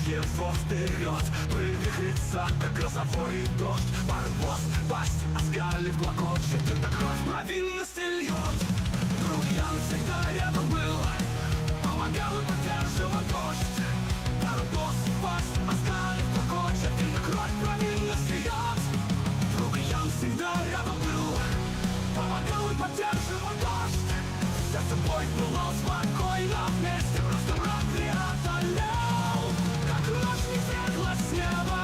его вперед. Вывихрится, как грозовой дождь. Барбос, пасть, оскалив клокочет, и на кровь провинности льет. Друг Ян всегда рядом был, помогал и поддерживал дождь. Барбос, пасть, оскалив клокочет, и на кровь провинности льет. Друг Ян всегда рядом был, помогал и поддерживал дождь. За собой было спокойно вместе, просто враг преодолел. Как лучник светла с неба,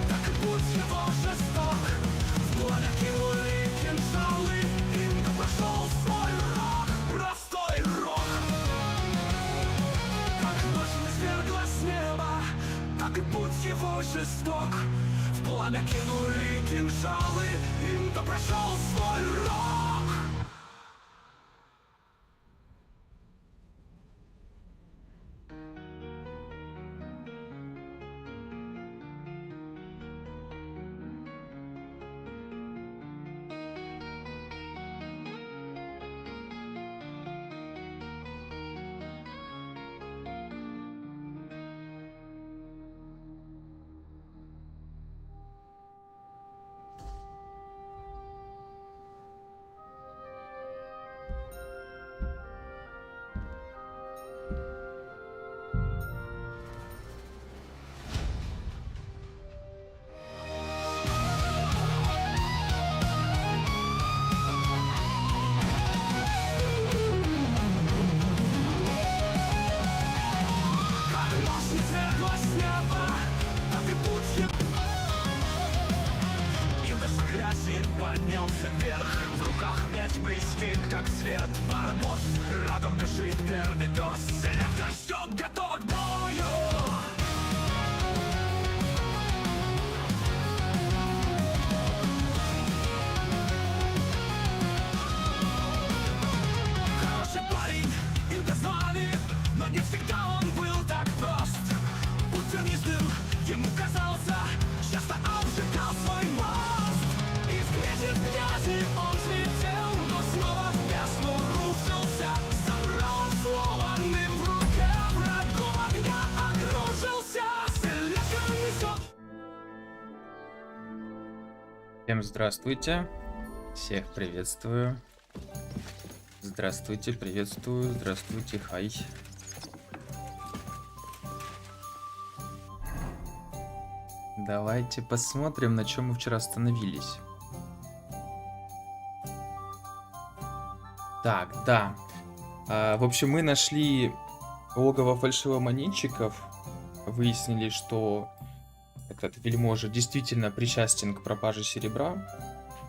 так и путь его жесток. В пламя кинули кинжалы, им прошел свой рок, простой рок. Как лучник светла с неба, так и путь его жесток. В пламя кинули кинжалы, им прошел свой рок. Поднялся вверх, в руках меч блестит, как свет. Барбос, рядом бежит первый пес. Селектор ждет, готов к бою. Хороший парень, им дозвали, но не всегда он был так прост. Путь тернистым ему казался, часто обжигал свой мост. Из грязи он взлетел, но снова в бездну рушился. Собрал сломанным в руке, врагом огня окружился. Селектор несет. Всем здравствуйте, всех приветствую. Здравствуйте, приветствую, здравствуйте, хай. Давайте посмотрим, на чем мы вчера остановились. Так, да. В общем, мы нашли логово фальшивомонетчиков. Выяснили, что этот вельможа действительно причастен к пропаже серебра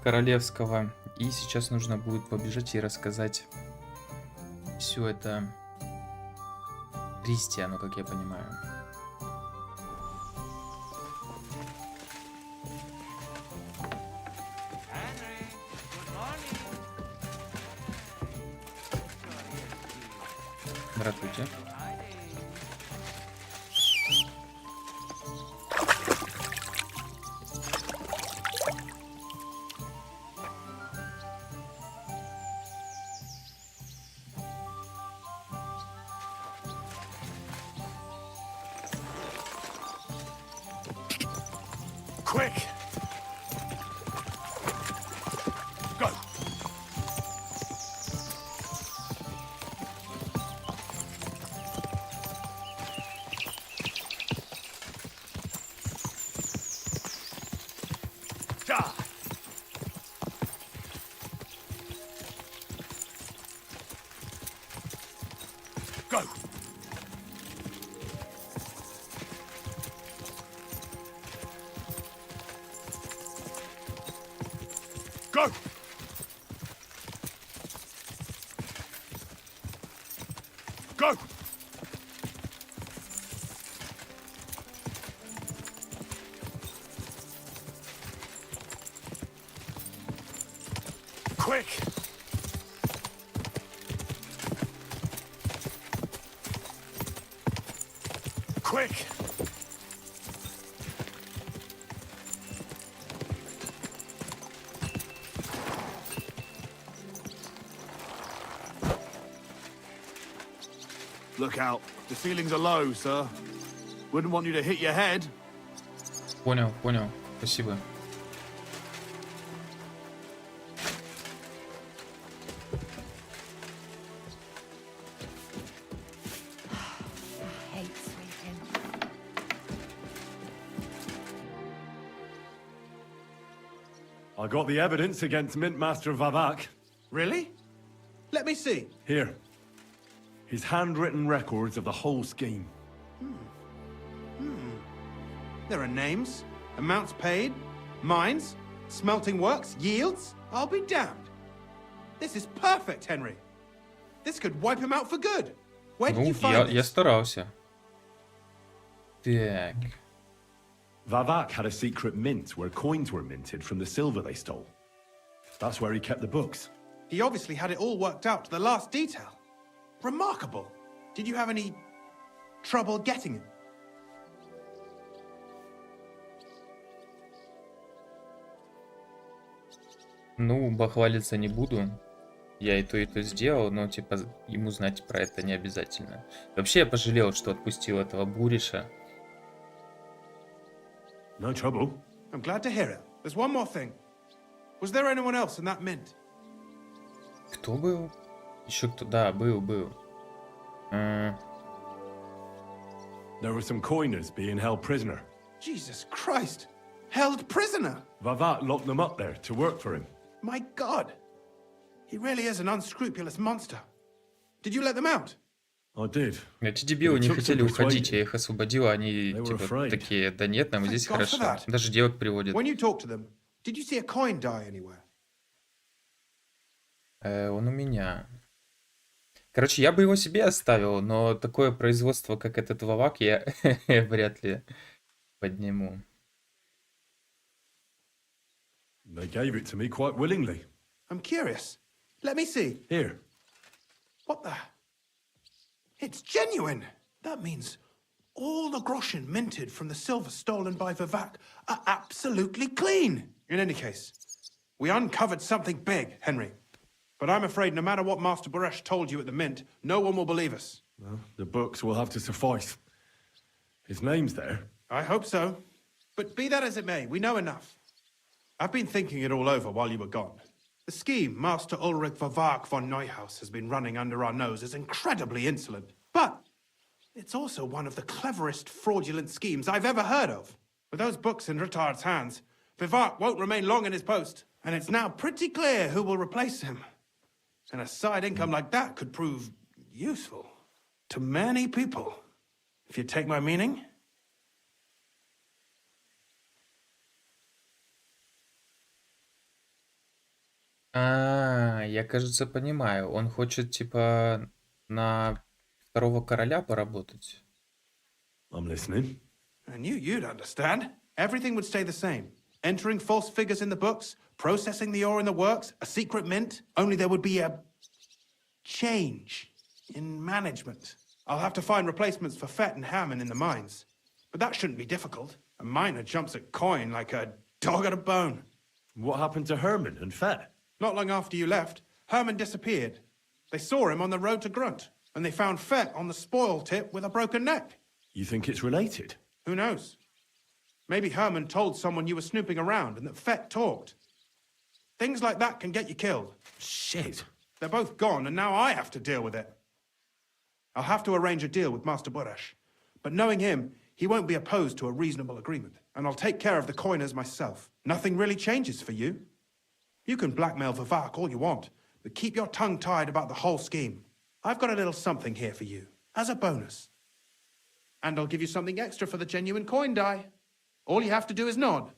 королевского. И сейчас нужно будет побежать и рассказать все это Кристиану, как я понимаю. Здравствуйте. Quick! Go! Ja! Go! Go! Go! Quick! Quick! Look out. The ceilings are low, sir. Wouldn't want you to hit your head. Понял, понял. Спасибо. Hate sleeping. I got the evidence against Mintmaster Vavak. Really? Let me see. Here. His handwritten records of the whole scheme. There are names, amounts paid, mines, smelting works, yields. I'll be damned. This is perfect, Henry. This could wipe him out for good. Where did Ну, you find я this? старался. Так. Vavak had a secret mint where coins were minted from the silver they stole. That's where he kept the books. He obviously had it all worked out to the last detail. Remarkable. Did you have any trouble getting him? Ну, бахвалиться не буду. Я и то сделал, но, типа, ему знать про это не обязательно. Вообще, я пожалел, что отпустил этого Буриша. No trouble. I'm glad to hear it. There's one more thing. Was there anyone else in that mint? Кто был? Еще кто? Да, был. There were some coiners being held prisoner. Jesus Christ. Held prisoner. Vavak locked them up there to work for him. My God. He really is an unscrupulous monster. Did you let them out? I did. Эти дебилы не Took some хотели уходить, persuading. я их освободил, а они, They were типа, afraid. такие, да нет, нам Thank здесь God for хорошо. that. Даже девок приводят. When you talked to them, did you see a coin die anywhere? Он у меня. Короче, я бы его себе оставил, но такое производство, как этот Вавак, я вряд ли подниму. They gave it to me quite willingly. I'm curious. Let me see. Here. What the? It's genuine. That means all the groschen minted from the silver stolen by Vivak are absolutely clean. In any case, we uncovered something big, Henry. But I'm afraid no matter what Master Baresh told you at the mint, no one will believe us. Well, the books will have to suffice. His name's there. I hope so. But be that as it may, we know enough. I've been thinking it all over while you were gone. The scheme Master Ulrich Vavak von Neuhaus has been running under our nose is incredibly insolent. But it's also one of the cleverest fraudulent schemes I've ever heard of. With those books in Rittard's hands, Vivak won't remain long in his post. And it's now pretty clear who will replace him. And a side income like that could prove useful to many people. If you take my meaning. Я, кажется, понимаю. Он хочет, типа, на второго короля поработать. I'm listening. I knew you'd understand. Everything would stay the same. Entering false figures in the books, processing the ore in the works, a secret mint. Only there would be a change in management. I'll have to find replacements for Fett and Hammond in the mines. But that shouldn't be difficult. A miner jumps at coin like a dog at a bone. What happened to Herman and Fett? Not long after you left, Herman disappeared. They saw him on the road to Grunt, and they found Fett on the spoil tip with a broken neck. You think it's related? Who knows? Maybe Herman told someone you were snooping around and that Fett talked. Things like that can get you killed. Shit. They're both gone, and now I have to deal with it. I'll have to arrange a deal with Master Boresh. But knowing him, he won't be opposed to a reasonable agreement. And I'll take care of the coiners myself. Nothing really changes for you. You can blackmail Vivak all you want, but keep your tongue tied about the whole scheme. I've got a little something here for you, as a bonus. And I'll give you something extra for the genuine coin die. All you have to do is nod.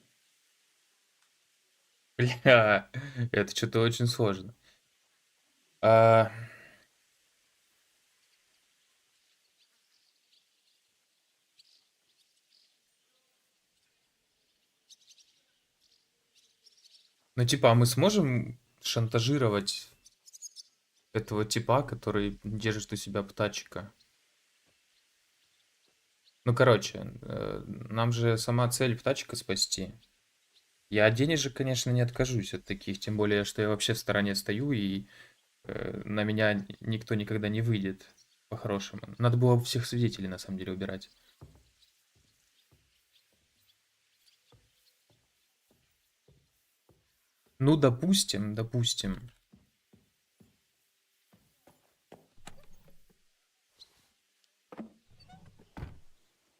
Бля, это что-то очень сложно. Ну, типа, а мы сможем шантажировать этого типа, который держит у себя птачика? Ну, короче, нам же сама цель птачика спасти. Я от денежек, конечно, не откажусь от таких, тем более, что я вообще в стороне стою, и на меня никто никогда не выйдет по-хорошему. Надо было всех свидетелей, на самом деле, убирать. Ну, допустим.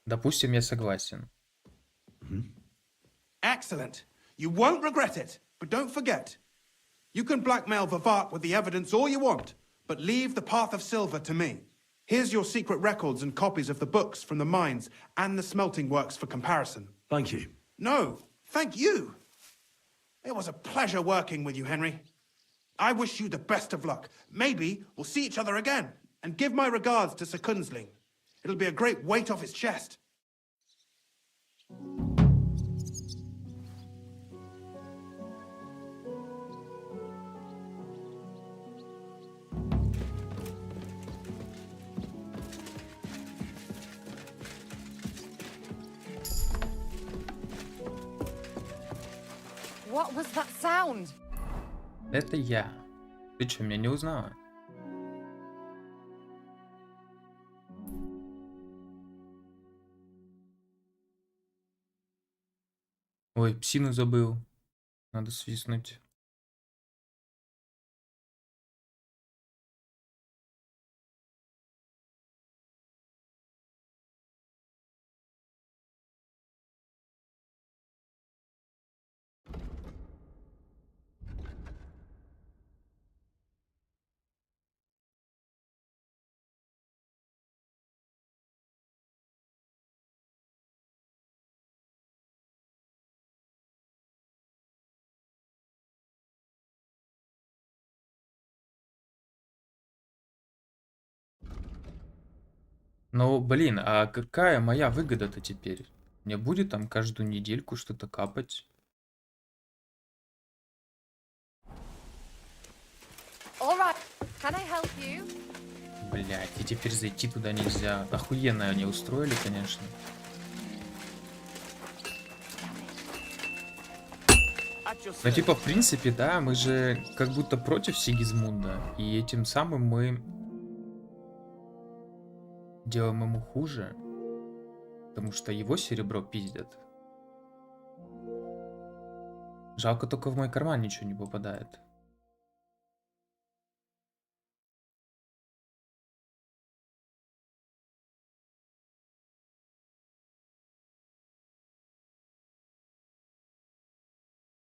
Допустим, я согласен. Excellent. You won't regret it, but don't forget. You can blackmail Vivart with the evidence all you want, but leave the path of silver to me. Here's your secret records and copies of the books from the mines and the smelting works for comparison. Thank you. No, thank you. It was a pleasure working with you, Henry. I wish you the best of luck. Maybe we'll see each other again. And give my regards to Sir Kunzling. It'll be a great weight off his chest. What was that sound? Это я. Ты что, меня не узнала? Ой, псину забыл. Надо свистнуть. Но, блин, а какая моя выгода-то теперь? Мне будет там каждую недельку что-то капать? All right. Can I help you? Блять, и теперь зайти туда нельзя. Охуенно они устроили, конечно. Но типа, в принципе, да, мы же как будто против Сигизмунда. И этим самым мы делаем ему хуже. Потому что его серебро пиздят. Жалко, только в мой карман ничего не попадает.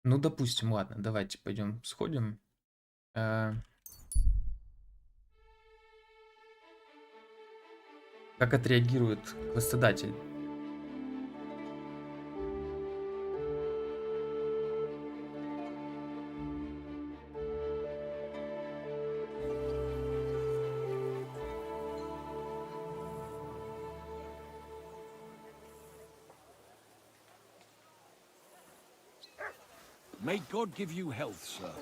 Ну, допустим, ладно, давайте пойдем сходим. Как отреагирует квестодатель? May God give you health, sir.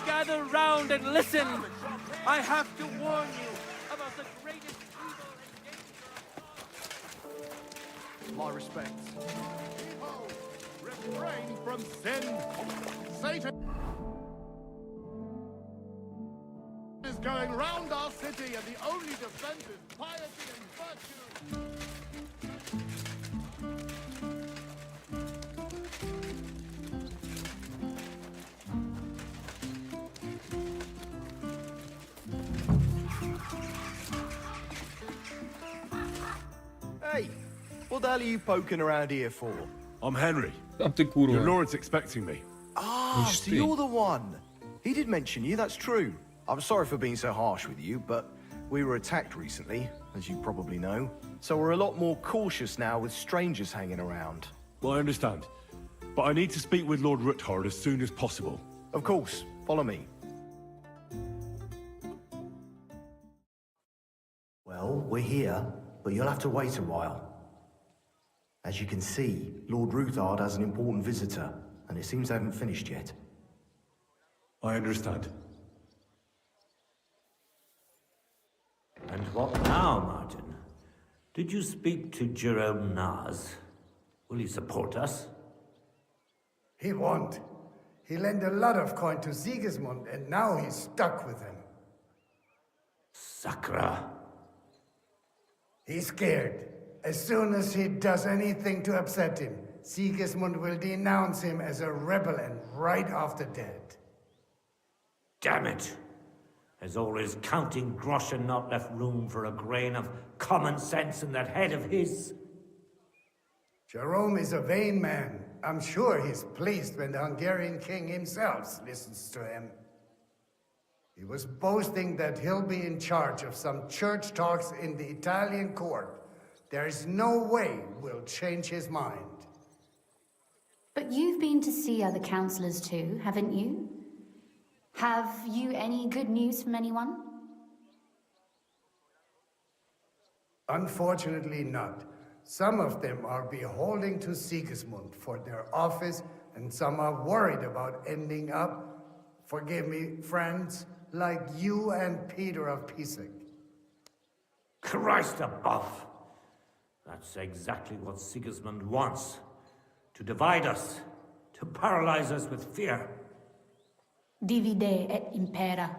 Gather round and listen. I have to warn you about the greatest evil and danger. My respects. People, refrain from sin. Satan is going round our city, and the only defense is piety and virtue. Hey, what the hell are you poking around here for? I'm Henry. Там ты Your курва. lord's expecting me. Ah, Ишь so ты. you're the one. He did mention you, that's true. I'm sorry for being so harsh with you, but we were attacked recently, as you probably know. So we're a lot more cautious now with strangers hanging around. Well, I understand. But I need to speak with Lord Ruthard as soon as possible. Of course, follow me. Well, we're here, but you'll have to wait a while. As you can see, Lord Ruthard has an important visitor, and it seems they haven't finished yet. I understand. And what now, Martin? Did you speak to Jerome Naz? Will he support us? He won't. He lent a lot of coin to Sigismund, and now he's stuck with him. Sakra. He's scared. As soon as he does anything to upset him, Sigismund will denounce him as a rebel and right off the dead. Damn it! Has all his counting groschen not left room for a grain of common sense in that head of his? Jerome is a vain man. I'm sure he's pleased when the Hungarian king himself listens to him. He was boasting that he'll be in charge of some church talks in the Italian court. There is no way we'll change his mind. But you've been to see other councillors too, haven't you? Have you any good news from anyone? Unfortunately not. Some of them are beholden to Sigismund for their office, and some are worried about ending up, forgive me, friends, like you and Peter of Pisek. Christ above! That's exactly what Sigismund wants. To divide us, to paralyze us with fear. Divide et impera.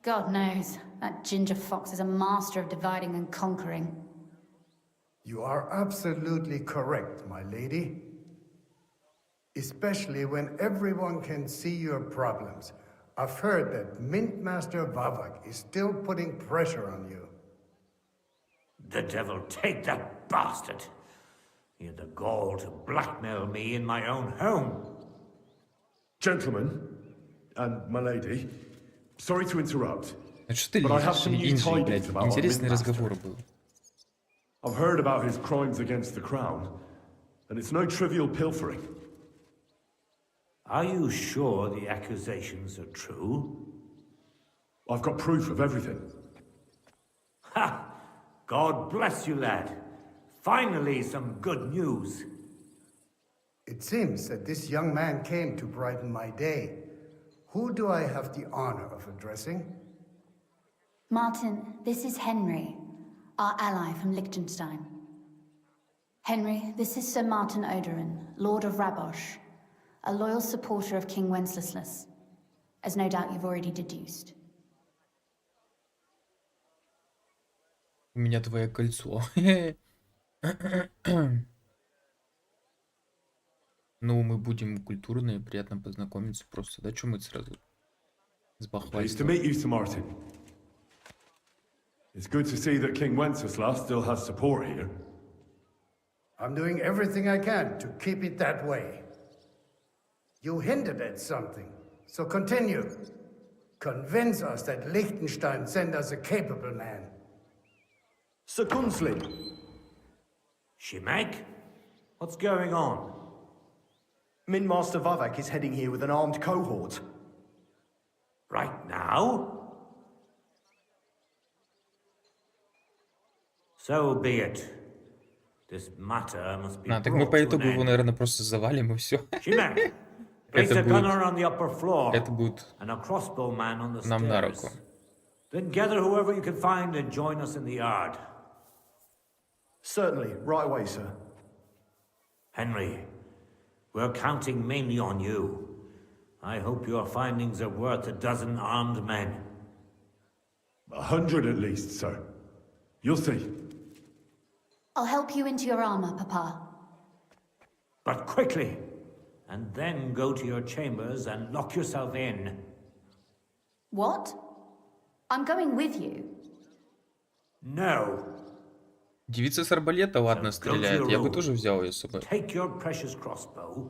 God knows, that ginger fox is a master of dividing and conquering. You are absolutely correct, my lady. Especially when everyone can see your problems. I've heard that Mint Master Vavak is still putting pressure on you. The devil take that bastard! He had the gall to blackmail me in my own home. Gentlemen, and my lady, sorry to interrupt, Что ты but I have лезешь, some new Инжи, tidings блядь? about our Интересный Mint разговор Master. был. I've heard about his crimes against the crown, and it's no trivial pilfering. Are you sure the accusations are true? I've got proof of everything. Ha! God bless you, lad. Finally, some good news. It seems that this young man came to brighten my day. Who do I have the honor of addressing? Martin, this is Henry, our ally from Liechtenstein. Henry, this is Sir Martin Oderin, Lord of Rabosh, a loyal supporter of King Wenceslas, as no doubt you've already deduced. У меня твое кольцо. Ну, мы будем культурные, приятно познакомиться просто. Да, что мы сразу с Pleased to бахвальством? meet you, Sir Martin. It's good to see that King Wenceslas still has support here. I'm doing everything I can to keep it that way. You hinted at something, so continue. Convince us that Liechtenstein sent us a capable man. Sir Gunslin, Shimek? What's going on? Mint Master Vavak is heading here with an armed cohort. Right now? So be it. This matter must be А, так мы brought по to an итогу его, end. наверное, просто завалим и все. Shimek, place Это a будет, gunner on the upper floor это будет and a crossbowman on the нам на stairs. руку. Then gather whoever you can find and join us in the yard. Certainly, right away, sir. Henry, we're counting mainly on you. I hope your findings are worth a dozen armed men. 100 at least, sir. You'll see. I'll help you into your armor, Papa. But quickly, and then go to your chambers and lock yourself in. What? I'm going with you. No. Девица с арбалета, ладно, So go to стреляет. your Я бы room. тоже взял ее с собой. Take your precious crossbow,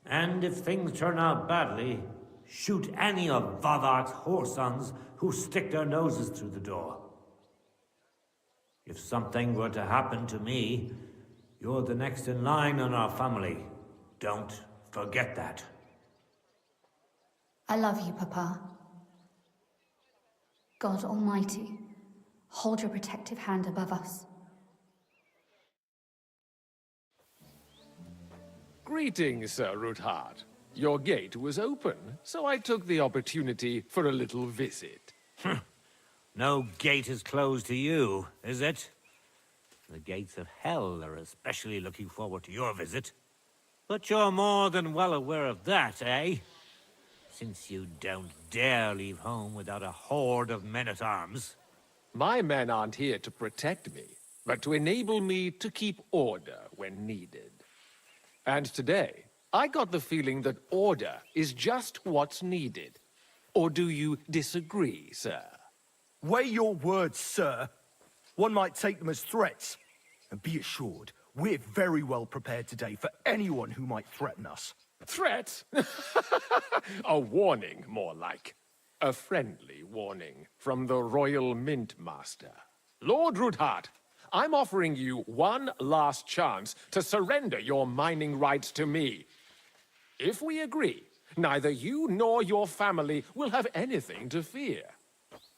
and if things turn out badly, shoot any of Vavak's whoresons who stick their noses through the door. If something were to happen to me, you're the next in line in our family. Don't forget that. I love you, Papa. God Almighty, hold your protective hand above us. Greetings, Sir Ruthard. Your gate was open, so I took the opportunity for a little visit. No gate is closed to you, is it? The gates of hell are especially looking forward to your visit. But you're more than well aware of that, eh? Since you don't dare leave home without a horde of men-at-arms. My men aren't here to protect me, but to enable me to keep order when needed. And today, I got the feeling that order is just what's needed. Or do you disagree, sir? Weigh your words, sir. One might take them as threats. And be assured, we're very well prepared today for anyone who might threaten us. Threat? A warning, more like. A friendly warning from the Royal Mint Master. Lord Rudhart, I'm offering you one last chance to surrender your mining rights to me. If we agree, neither you nor your family will have anything to fear.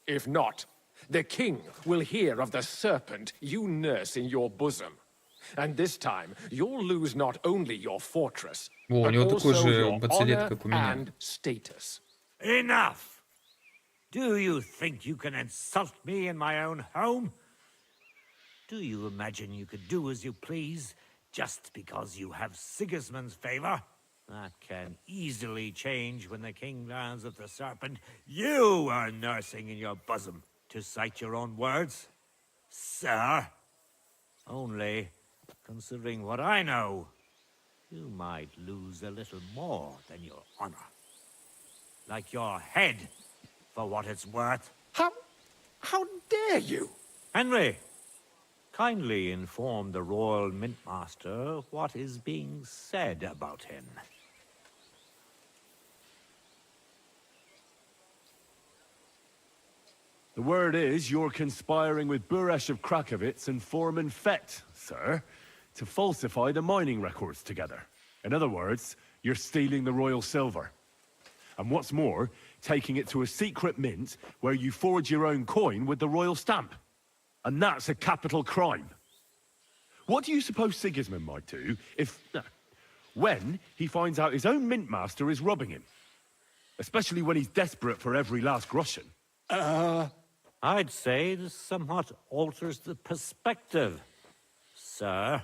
If not, the king will hear of the serpent you nurse in your bosom. And this time, you'll lose not only your fortress, О, у but него такой also же your бацилет, honor как у меня. and status. Enough! Do you think you can insult me in my own home? Do you imagine you could do as you please, just because you have Sigismund's favor? That can easily change when the king learns of the serpent you are nursing in your bosom, to cite your own words. Sir, only, considering what I know, you might lose a little more than your honor. Like your head, for what it's worth. How dare you? Henry, kindly inform the Royal Mintmaster what is being said about him. The word is you're conspiring with Buresh of Krakowitz and Foreman Fett, sir, to falsify the mining records together. In other words, you're stealing the royal silver. And what's more, taking it to a secret mint where you forge your own coin with the royal stamp. And that's a capital crime. What do you suppose Sigismund might do if... when he finds out his own mint master is robbing him? Especially when he's desperate for every last groschen. I'd say this somewhat alters the perspective, sir.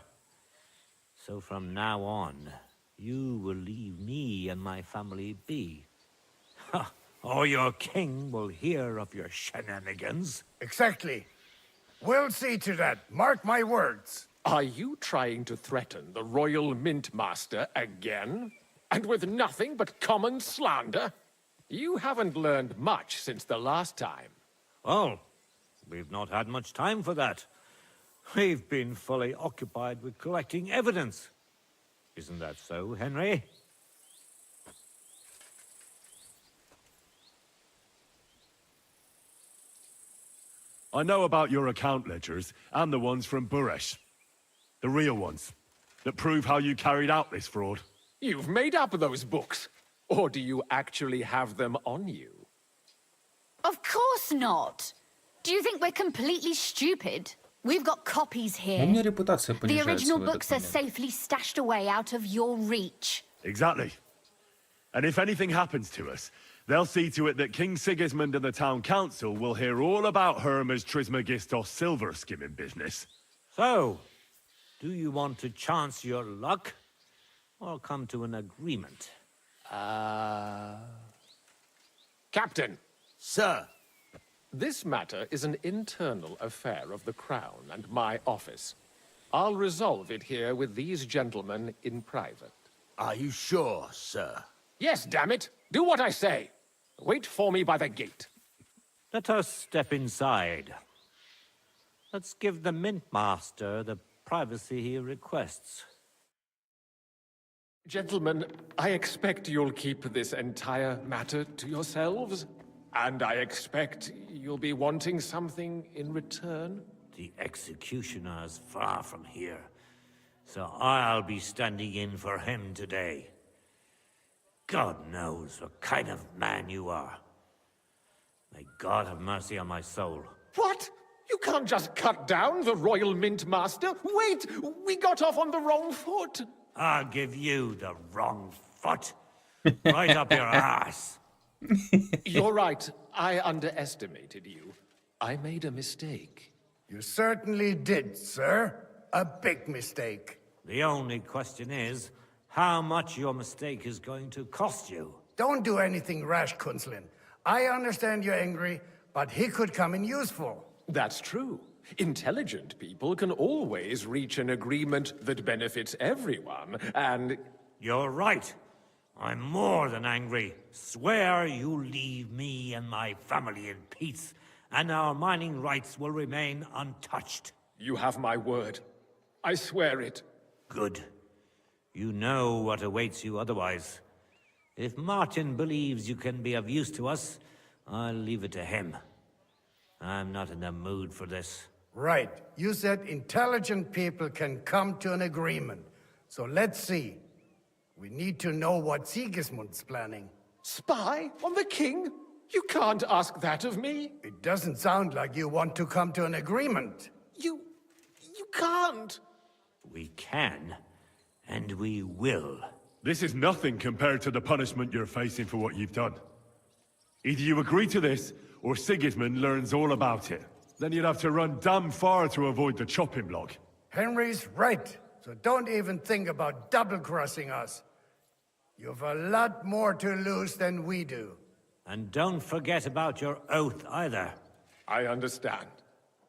So from now on, you will leave me and my family be. Or your king will hear of your shenanigans. Exactly. We'll see to that. Mark my words. Are you trying to threaten the Royal Mint Master again? And with nothing but common slander? You haven't learned much since the last time. Well, we've not had much time for that. We've been fully occupied with collecting evidence. Isn't that so, Henry? I know about your account ledgers and the ones from Buresh. The real ones, that prove how you carried out this fraud. You've made up those books. Or do you actually have them on you? Of course not. Do you think we're completely stupid? We've got copies У here. меня репутация The понижается original в этот books are момент. safely stashed away out of your reach. Exactly. And if anything happens to us, they'll see to it that King Sigismund and the town council will hear all about Hermes Trismegistos silver skimming business. So, do you want to chance your luck? Or come to an agreement? Captain, Sir. this matter is an internal affair of the Crown and my office. I'll resolve it here with these gentlemen in private. Are you sure, sir? Yes, damn it! Do what I say! Wait for me by the gate. Let us step inside. Let's give the Mint Master the privacy he requests. Gentlemen, I expect you'll keep this entire matter to yourselves. And I expect you'll be wanting something in return. The executioner's far from here, so I'll be standing in for him today. God knows what kind of man you are. May God have mercy on my soul. What? You can't just cut down the Royal Mint Master? Wait! We got off on the wrong foot! I'll give you the wrong foot. Right up your arse. You're right. I underestimated you. I made a mistake. You certainly did, sir. A big mistake. The only question is, how much your mistake is going to cost you. Don't do anything rash, Kunslin. I understand you're angry, but he could come in useful. That's true. Intelligent people can always reach an agreement that benefits everyone, and... You're right. I'm more than angry. Swear you leave me and my family in peace, and our mining rights will remain untouched. You have my word. I swear it. Good. You know what awaits you otherwise. If Martin believes you can be of use to us, I'll leave it to him. I'm not in the mood for this. Right. You said intelligent people can come to an agreement. So let's see. We need to know what Sigismund's planning. Spy on the king? You can't ask that of me. It doesn't sound like you want to come to an agreement. You can't. We can, and we will. This is nothing compared to the punishment you're facing for what you've done. Either you agree to this, or Sigismund learns all about it. Then you'd have to run damn far to avoid the chopping block. Henry's right. So don't even think about double-crossing us. You've a lot more to lose than we do. And don't forget about your oath either. I understand.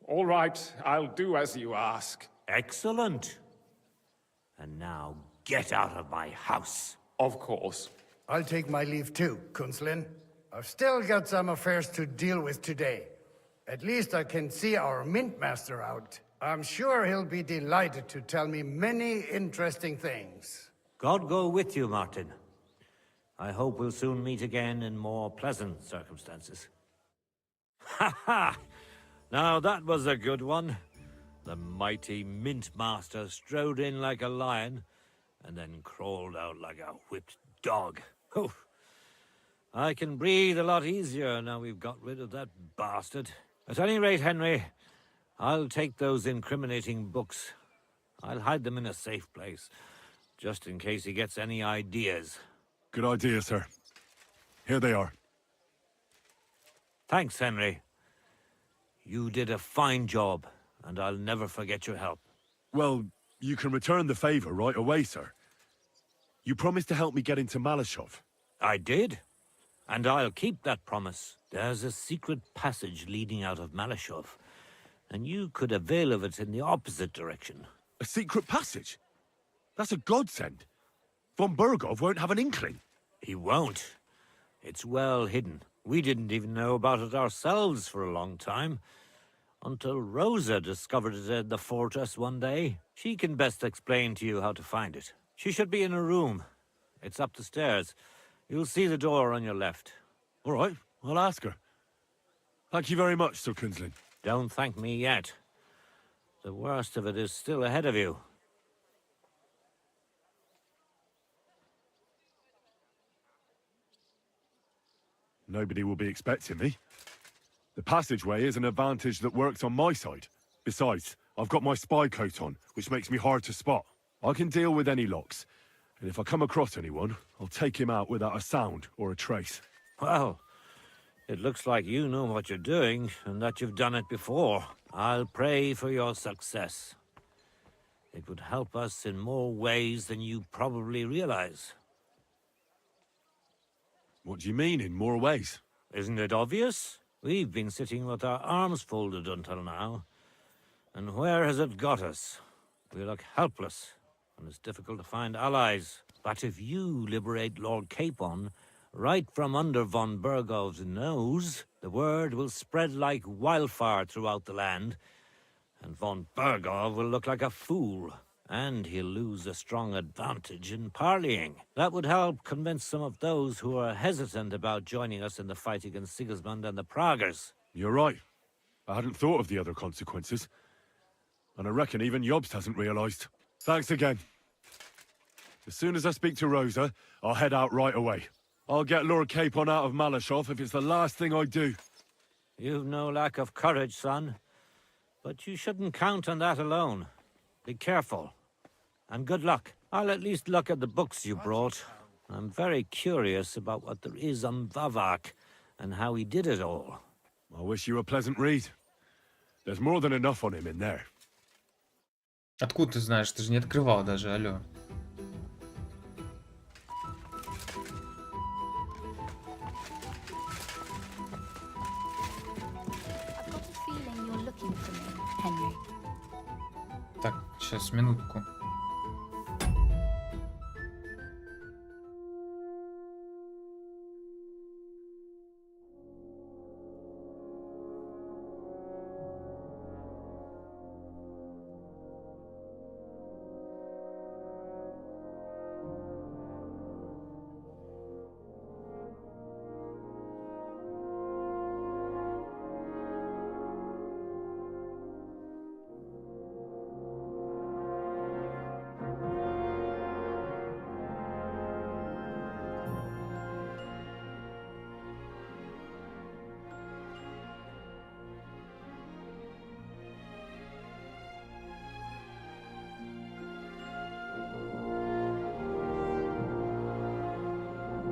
All right, I'll do as you ask. Excellent. And now get out of my house. Of course. I'll take my leave too, Kunslin. I've still got some affairs to deal with today. At least I can see our Mint Master out. I'm sure he'll be delighted to tell me many interesting things. God go with you, Martin. I hope we'll soon meet again in more pleasant circumstances. Ha ha! Now that was a good one. The mighty Mint Master strode in like a lion, and then crawled out like a whipped dog. Oof. I can breathe a lot easier now we've got rid of that bastard. At any rate, Henry, I'll take those incriminating books. I'll hide them in a safe place, just in case he gets any ideas. Good idea, sir. Here they are. Thanks, Henry. You did a fine job, and I'll never forget your help. Well, you can return the favor right away, sir. You promised to help me get into Malashov. I did, and I'll keep that promise. There's a secret passage leading out of Malashov, and you could avail of it in the opposite direction. A secret passage? That's a godsend. Von Bergov won't have an inkling. He won't. It's well hidden. We didn't even know about it ourselves for a long time. Until Rosa discovered it in the fortress one day. She can best explain to you how to find it. She should be in her room. It's up the stairs. You'll see the door on your left. All right, I'll ask her. Thank you very much, Sir Kunslin. Don't thank me yet. The worst of it is still ahead of you. Nobody will be expecting me. The passageway is an advantage that works on my side. Besides, I've got my spy coat on, which makes me hard to spot. I can deal with any locks, and if I come across anyone, I'll take him out without a sound or a trace. Well, it looks like you know what you're doing, and that you've done it before. I'll pray for your success. It would help us in more ways than you probably realize. What do you mean, in more ways? Isn't it obvious? We've been sitting with our arms folded until now. And where has it got us? We look helpless, and it's difficult to find allies. But if you liberate Lord Capon, right from under von Bergov's nose, the word will spread like wildfire throughout the land, and von Bergov will look like a fool. And he'll lose a strong advantage in parleying. That would help convince some of those who are hesitant about joining us in the fight against Sigismund and the Praguers. You're right. I hadn't thought of the other consequences. And I reckon even Jobst hasn't realized. Thanks again. As soon as I speak to Rosa, I'll head out right away. I'll get Lord Capon out of Malashov if it's the last thing I do. You've no lack of courage, son. But you shouldn't count on that alone. Be careful. And good luck. I'll at least look at the books you brought. I'm very curious about what there is on Vavak and how he did it all. I wish you a pleasant read. There's more than enough on him in there. Откуда ты знаешь? Ты же не открывал даже, алло. I've got a feeling you're looking for me, Henry. Так, сейчас, минутку.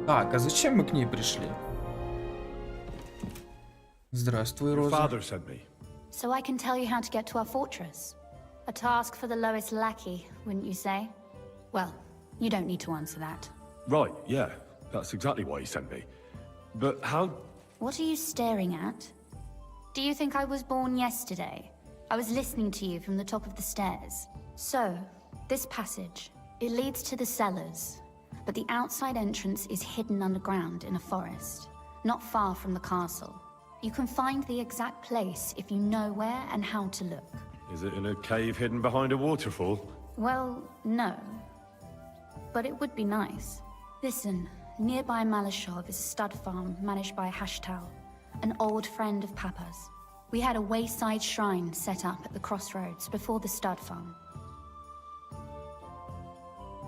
Так, а зачем мы к ней пришли? Здравствуй, Your Роза. father sent me. So I can tell you how to get to our fortress. A task for the lowest lackey, wouldn't you say? Well, you don't need to answer that. Right, yeah. That's exactly why he sent me. But how... What are you staring at? Do you think I was born yesterday? I was listening to you from the top of the stairs. So, this passage, it leads to the cellars, but the outside entrance is hidden underground in a forest, not far from the castle. You can find the exact place if you know where and how to look. Is it in a cave hidden behind a waterfall? Well, no. But it would be nice. Listen, nearby Malashov is a stud farm managed by Hashtal, an old friend of Papa's. We had a wayside shrine set up at the crossroads before the stud farm.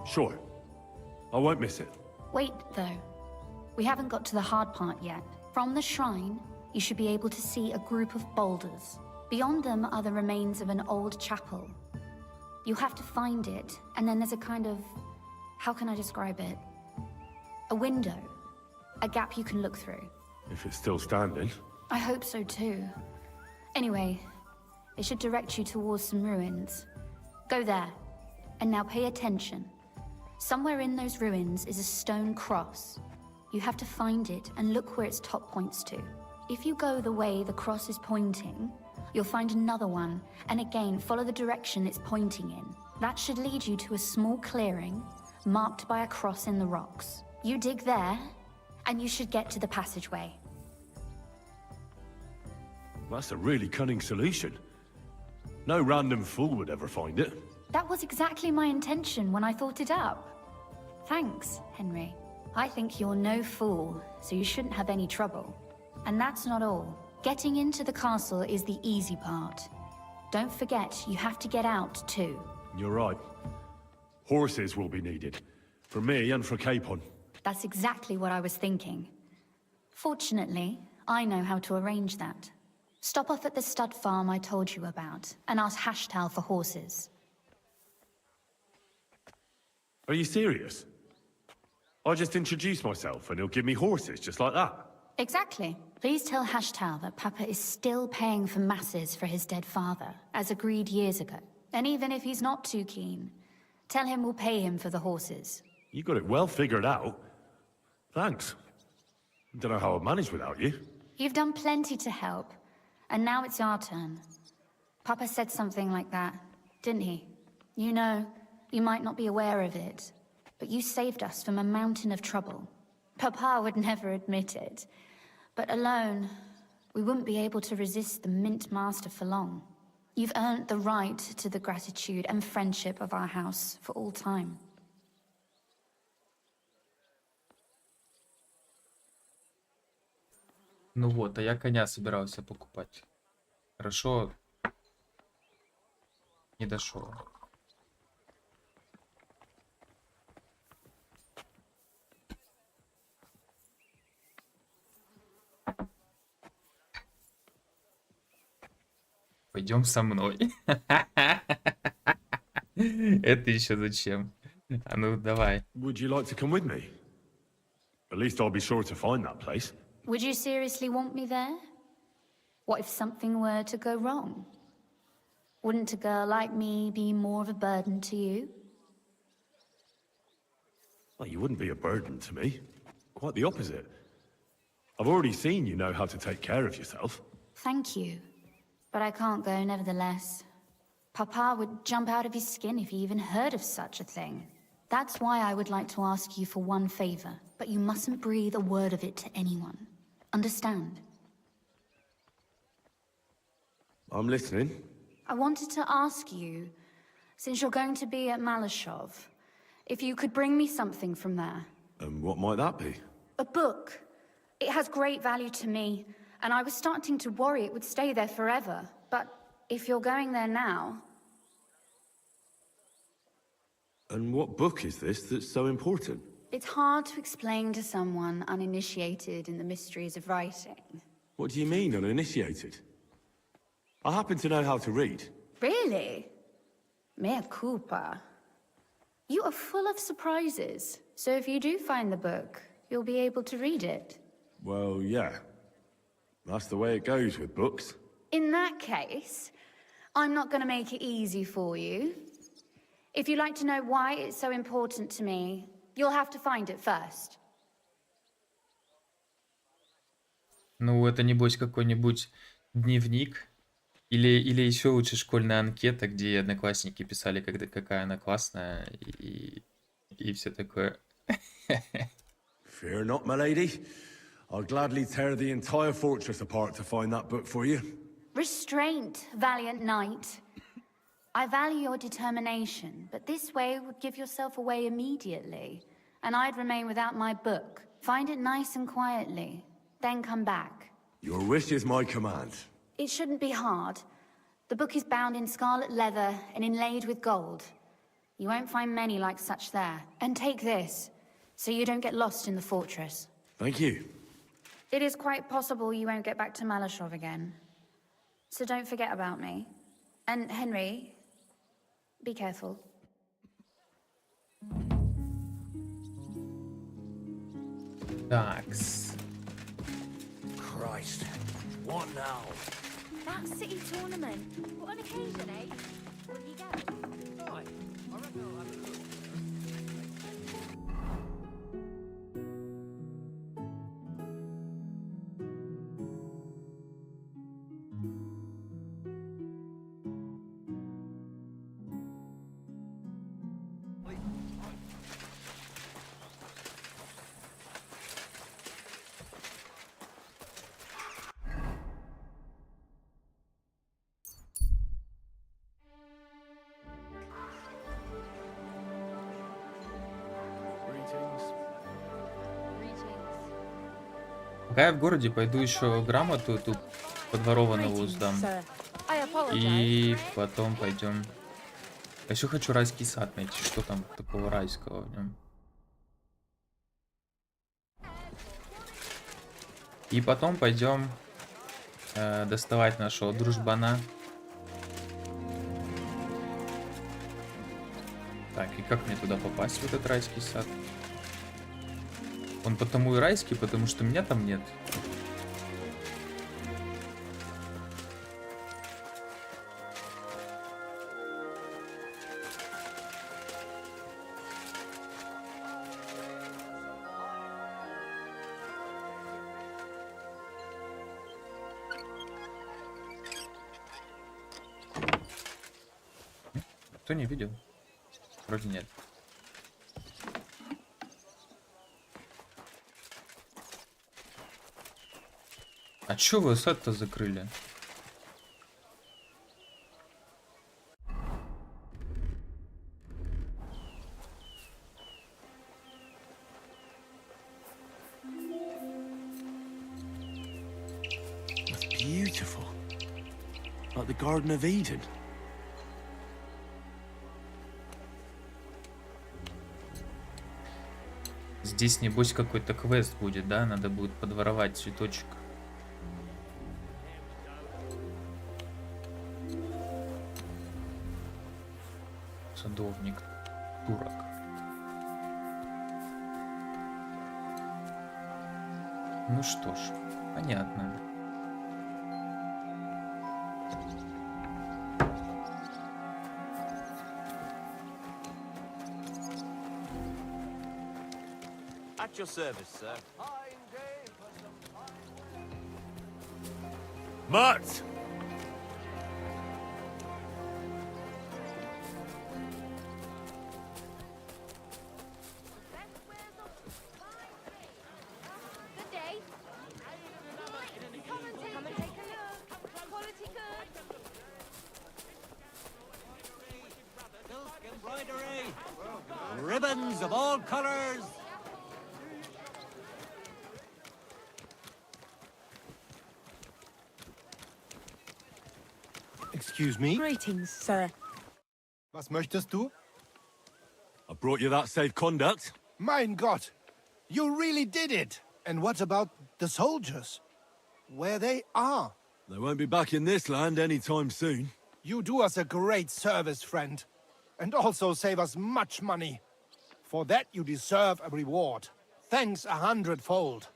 Sure. I won't miss it. Wait, though. We haven't got to the hard part yet. From the shrine, you should be able to see a group of boulders. Beyond them are the remains of an old chapel. You have to find it, and then there's a kind of... how can I describe it? A window. A gap you can look through. If it's still standing. I hope so too. Anyway, it should direct you towards some ruins. Go there. And now pay attention. Somewhere in those ruins is a stone cross. You have to find it and look where its top points to. If you go the way the cross is pointing, you'll find another one, and again follow the direction it's pointing in. That should lead you to a small clearing, marked by a cross in the rocks. You dig there, and you should get to the passageway. That's a really cunning solution. No random fool would ever find it. That was exactly my intention when I thought it up. Thanks, Henry. I think you're no fool, so you shouldn't have any trouble. And that's not all. Getting into the castle is the easy part. Don't forget, you have to get out too. You're right. Horses will be needed. For me and for Capon. That's exactly what I was thinking. Fortunately, I know how to arrange that. Stop off at the stud farm I told you about, and ask Hashtal for horses. Are you serious? I just introduce myself and he'll give me horses just like that. Exactly. Please tell Hashtal that Papa is still paying for masses for his dead father, as agreed years ago. And even if he's not too keen, tell him we'll pay him for the horses. You got it well figured out. Thanks. Don't know how I'd manage without you. You've done plenty to help, and now it's our turn. Papa said something like that, didn't he? You know, you might not be aware of it, but you saved us from a mountain of trouble. Papa would never admit it, but alone, we wouldn't be able to resist the Mint Master for long. You've earned the right to the gratitude and friendship of our house for all time. Ну вот, а я коня собирался покупать. Хорошо. Не дошел. Пойдем со мной. Это еще зачем? А ну давай. Would you like to come with me? At least I'll be sure to find that place. Would you seriously want me there? What if something were to go wrong? Wouldn't a girl like me be more of a burden to you? Well, you wouldn't be a burden to me. Quite the opposite. I've already seen you know how to take care of yourself. Thank you. But I can't go nevertheless. Papa would jump out of his skin if he even heard of such a thing. That's why I would like to ask you for one favor, but you mustn't breathe a word of it to anyone. Understand? I'm listening. I wanted to ask you, since you're going to be at Malashov, if you could bring me something from there. And what might that be? A book. It has great value to me, and I was starting to worry it would stay there forever. But if you're going there now... And what book is this that's so important? It's hard to explain to someone uninitiated in the mysteries of writing. What do you mean, uninitiated? I happen to know how to read. Really? Mea culpa. You are full of surprises, so if you do find the book, you'll be able to read it. Well, yeah. That's the way it goes with books. In that case, I'm not going to make it easy for you. If you'd like to know why it's so important to me, you'll have to find it first. Ну, это небось какой-нибудь дневник. Или еще лучше школьная анкета, где одноклассники писали, когда какая она классная, и все такое. Fear not, my lady. I'll gladly tear the entire fortress apart to find that book for you. Restraint, valiant knight. I value your determination, but this way would give yourself away immediately, and I'd remain without my book. Find it nice and quietly, then come back. Your wish is my command. It shouldn't be hard. The book is bound in scarlet leather and inlaid with gold. You won't find many like such there. And take this, so you don't get lost in the fortress. Thank you. It is quite possible you won't get back to Malashov again. So don't forget about me. And Henry, be careful. Такс. Christ, what now? That city tournament. What an occasion, eh? What did you get? Right. I reckon I'll have a look. Пока я в городе, пойду еще грамоту эту подворованную сдам. И потом пойдем. Я еще хочу райский сад найти. Что там такого райского в нем? И потом пойдем доставать нашего дружбана. Так, и как мне туда попасть, в этот райский сад? Он потому и райский, потому что меня там нет. Кто не видел? Вроде нет. А чё вы сад-то закрыли? That's beautiful. Like the Garden of Eden. Здесь, небось, какой-то квест будет, да? Надо будет подворовать цветочек. Садовник, турок. Ну что ж, понятно. At your service, sir. Mutt! Good day. Come and take a look. Quality good. Silk embroidery. Ribbons of all colors. Excuse me? Greetings, sir. Was möchtest du? I brought you that safe conduct. Mein Gott! You really did it! And what about the soldiers? Where they are? They won't be back in this land anytime soon. You do us a great service, friend. And also save us much money. For that you deserve a reward. Thanks 100-fold.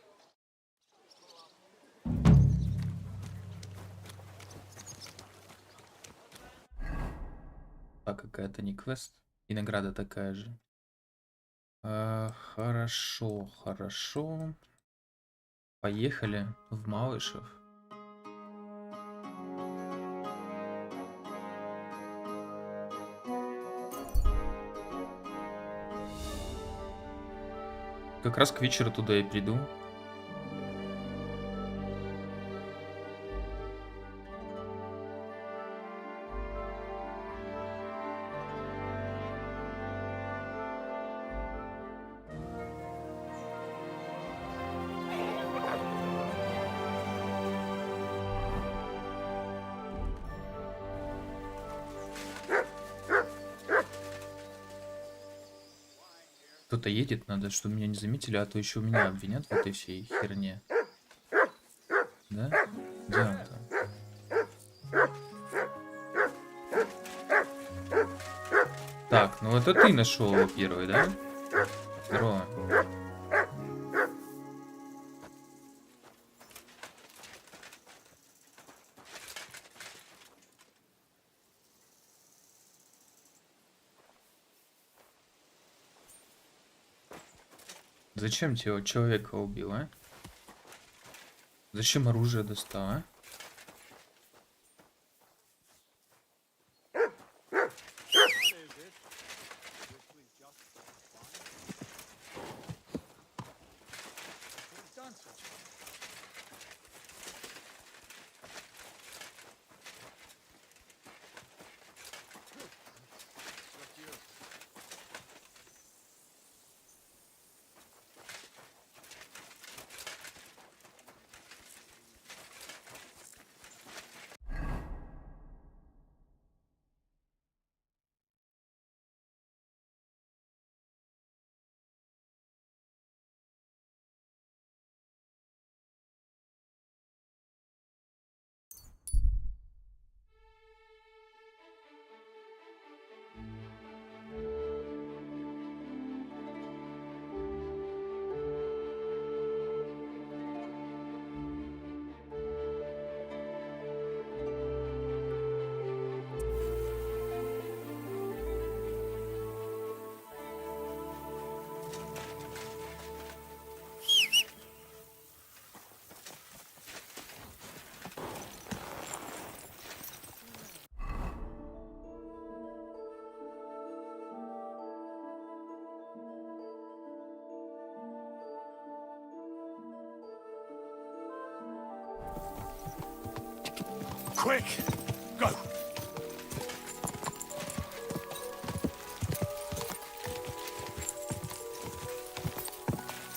А какая-то не квест. И награда такая же. Хорошо, хорошо. Поехали в Малышев. Как раз к вечеру туда и приду. Кто-то едет, надо, чтобы меня не заметили, а то еще меня обвинят в этой всей херне. Да? Где он там? Так, ну это ты нашел его первый, да? Здорово. Зачем тебе человека убил, а? Зачем оружие достал, а? Quick! Go!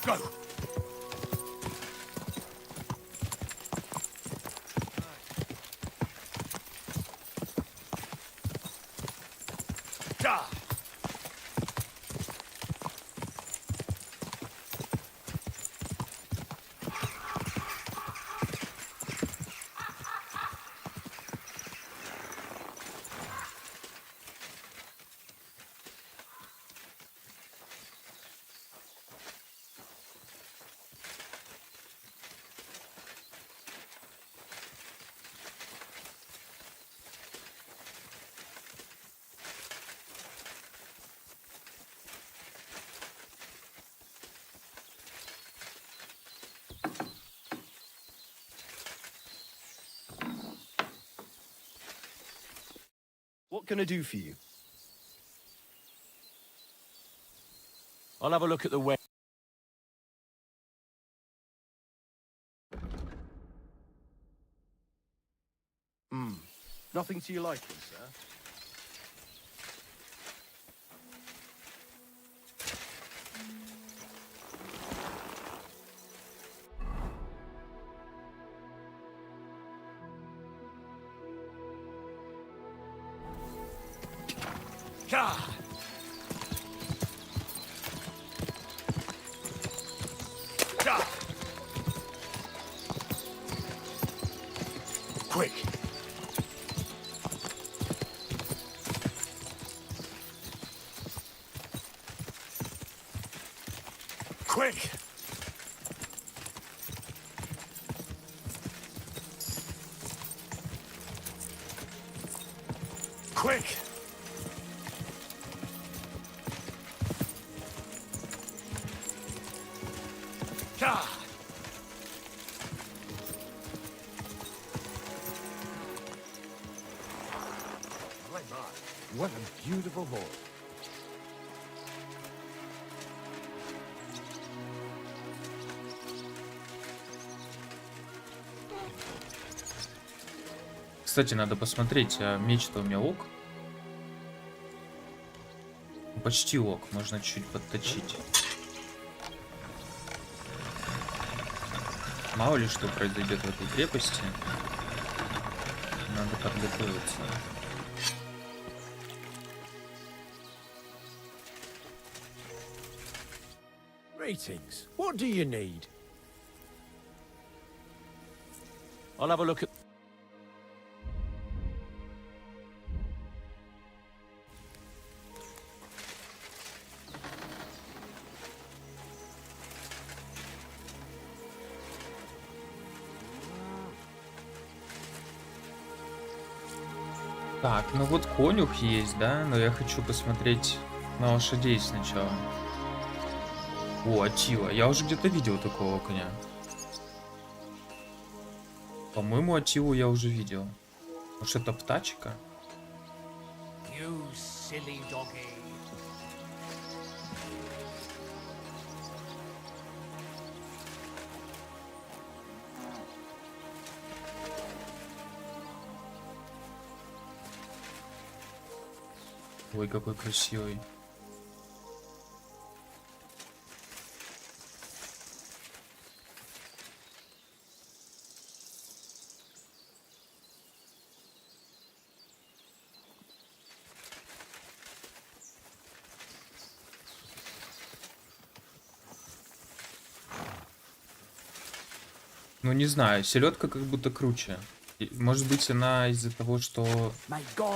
Go! Da! What can I do for you? I'll have a look at the way. Nothing to your liking, sir? Quick! Quick! Quick! Ah! My God, what a beautiful horse. Кстати, надо посмотреть, а меч-то у меня ок? Почти ок, можно чуть подточить. Мало ли что произойдет в этой крепости. Надо подготовиться. Greetings. What do you need? I'll have a look at... Так, ну вот конюх есть, да? Но я хочу посмотреть на лошадей сначала. О, Атила. Я уже где-то видел такого коня. По-моему, Атилу я уже видел. Может, это птачка? You silly doggy. Ой, какой красивый. Ну, не знаю, селедка как будто круче. Может быть, она из-за того, что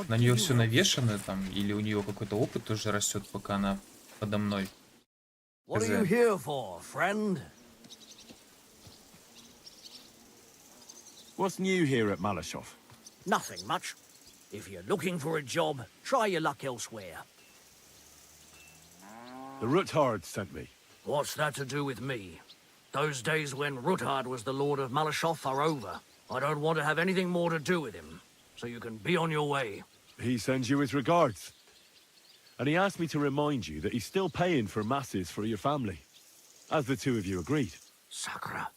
на нее все навешано там, или у нее какой-то опыт тоже растет, пока она подо мной. What are you here for, friend? What's new here at Malashov? Nothing much. If you're looking for a job, try your luck elsewhere. The Ruthard sent me. What's that to do with me? Those days when Ruthard was the Lord of Malashov are over. I don't want to have anything more to do with him, so you can be on your way. He sends you his regards. And he asked me to remind you that he's still paying for masses for your family, as the two of you agreed. Sakura.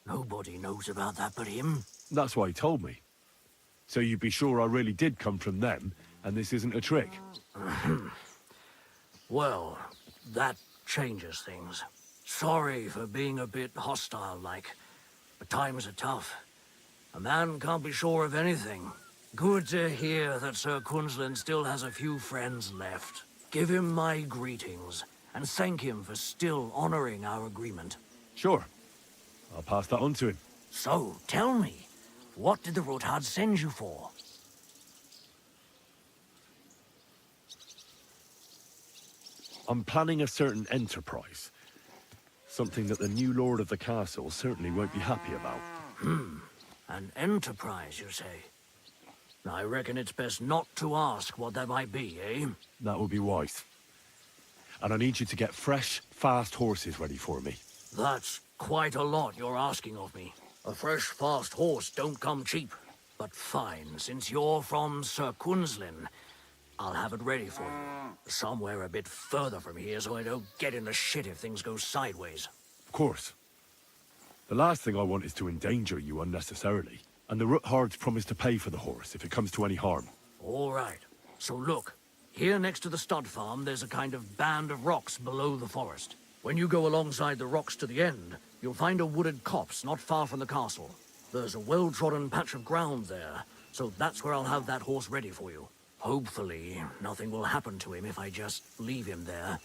Nobody knows about that but him. That's why he told me. So you'd be sure I really did come from them, and this isn't a trick. Well, that changes things. Sorry for being a bit hostile-like, but times are tough. A man can't be sure of anything. Good to hear that Sir Quinlan still has a few friends left. Give him my greetings, and thank him for still honoring our agreement. Sure. I'll pass that on to him. So, tell me, what did the Ruthard send you for? I'm planning a certain enterprise. Something that the new lord of the castle certainly won't be happy about. An enterprise, you say? I reckon it's best not to ask what that might be, eh? That would be wise. And I need you to get fresh, fast horses ready for me. That's quite a lot you're asking of me. A fresh, fast horse don't come cheap. But fine, since you're from Sir Quinslin, I'll have it ready for you. Somewhere a bit further from here so I don't get in the shit if things go sideways. Of course. The last thing I want is to endanger you unnecessarily. And the Roothards promise to pay for the horse if it comes to any harm. All right. So look, here next to the stud farm, there's a kind of band of rocks below the forest. When you go alongside the rocks to the end, you'll find a wooded copse not far from the castle. There's a well-trodden patch of ground there, so that's where I'll have that horse ready for you. Hopefully, nothing will happen to him if I just leave him there.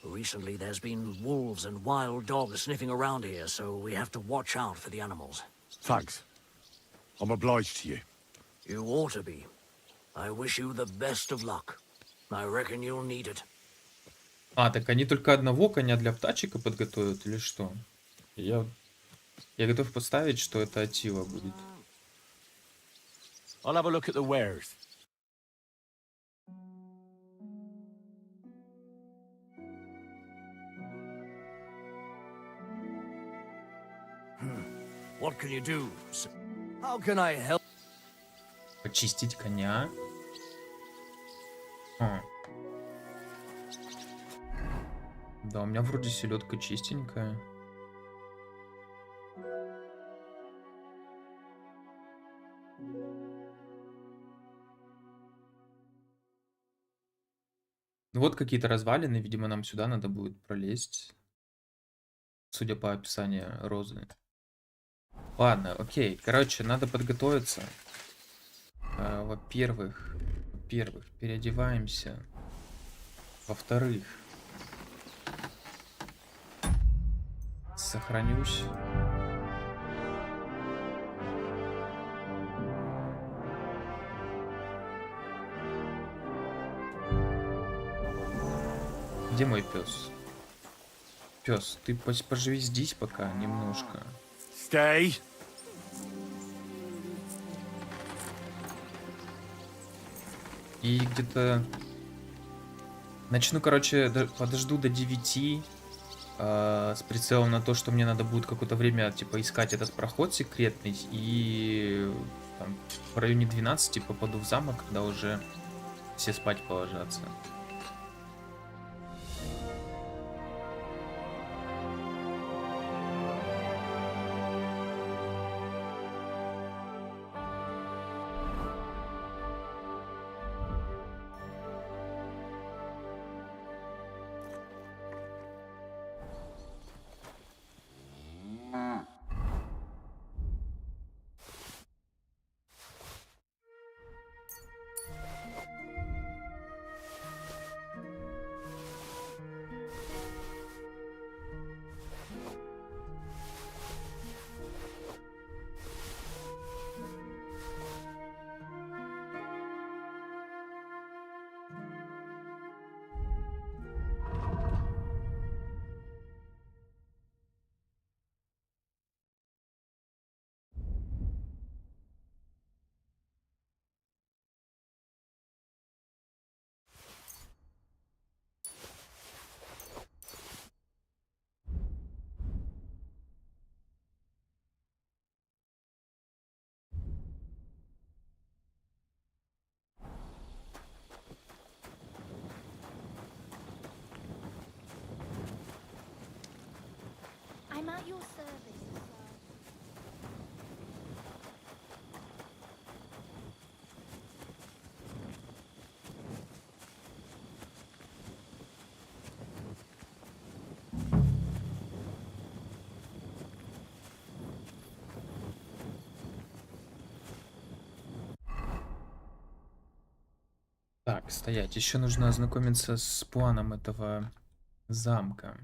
Recently, there's been wolves and wild dogs sniffing around here, so we have to watch out for the animals. Thanks. I'm obliged to you. You ought to be. I wish you the best of luck. I reckon you'll need it. А, так они только одного коня для птачика подготовят или что? Я готов поставить, что это Атила будет. I'll have a look at the wares. What can you do? How can I help? Почистить коня. А. Да, у меня вроде селедка чистенькая. Вот какие-то развалины, видимо, нам сюда надо будет пролезть. Судя по описанию розы. Ладно, окей. Короче, надо подготовиться. Во-первых, переодеваемся. Во-вторых, сохранюсь. Где мой пес? Пес, ты поживи здесь пока немножко. Stay. И где-то начну, короче, подожду до 9 с прицелом на то, что мне надо будет какое-то время, типа, искать этот проход секретный. И там, в районе 12 попаду в замок, когда уже все спать положатся. I'm at your service, sir. Так, стоять. Еще нужно ознакомиться с планом этого замка.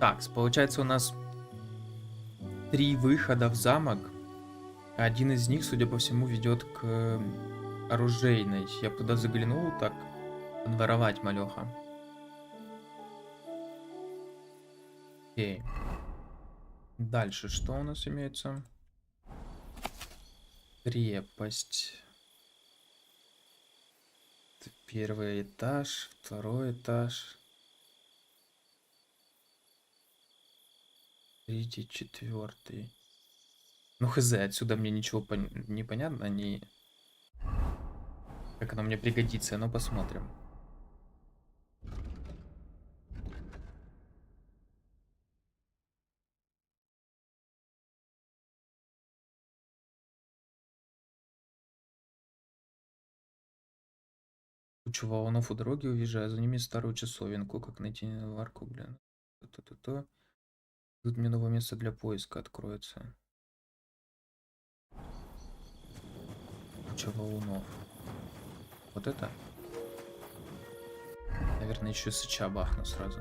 Так, получается у нас 3 выхода в замок. Один из них, судя по всему, ведет к оружейной. Я туда заглянул, так, подворовать малеха. Окей. Дальше что у нас имеется? Крепость. Первый этаж, второй этаж. Третий, четвертый. Ну хз, отсюда мне ничего не понятно, не... Как оно мне пригодится, но посмотрим. Кучу валунов у дороги уезжаю, за ними старую часовенку. Как найти арку, блин. То-то-то. Тут мне новое место для поиска откроется. Куча валунов. Вот это? Наверное, еще сыча бахну сразу.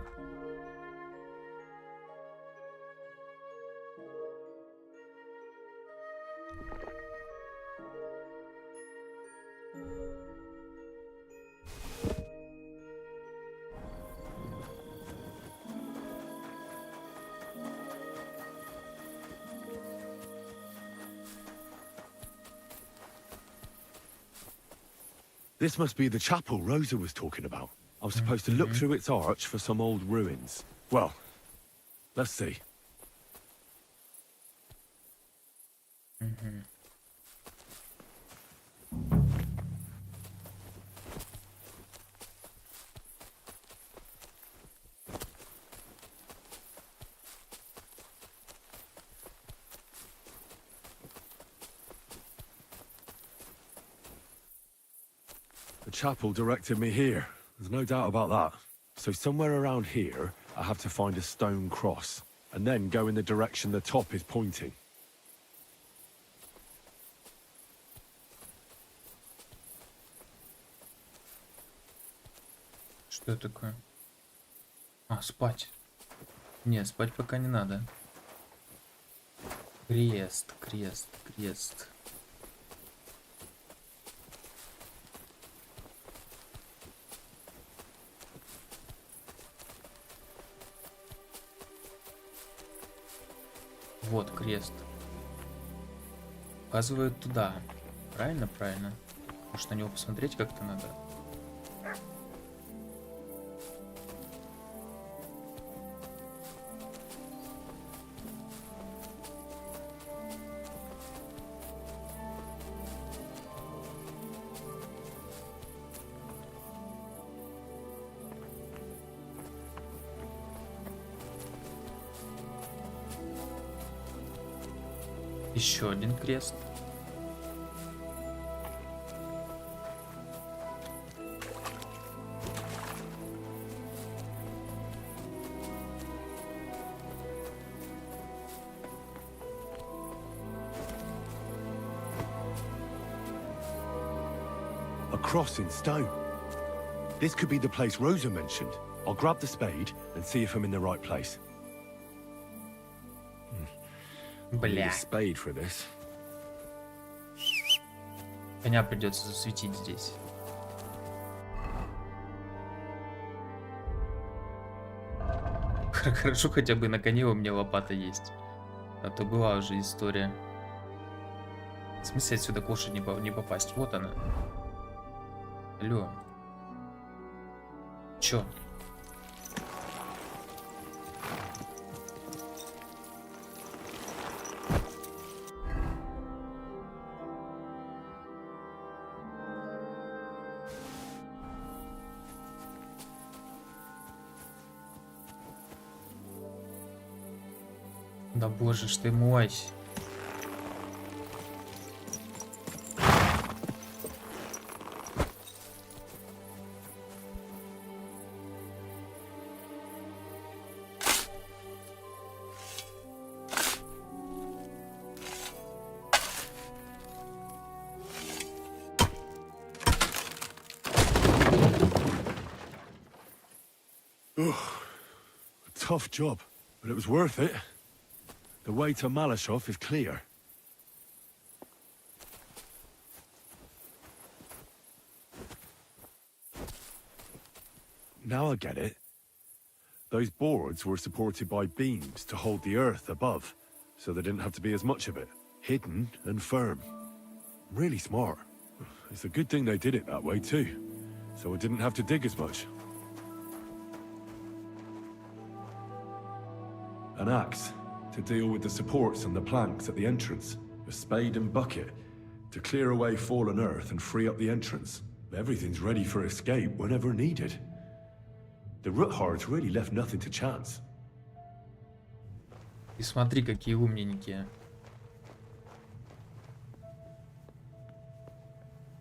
This must be the chapel Rosa was talking about. I was supposed to look through its arch for some old ruins. Well, let's see. The chapel directed me here. There's no doubt about that. So somewhere around here, I have to find a stone cross, and then go in the direction the top is pointing. Что это такое? А, спать. Не, спать пока не надо. Крест, крест, крест. Вот крест. Указывает туда. Правильно, правильно. Может, на него посмотреть как-то надо. Еще один крест. A cross in stone. This could be the place Rosa mentioned. I'll grab the spade and see if I'm in the right place. Need Бля. a spade for this. Коня придется засветить здесь. Хорошо, хотя бы на коне у меня лопата есть. А то была уже история. В смысле отсюда к лошади не попасть? Вот она. Алло. Чё? Да боже ж ты мой. Tough job, but it was worth it. The way to Malashov is clear. Now I get it. Those boards were supported by beams to hold the earth above, so there didn't have to be as much of it. Hidden and firm. Really smart. It's a good thing they did it that way too, so I didn't have to dig as much. An axe to deal with the supports and the planks at the entrance. A spade and bucket to clear away fallen earth and free up the entrance. Everything's ready for escape whenever needed. The Roothards really left nothing to chance. И смотри, какие умненькие.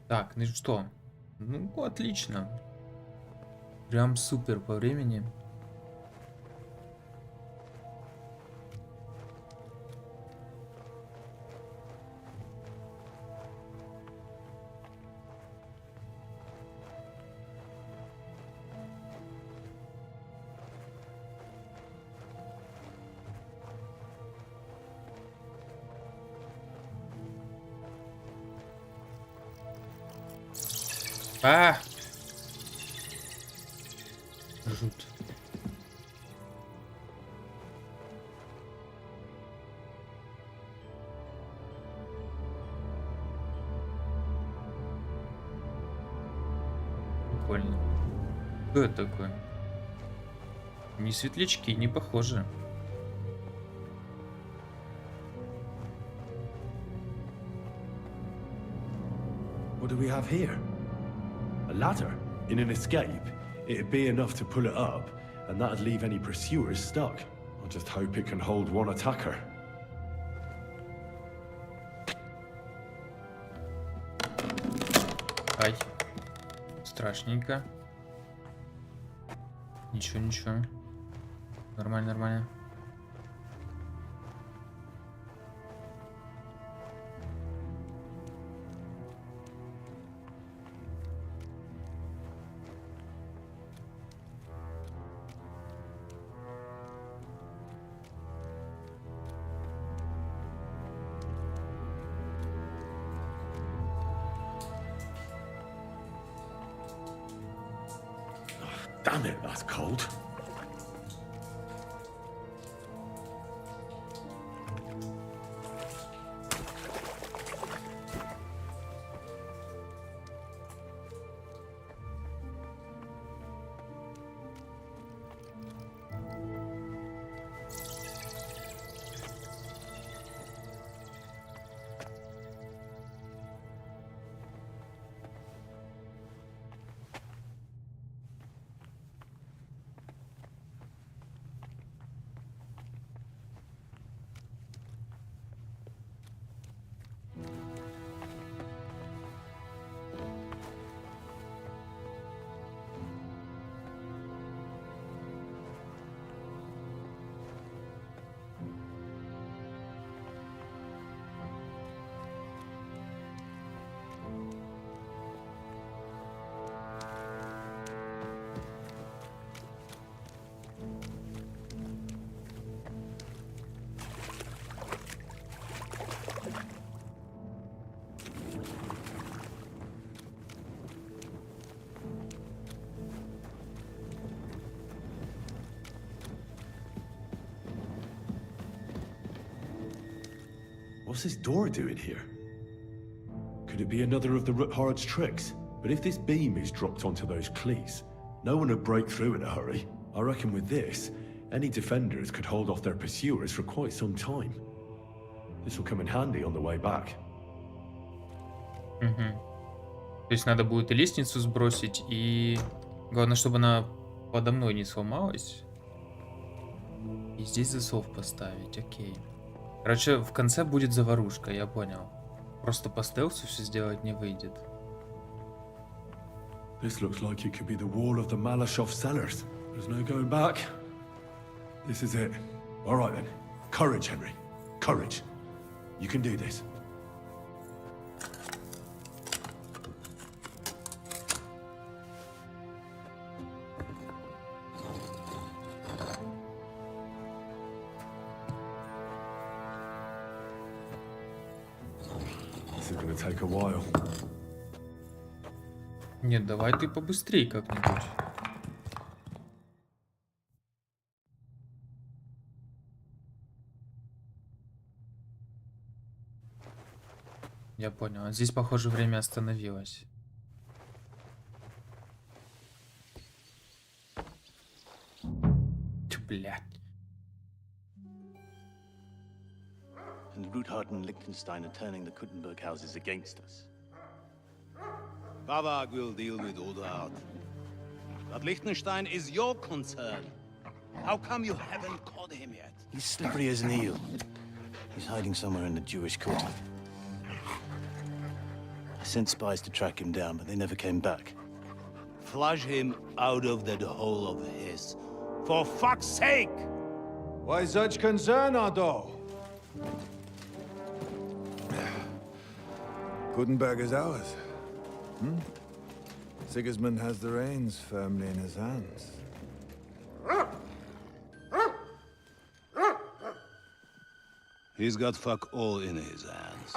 Так, ну что? Ну, отлично. Прям супер по времени. А! Жуть. Прикольно. Что это такое? Не светлячки, не похоже. What do we have here? A ladder? In an escape, it'd be enough to pull it up, and that'd leave any pursuers stuck. I just hope it can hold one attacker. Ай. Страшненько. Ничего, ничего. Нормально, нормально. Damn it, that's cold. What's this door doing here? Could it be another of the Roothards' tricks? But if this beam is dropped onto those cleats, no one would break through in a hurry. I reckon with this, any defenders could hold off their pursuers for quite some time. This will come in handy on the way back. То есть надо будет и лестницу сбросить, и главное, чтобы она подо мной не сломалась. И здесь засов поставить, окей. Короче, в конце будет заварушка, я понял. Просто по стелсу все сделать не выйдет. This looks like it could be the wall of the Malashov cellars. There's no going back. This is it. All right then. Courage, Henry. Courage. You can do this. This is going to take a while. Нет, давай ты побыстрей как-нибудь. Я понял. Здесь, похоже, время остановилось. Тю, блядь. And Ruthard and Liechtenstein are turning the Kuttenberg houses against us. Bavag will deal with Odard. But Liechtenstein is your concern. How come you haven't caught him yet? He's slippery as an eel. He's hiding somewhere in the Jewish quarter. I sent spies to track him down, but they never came back. Flush him out of that hole of his. For fuck's sake! Why such concern, Ardo? Gutenberg is ours. Sigismund has the reins firmly in his hands. He's got fuck all in his hands.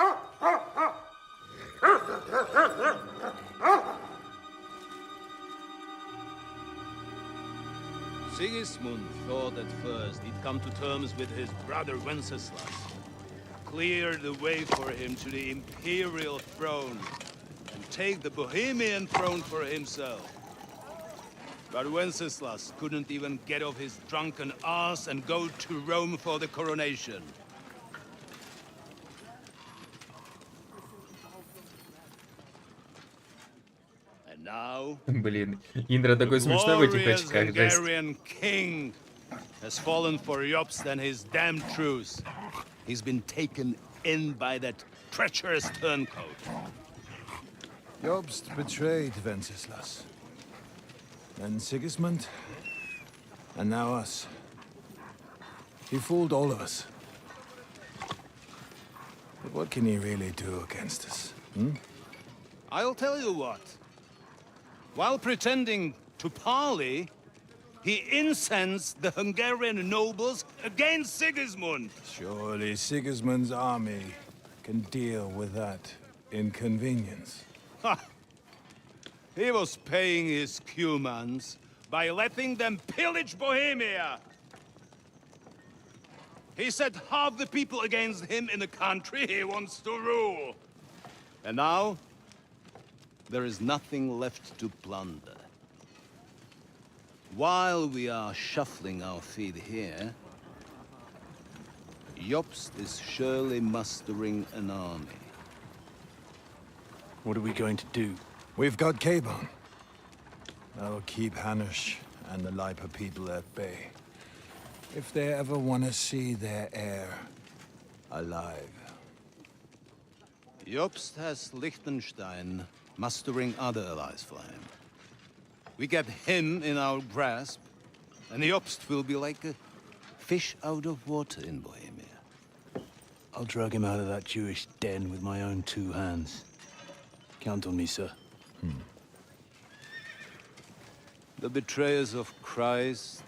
Sigismund thought at first he'd come to terms with his brother Wenceslas, clear the way for him to the imperial throne, and take the Bohemian throne for himself. But Wenceslas couldn't even get off his drunken ass and go to Rome for the coronation. And now, Блин, Индра такой смешной в этих glorious очках, жесть. Hungarian king has fallen for Jobst and his damned truce. He's been taken in by that treacherous turncoat. Jobst betrayed Wenceslas. Then Sigismund. And now us. He fooled all of us. But what can he really do against us? I'll tell you what. While pretending to parley, he incensed the Hungarian nobles against Sigismund. Surely Sigismund's army can deal with that inconvenience. Ha! He was paying his Cumans by letting them pillage Bohemia. He set half the people against him in the country he wants to rule. And now, there is nothing left to plunder. While we are shuffling our feet here, Jobst is surely mustering an army. What are we going to do? We've got Cabon. That'll keep Hanush and the Lipa people at bay. If they ever want to see their heir alive. Jobst has Liechtenstein mustering other allies for him. We get him in our grasp, and Jobst will be like a fish out of water in Bohemia. I'll drag him out of that Jewish den with my own two hands. Count on me, sir. The betrayers of Christ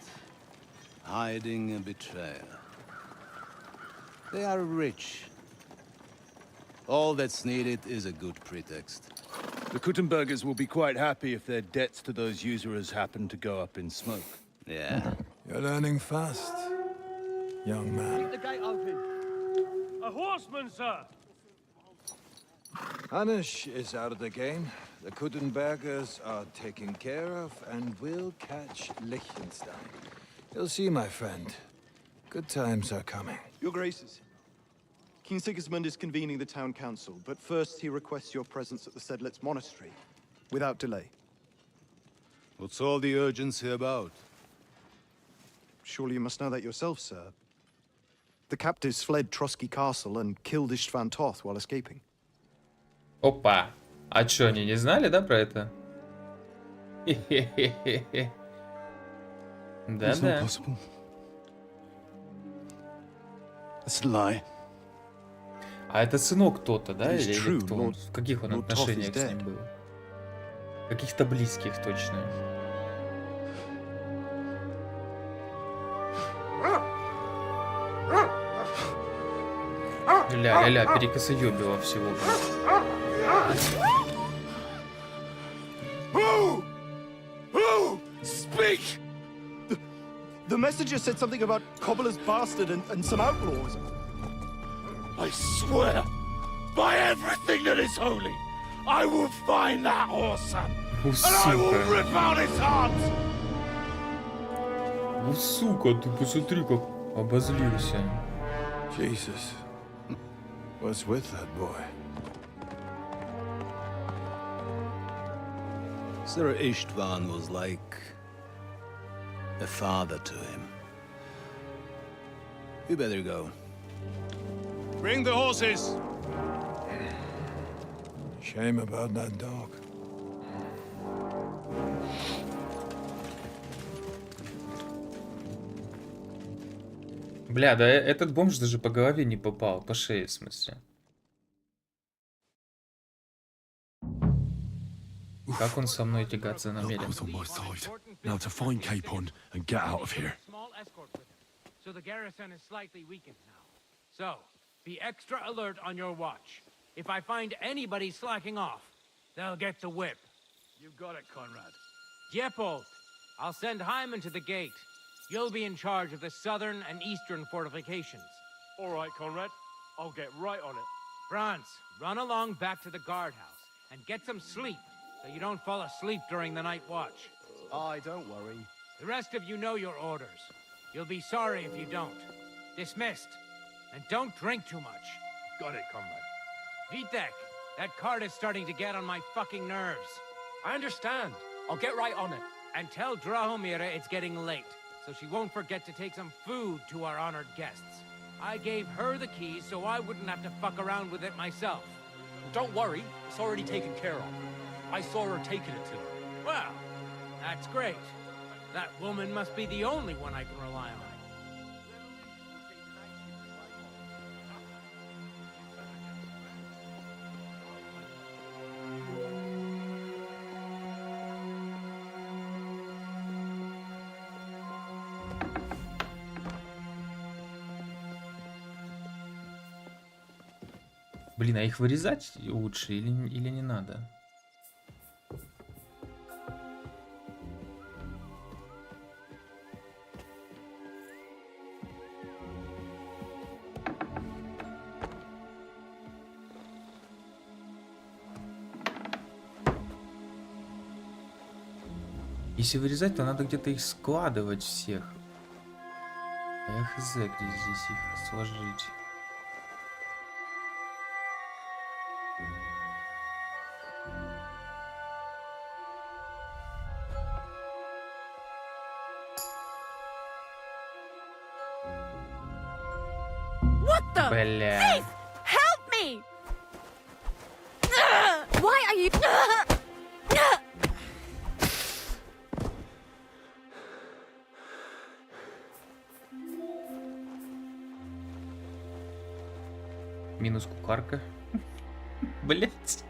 hiding a betrayer. They are rich. All that's needed is a good pretext. The Kuttenbergers will be quite happy if their debts to those usurers happen to go up in smoke. Yeah. You're learning fast, young man. Keep the gate open. A horseman, sir! Hanush is out of the game. The Kuttenbergers are taken care of, and we'll catch Liechtenstein. You'll see, my friend. Good times are coming. Your Graces, King Sigismund is convening the town council, but first he requests your presence at the Sedlitz monastery, without delay. What's all the urgency about? Surely you must know that yourself, sir. The captives fled Trotsky Castle and killed Istvan Toth while escaping. Опа. А чё, они не знали, да, про это? Да-да. That's a lie. А это сынок кто-то, да? It's Или true, кто? Lord- В каких он Lord Toth is отношениях с ним dead. был? Каких-то близких точно. Ля-ля-ля, перекосоёбило всего. Who? Speak! The messenger said something about Cobbler's bastard and some outlaws. I swear, by everything that is holy. I will find that whoreson, Ну, and I will сука. rip out his heart. Ну, сука, ты посмотри, как обозлился. Jesus. What's with that boy? Sir Istvan was like a father to him. You better go. Bring the horses. Shame about that dog. Бля, да этот бомж даже по голове не попал, по шее, в смысле. Как он со мной тягаться намерен? Now to find Capon and get out of here. Small escort with him, so the garrison is slightly weakened now. So, be extra alert on your watch. If I find anybody slacking off, they'll get the whip. You got it, Conrad. Diepold, I'll send Hyman to the gate. You'll be in charge of the southern and eastern fortifications. All right, Conrad. I'll get right on it. Franz, run along back to the guardhouse and get some sleep so you don't fall asleep during the night watch. Aye, don't worry. The rest of you know your orders. You'll be sorry if you don't. Dismissed. And don't drink too much. Got it, Conrad. Vitek, that cart is starting to get on my fucking nerves. I understand. I'll get right on it. And tell Drahomira it's getting late, so she won't forget to take some food to our honored guests. I gave her the keys so I wouldn't have to fuck around with it myself. Don't worry, it's already taken care of. I saw her taking it to her. Well, that's great. That woman must be the only one I can rely on. Блин, а их вырезать лучше или не надо? Если вырезать, то надо где-то их складывать всех. А я хз, где здесь их сложить. What the? Бля. Thief! Help me! Why are you... Минус кухарка. Блять.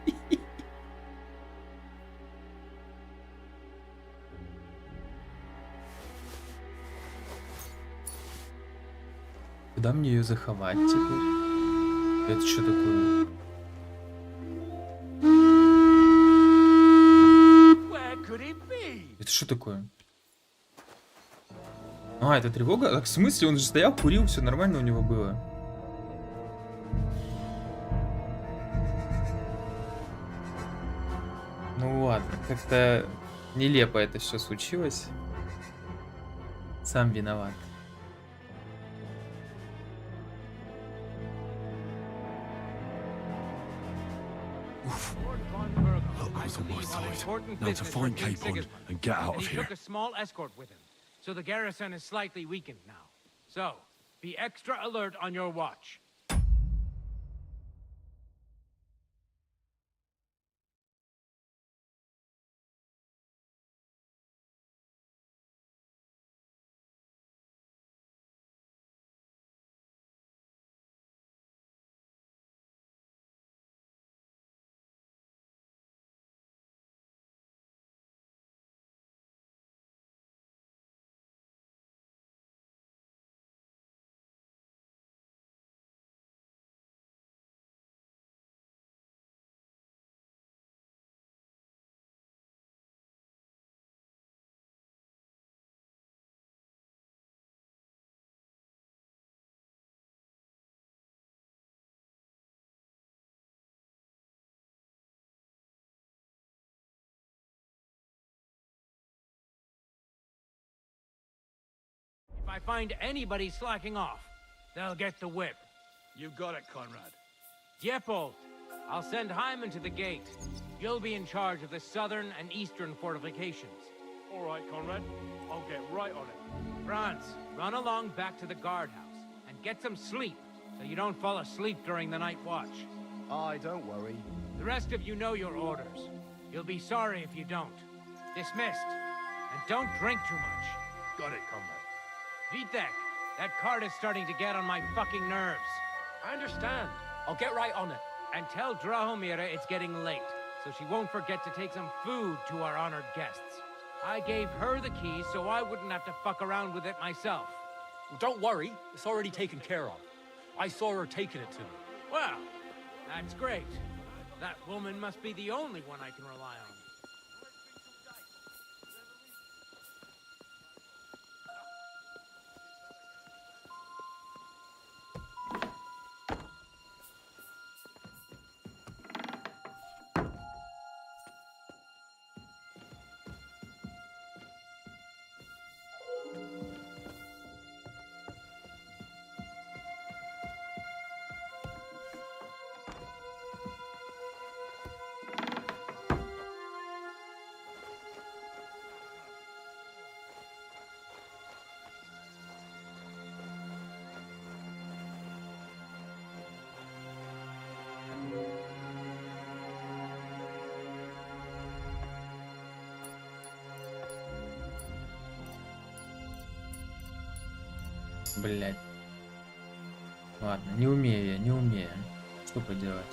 Куда мне ее заховать теперь? Это что такое? Это что такое? А, это тревога? Так, в смысле? Он же стоял, курил, все нормально у него было. Ну ладно, как-то нелепо это все случилось. Сам виноват. Luck was on my side. Now to find Capon and get out of He here. took a small escort with him, so the garrison is slightly weakened now. So, be extra alert on your watch. I find anybody slacking off, they'll get the whip. You got it, Conrad. Diepold, I'll send Hyman to the gate. You'll be in charge of the southern and eastern fortifications. All right, Conrad. I'll get right on it. Franz, run along back to the guardhouse and get some sleep so you don't fall asleep during the night watch. Aye, don't worry. The rest of you know your orders. You'll be sorry if you don't. Dismissed. And don't drink too much. Got it, Conrad. Vitek, that cart is starting to get on my fucking nerves. I understand. I'll get right on it. And tell Drahomira it's getting late, so she won't forget to take some food to our honored guests. I gave her the keys so I wouldn't have to fuck around with it myself. Well, don't worry. It's already taken care of. I saw her taking it to me. Well, that's great. That woman must be the only one I can rely on. Блять. Ладно, не умею я, не умею. Что поделать?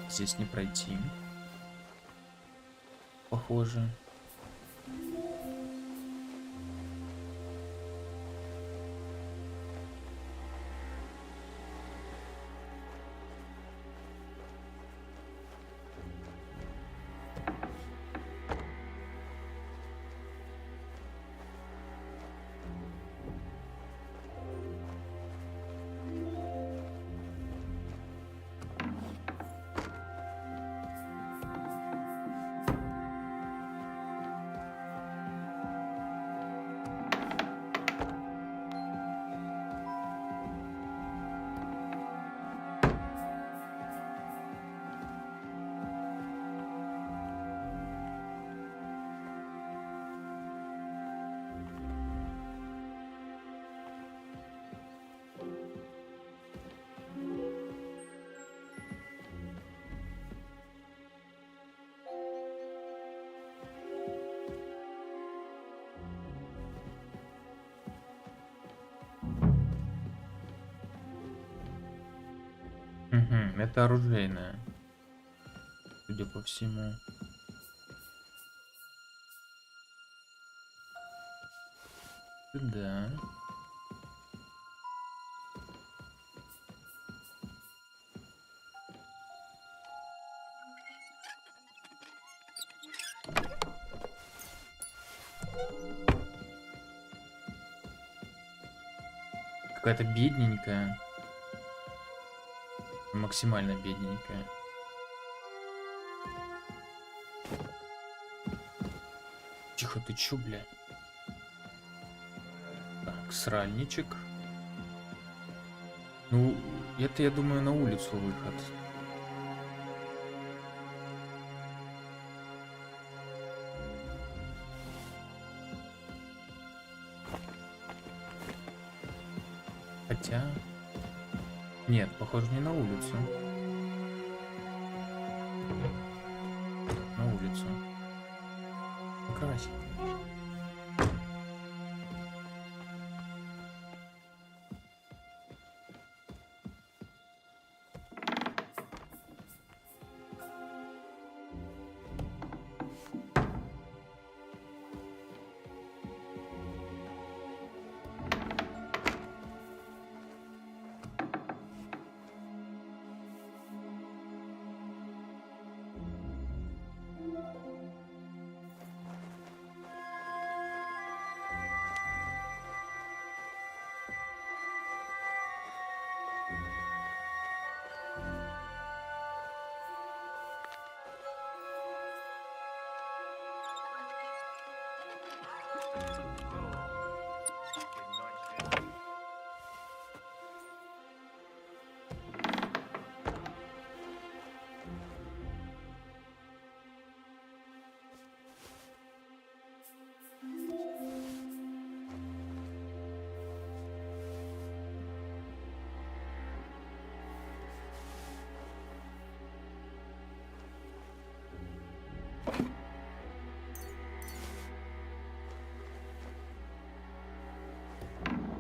Здесь не пройти. Похоже. Угу, это оружейная, судя по всему. Да. Какая-то бедненькая. Максимально бедненькая. Тихо, ты чё, бля? Так, сральничек. Ну, это, я думаю, на улицу выход. Хотя... Нет, похоже, не на улицу. На улицу. Покрась.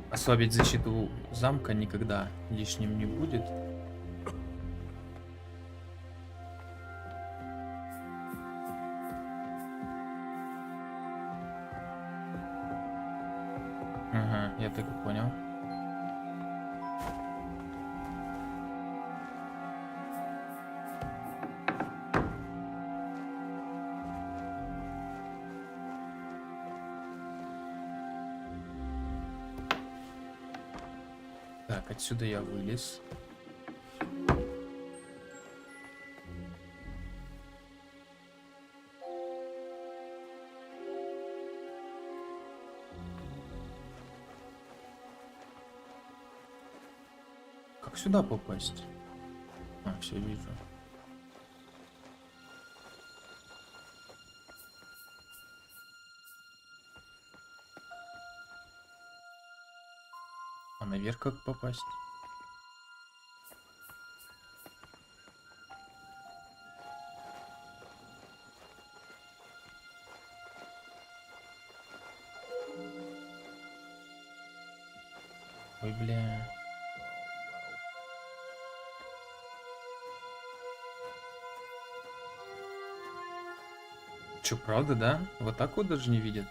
Ослабить защиту замка никогда лишним не будет. Ага, я так и понял. Так, отсюда я вылез. Как сюда попасть? А, все вижу. А наверх как попасть? Ой, бля. Чё, правда, да? Вот так вот даже не видят?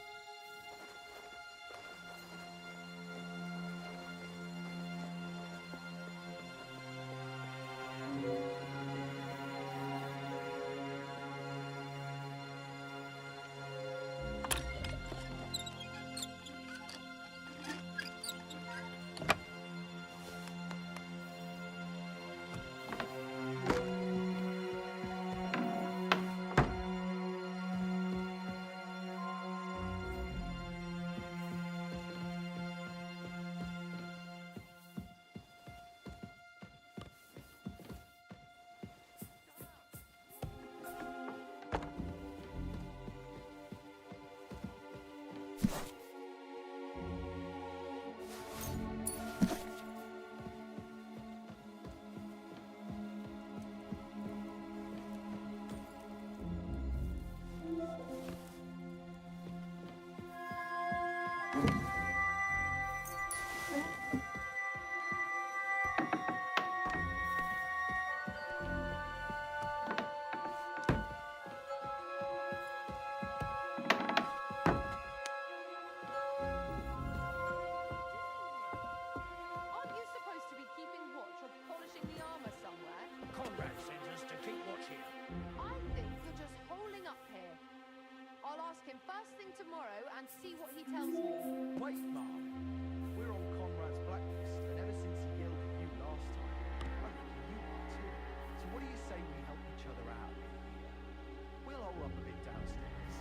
Aren't you supposed to be keeping watch or polishing the armor somewhere? Conrad sends us to keep watch here. I think you're just holding up here. I'll ask him first thing tomorrow and see what he tells me. Wait, Mom. We're on Conrad's blacklist, and ever since he yelled at you last time, I reckon you are too. So what do you say we help each other out a bit here? We'll hole up a bit downstairs,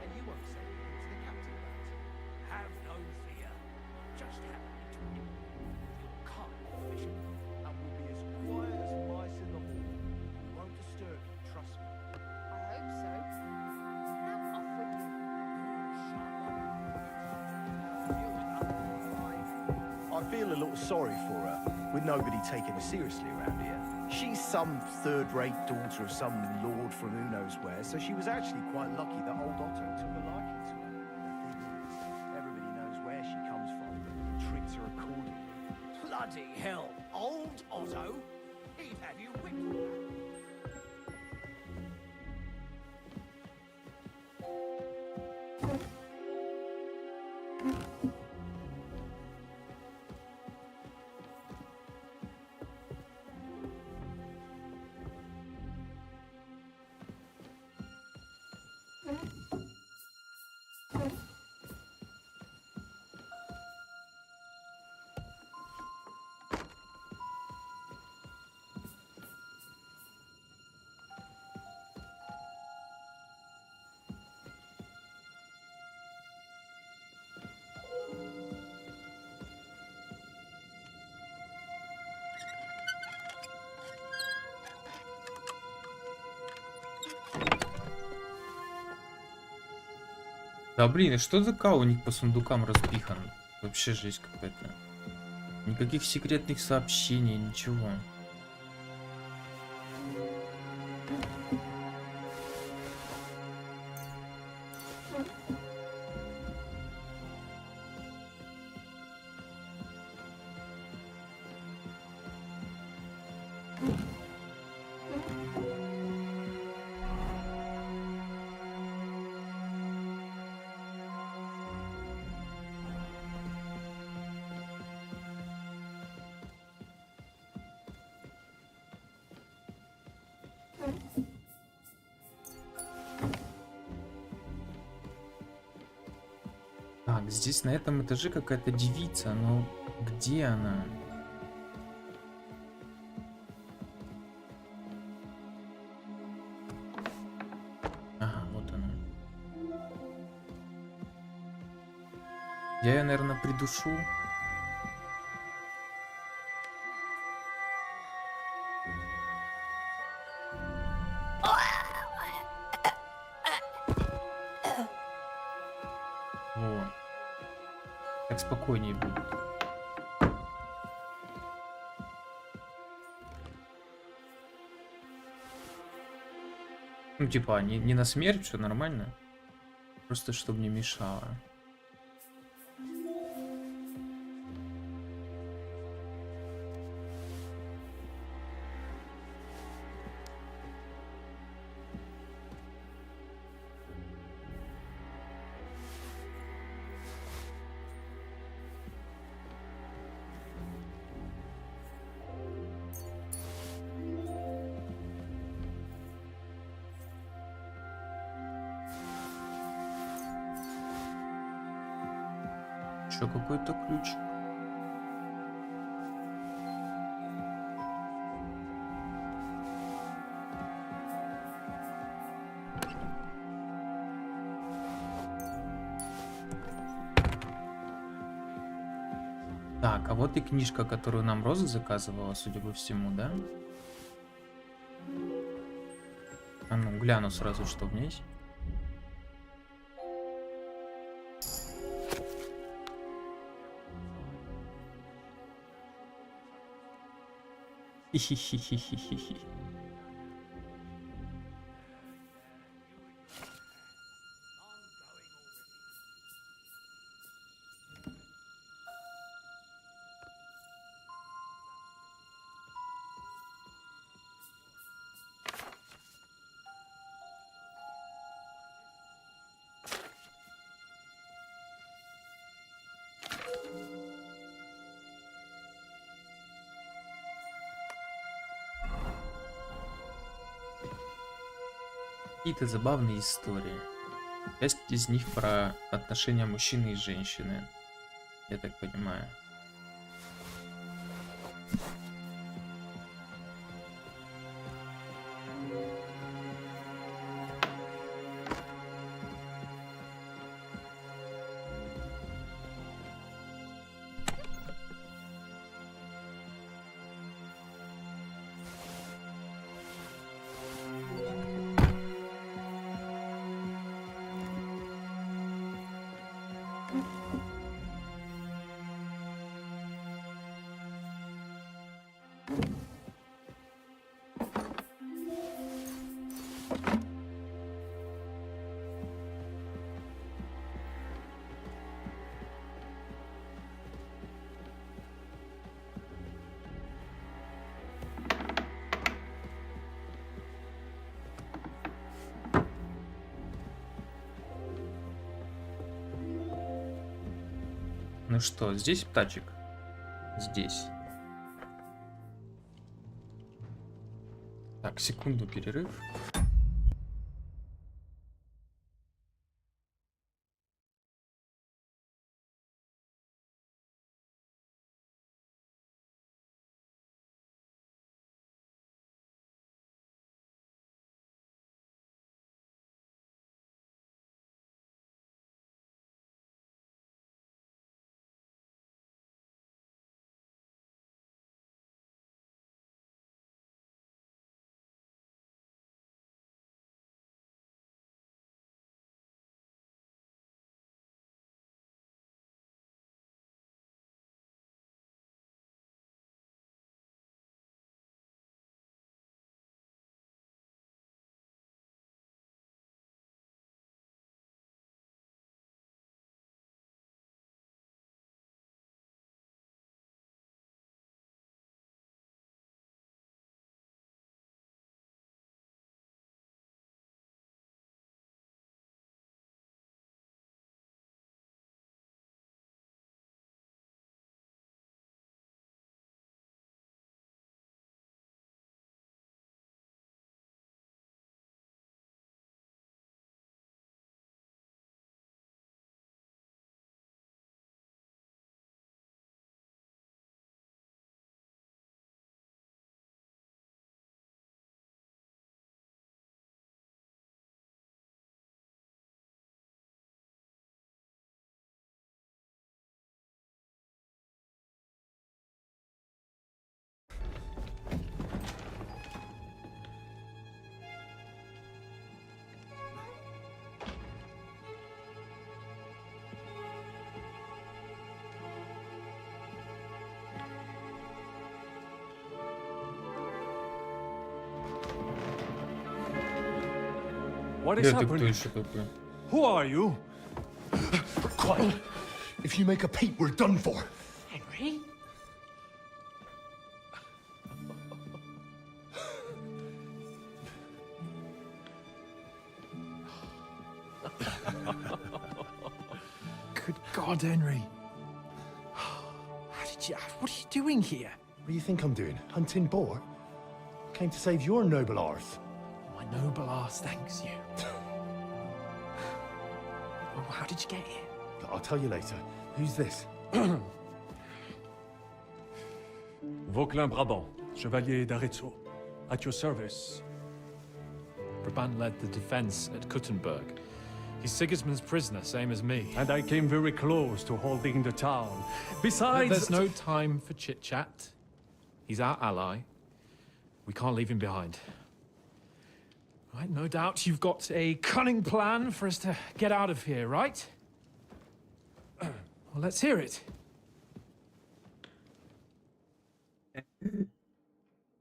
and you won't say anything to the captain about it. Have no fear. Just have it between you. You'll come mission. And we'll be as quiet as mice in the hall. We won't disturb you, trust me. I hope so. Now off with you. I feel a little sorry for her, with nobody taking her seriously around here. She's some third-rate daughter of some lord from who knows where, so she was actually quite lucky that old Otto took a liking to her. The thing is, everybody knows where she comes from and treats her accordingly. Bloody hell. Old Otto? He'd have you whipped for that. Да блин, и что за кау у них по сундукам распихан? Вообще жесть какая-то. Никаких секретных сообщений, ничего. Так, здесь на этом этаже какая-то девица, но где она? Ага, вот она. Я ее, наверное, придушу. Во. Так спокойнее будет. Ну, типа, не на смерть, все нормально. Просто чтобы не мешало. Еще какой-то ключ. Так, а вот и книжка, которую нам Роза заказывала, судя по всему, да? А ну, гляну сразу, что в ней есть. Хи-хи-хи-хи-хи-хи. Какие-то забавные истории. Часть из них про отношения мужчины и женщины, я так понимаю. Ну что, здесь птачек? Здесь. Так, секунду, перерыв. What is Ты кто happening? еще такой? Who are you? Quiet. If you make a peep, we're done for. Henry? Good God, Henry. How did you... What are you doing here? What do you think I'm doing? Hunting boar? Came to save your noble arse. My noble arse thanks you. Well, how did you get here? I'll tell you later. Who's this? Vauquelin Brabant, Chevalier d'Arezzo. At your service. Brabant led the defense at Kuttenberg. He's Sigismund's prisoner, same as me. And I came very close to holding the town. Besides... There's no time for chit-chat. He's our ally. We can't leave him behind. Right, no doubt you've got a cunning plan for us to get out of here, right? Well, let's hear it.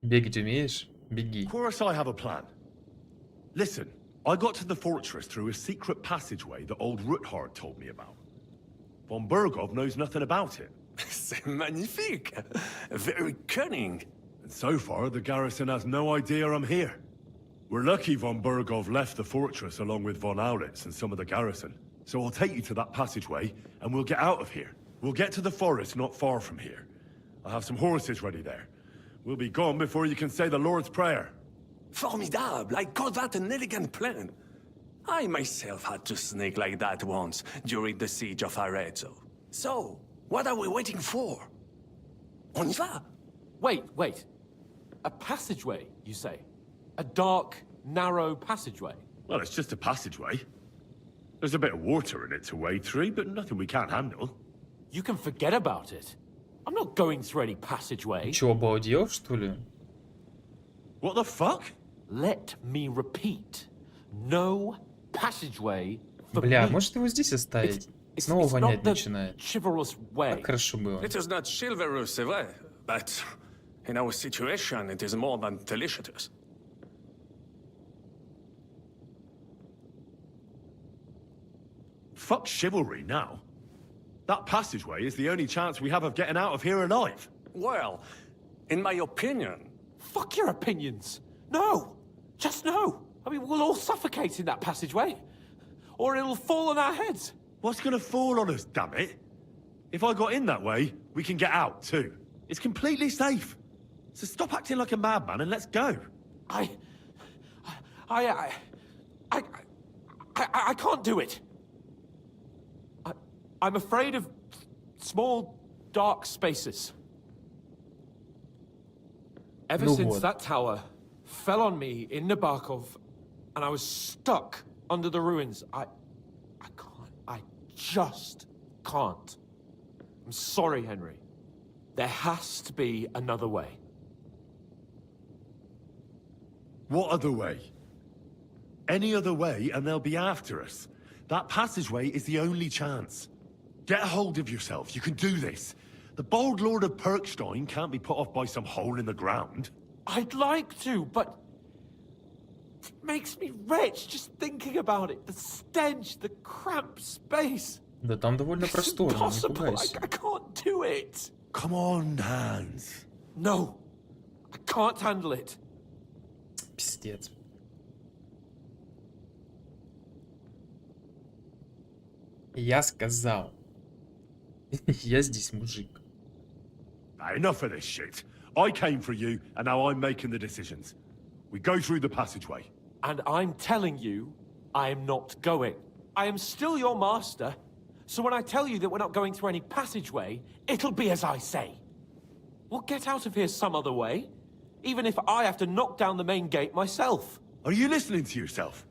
Бегать умеешь? Беги. Of course I have a plan. Listen, I got to the fortress through a secret passageway that old Ruthard told me about. Von Bergov knows nothing about it. C'est magnifique. Very cunning. And so far, the garrison has no idea I'm here. We're lucky von Bergov left the fortress along with von Aulitz and some of the garrison. So I'll take you to that passageway, and we'll get out of here. We'll get to the forest not far from here. I'll have some horses ready there. We'll be gone before you can say the Lord's Prayer. Formidable. I call that an elegant plan. I myself had to sneak like that once during the siege of Arezzo. So, what are we waiting for? On y va? Wait. A passageway, you say? A dark, narrow passageway? Well, it's just a passageway. There's a bit of water in it to wade through, but nothing we can't handle. You can forget about it. I'm not going through any passageway. Чё, обалдел, что ли? What the fuck? Let me repeat. No passageway for Бля, me. может его здесь оставить? Снова вонять начинает. Chivalrous way. Так хорошо было. It is not chivalrous, c'est vrai, but in our situation, it is more than delicious. Fuck chivalry now. That passageway is the only chance we have of getting out of here alive. Well, in my opinion... Fuck your opinions. No. Just no. I mean, we'll all suffocate in that passageway. Or it'll fall on our heads. What's gonna fall on us, damn it? If I got in that way, we can get out, too. It's completely safe. So stop acting like a madman and let's go. I can't do it. I'm afraid of small, dark spaces. Ever since that tower fell on me in Nabokov, and I was stuck under the ruins, I just can't. I'm sorry, Henry. There has to be another way. What other way? Any other way and they'll be after us. That passageway is the only chance. Get a hold of yourself. You can do this. The bold Lord of Perkstein can't be put off by some hole in the ground. I'd like to, but it makes me wretched just thinking about it. The stench, the cramped space. Да там довольно просторно, не Impossible. пугайся. I can't do it. Come on, Hans. No, I can't handle it. Пиздец. Я сказал. Я здесь мужик. Enough of this shit. I came for you, and now I'm making the decisions. We go through the passageway. And I'm telling you, I am not going. I am still your master, so when I tell you that we're not going through any passageway, it'll be as I say. We'll get out of here some other way, even if I have to knock down the main gate myself. Are you listening to yourself?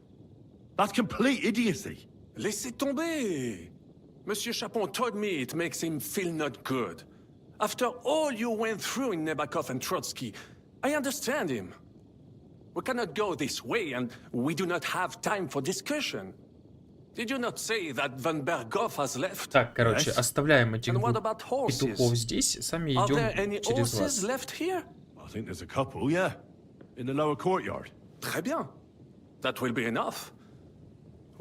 That's complete idiocy. Laissez tomber. Monsieur Chapon told me it makes him feel not good. After all you went through in Nebakov and Trotsky, I understand him. We cannot go this way, and we do not have time for discussion. Did you not say that Van Berghoff has left? Так, короче, оставляем этих And what двух about horses? петухов здесь, сами Are there идем any через horses вас. left here? I think there's a couple, yeah. In the lower courtyard. Très bien. That will be enough.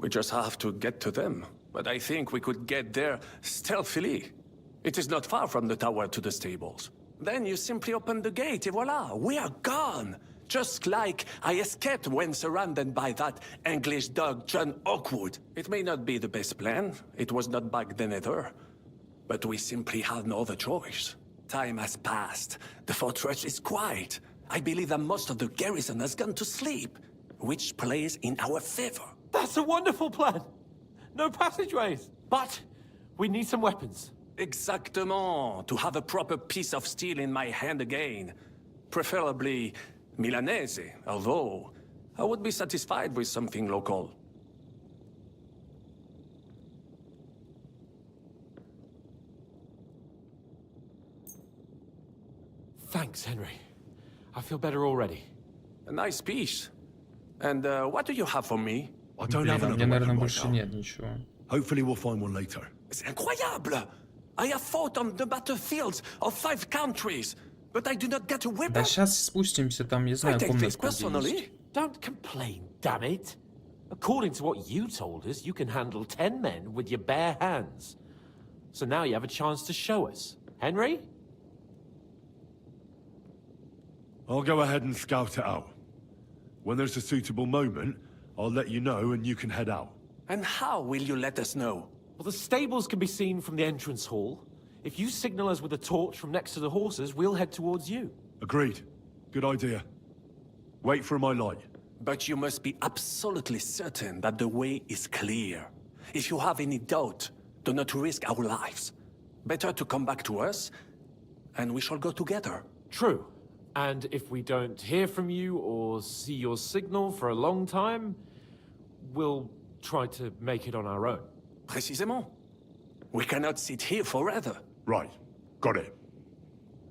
We just have to get to them. But I think we could get there stealthily. It is not far from the tower to the stables. Then you simply open the gate, et voila, we are gone! Just like I escaped when surrounded by that English dog John Oakwood. It may not be the best plan, it was not back then either. But we simply had no other choice. Time has passed. The fortress is quiet. I believe that most of the garrison has gone to sleep, which plays in our favor. That's a wonderful plan. No passageways. But we need some weapons. Exactement. To have a proper piece of steel in my hand again. Preferably Milanese, although I would be satisfied with something local. Thanks, Henry. I feel better already. A nice piece. And what do you have for me? I don't have Блин, а another мне, наверное, weapon больше right now. нет ничего. Hopefully we'll find one later. C'est incroyable! I have fought on the battlefields of 5 countries, but I do not get a weapon. Да сейчас спустимся, там, я I знаю, take this комнатка где есть. personally. Don't complain, damn it. According to what you told us, you can handle 10 men with your bare hands. So now you have a chance to show us. Henry? I'll go ahead and scout it out. When there's a suitable moment, I'll let you know and you can head out. And how will you let us know? Well, the stables can be seen from the entrance hall. If you signal us with a torch from next to the horses, we'll head towards you. Agreed. Good idea. Wait for my light. But you must be absolutely certain that the way is clear. If you have any doubt, do not risk our lives. Better to come back to us, and we shall go together. True. And if we don't hear from you or see your signal for a long time, we'll try to make it on our own. Précisément. We cannot sit here forever. Right. Got it.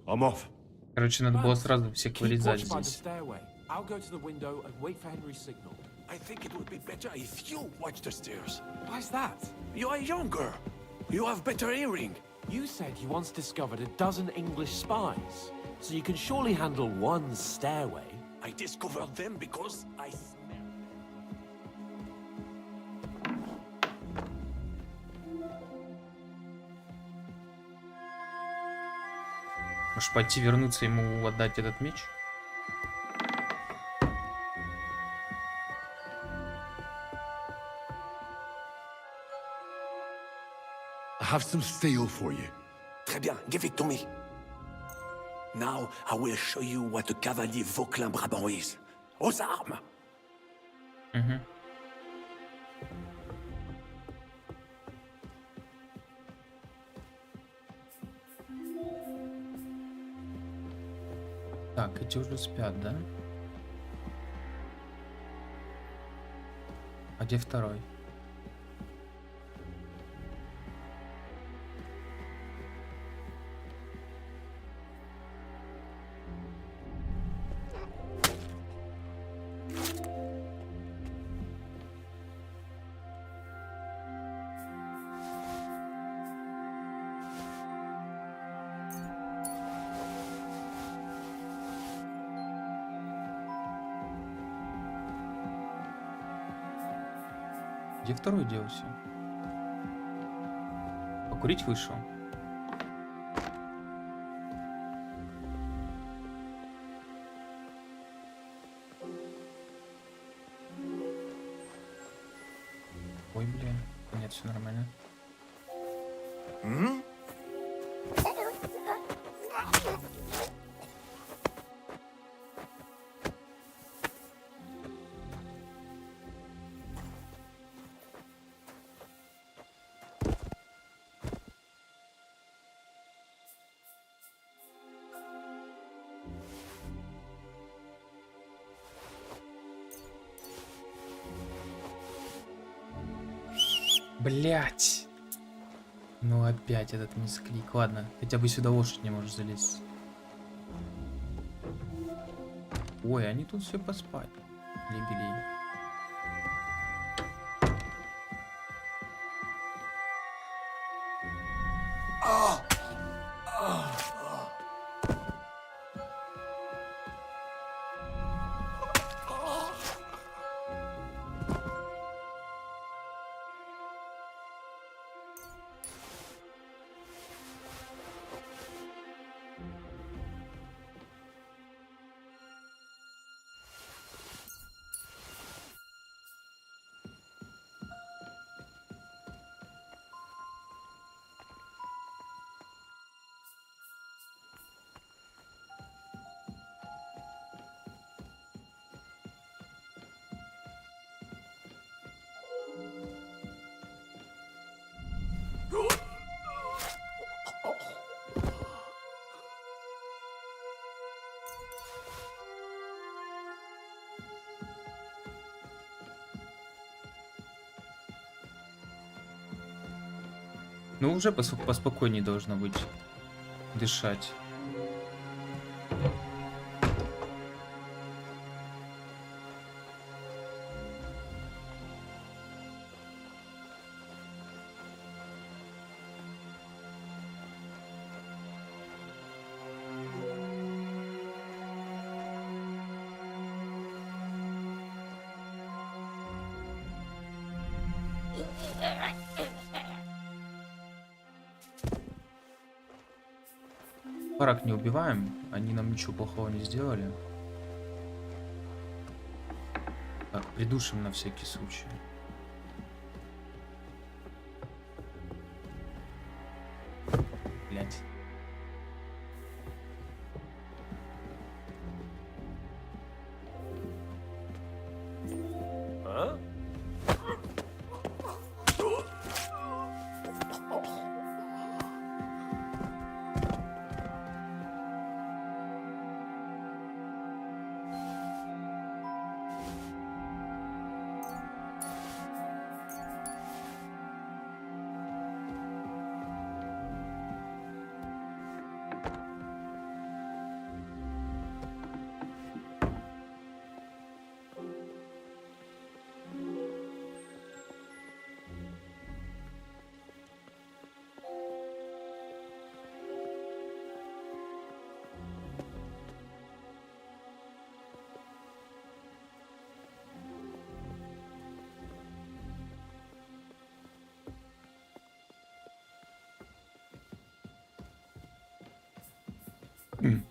I'm off. Короче, надо было сразу всех Keep вырезать watch by the здесь. stairway. I'll go to the window and wait for Henry's signal. I think it would be better if you watch the stairs. Why's that? You are younger. You have better hearing. You said you once discovered a dozen English spies. So you can surely handle one stairway. I discovered them because I smell. Может пойти вернуться ему отдать этот меч? I have some steel for you. Très bien, give it to me. Now I will show you what a cavalier Vauclin Brabant is. Aux armes! Так, эти уже спят, да? А где второй? Где второй делся? Покурить вышел. Ой, блин. Нет, все нормально. Блять. Ну опять этот мисклик. Ладно, хотя бы сюда лошадь не может залезть. Ой, они тут все поспать легли. Ну, уже поспокойнее должно быть дышать. Парок не убиваем, они нам ничего плохого не сделали. Так, придушим на всякий случай. Блять. А?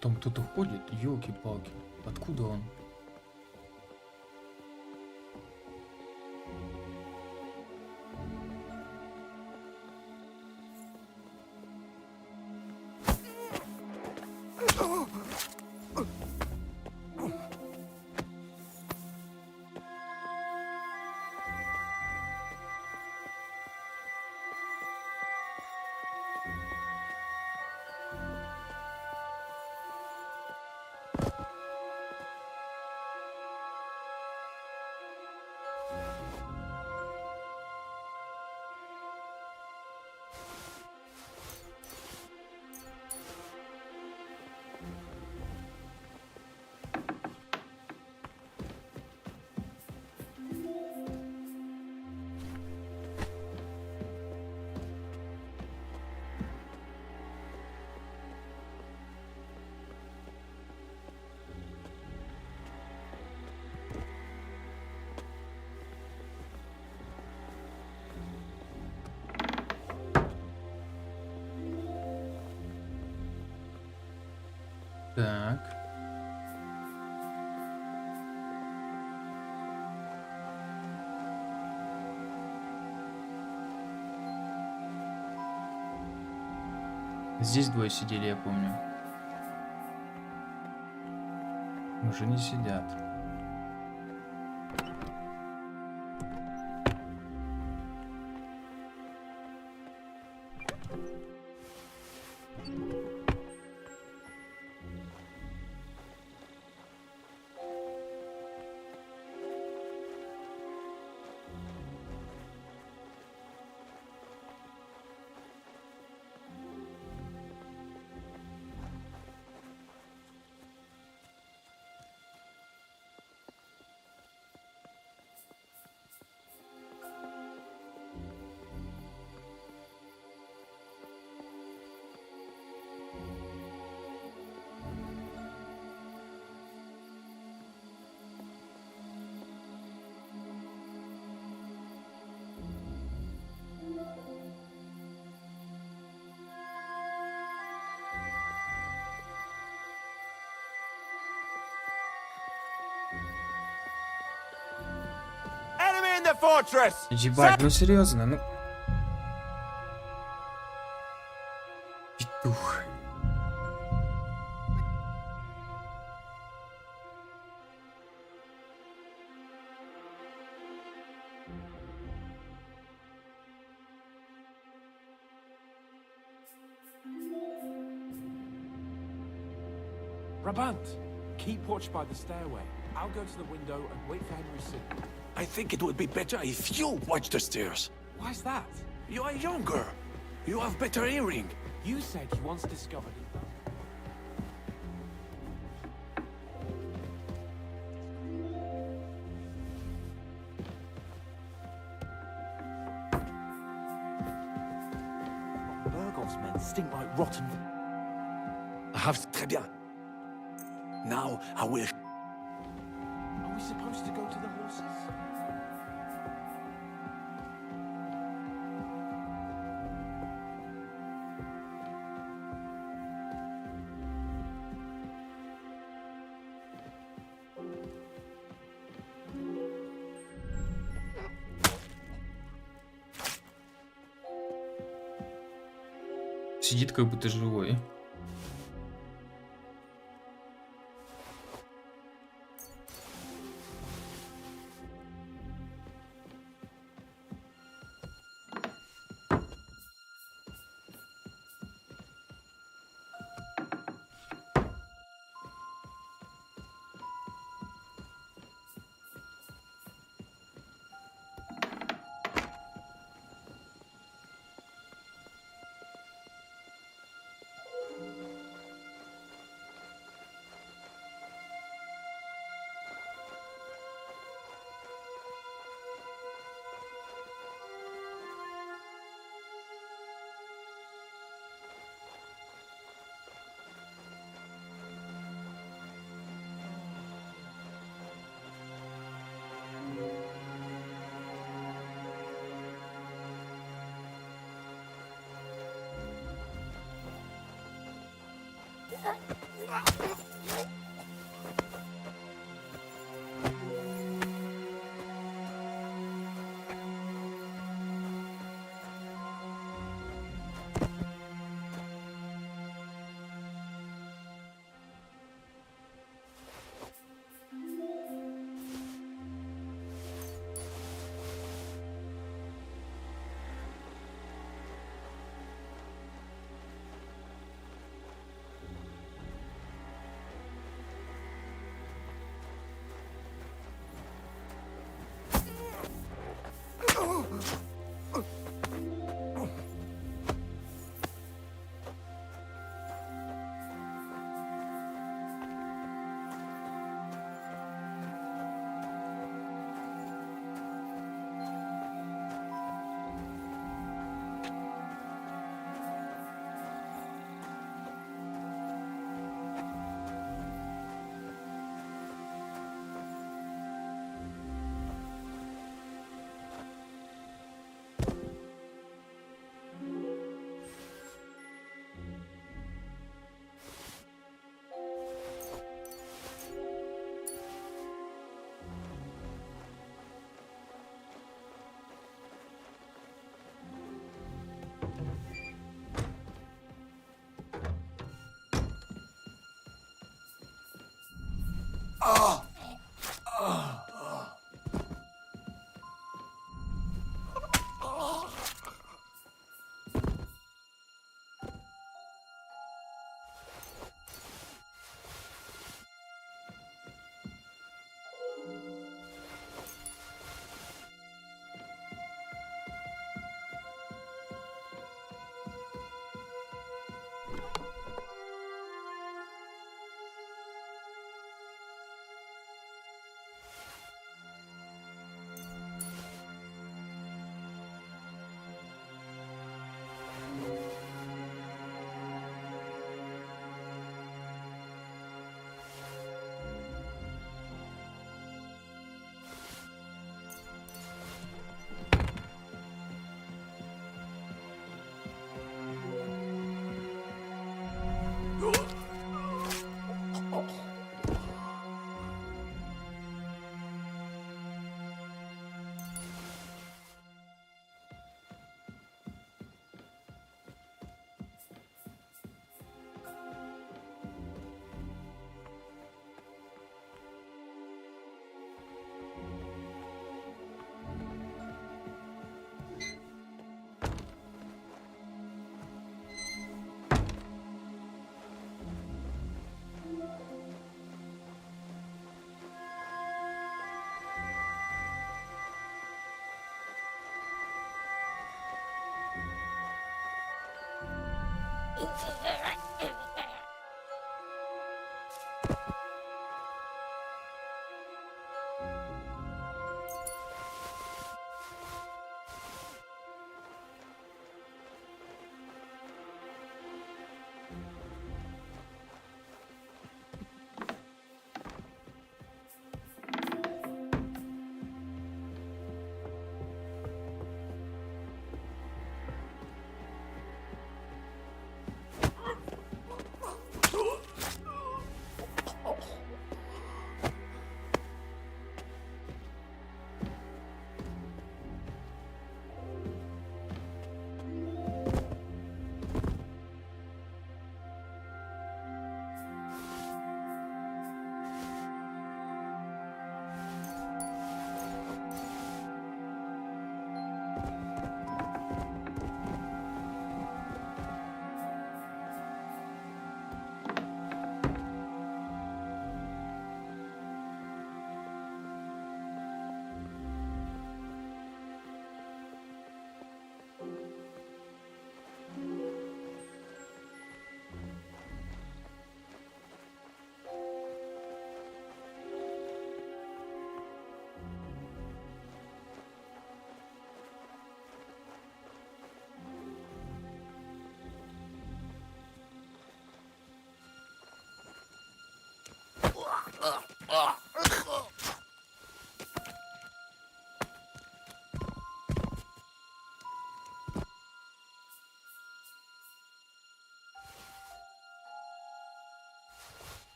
Там кто-то ходит? Ёлки-палки. Откуда он? Так. Здесь двое сидели, я помню. Уже не сидят. Enemy in the fortress! Ебать, ну серьезно, ну... Петух. Brabant, keep watch by the stairway. I'll go to the window and wait for Henry's signal. I think it would be better if you watch the stairs. Why's that? You are younger. You have better hearing. You said he once discovered it. Bergov's men stink like rotten. I have très bien. Now I will. Are we supposed to go to the horses? Сидит как будто живой.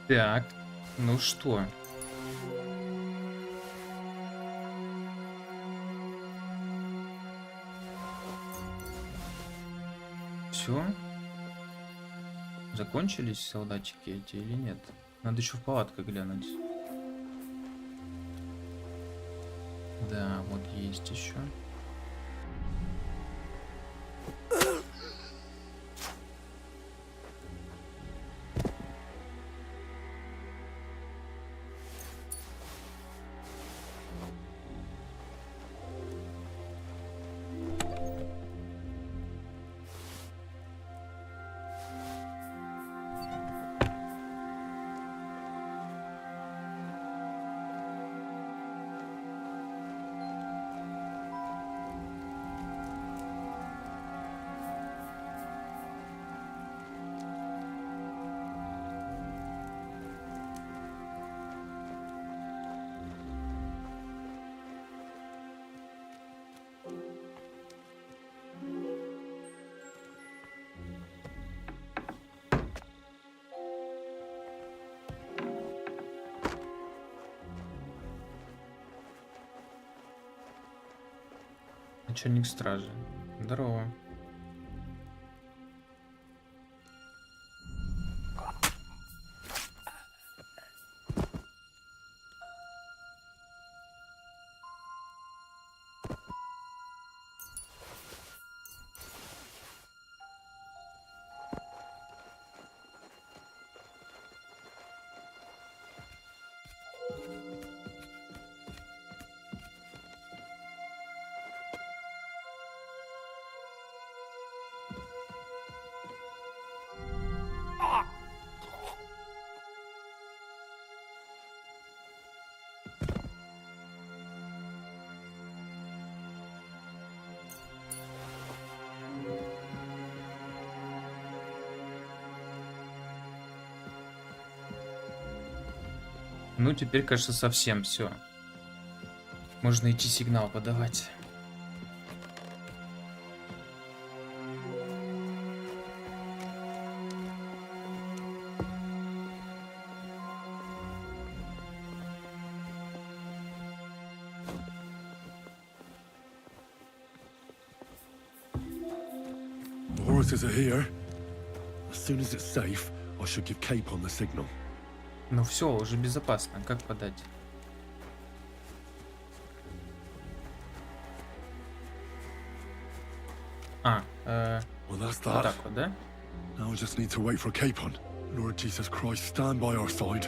Так, ну что? Все? Закончились солдатики эти или нет? Надо еще в палатках глянуть. Да, вот есть еще. Начальник стражи. Здорово. Ну, теперь, кажется, совсем все. Можно идти сигнал подавать. resources are here. As soon as it's safe, I should give Capon the signal. Ну все, уже безопасно. Как подать? Well, that's вот that. так вот, да? Now I just need to wait for Capon. Lord Jesus Christ, stand by our side.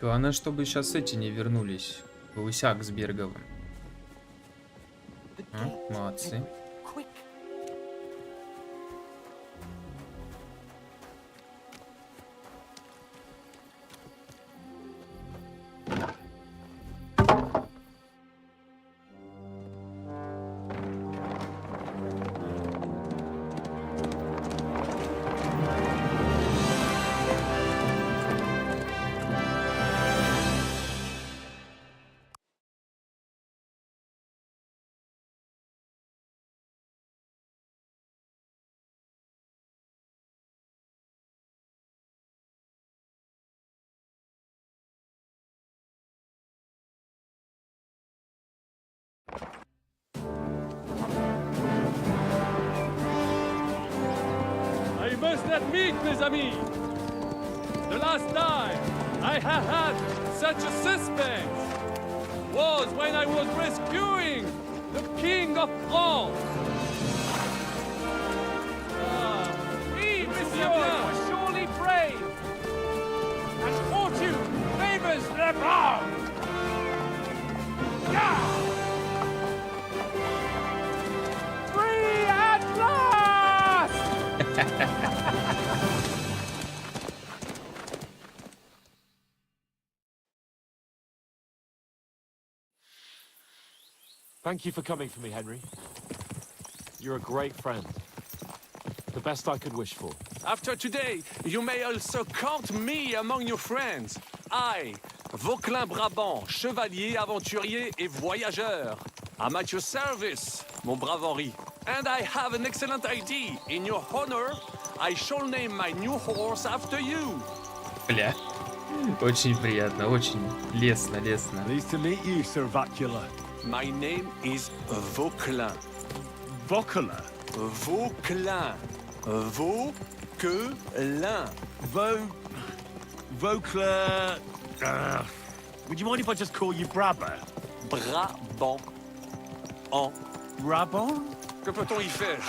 Главное, чтобы сейчас эти не вернулись. Лысяк с Берговым. Молодцы. I must admit, mes amis, the last time I have had such a suspense was when I was rescuing the King of France. Oui, monsieur, you were surely brave. And fortune favors the brave. Free at last! Thank you for coming for me, Henry. You're a great friend. The best I could wish for. After today, you may also count me among your friends. I, Vauquelin Brabant, chevalier, aventurier et voyageur. I'm at your service, mon brave Henri. And I have an excellent idea. In your honor, I shall name my new horse after you. Бля. Очень приятно, очень лестно. Pleased to meet you, Sir Vacula. My name is Vauquelin. Vauquelin? Vauquelin. Vauquelin. Vauquelin... would you mind if I just call you Brabant? Brabant. En. Brabant? Que peut-on y faire?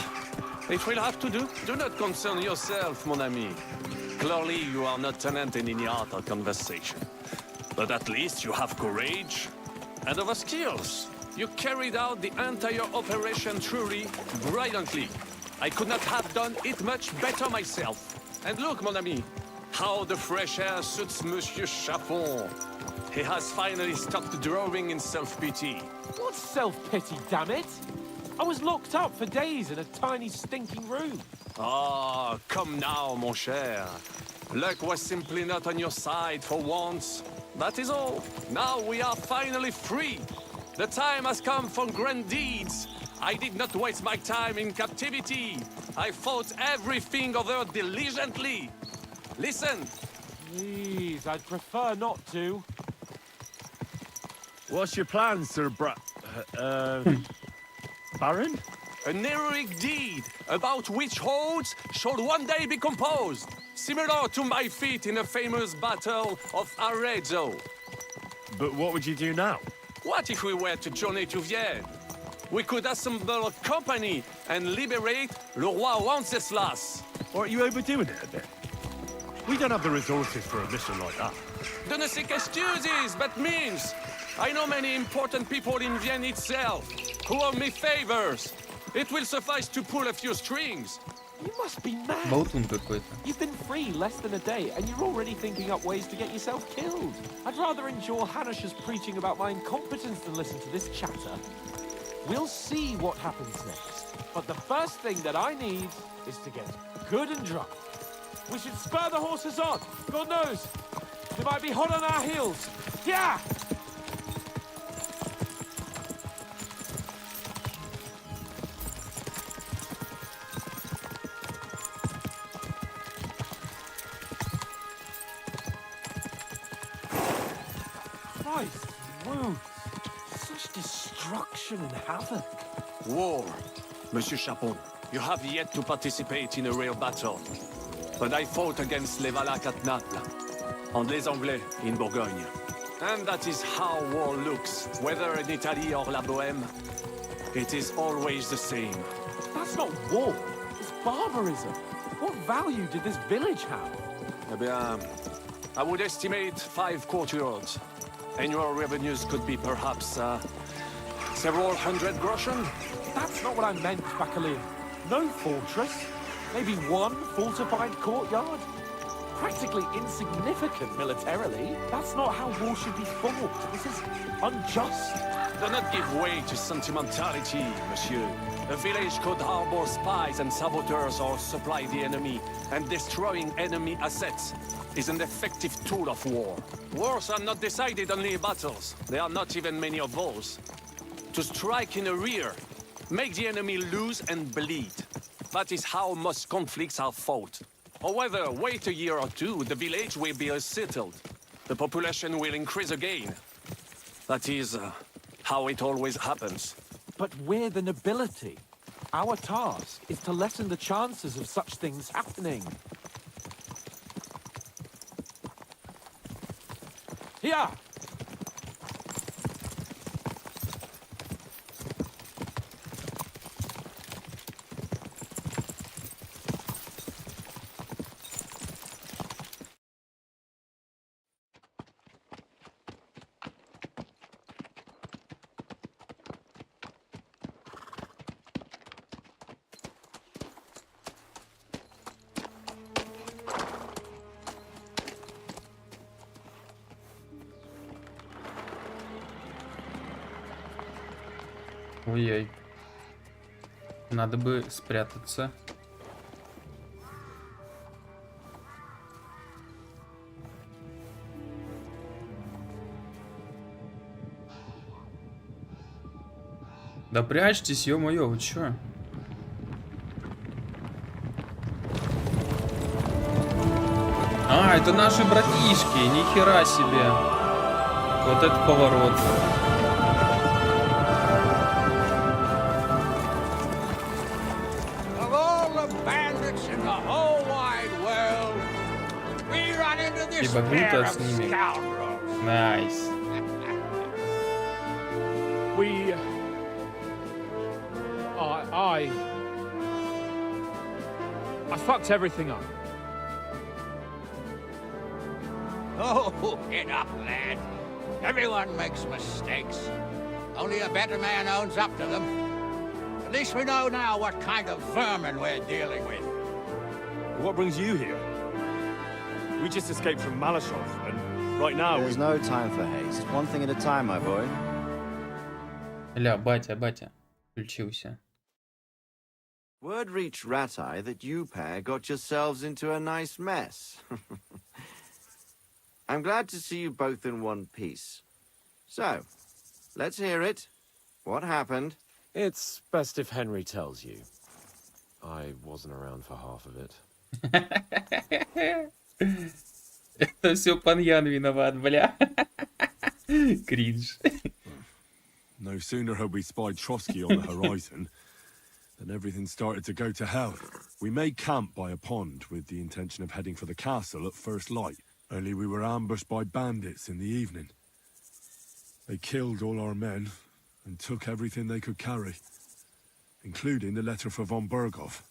It will have to do. Do not concern yourself, mon ami. Clearly, you are not tenant in any art or conversation. But at least you have courage and other skills. You carried out the entire operation truly brilliantly. I could not have done it much better myself. And look, mon ami, how the fresh air suits Monsieur Chapon. He has finally stopped drawing in self-pity. What self-pity, damn it? I was locked up for days in a tiny stinking room. Ah, come now, mon cher. Luck was simply not on your side for once. That is all. Now we are finally free. The time has come for grand deeds. I did not waste my time in captivity. I fought everything over diligently. Listen. Please, I'd prefer not to. What's your plan, Sir Baron? An heroic deed about which odes shall one day be composed, similar to my feat in a famous battle of Arezzo. But what would you do now? What if we were to journey to Vienne? We could assemble a company and liberate Le Roi Wenceslas. Aren't you overdoing it a bit? We don't have the resources for a mission like that. De ne sais qu'excuses, but means. I know many important people in Vienne itself who owe me favors. It will suffice to pull a few strings. You must be mad. Болтун какой-то. You've been free less than a day, and you're already thinking up ways to get yourself killed. I'd rather endure Hanish's preaching about my incompetence than listen to this chatter. We'll see what happens next. But the first thing that I need is to get good and drunk. We should spur the horses on. God knows, they might be hot on our heels. Yeah! Christ, wounds. Such destruction and havoc. War. Monsieur Chapon, you have yet to participate in a real battle. But I fought against les Valaques at Naples, and les Anglais in Bourgogne. And that is how war looks, whether in Italy or La Bohème. It is always the same. That's not war. It's barbarism. What value did this village have? Eh bien, I would estimate 5 courtyards. Annual revenues could be perhaps several hundred groschen. That's not what I meant, Bacalier. No fortress. Maybe one fortified courtyard? Practically insignificant militarily. That's not how war should be fought. This is unjust. Do not give way to sentimentality, monsieur. A village could harbor spies and saboteurs or supply the enemy, and destroying enemy assets is an effective tool of war. Wars are not decided only in battles. There are not even many of those. To strike in the rear, make the enemy lose and bleed. That is how most conflicts are fought. However, wait a year or two, the village will be settled. The population will increase again. That is how it always happens. But we're the nobility. Our task is to lessen the chances of such things happening. Here! Ой-ой. Надо бы спрятаться. Да прячьтесь, ё-моё, вы чё? А, это наши братишки, нихера себе. Вот это поворот. И багута с ними. Найс. I fucked everything up. Oh, get up, lad. Everyone makes mistakes. Only a better man owns up to them. At least we know now what kind of vermin we're dealing with. What brings you here? We just escaped from Malashov, and right now There's no time for haste. One thing at a time, my boy. Ля, батя, включился. Word reached Ratai that you pair got yourselves into a nice mess. I'm glad to see you both in one piece. So, let's hear it. What happened? It's best if Henry tells you. I wasn't around for half of it. Это все пан Ян виноват, бля. Кринж. no sooner had we spied Trotsky on the horizon than everything started to go to hell. We made camp by a pond with the intention of heading for the castle at first light. Only we were ambushed by bandits in the evening. They killed all our men and took everything they could carry, including the letter for von Berghoff.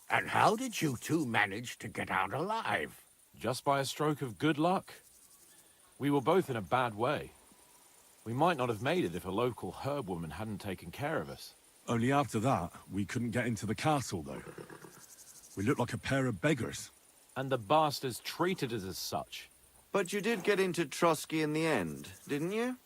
And how did you two manage to get out alive? Just by a stroke of good luck. We were both in a bad way. We might not have made it if a local herb woman hadn't taken care of us. Only after that, we couldn't get into the castle, though. We looked like a pair of beggars. And the bastards treated us as such. But you did get into Trotsky in the end, didn't you?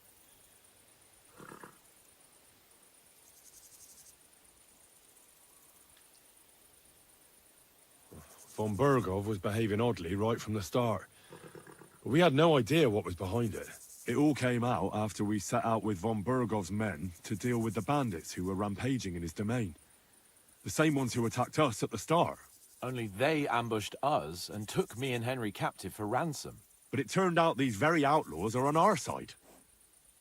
Von Burgov was behaving oddly right from the start. We had no idea what was behind it. It all came out after we set out with Von Burgov's men to deal with the bandits who were rampaging in his domain. The same ones who attacked us at the start. Only they ambushed us and took me and Henry captive for ransom. But it turned out these very outlaws are on our side.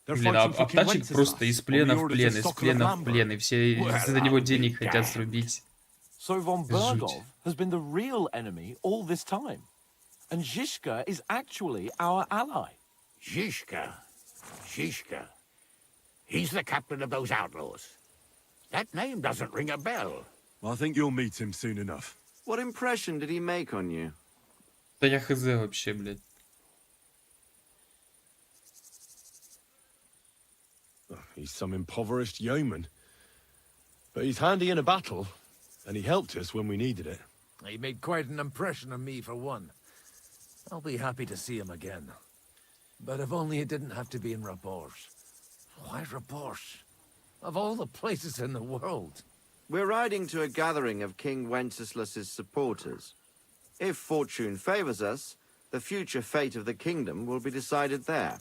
They're Блин, fighting for King Аптачек просто из Wenceslas плена on the в orders плен, of из Sokol плена of в плен, и все из-за него денег хотят срубить. So Von Жуть. Burgov has been the real enemy all this time. And Zhishka is actually our ally. Zhishka. Zhishka. He's the captain of those outlaws. That name doesn't ring a bell. I think you'll meet him soon enough. What impression did he make on you? Да я хз вообще, блядь. He's some impoverished yeoman. But he's handy in a battle, and he helped us when we needed it. He made quite an impression on me, for one. I'll be happy to see him again. But if only it didn't have to be in Rabosh. Why Rabosh? Of all the places in the world. We're riding to a gathering of King Wenceslas's supporters. If fortune favors us, the future fate of the kingdom will be decided there.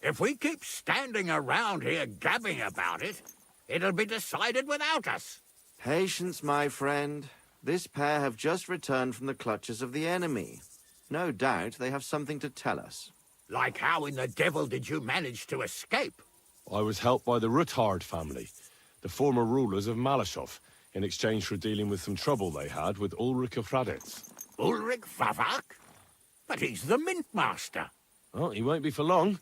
If we keep standing around here gabbing about it, it'll be decided without us. Patience, my friend. This pair have just returned from the clutches of the enemy. No doubt they have something to tell us. Like how in the devil did you manage to escape? I was helped by the Ruthard family, the former rulers of Malashov, in exchange for dealing with some trouble they had with Ulrich of Raditz. Ulrich Vavak? But he's the mint master. Well, he won't be for long,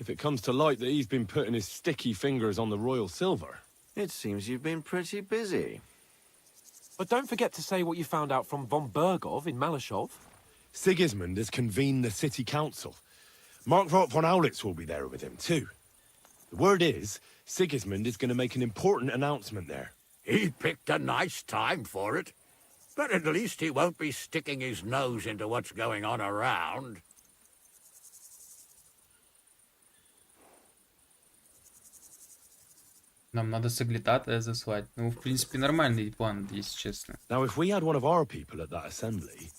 if it comes to light that he's been putting his sticky fingers on the royal silver. It seems you've been pretty busy. But don't forget to say what you found out from Von Burgov in Malashov. Sigismund has convened the city council. Markvart von Aulitz will be there with him, too. The word is, Sigismund is going to make an important announcement there. He picked a nice time for it. But at least he won't be sticking his nose into what's going on around. Нам надо соглядатая заслать. Ну, в принципе, нормальный план, если честно. Now, if we had one of our people at that assembly,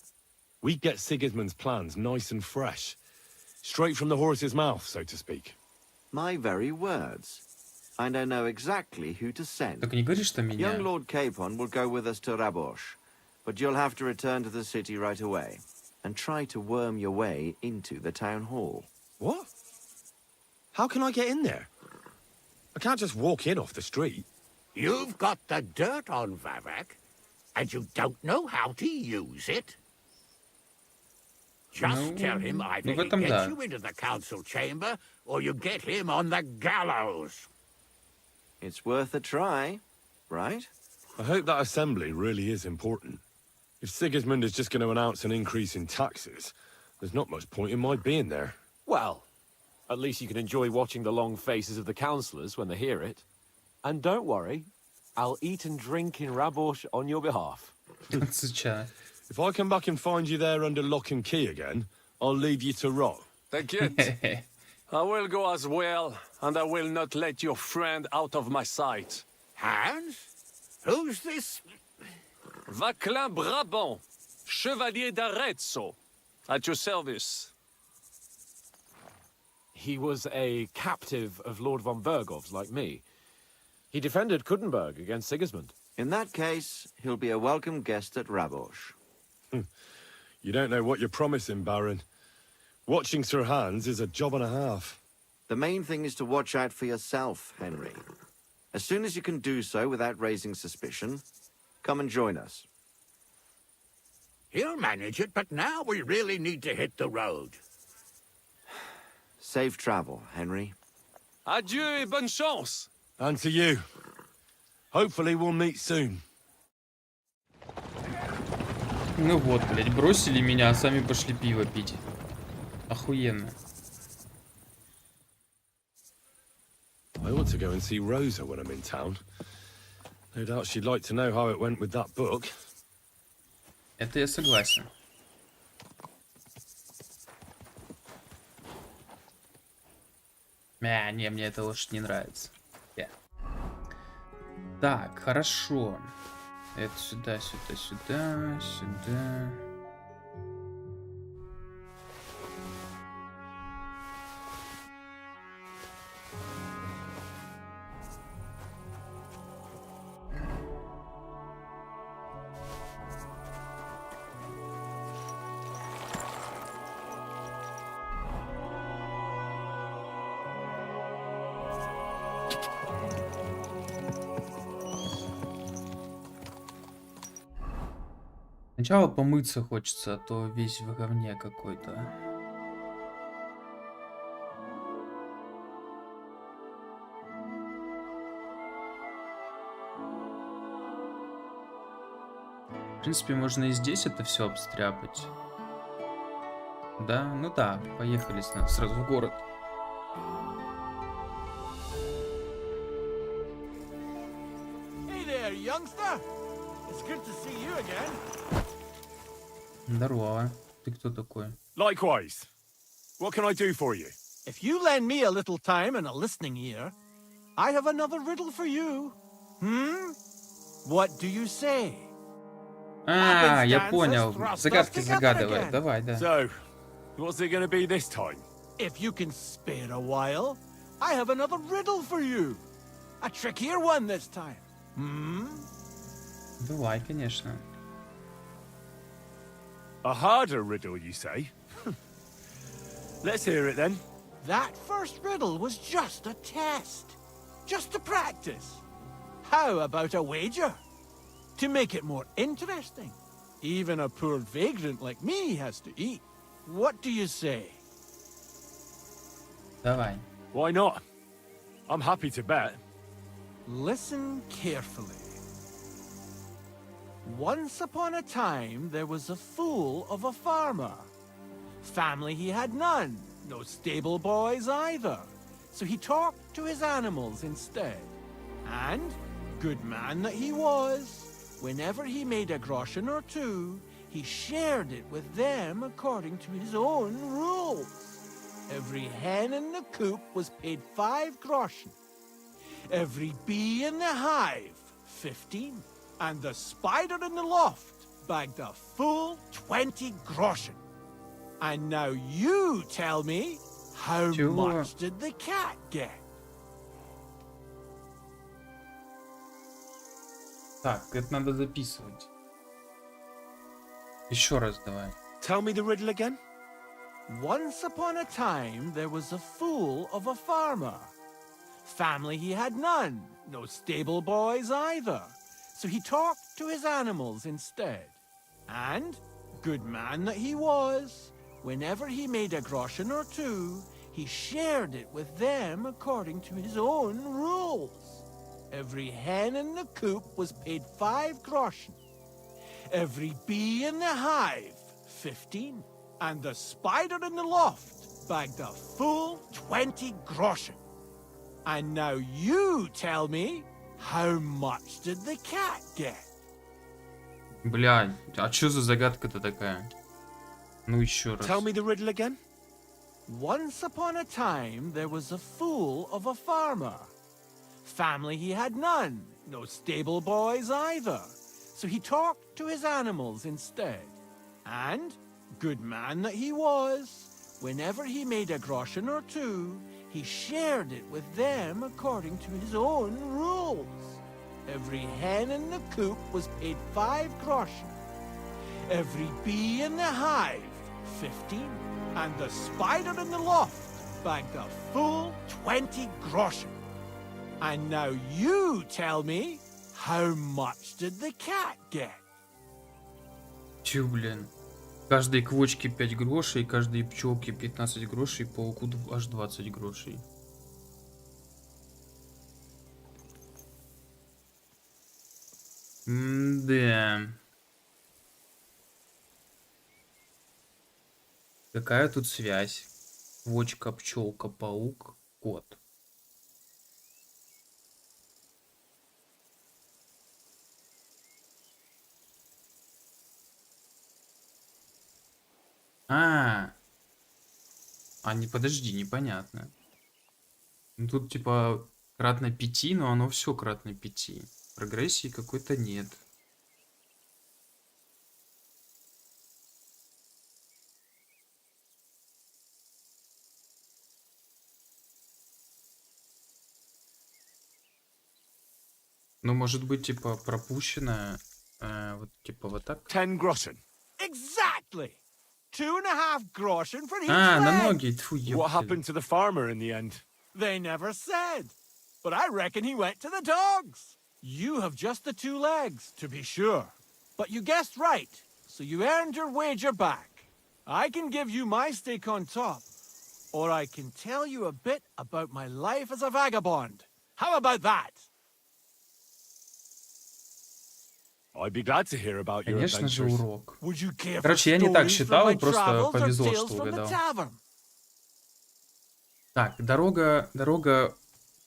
we'd get Sigismund's plans nice and fresh. Straight from the horse's mouth, so to speak. My very words. And I know exactly who to send. Только не говори, что меня. Young Lord Capon will go with us to Rabosh, but you'll have to return to the city right away and try to worm your way into the town hall. What? How can I get in there? I can't just walk in off the street. You've got the dirt on Vavak, and you don't know how to use it? Just tell him either he gets you into the council chamber, or you get him on the gallows. It's worth a try, right? I hope that assembly really is important. If Sigismund is just going to announce an increase in taxes, there's not much point in my being there. Well, at least you can enjoy watching the long faces of the councillors when they hear it. And don't worry, I'll eat and drink in Rabosh on your behalf. If I come back and find you there under lock and key again, I'll leave you to rot. Thank you. I will go as well, and I will not let your friend out of my sight. Hans? Who's this? Vaclin Brabant, Chevalier d'Arezzo, at your service. He was a captive of Lord von Burgov's, like me. He defended Kuttenberg against Sigismund. In that case, he'll be a welcome guest at Rabosh. You don't know what you're promising, Baron. Watching Sir Hans is a job and a half. The main thing is to watch out for yourself, Henry. As soon as you can do so without raising suspicion, come and join us. He'll manage it, but now we really need to hit the road. Safe travel, Henry. Adieu et bonne chance. And to you. Hopefully we'll meet soon. Ну вот, блядь, бросили меня, а сами пошли пиво пить. Охуенно. I ought to go and see Rosa when I'm in town. No doubt she'd like to know how it went with that book. Это я согласен. Не, мне это уж не нравится. Так, хорошо. Это сюда, сюда, сюда, сюда. Сначала помыться хочется, а то весь в говне какой-то. В принципе, можно и здесь это все обстряпать. Да? Ну да, поехали сразу в город. Hey there, youngster. It's good to see you again. Здорово. Ты кто такой? Likewise. What can I do for you? If you lend me a little time and a listening ear, I have another riddle for you. What do you say? Я понял. Загадки загадывай. Давай, да. So, what's it gonna be this time? If you can spare a while, I have another riddle for you. A trickier one this time. Давай, конечно. A harder riddle, you say? Let's hear it then. That first riddle was just a test. Just to practice. How about a wager? To make it more interesting. Even a poor vagrant like me has to eat. What do you say? Давай. Why not? I'm happy to bet. Listen carefully. Once upon a time, there was a fool of a farmer. Family he had none, no stable boys either. So he talked to his animals instead. And, good man that he was, whenever he made a groschen or two, he shared it with them according to his own rules. Every hen in the coop was paid 5 groschen. Every bee in the hive, 15. And the spider in the loft bagged a full 20 groschen. And now you tell me, how much did the cat get? Так, это надо записывать. Еще раз давай. Tell me the riddle again. Once upon a time, there was a fool of a farmer. Family he had none, no stable boys either. So he talked to his animals instead. And, good man that he was, whenever he made a groschen or two, he shared it with them according to his own rules. Every hen in the coop was paid 5 groschen. Every bee in the hive, 15. And the spider in the loft bagged a full 20 groschen. And now you tell me, how much did the cat get? Блядь, а чё за загадка-то такая? Ну еще раз. Tell me the riddle again. Once upon a time, there was a fool of a farmer. Family he had none, no stable boys either. So he talked to his animals instead. And, good man that he was, whenever he made a groschen or two, he shared it with them according to his own rules. Every hen in the coop was paid 5 groschen. Every bee in the hive, 15. And the spider in the loft bagged a full 20 groschen. And now you tell me, how much did the cat get? Чё, блин? Каждой квочке 5 грошей, каждой пчелке 15 грошей, пауку аж 20 грошей. Да. Какая тут связь? Квочка, пчелка, паук, кот. А, не, подожди, непонятно. Ну, тут типа кратно 5, но оно все кратно 5. Прогрессии какой-то нет. Ну, может быть, типа пропущено, вот типа вот так. 10 groschen. Exactly! 2.5 groschen for each А, на leg. ноги, тьфу, What ёпсель. happened to the farmer in the end? They never said. But I reckon he went to the dogs. You have just the 2 legs, to be sure. But you guessed right, so you earned your wager back. I can give you my stake on top, or I can tell you a bit about my life as a vagabond. How about that? I'd be glad to hear about your Конечно же, adventures. урок. Would you care for Короче, я не так stories from считал, my просто travels or повезло, tales что from the угадал. tavern? Так, дорога.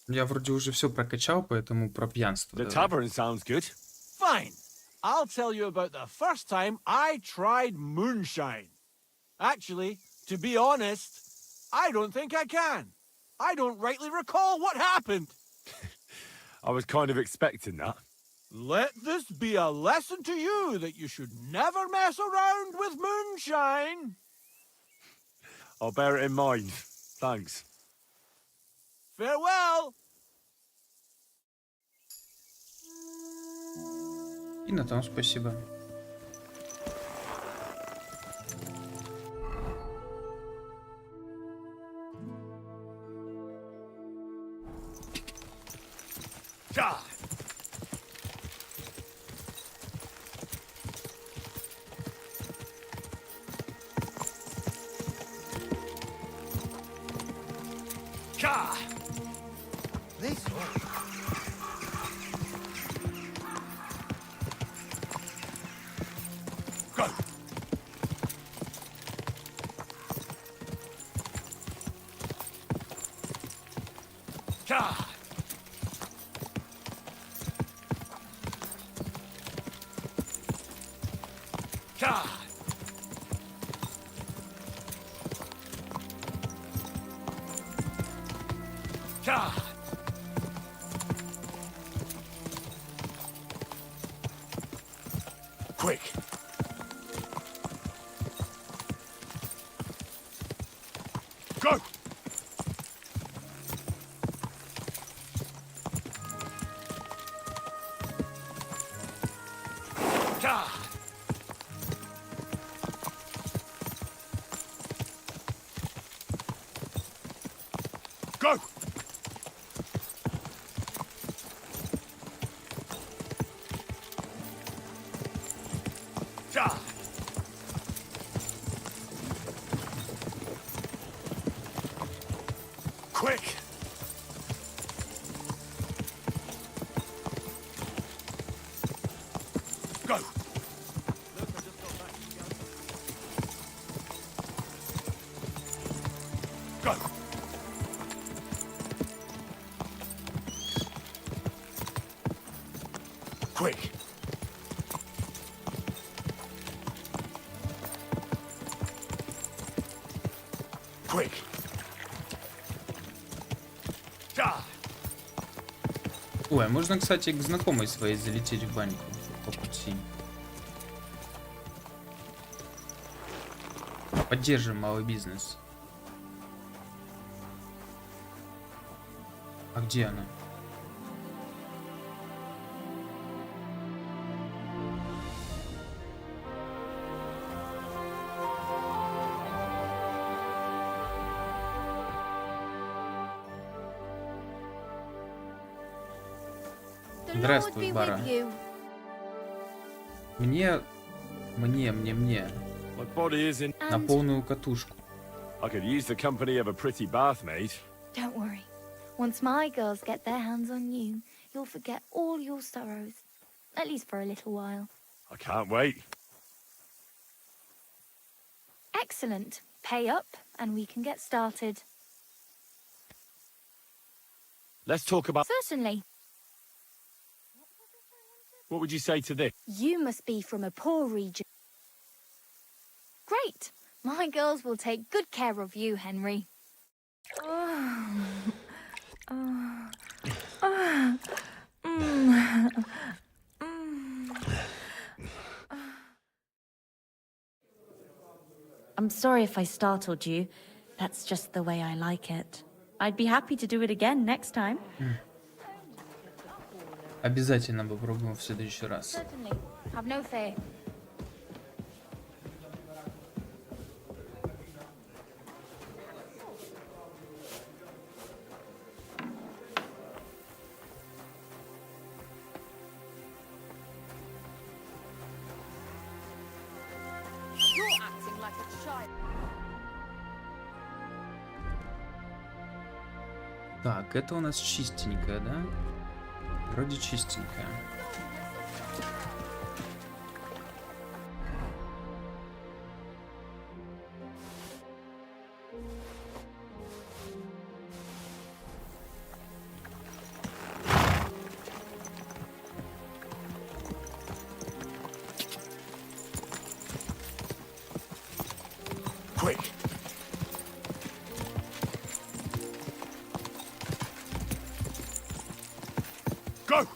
Я вроде уже все прокачал, поэтому про пьянство. The давай. tavern sounds good. Fine. I'll tell you about the first time I tried moonshine. Actually, to be honest, I don't think I can. I don't rightly recall what happened. I was kind of expecting that. Let this be a lesson to you that you should never mess around with moonshine. I'll bear it in mind. Thanks. Farewell. И на том спасибо. Ja! Ja! This way. Go! Ja! Ja! Ja! Quick! Go! Ja! Go! Ja! Quick! Go! Go! Quick! Quick! Ja! Ой, а можно, кстати, к знакомой своей залететь в баньку по пути. Поддержим малый бизнес. А где она? The Lord Здравствуй, be Бара. with you. Мне. My body is in. На полную катушку. I could use the company of a pretty bath maid. Don't worry. Once my girls get their hands on you, you'll forget all your sorrows. At least for a little while. I can't wait. Excellent. Pay up, and we can get started. Let's talk about. Certainly. What would you say to this? You must be from a poor region. Great. My girls will take good care of you, Henry. I'm sorry if I startled you. That's just the way I like it. I'd be happy to do it again next time. Обязательно попробуем в следующий раз. Certainly. Have no fear. You're acting like a child. Так, это у нас чистенькая, да? Вроде чистенькая. Quick! Go!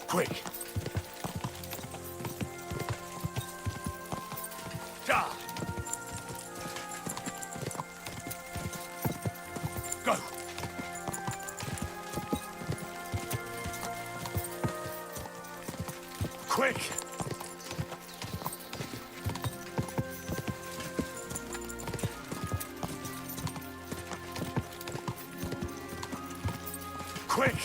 Quick! Da! Go! Quick! Quick!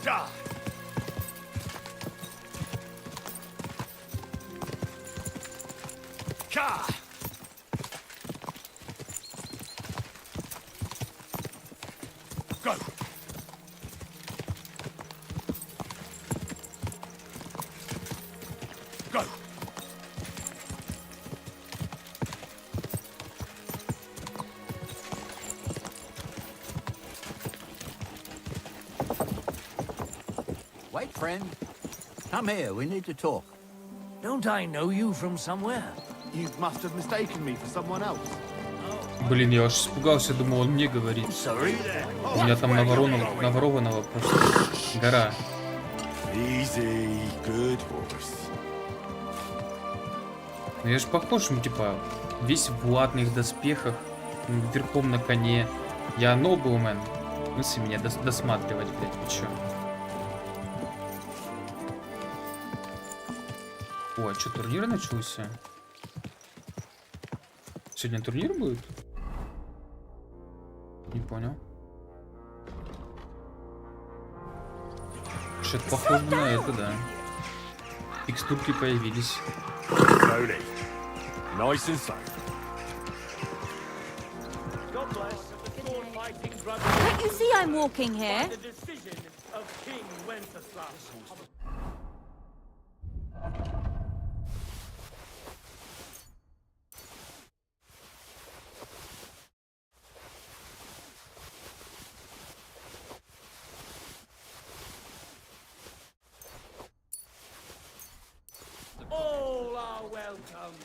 Da! Ka! Go! Go! Wait, friend. Come here, we need to talk. Don't I know you from somewhere? You must have mistaken me for someone else. Блин, я аж испугался, думал, он мне говорит. У меня там наворованного просто гора. Easy, good horse. Ну я ж похож, ну типа, весь в латных доспехах, верхом на коне. Я нобелмен. В смысле меня досматривать, блядь, вы чё? О, а чё, турнир начался? Сегодня турнир будет? Не понял. Что-то похоже на это, да. Текстурки появились. Slowly. Nice and slow. God bless the sword-fighting brother. Don't you see I'm walking here? The decision of King Wenceslas. All are welcome.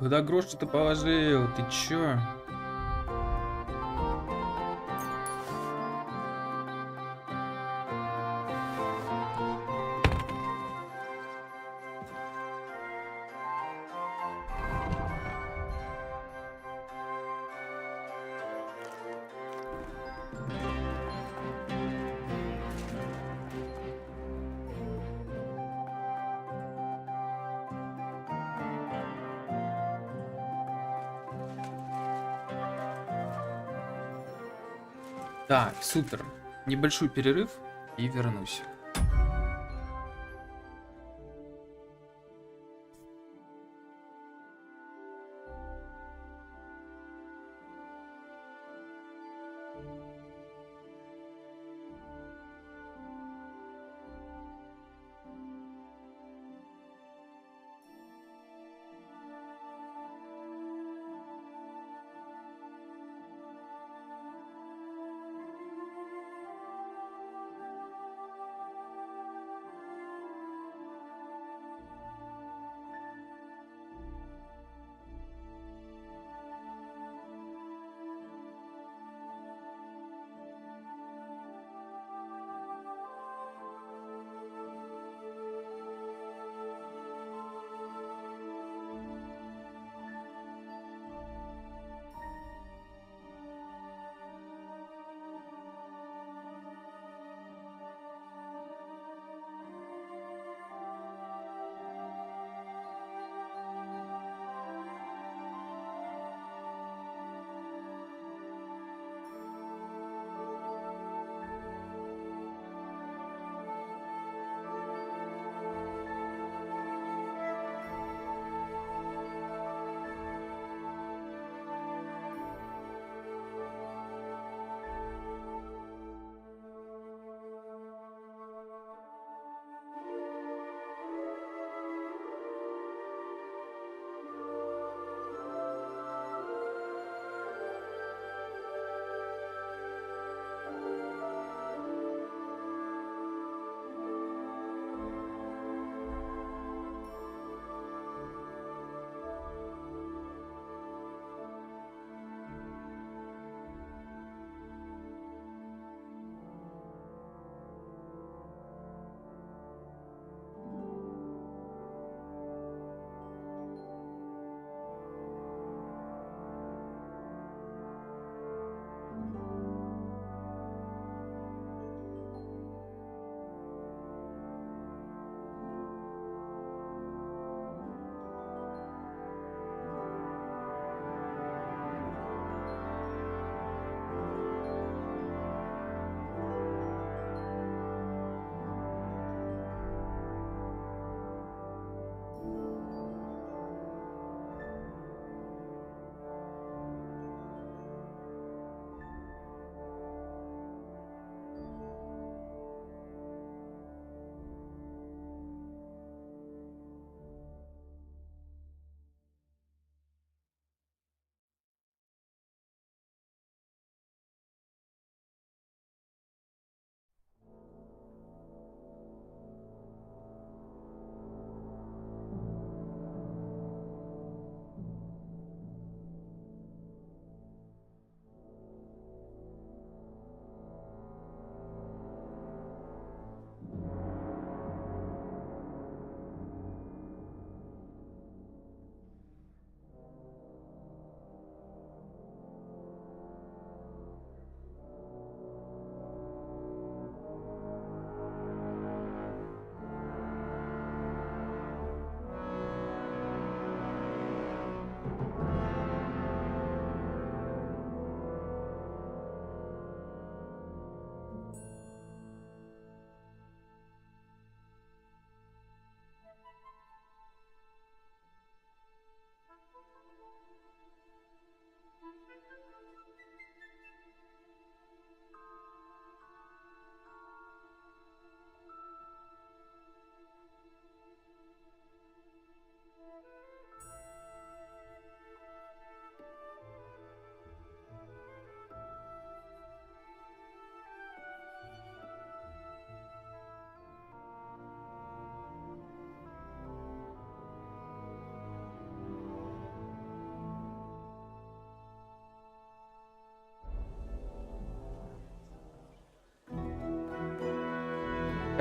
Куда грош-то положил? Ты чё? Так, супер. Небольшой перерыв и вернусь.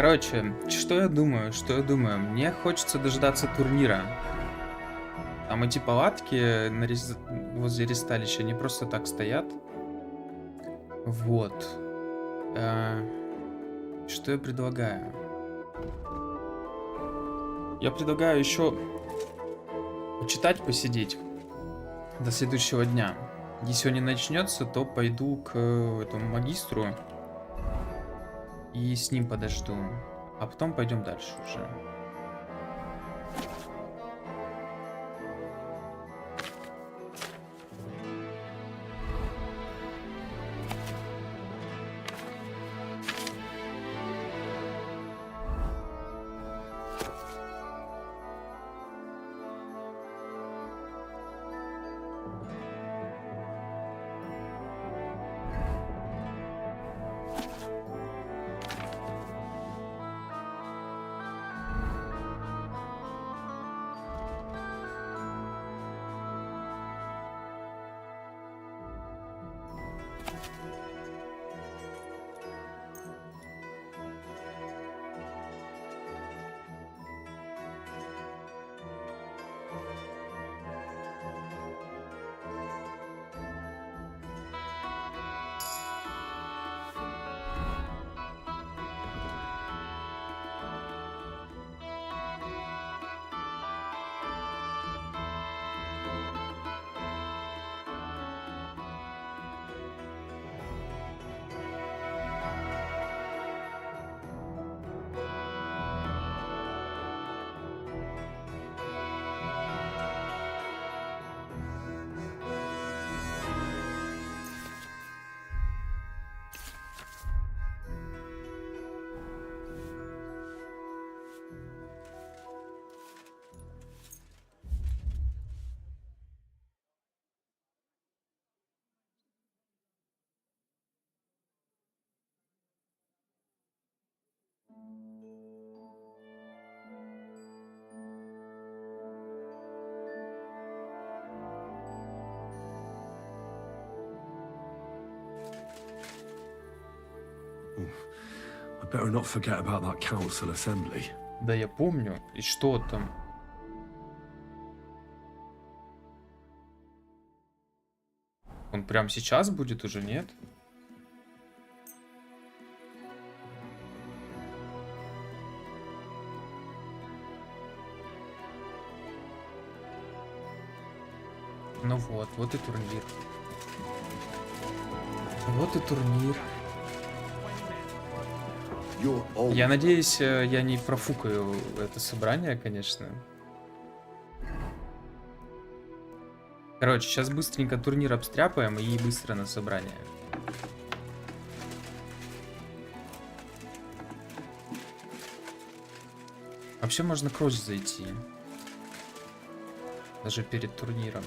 Короче, что я думаю? Мне хочется дождаться турнира. Там эти палатки возле ресталища, они просто так стоят. Вот. Что я предлагаю? Я предлагаю еще почитать, посидеть до следующего дня. Если он не начнется, то пойду к этому магистру и с ним подожду. А потом пойдем дальше уже. I better not forget about that council assembly. Да, я помню. И что там? Он прям сейчас будет уже, нет? Ну вот, вот и турнир. Вот и турнир. Я надеюсь, я не профукаю это собрание, конечно. Короче, сейчас быстренько турнир обстряпаем и быстро на собрание. Вообще можно к Розе зайти. Даже перед турниром.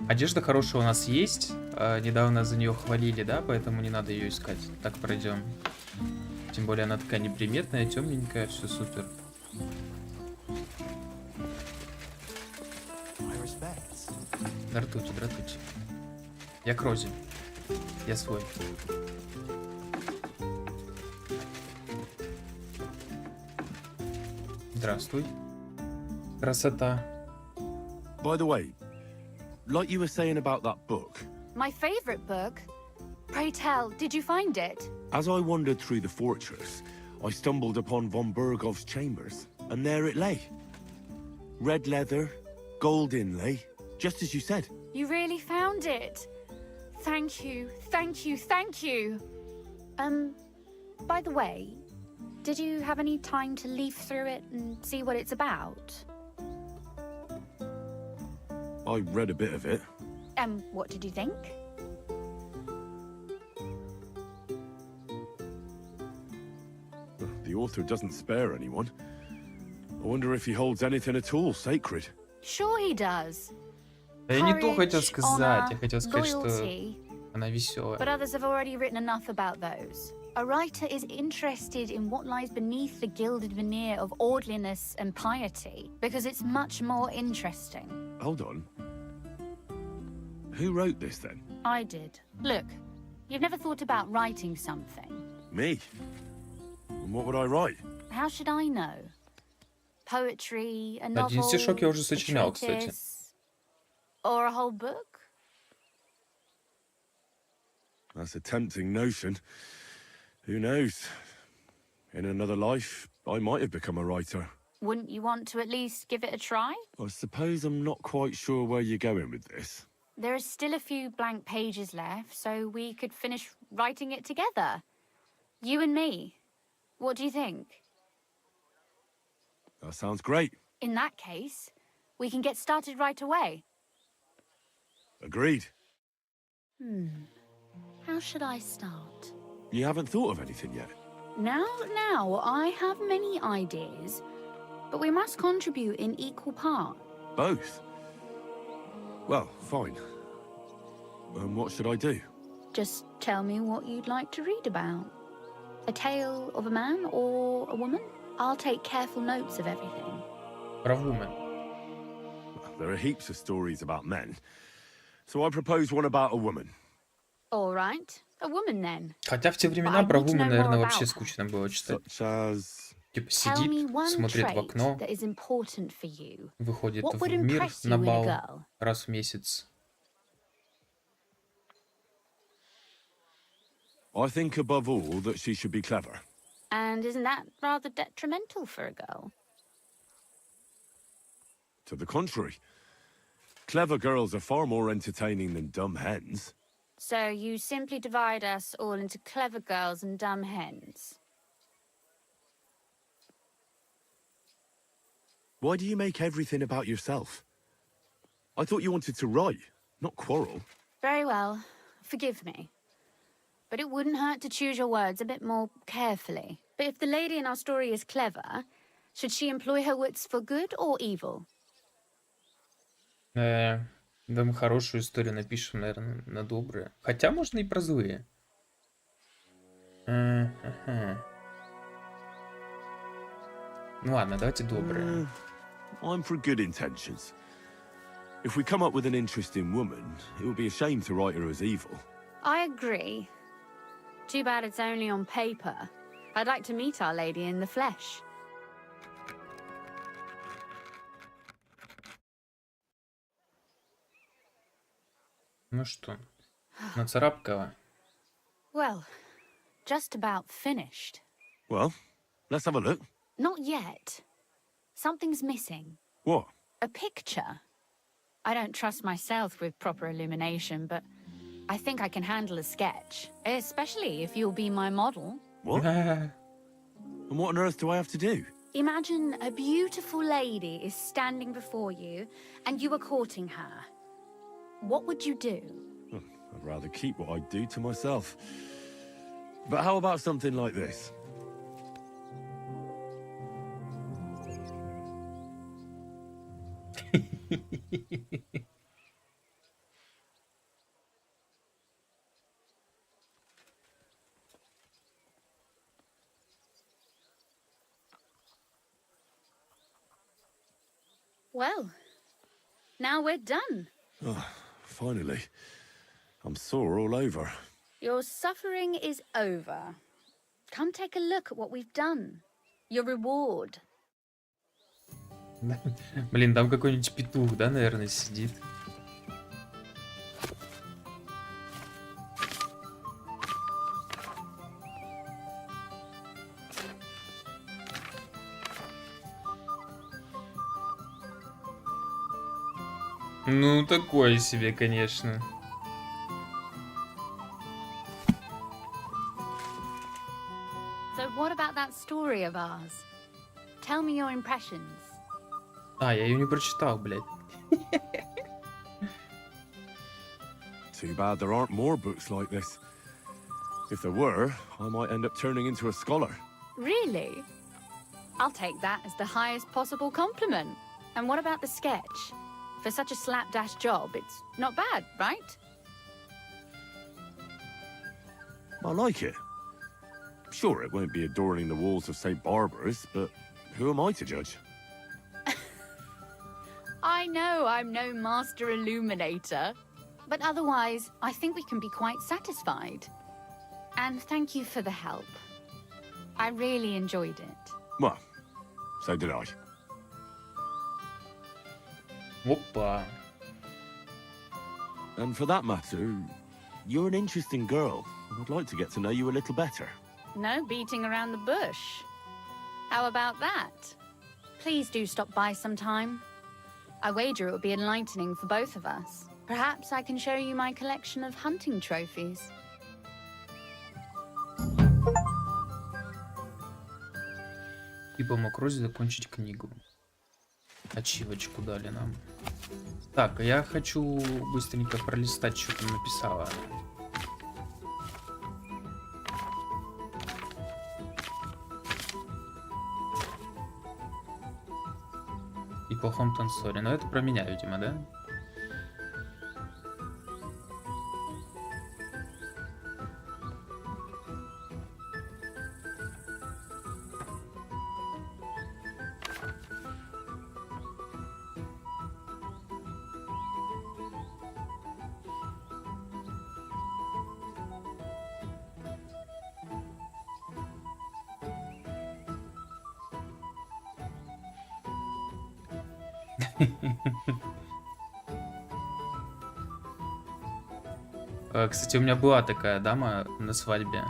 Одежда хорошая у нас есть. Недавно за нее хвалили, да, поэтому не надо ее искать. Так пройдем. Тем более она такая неприметная, темненькая, все супер. Дратути, дратути. Я к Розе. Я свой. Здравствуй. Красота. By the way, like you were saying about that book, My favorite book? Pray tell, did you find it? as I wandered through the fortress, I stumbled upon von Burgov's chambers, and there it lay. Red leather, gold inlay, just as you said. You really found it? Thank you, thank you, thank you. By the way, did you have any time to leaf through it and see what it's about? I read a bit of it. What did you think? The author doesn't spare anyone. I wonder if he holds anything at all sacred. Sure he does. Я не то хотел сказать. honor, Я хотел сказать, что loyalty. она веселая. But others have already written enough about those. A writer is interested in what lies beneath the gilded veneer of orderliness and piety, because it's much more interesting. Hold on. Who wrote this then? I did. Look, you've never thought about writing something. Me? And what would I write? How should I know? Poetry, a novel, Один стишок я уже a сочинял, кстати. treatise, or a whole book? That's a tempting notion. Who knows? In another life, I might have become a writer. Wouldn't you want to at least give it a try? I suppose I'm not quite sure where you're going with this. There are still a few blank pages left, so we could finish writing it together. You and me. What do you think? That sounds great. In that case, we can get started right away. Agreed. How should I start? You haven't thought of anything yet? Now, I have many ideas, but we must contribute in equal part. Both? Well, fine. What should I do? Just tell me what you'd like to read about. A tale of a man or a woman? I'll take careful notes of everything. Про woman. There are heaps of stories about men. So I propose one about a woman. All right, a woman then. Хотя в те времена про woman, наверное, вообще скучно было читать. Типа сидит, смотрит в окно, выходит в мир на бал раз в месяц. I think above all that she should be clever. And isn't that rather detrimental for a girl? To the contrary. Clever girls are far more entertaining than dumb hens. So you simply divide us all into clever girls and dumb hens. Why do you make everything about yourself? I thought you wanted to write, not quarrel. Very well, forgive me. But it wouldn't hurt to choose your words a bit more carefully. But if the lady in our story is clever, should she employ her wits for good or evil? Да, мы хорошую историю напишем, наверное, на добрые. Хотя можно и про злые. Ну ладно, давайте добрые. I'm for good intentions. If we come up with an interesting woman, it would be a shame to write her as evil. I agree. Too bad it's only on paper. I'd like to meet Our Lady in the flesh. Ну что, нацарапкала? Well, just about finished. Well, let's have a look. Not yet. Something's missing. What? A picture. I don't trust myself with proper illumination, but I think I can handle a sketch, especially if you'll be my model. What? And what on earth do I have to do? Imagine a beautiful lady is standing before you, and you are courting her. What would you do? I'd rather keep what I do to myself. But how about something like this? Well, now we're done. Oh, finally. I'm sore all over. Your suffering is over. Come take a look at what we've done. Your reward. Блин, там какой-нибудь петух, да, наверное, сидит. Ну, такое себе, конечно. So what about that story of ours? Tell me your impressions. А, я ее не прочитал, блядь. Too bad there aren't more books like this. If there were, I might end up turning into a scholar. Really? I'll take that as the highest possible compliment. And what about the sketch? For such a slapdash job, it's not bad, right? I like it. Sure, it won't be adorning the walls of St. Barbara's, but who am I to judge? I know I'm no master illuminator, but otherwise, I think we can be quite satisfied. And thank you for the help. I really enjoyed it. Well, so did I. Опа. And for that matter, you're an interesting girl. I'd like to get to know you a little better. No beating around the bush. How about that? Please do stop by sometime. I wager it would be enlightening for both of us. Perhaps I can show you my collection of hunting trophies. И помог Розе закончить книгу. Ачивочку дали нам. Так, я хочу быстренько пролистать, что там написала. И плохом танцоре. Но это про меня, видимо, да? Кстати, у меня была такая дама на свадьбе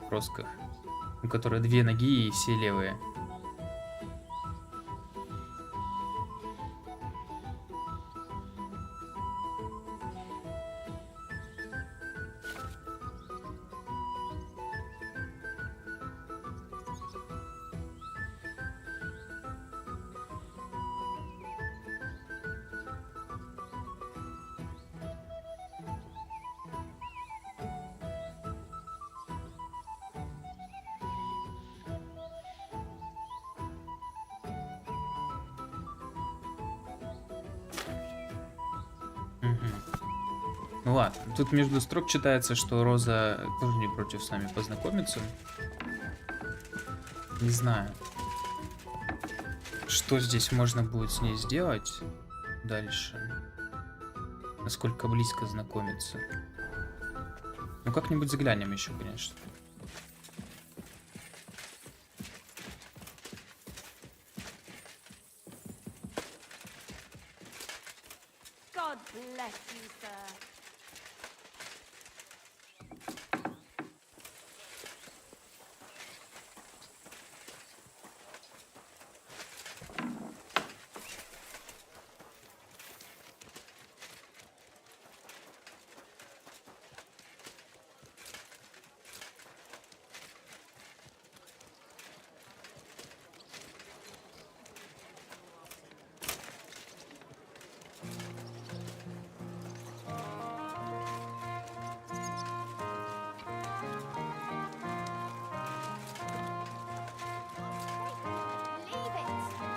в Росках, у которой 2 ноги и все левые. Ну ладно, тут между строк читается, что Роза тоже не против с нами познакомиться. Не знаю, что здесь можно будет с ней сделать дальше. Насколько близко знакомиться. Ну как-нибудь заглянем еще, конечно. God bless you, sir.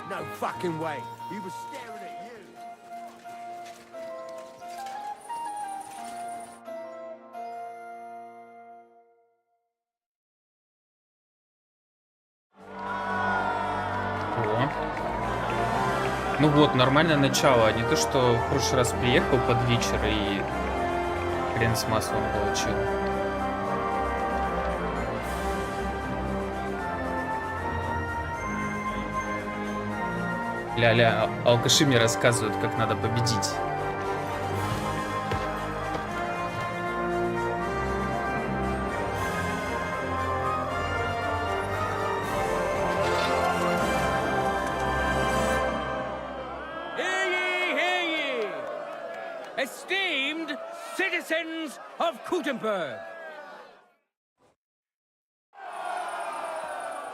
No fucking way. He was staring at you. О. Ну вот, нормальное начало. Не то, что в прошлый раз приехал под вечер и хрен с маслом получил. Ля-ля, алкаши мне рассказывают, как надо победить. Hear ye, hear ye! Esteemed citizens of Gutenberg!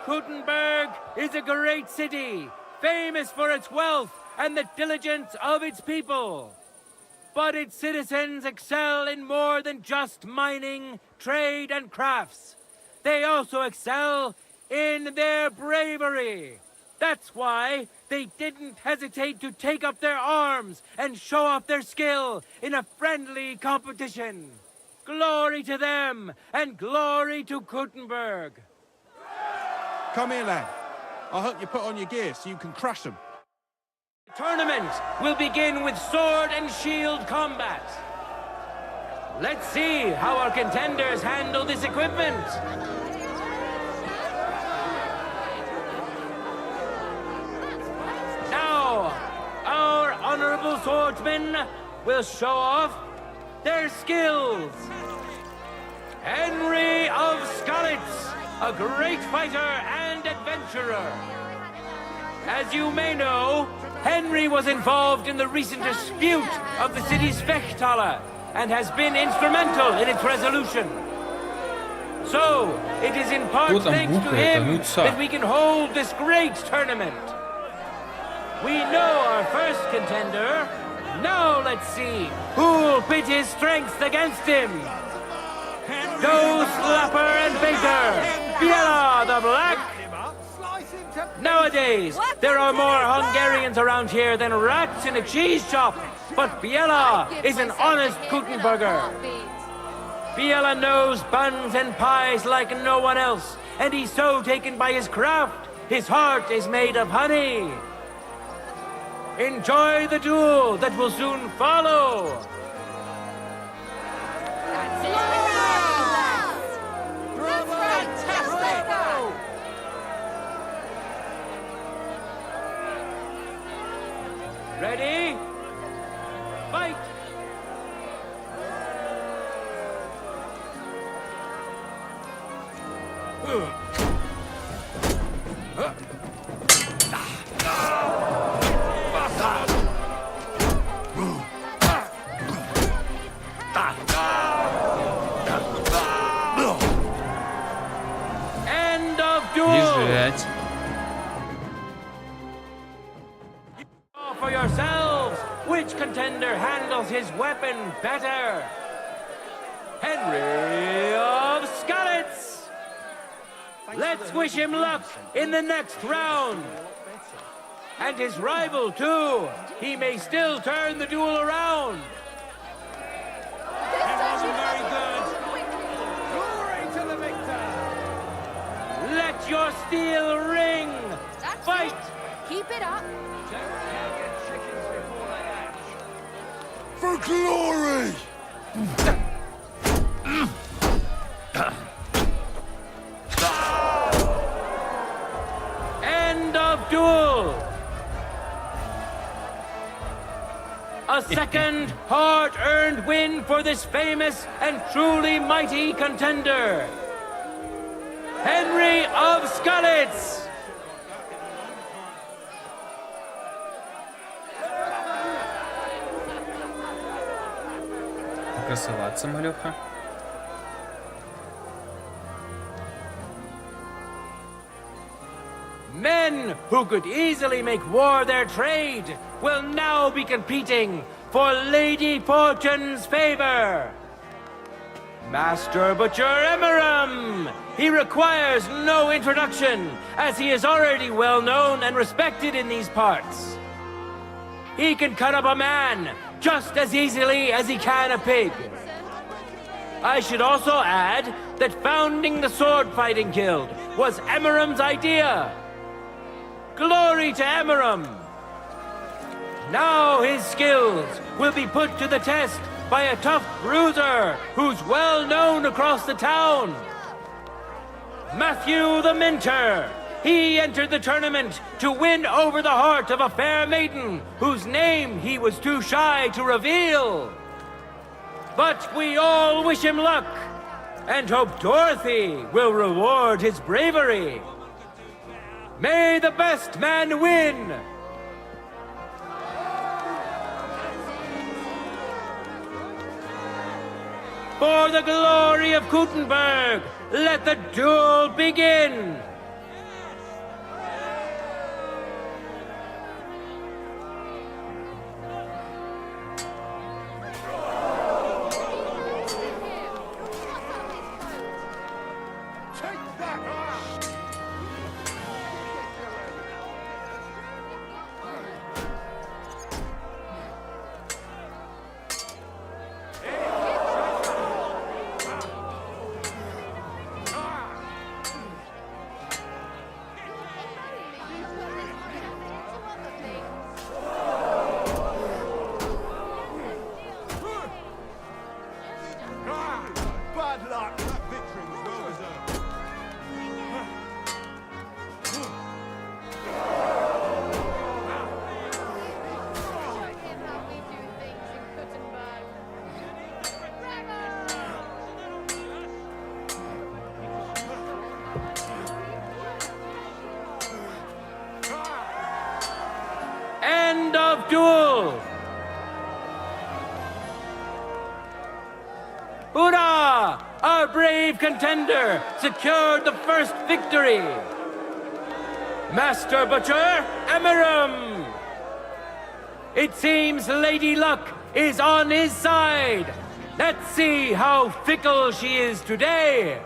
Gutenberg is a great city, famous for its wealth and the diligence of its people. But its citizens excel in more than just mining, trade, and crafts. They also excel in their bravery. That's why they didn't hesitate to take up their arms and show off their skill in a friendly competition. Glory to them, and glory to Gutenberg. Come here, lad. I'll help you put on your gear so you can crush them. The tournament will begin with sword and shield combat. Let's see how our contenders handle this equipment. Now, our honorable swordsmen will show off their skills. Henry of Skalitz, a great fighter and adventurer. As you may know, Henry was involved in the recent dispute of the city's Fechthalle and has been instrumental in its resolution. So, it is in part thanks to him that we can hold this great tournament. We know our first contender. Now let's see who'll pit his strength against him. Joe Slapper and Baker, Biela the Black. Nowadays, there are more Hungarians around here than rats in a cheese shop, but Biela is an honest Gutenberger. Biela knows buns and pies like no one else, and he's so taken by his craft, his heart is made of honey. Enjoy the duel that will soon follow. Ready? Fight! End of duel! Лежать. For yourselves, which contender handles his weapon better? Henry of Skalitz! Let's wish him luck in the next round. And his rival, too. He may still turn the duel around. It wasn't very good. Glory to the victor. Let your steel ring. Fight. Keep it up. For glory! End of duel. A second hard-earned win for this famous and truly mighty contender. Henry of Skalitz. Красоваться, малёха. Men who could easily make war their trade will now be competing for Lady Fortune's favor. Master Butcher Emeram! He requires no introduction, as he is already well known and respected in these parts. He can cut up a man just as easily as he can a pig. I should also add that founding the sword fighting guild was Emeram's idea. Glory to Emeram! Now his skills will be put to the test by a tough bruiser who's well known across the town. Matthew the Minter. He entered the tournament to win over the heart of a fair maiden whose name he was too shy to reveal. But we all wish him luck and hope Dorothy will reward his bravery. May the best man win! For the glory of Gutenberg, let the duel begin! Hurrah! Our brave contender secured the first victory. Master Butcher, Emiram! It seems Lady Luck is on his side. Let's see how fickle she is today.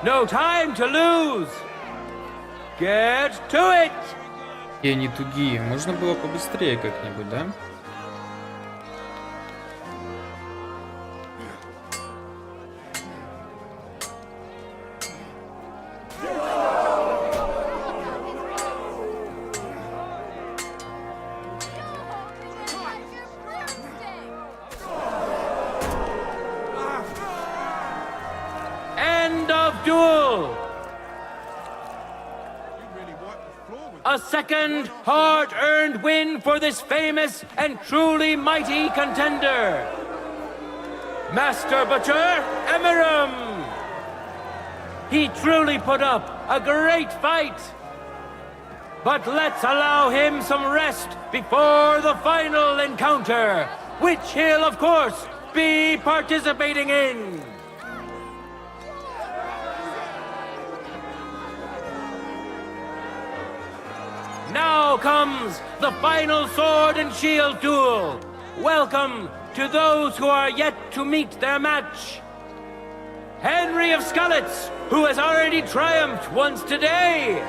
No time to lose. Get to it. И они тугие. Можно было побыстрее как-нибудь, да? End of duel. A second hard-earned win for this famous and truly mighty contender. Master Butcher, Emiram. He truly put up a great fight. But let's allow him some rest before the final encounter, which he'll, of course, be participating in. Now comes the final sword and shield duel. Welcome to those who are yet to meet their match. Henry of Skalitz, who has already triumphed once today.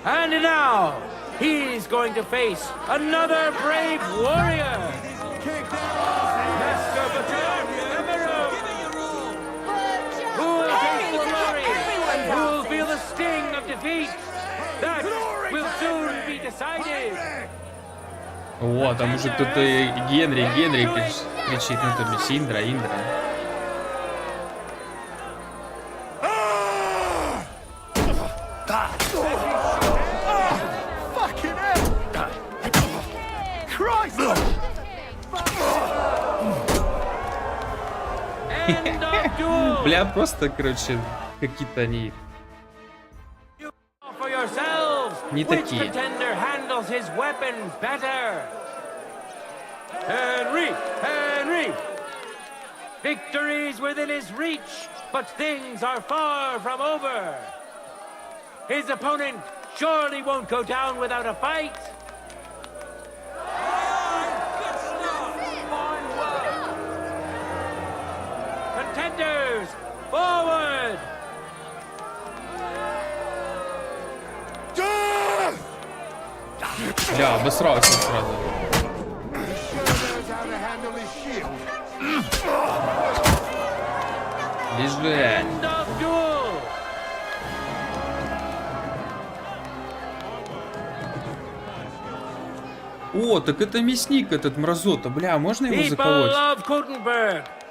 And now, he's going to face another brave warrior. Master Butcher, Emiram. Who will taste the glory and who will feel the sting of defeat? That will soon be decided. О, там уже кто-то Генри кричит, ну то есть Индра. Fucking hell! Christ! Бля, просто, короче, какие-то они не такие. Henry! Victory's within his reach, but things are far from over. His opponent surely won't go down without a fight. Contenders, forward! Бля, обосрался сразу. Лежать. О, так это мясник этот мразота. Бля, можно его заколоть?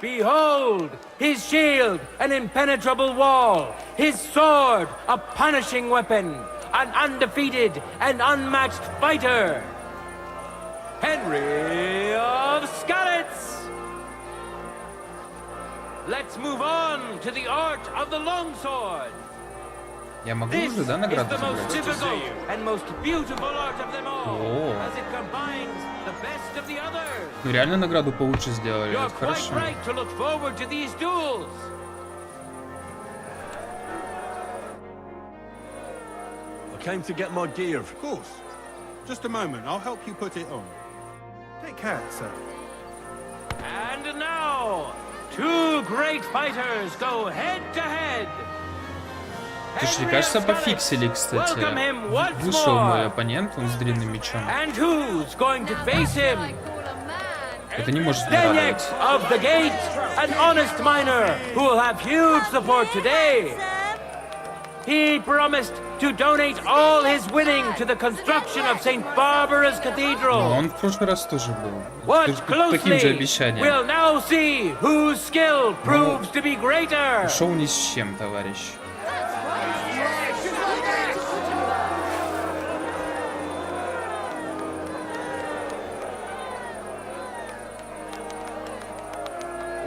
Behold, his shield, an impenetrable wall, his sword, a punishing weapon, an undefeated and unmatched fighter. Henry of Skalitz. Let's move on to the art of the longsword. Я могу уже, да, награду забрать? О. Ну реально награду получше сделали, это хорошо. I came to get my gear. Of course. Just a moment, I'll help you put it on. Take care, sir. And now, two great fighters go head to head. Слушай, кажется, пофиксили, кстати. Вышел мой оппонент, он с длинным мечом. Это не может не радовать. He promised to donate all his winning to the construction of St. Barbara's Cathedral. Но он в прошлый раз тоже был. Таким же обещанием. We'll now see whose skill proves to be greater. Ушел ни с чем, товарищ.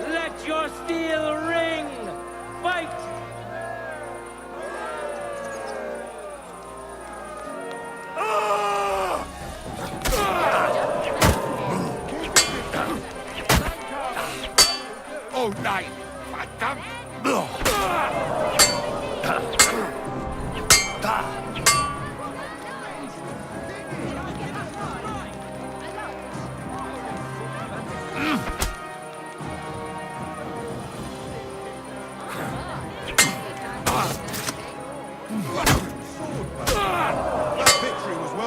Let your steel ring. Fight.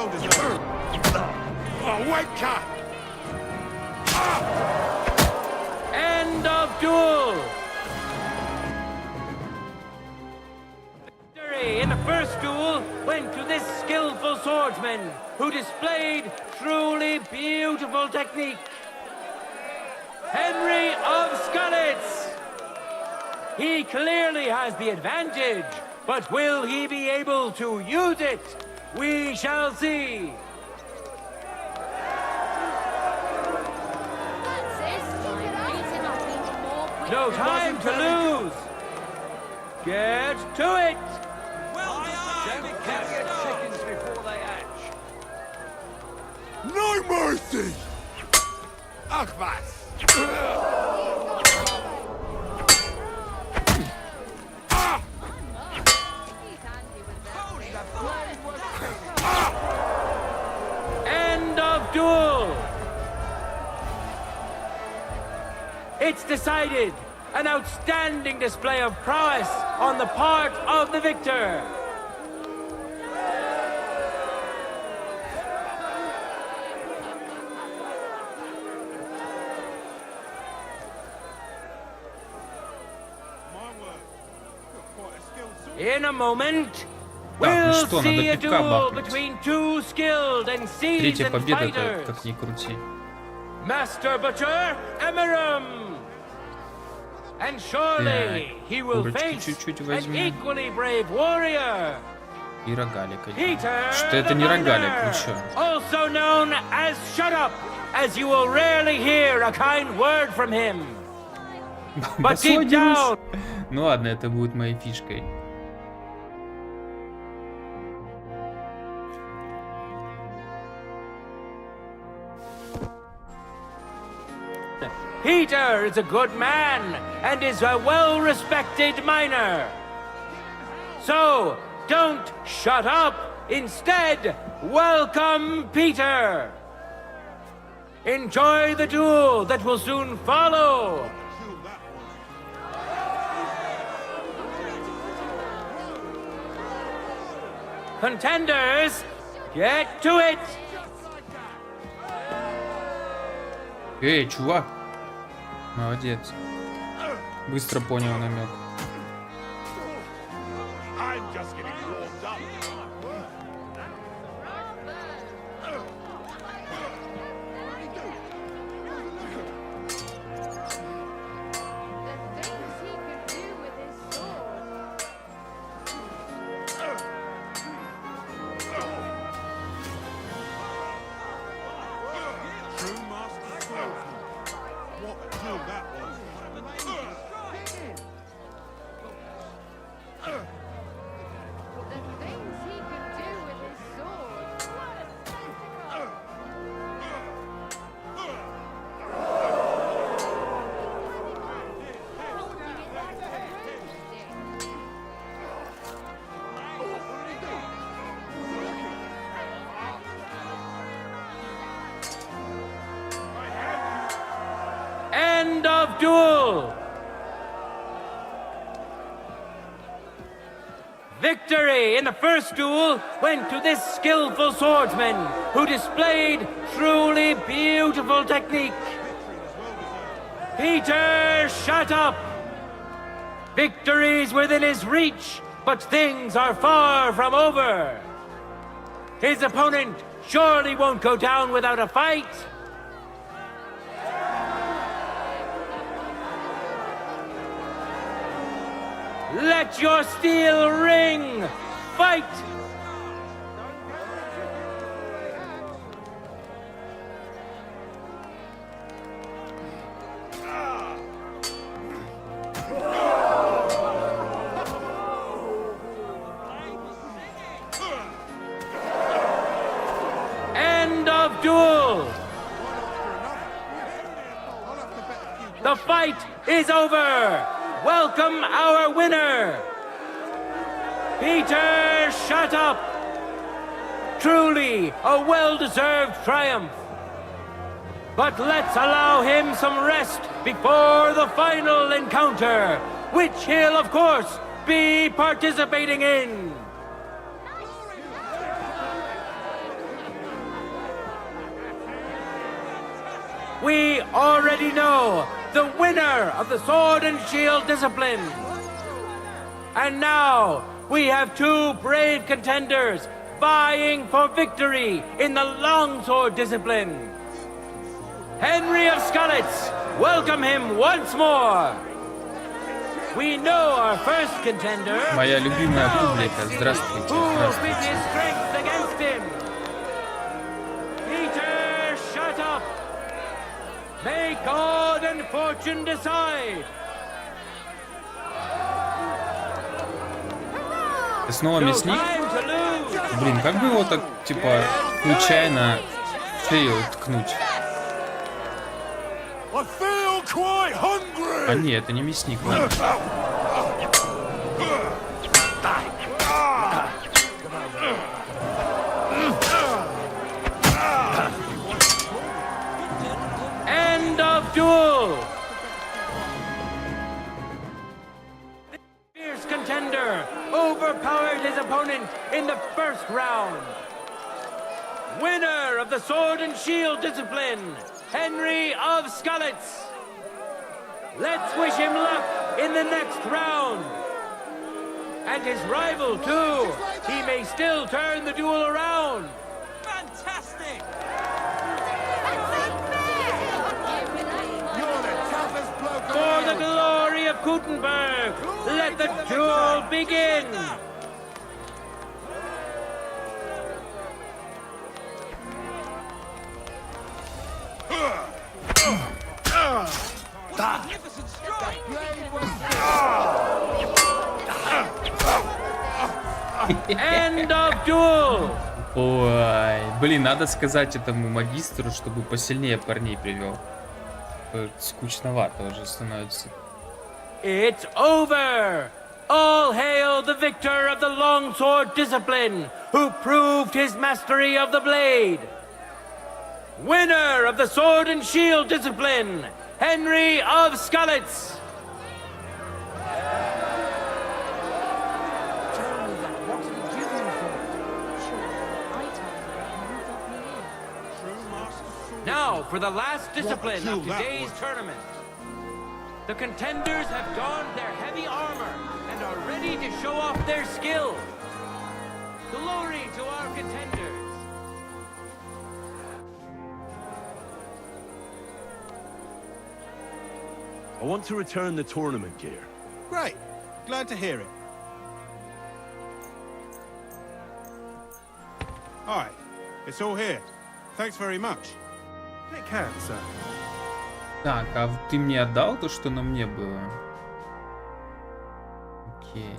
well deserved. Oh, wanker! End of duel! Victory in the first duel went to this skillful swordsman who displayed truly beautiful technique. Henry of Scarlets! He clearly has the advantage, but will he be able to use it? We shall see. No time to lose. Get to it. Don't count your chickens before they hatch. No mercy! Ach was! End of duel. It's decided. An outstanding display of prowess on the part of the victor. In a moment, we'll see a duel between two skilled and Третья seasoned победа-то, fighters. как ни крути. Master Butcher Emiram. And surely he will курочки face чуть-чуть an возьмем. equally brave warrior. И рогалик. Peter Что это the не рогалик, Miner, вы чё? also known as Shut Up, as you will rarely hear a kind word from him. But deep down, Ну ладно, это будет моей фишкой. Peter is a good man and is a well-respected miner. So, don't shut up. Instead, welcome Peter. Enjoy the duel that will soon follow. Contenders, get to it. Эй, чувак. Молодец. Быстро понял намек. I'm just getting warmed up. True master swordsman. What a duel that was. End of duel. Victory in the first duel went to this skillful swordsman who displayed truly beautiful technique. Peter, shut up. Victory's within his reach, but things are far from over. His opponent surely won't go down without a fight. Let your steel ring! Fight! End of duel! The fight is over! Welcome our winner! Peter, shut up! Truly a well-deserved triumph. But let's allow him some rest before the final encounter, which he'll, of course, be participating in. we already know the winner of the sword and shield discipline. And now we have two brave contenders vying for victory in the longsword discipline. Henry of Skalitz, welcome him once more. We know our first contender. Моя любимая публика. Здравствуйте. With his strength against him. Peter, shut up. May God and fortune decide. Ты снова мясник? Блин, как бы его так, типа, случайно в шею ткнуть? А нет, это не мясник, надо. End of duel. Fierce contender overpowered his opponent in the first round. Winner of the sword and shield discipline, Henry of Skalitz. Let's wish him luck in the next round. And his rival, too. He may still turn the duel around. Fantastic! For the glory of Gutenberg, let the duel begin. End of duel. Ой, блин, надо сказать этому магистру, чтобы посильнее парней привел. Скучновато уже становится. It's over. All hail the victor of the longsword discipline, who proved his mastery of the blade. Winner of the sword and shield discipline, Henry of Skalitz. Now for the last discipline of today's tournament. The contenders have donned their heavy armor and are ready to show off their skill. Glory to our contenders. I want to return the tournament gear. Great. Glad to hear it. All right. It's all here. Thanks very much. Take care, sir. Так, а ты мне отдал то, что на мне было? Окей.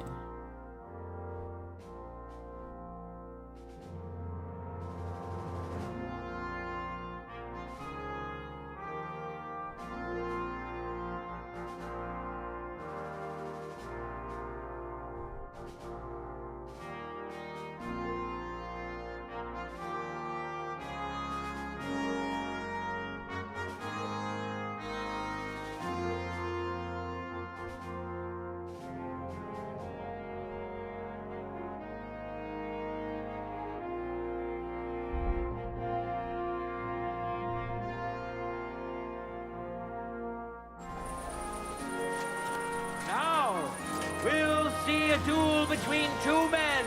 We'll see a duel between two men,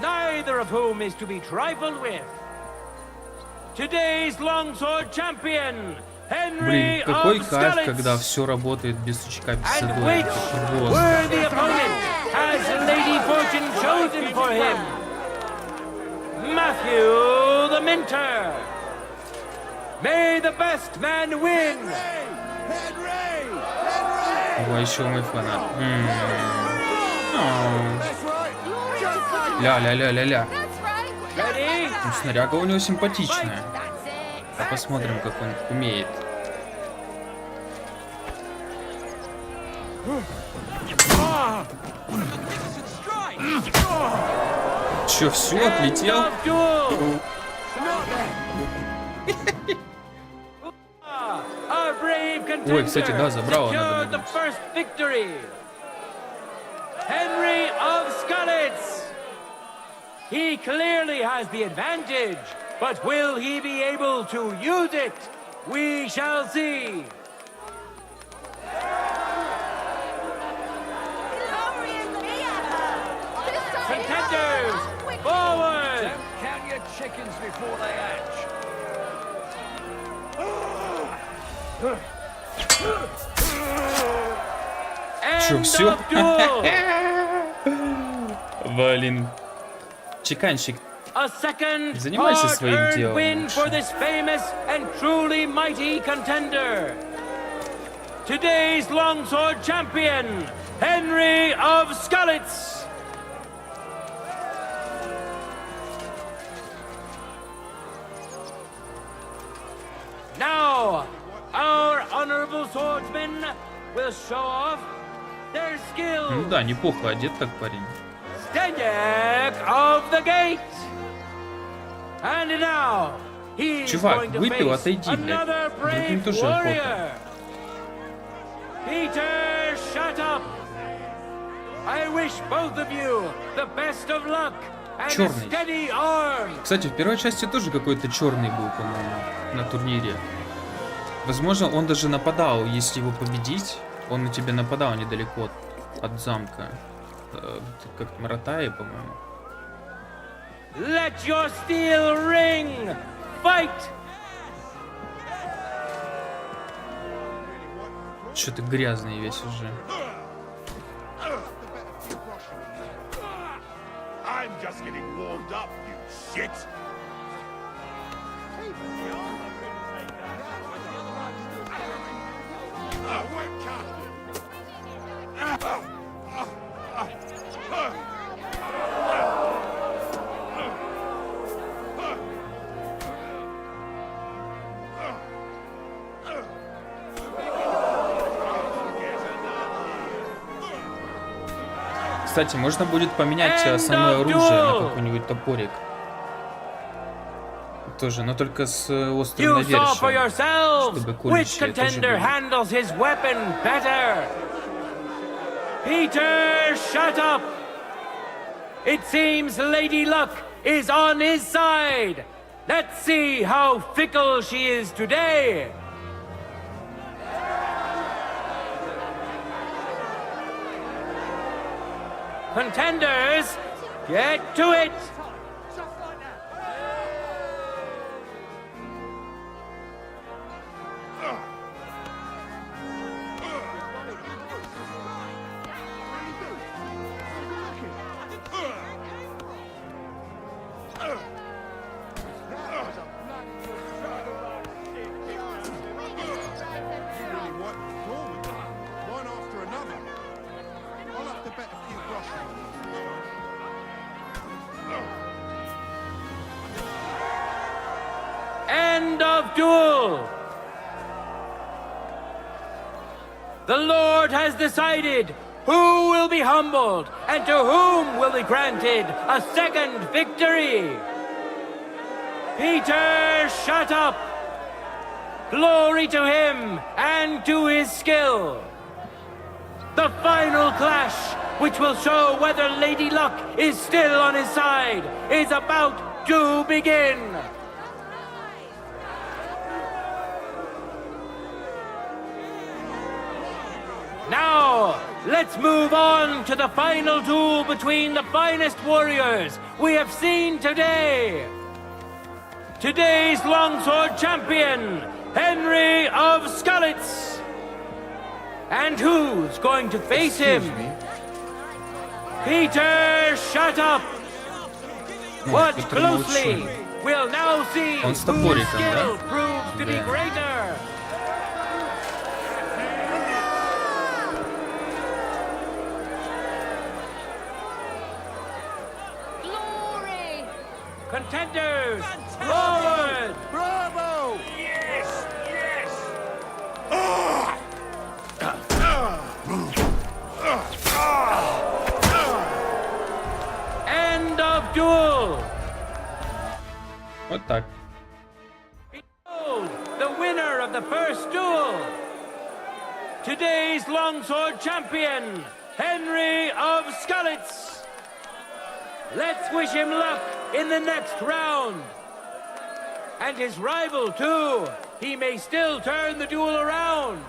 neither of whom is to be trifled with. Today's longsword champion, Henry Блин, какой of кайф, Skalitz. когда все работает без сучка, без And задора. which Это просто. worthy opponent has Lady Fortune chosen for him? Matthew the Minter. May the best man win. О, еще мой фанат. Ля-ля-ля-ля-ля. Ну, снаряга у него симпатичная. А посмотрим, как он умеет. Че, все, отлетел? Ой, кстати, да, забрал надо было. Henry of Skalitz. He clearly has the advantage, but will he be able to use it? We shall see. Contenders, forward! Count your chickens before they hatch. Чё, End всё? of duel. Блин. Чеканщик, A second занимайся своим hard-earned делом. win for this famous and truly mighty contender. Today's longsword champion, Henry of Skalitz. Now, our honorable swordsmen will show off their skills. Ну да, неплохо одет так парень. Steniak of the Gate. And now, he's Чувак, going to выпил, face отойди, блядь. another Другим brave тоже warrior. охота. Peter, shut up. I wish both of you the best of luck and a Чёрный. steady arm. Кстати, в первой части тоже какой-то черный был, по-моему, на турнире. Возможно, он даже нападал, если его победить. Он на тебя нападал недалеко от замка. Как Маратаи, по-моему. Let your steel ring. Fight. Что-то грязный весь уже. I'm just getting warmed up, you shit! Кстати, можно будет поменять основное оружие на какой-нибудь топорик. Тоже, но только с острым You saw for навершием, yourselves чтобы which колющие тоже contender были. handles his weapon better. Peter, shut up. It seems Lady Luck is on his side. Let's see how fickle she is today. Contenders, get to it. One after another. I'll have to bet a few groschen. End of duel. The Lord has decided who will be humbled and to whom will be granted a second victory. Peter, shut up. Glory to him and to his skill. The final clash, which will show whether Lady Luck is still on his side, is about to begin. Now, let's move on to the final duel between the finest warriors we have seen today. Today's longsword champion, Henry of Skalitz. And who's going to face him? Peter, shut up. Watch closely. We'll now see Он с whose топориком, skill да? proves to be Да. greater. Contenders, forward! Bravo! Yes, yes. End of duel! Вот так. Behold, the winner of the first duel! Today's longsword champion, Henry of Skalitz! Let's wish him luck in the next round! And his rival, too, he may still turn the duel around.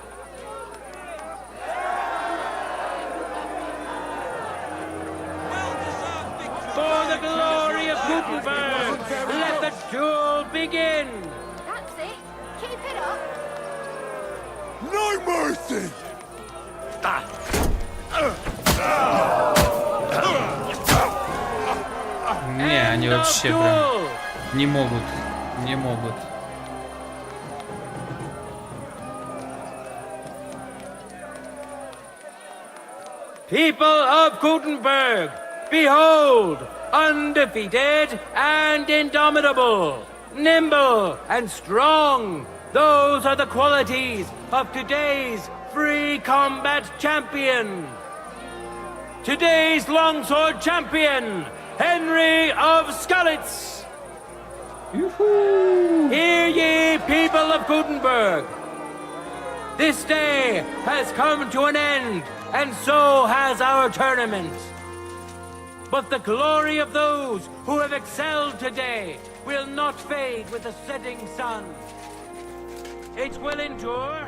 For the glory of Gutenberg, let the duel begin. That's it. Keep it up. No mercy! Не, они вообще прям не могут. People of Gutenberg, behold, undefeated and indomitable, nimble and strong. Those are the qualities of today's free combat champion. Today's longsword champion, Henry of Skalitz. Hear ye, people of Gutenberg. This day has come to an end, and so has our tournament. But the glory of those who have excelled today will not fade with the setting sun. It will endure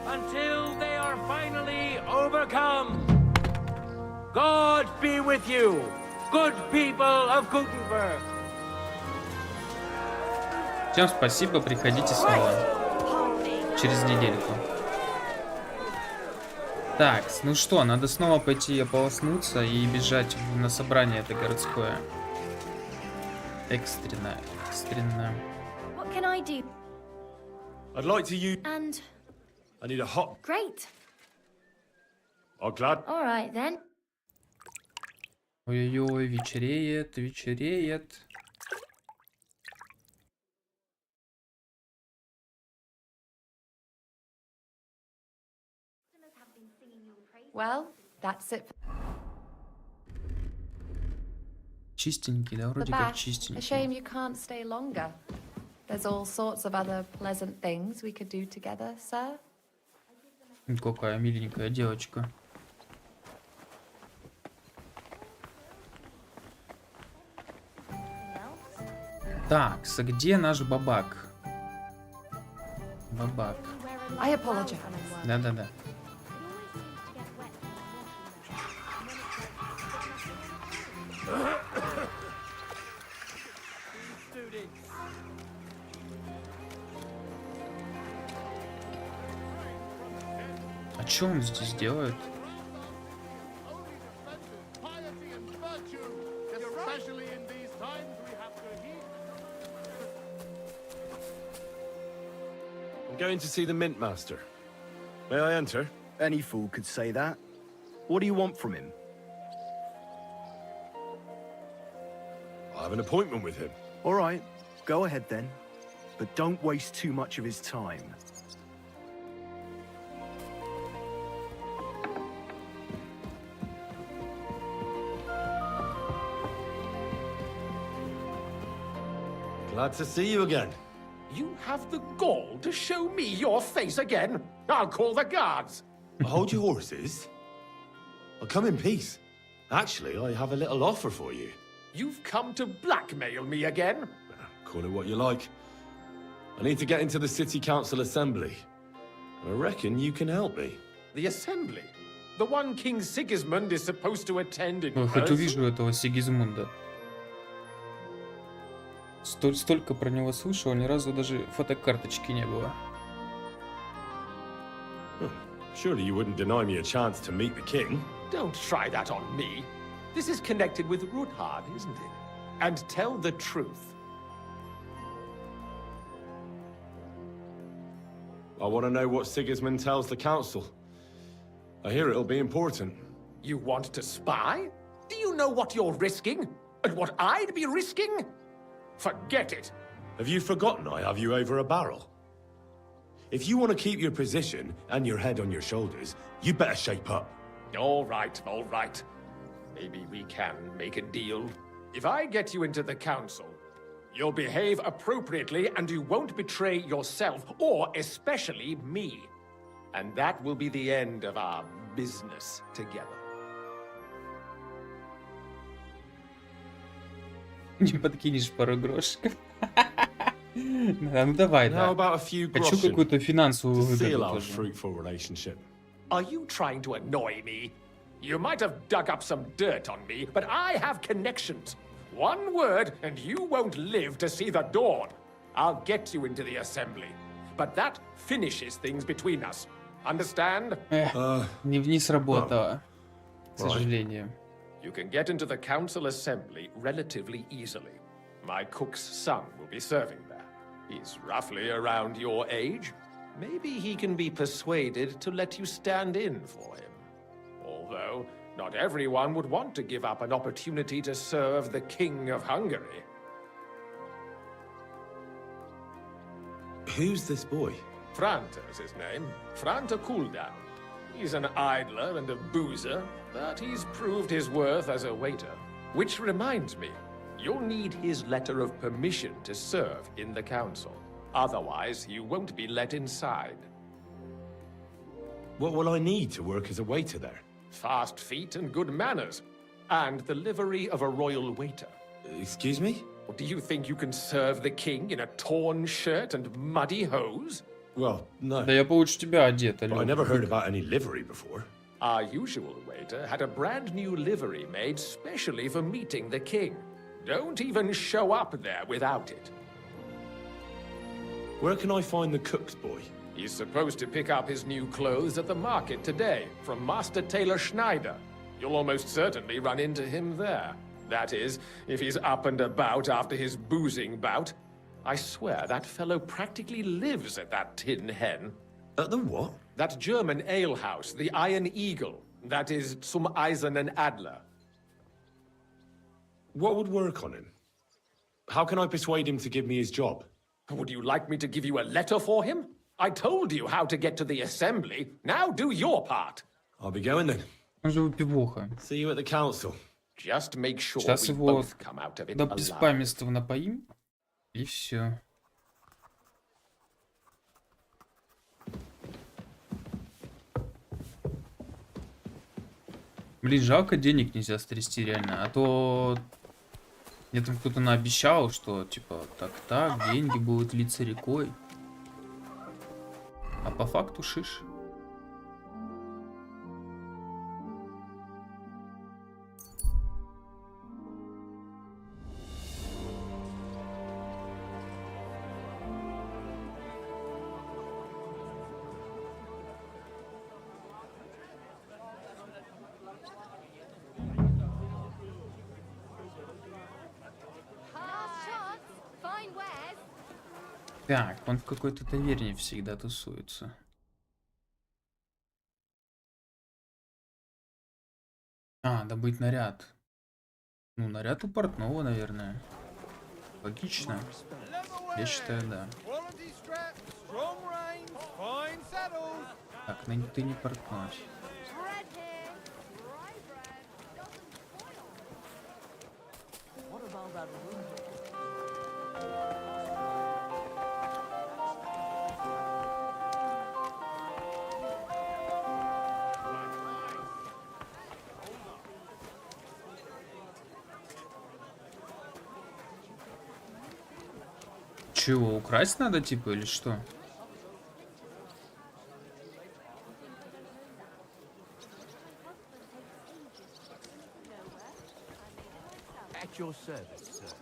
until they are finally overcome. God be with you, good people of Gutenberg. Всем спасибо, приходите снова. Через недельку. Так, ну что, надо снова пойти ополоснуться и бежать на собрание это городское. Экстренно. What can I do? I'd like to use... And... I need a hot... Great. Oh, glad. All right, then. Ой-ой-ой, вечереет. Well, that's it. Чистенький, да, вроде как чистенький. A shame you can't stay longer. There's all sorts of other pleasant things we could do together, sir. Какая миленькая девочка. Так, где наш бабак? Бабак. I apologize. Да. А что он здесь делает? I'm going to see the Mint Master. May I enter? Any fool could say that. What do you want from him? I have an appointment with him. All right, go ahead then. But don't waste too much of his time. Glad to see you again. You have the gall to show me your face again? I'll call the guards. Hold your horses. I'll come in peace. Actually, I have a little offer for you. You've come to blackmail me again? Call it what you like. I need to get into the City Council Assembly. I reckon you can help me. The Assembly? The one King Sigismund is supposed to attend in Ой, хоть person? увижу этого Сигизмунда. Столько про него слышал, ни разу даже фотокарточки не было. Surely you wouldn't deny me a chance to meet the king? Don't try that on me. This is connected with Ruthard, isn't it? And tell the truth. I want to know what Sigismund tells the council. I hear it'll be important. You want to spy? Do you know what you're risking? And what I'd be risking? Forget it. Have you forgotten I have you over a barrel? If you want to keep your position and your head on your shoulders, you better shape up. All right. Maybe we can make a deal. If I get you into the council, you'll behave appropriately and you won't betray yourself, or especially me. And that will be the end of our business together. Не подкинешь пару грошиков. Ну давай, How да. about a few Хочу groschen какую-то финансовую to выгоду seal our тоже. fruitful relationship? Are you trying to annoy me? You might have dug up some dirt on me, but I have connections. One word, and you won't live to see the dawn. I'll get you into the assembly. But that finishes things between us. Understand? Не сработало, к сожалению. You can get into the council assembly relatively easily. My cook's son will be serving there. He's roughly around your age. Maybe he can be persuaded to let you stand in for him. Although, not everyone would want to give up an opportunity to serve the King of Hungary. Who's this boy? Franta's his name. Franta Cooldown. He's an idler and a boozer, but he's proved his worth as a waiter. Which reminds me, you'll need his letter of permission to serve in the council. Otherwise, you won't be let inside. What will I need to work as a waiter there? Fast feet and good manners. And the livery of a royal waiter. Excuse me? Do you think you can serve the king in a torn shirt and muddy hose? Well, no. Да я получше тебя одет, But I never heard about any livery before. Our usual waiter had a brand new livery made specially for meeting the king. Don't even show up there without it. Where can I find the cook's boy? He's supposed to pick up his new clothes at the market today from Master Tailor Schneider. You'll almost certainly run into him there. That is, if he's up and about after his boozing bout. I swear that fellow practically lives at that Tin Hen. At the what? That German alehouse, the Iron Eagle. That is Zum Eisernen Adler. What would work on him? How can I persuade him to give me his job? Would you like me to give you a letter for him? I told you how to get to the assembly. Now do your part. I'll be going then. Он же выпивоха. See you at the council. Just make sure Сейчас we его both come out of it до alive. беспамятства напоим, и все. Блин, жалко, денег нельзя стрясти реально, а то мне там кто-то наобещал, что типа так, деньги будут литься рекой. А по факту шиш. Так, он в какой-то таверне всегда тусуется. А, добыть наряд. Ну, наряд у портного, наверное. Логично. Я считаю, да. Так, ты не портной. Чего, украсть надо, типа, или что? At your service, sir.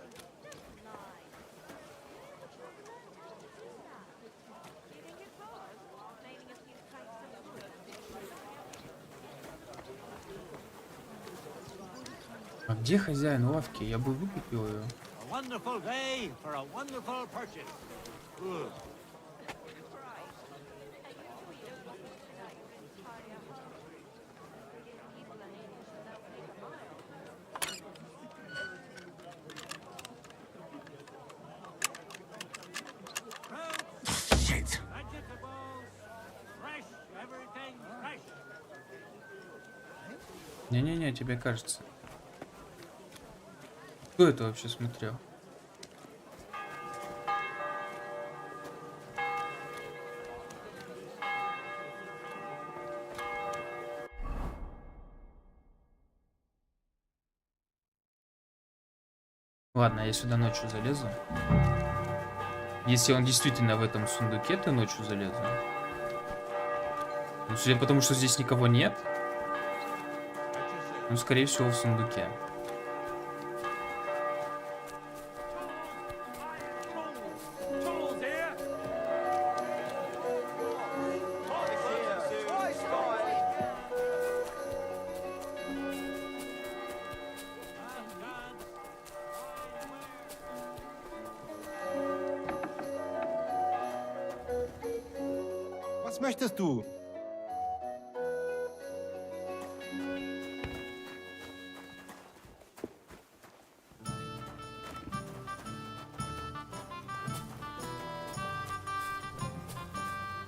А где хозяин лавки? Я бы выкупил ее. A wonderful day for a wonderful purchase. Good. Shit. Fresh, everything fresh. Не-не-не, тебе кажется. Кто это вообще смотрел? Ладно, я сюда ночью залезу. Если он действительно в этом сундуке, то ночью залезу. Ну, судя по тому, что здесь никого нет, ну, скорее всего, в сундуке. Was möchtest du?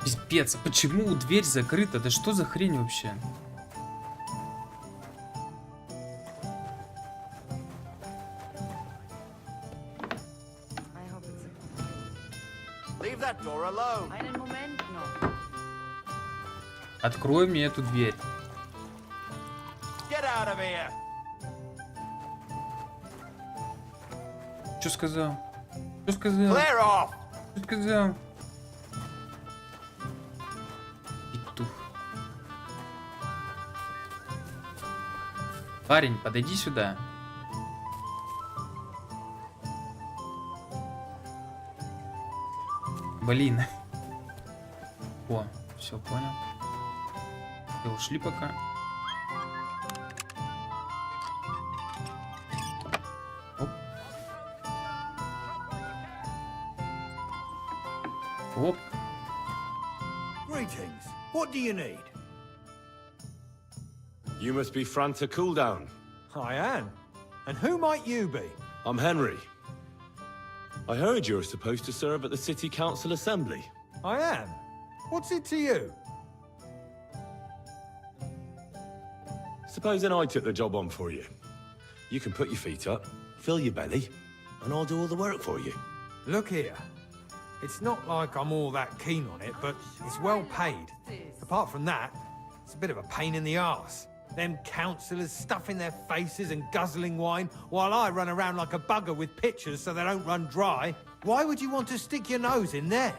Пипец, а почему дверь закрыта? Да что за хрень вообще? Leave that door alone. Einen Moment noch. Открой мне эту дверь. Get out of here. Что сказал? Что сказал? Clear off. Что сказал? Петух. Парень, подойди сюда. Блин. О, все понял. И ушли пока. Оп. Оп. Greetings. What do you need? You must be Franta Cooldown. I am. And who might you be? I'm Henry. I heard you're supposed to serve at the City Council Assembly. I am. What's it to you? Supposing I took the job on for you. You can put your feet up, fill your belly, and I'll do all the work for you. Look here. It's not like I'm all that keen on it, but it's well paid. Apart from that, it's a bit of a pain in the arse. Them councillors stuffing their faces and guzzling wine, while I run around like a bugger with pitchers so they don't run dry. Why would you want to stick your nose in there?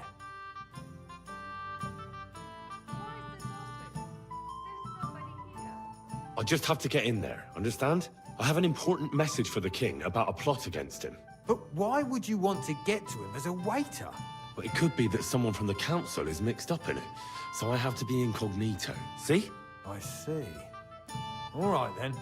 I just have to get in there, understand? I have an important message for the king about a plot against him. But why would you want to get to him as a waiter? But it could be that someone from the council is mixed up in it, so I have to be incognito. See? I see. All right, then.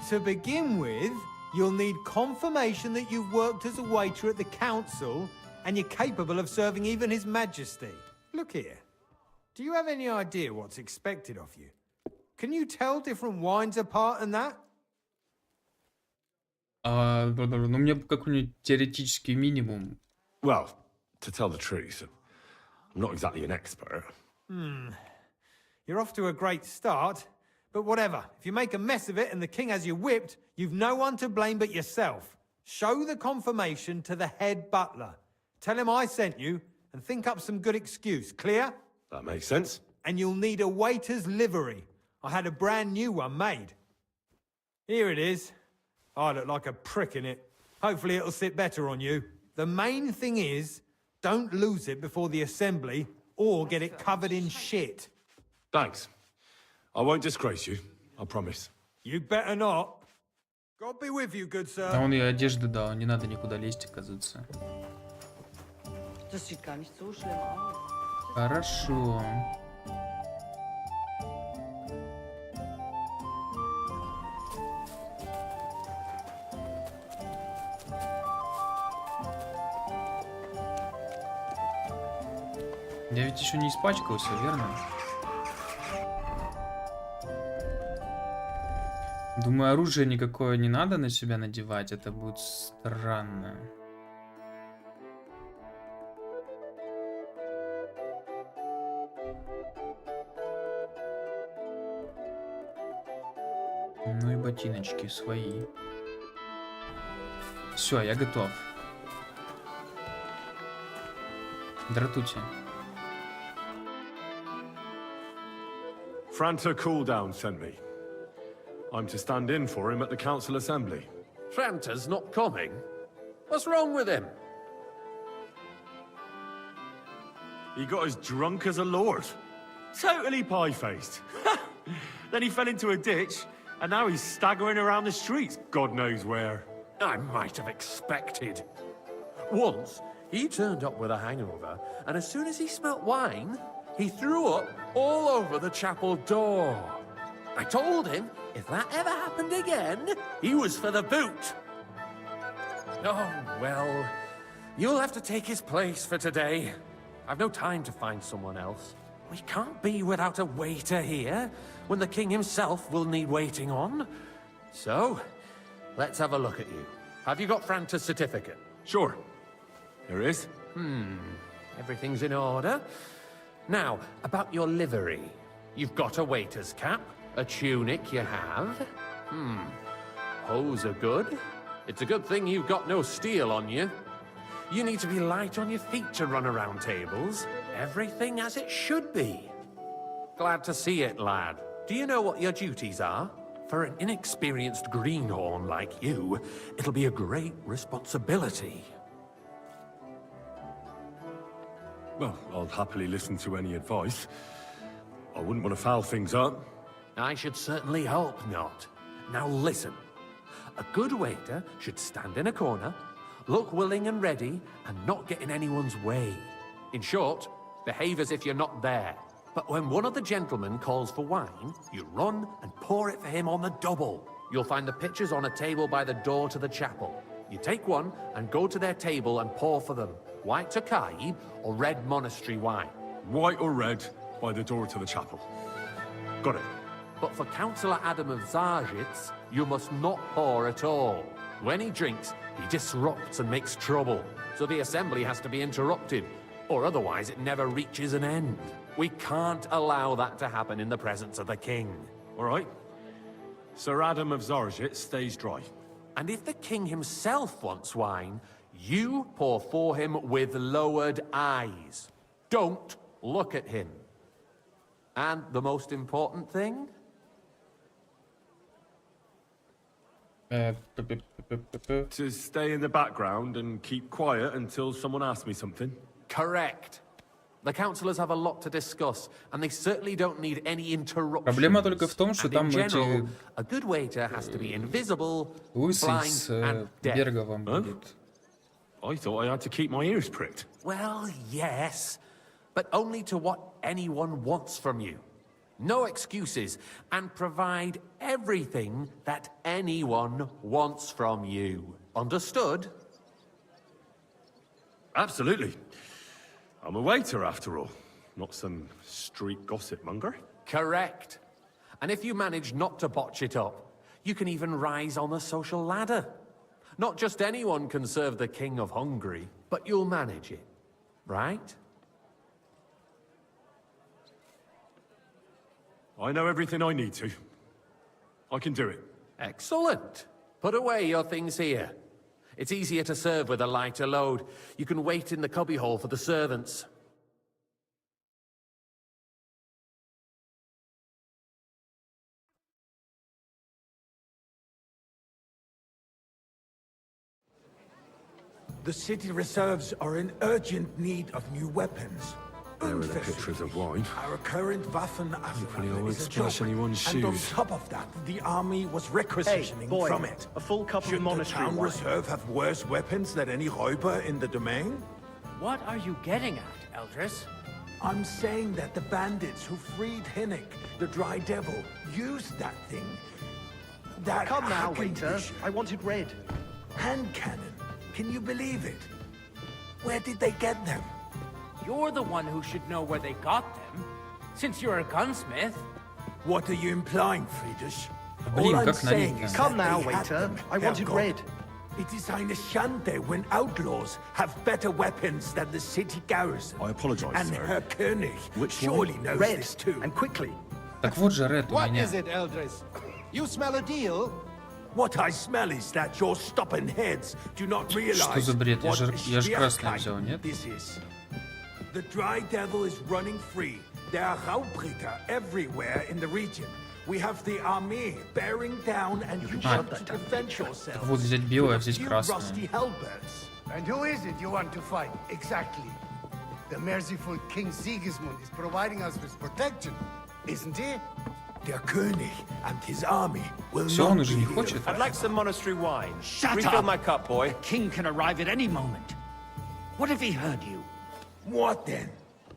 To begin with, you'll need confirmation that you've worked as a waiter at the council and you're capable of serving even His Majesty. Look here. Do you have any idea what's expected of you? Can you tell different wines apart and that? Ну, мне какой-нибудь теоретический минимум. Well, to tell the truth, I'm not exactly an expert. You're off to a great start, but whatever. If you make a mess of it and the king has you whipped, you've no one to blame but yourself. Show the confirmation to the head butler. Tell him I sent you and think up some good excuse. Clear? That makes sense. And you'll need a waiter's livery. I had a brand new one made. Here it is. I look like a prick in it. Hopefully it'll sit better on you. The main thing is, don't lose it before the assembly or get it covered in shit. Thanks. I won't disgrace you, I promise. You better not. God be with you, good sir. А он и одежды дал, не надо никуда лезть, оказывается. Das sieht gar nicht so schlimm aus. Хорошо. Я ведь еще не испачкался, верно? Думаю, оружие никакое не надо на себя надевать, это будет странно. Ну и ботиночки свои. Все, я готов. Дратуйте. Franta Cooldown sent me. I'm to stand in for him at the council assembly. Franta's not coming? What's wrong with him? he got as drunk as a lord. Totally pie-faced. Then he fell into a ditch, and now he's staggering around the streets, God knows where. I might have expected. Once, he turned up with a hangover, and as soon as he smelt wine, he threw up all over the chapel door. I told him if that ever happened again, he was for the boot. Oh, well, you'll have to take his place for today. I've no time to find someone else. We can't be without a waiter here, when the king himself will need waiting on. So, let's have a look at you. Have you got Franta's certificate? Sure. There is. Everything's in order. Now, about your livery. You've got a waiter's cap, a tunic you have. Hose are good. It's a good thing you've got no steel on you. You need to be light on your feet to run around tables. Everything as it should be. Glad to see it, lad. Do you know what your duties are? For an inexperienced greenhorn like you, it'll be a great responsibility. Well, I'll happily listen to any advice. I wouldn't want to foul things up. I should certainly hope not. Now listen. A good waiter should stand in a corner, look willing and ready, and not get in anyone's way. In short, behave as if you're not there. But when one of the gentlemen calls for wine, you run and pour it for him on the double. You'll find the pitchers on a table by the door to the chapel. You take one and go to their table and pour for them. White Tokai or red monastery wine. White or red by the door to the chapel. Got it. But for Councillor Adam of Zarjitz, you must not pour at all. When he drinks, he disrupts and makes trouble. So the assembly has to be interrupted, or otherwise it never reaches an end. We can't allow that to happen in the presence of the king. All right. Sir Adam of Zarjitz stays dry. And if the king himself wants wine, you pour for him with lowered eyes. Don't look at him. And the most important thing? To stay in the background and keep quiet until someone asks me something? Correct. The councillors have a lot to discuss, and they certainly don't need any interruptions. Проблема только в том, что And там in general, эти a good waiter has to be invisible, лысый blind, с and deaf. Берговым будет. I thought I had to keep my ears pricked. Well, yes, but only to what anyone wants from you. No excuses, and provide everything that anyone wants from you. Understood? Absolutely. I'm a waiter, after all. Not some street gossip monger. Correct. And if you manage not to botch it up, you can even rise on the social ladder. Not just anyone can serve the King of Hungary, but you'll manage it, right? I know everything I need to. I can do it. Excellent. Put away your things here. It's easier to serve with a lighter load. You can wait in the cubbyhole for the servants. The city reserves are in urgent need of new weapons. There are the pictures of wine. Our current Waffen Hopefully I won't is a splash joke. anyone's And on shoes. top of that, the army was requisitioning boy, from it. a full cup of Should monastery the town wine. reserve have worse weapons than any Räuber in the domain? What are you getting at, Eldris? I'm saying that the bandits who freed Hinnick, the Dry Devil, used that thing. That Come now, waiter. Hackenbücher. I wanted red. Hand cannon. Can you believe it? Where did they get them? You're the one who should know where they got them, since you're a gunsmith. What are you implying, Friedrich? Блин, All I'm как saying налить-то? is Come that now, they had waiter. them, I wanted Herrgott. red. It is eine Schande when outlaws have better weapons than the city garrison. I apologize, And sir. Herr König Which surely one? knows Red, this too. and quickly. Так вот же Ред у What меня. is it, Eldris? You smell a deal? What I smell is that your stubborn heads do not realize Что за бред? what Я же красный Schwierigkeit взял, нет? this is. The Dry Devil is running free. There are Raubritter everywhere in the region. We have the army bearing down, and you want to defend yourselves. Так вот взять белое, а with a взять few красное. rusty halberds. And who is it you want to fight, exactly? The merciful King Sigismund is providing us with protection, isn't he? Der König and his army will Всё, он not уже be не here. хочет. I'd like some monastery wine. Shut Refill up! my cup, boy. The king can arrive at any moment. What if he heard you? What then?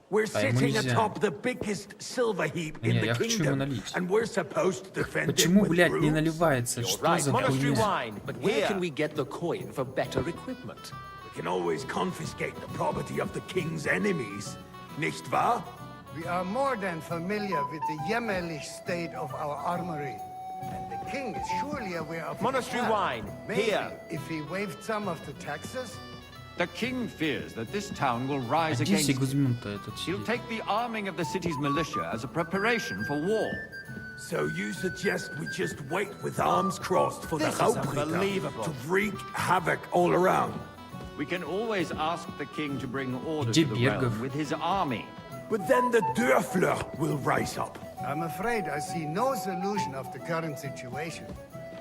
We're А ему sitting нельзя. atop the biggest silver heap in Не, the я хочу ему kingdom, налить. and we're supposed to defend it Почему, with блядь, не brooms? наливается? You're Что right, за monastery хуйня? wine. But where can we get the coin for better equipment? We can always confiscate the property of the king's enemies, nicht wahr? We are more than familiar with the jämmerlich state of our armory. And the king is surely aware of Monastery it as well. wine, Maybe here. if he waived some of the taxes. The king fears that this town will rise Где against him. Сигизмунд-то этот He'll сидит? take the arming of the city's militia as a preparation for war. So you suggest we just wait with arms crossed for This the is Hauptritter unbelievable. to wreak havoc all around? We can always ask the king to bring order Где to the Бергов? realm with his army. But then the Dörfler will rise up. I'm afraid I see no solution of the current situation.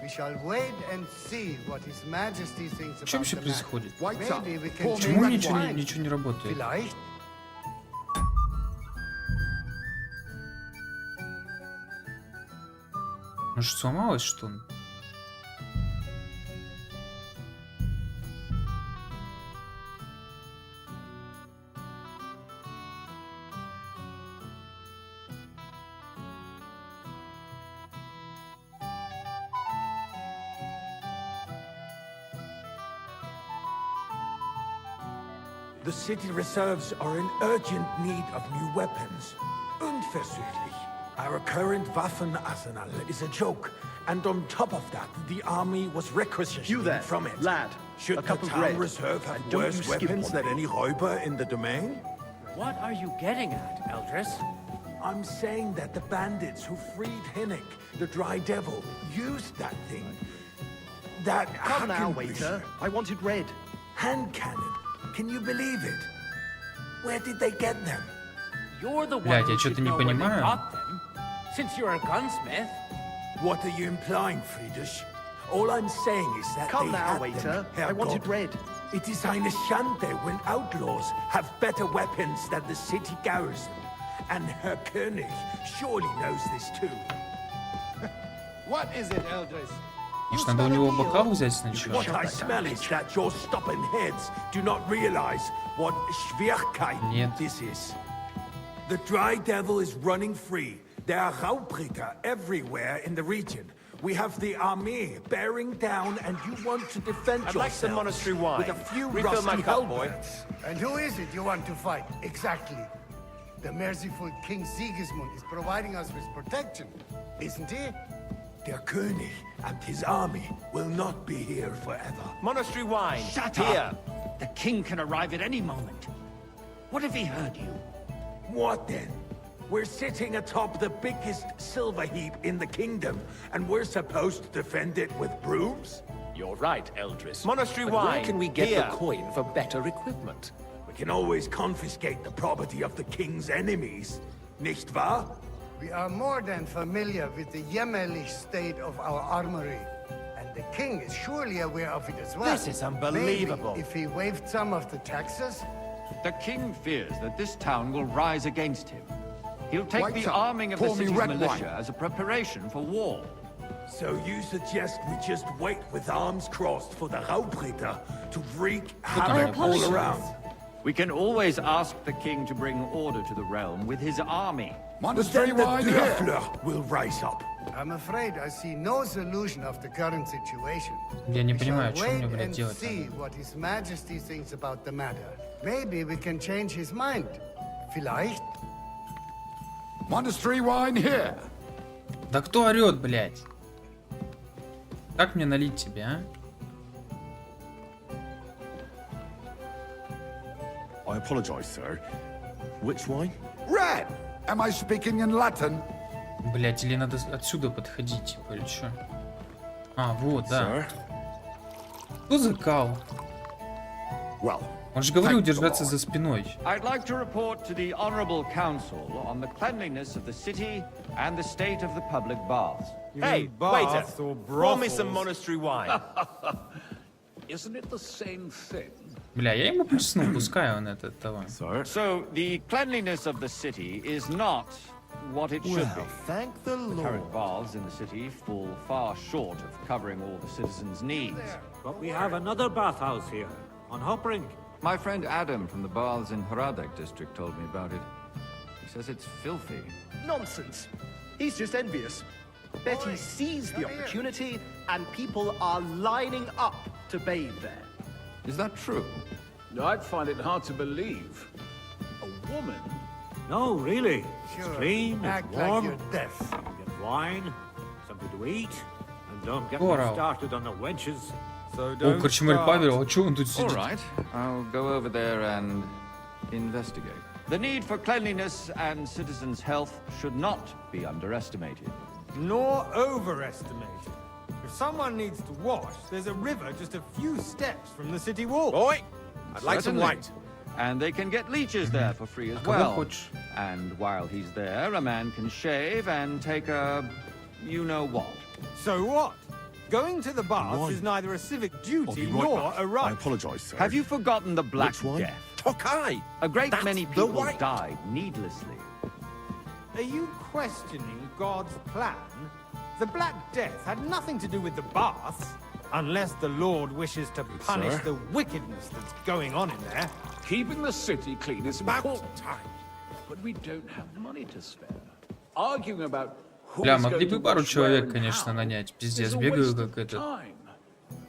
We shall wait and see what His Majesty thinks Что about вообще the происходит? matter. Maybe we can Почему change ничего his mind. ничего не работает? Vielleicht. Может, сломалось, что ли? The city reserves are in urgent need of new weapons. Unversüchlich. Our current Waffenarsenal is a joke, and on top of that, the army was requisitioned You there, from it. lad. Should A the cup of town red. reserve have And don't worse you skip weapons one. than any Räuber in the domain? What are you getting at, Eldris? I'm saying that the bandits who freed Hinnick, the Dry Devil, used that thing. That Come now, Hackenbücher waiter. I wanted red. hand cannon. Can you believe it? Where did they get them? You're the one Блядь, who я should что-то не know where they понимаю. got them. Since you're a gunsmith. What are you implying, Friedrich? All I'm saying is that Come they now, had waiter. them, I wanted Herrgott. red. It is eine Schande when outlaws have better weapons than the city garrison. And Herr König surely knows this too. What is it, Eldris? Может, надо у него бокал взять сначала? What I smell is that your stubborn heads do not realize what Schwierigkeit Нет. this is. The Dry Devil is running free. There are Raubritter everywhere in the region. We have the army bearing down, and you want to defend I'd yourself like some monastery wine. with a few Refill my rusty cup, boy. halberds. And who is it you want to fight, exactly? The merciful King Sigismund is providing us with protection, isn't he? Der König and his army will not be here forever. Monastery wine. Shut Here. up! The king can arrive at any moment. What if he heard you? What then? We're sitting atop the biggest silver heap in the kingdom, and we're supposed to defend it with brooms? You're right, Eldris. Monastery But wine. where can we get Here. the coin for better equipment? We can always confiscate the property of the king's enemies, nicht wahr? We are more than familiar with the jämmerlich state of our armory. And the king is surely aware of it as well. This is unbelievable. Maybe if he waived some of the taxes. The king fears that this town will rise against him. He'll take Waiter, the arming of the pour me city's red militia wine. as a preparation for war. So you suggest we just wait with arms crossed for the Raubritter to wreak havoc all around? We can always ask the king to bring order to the realm with his army. But then the Dörfler will rise up. I'm afraid I see no solution of the current situation. Я не We shall понимаю, что wait мне, блядь, and делать see надо. what His Majesty thinks about the matter. Maybe we can change his mind. Vielleicht. Monastery wine here. Да кто орет, блядь? Как мне налить тебе, а? I apologize, sir. Which wine? Red! Am I speaking in Latin? Блядь, или надо отсюда подходить, типа, или что? А, вот, да. Что за кал? Он же говорил держаться за спиной. I'd like to report to the Honorable Council on the cleanliness of the city and the state of the public baths. Hey, waiter. Pour me some monastery wine. Isn't it the same thing? Бля, я ему плесну, пускай он этот того. So, the cleanliness of the city is not what it should be. Thank the The current baths in the city fall far short of covering all the citizens' needs. But we have another bathhouse here, on Hopring. My friend Adam from the baths in Haradek district told me about it. He says it's filthy. Nonsense. He's just envious. Bet he seized the opportunity and people are lining up to bathe there. Is that true? I'd find it hard to believe. A woman? No, really. It's clean, it's Act like warm. you're deaf. You get wine, something to eat, and don't get me Здорово. started on the wenches. So О, don't корчмарь start. Павел, а чё он тут All сидит? right, I'll go over there and investigate. The need for cleanliness and citizens' health should not be underestimated. Nor overestimated. If someone needs to wash, there's a river just a few steps from the city wall. Boy, I'd like some Certainly. white. And they can get leeches there for free as кого well. хочешь? And while he's there, a man can shave and take a you-know-what. So what? Going to the baths is neither a civic duty nor a right. apologize, sir. Have you forgotten the Black Which one? Death? Tokai! A great That's many the people white. died needlessly. Are you questioning God's plan? The Black Death had nothing to do with the baths, unless the Lord wishes to punish sir? the wickedness that's going on in there. Keeping the city clean is important. But we don't have money to spare. Arguing about Бля, who's могли going бы to пару wash человек, where and конечно, how нанять. is Пиздец, a бегаю waste как of этот. time.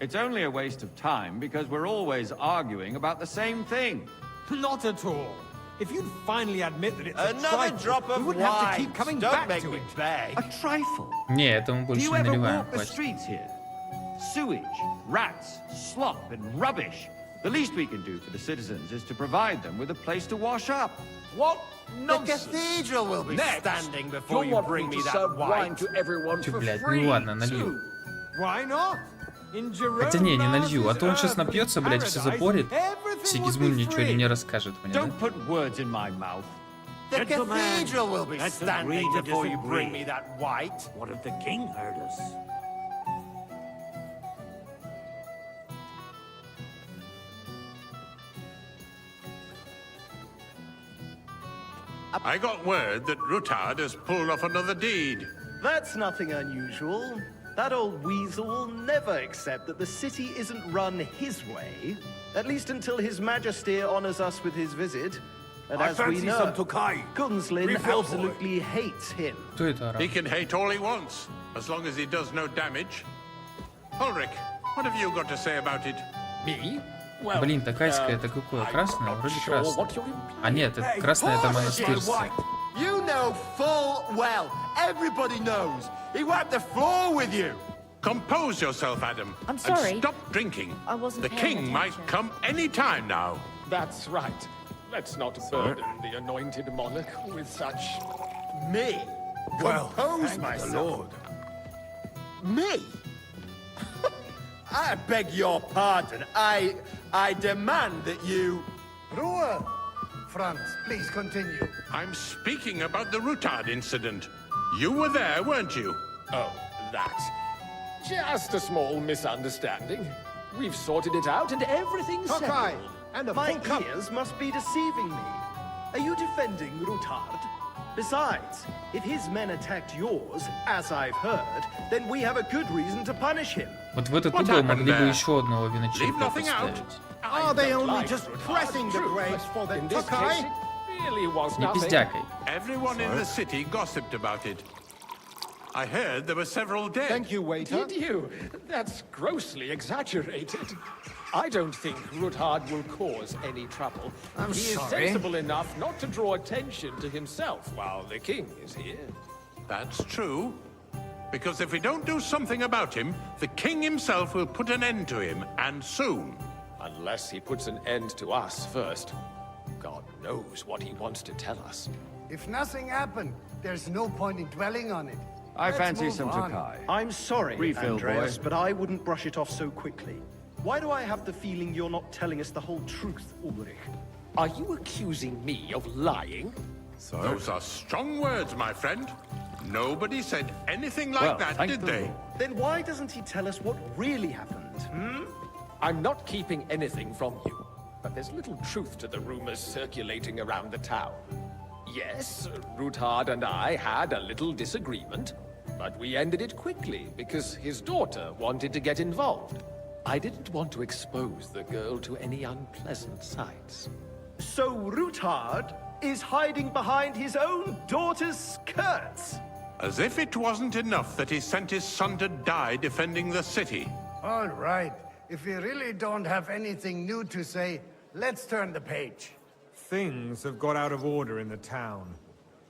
It's only a waste of time because we're always arguing about the same thing. Not at all. If you'd finally admit that it's a Another trifle, drop of we wouldn't have to wine. keep coming Don't back make to me it. beg. A trifle. Не, это мы Do больше you не ever наливаем, walk the хватит. streets here? Sewage, rats, slop, and rubbish. The least we can do for the citizens is to provide them with a place to wash up. What The nonsense! cathedral will be Next, standing before you'll you want bring me me to that serve wine wine. to everyone Чё, for блядь, free, ну ладно, налью. too. Why not? In Jerome Хотя не налью, а то он Marsh's сейчас напьется, блядь, все paradise, запорит. everything Сигизмунд would be ничего free. не расскажет мне, да? Don't put words in my mouth. The Gentlemen, cathedral will be let's standing agree to before you disagree. bring me that white. What if the king heard us? I got word that Rutard has pulled off another deed. That's nothing unusual. That old weasel will never accept that the city isn't run his way, at least until His Majesty honors us with his visit. And I as we fancy know, some Tokai. Gunslin Refill, boy. absolutely hates him. Кто это орал? He can hate all he wants, as long as he does no damage. Ulrich, what have you got to say about it? Me? Блин, такайская это какое? Красное? Вроде красное. А нет, это красное это монастырское. You know full well, everybody knows. He wiped the floor with you. Compose yourself, Adam. I'm sorry. And stop drinking. I wasn't The paying king might attention. come any time now. That's right. Let's not burden the anointed monarch with such... Me? Well, Compose thank myself. the Lord. Me? I beg your pardon. I demand that you... Ruhe! Franz, please continue. I'm speaking about the Rutard incident. You were there, weren't you? Oh, that. Just a small misunderstanding. We've sorted it out and everything's Tokai, settled. and my ears must be deceiving me. Are you defending Rutard? Besides, if his men attacked yours, as I've heard, then we have a good reason to punish him. Вот в этот What угол happened могли бы there? еще одного Leave виночерпа nothing out. поставить. Are they don't only like just Rutard, pressing the true, grapes but for the in this Tokai? case, it really was Не nothing. пиздякой. Everyone in the city gossiped about it. I heard there were several dead. Thank you, waiter. Did you? That's grossly exaggerated. I don't think Rutard will cause any trouble. I'm he is sorry. sensible enough not to draw attention to himself while the king is here. That's true. Because if we don't do something about him, the king himself will put an end to him, and soon. Unless he puts an end to us first. God knows what he wants to tell us. If nothing happened, there's no point in dwelling on it. I Let's fancy move some on. Tokai. I'm sorry, Refill, Andreas, boy. but I wouldn't brush it off so quickly. Why do I have the feeling you're not telling us the whole truth, Ulrich? Are you accusing me of lying? Those are strong words, my friend. Nobody said anything like Well, that, thank did the they? Lord. Then why doesn't he tell us what really happened, hmm? I'm not keeping anything from you. but there's little truth to the rumors circulating around the town. Yes, Ruthard and I had a little disagreement, but we ended it quickly because his daughter wanted to get involved. I didn't want to expose the girl to any unpleasant sights. So Ruthard is hiding behind his own daughter's skirts? As if it wasn't enough that he sent his son to die defending the city. All right. If you really don't have anything new to say, let's turn the page. Things have got out of order in the town.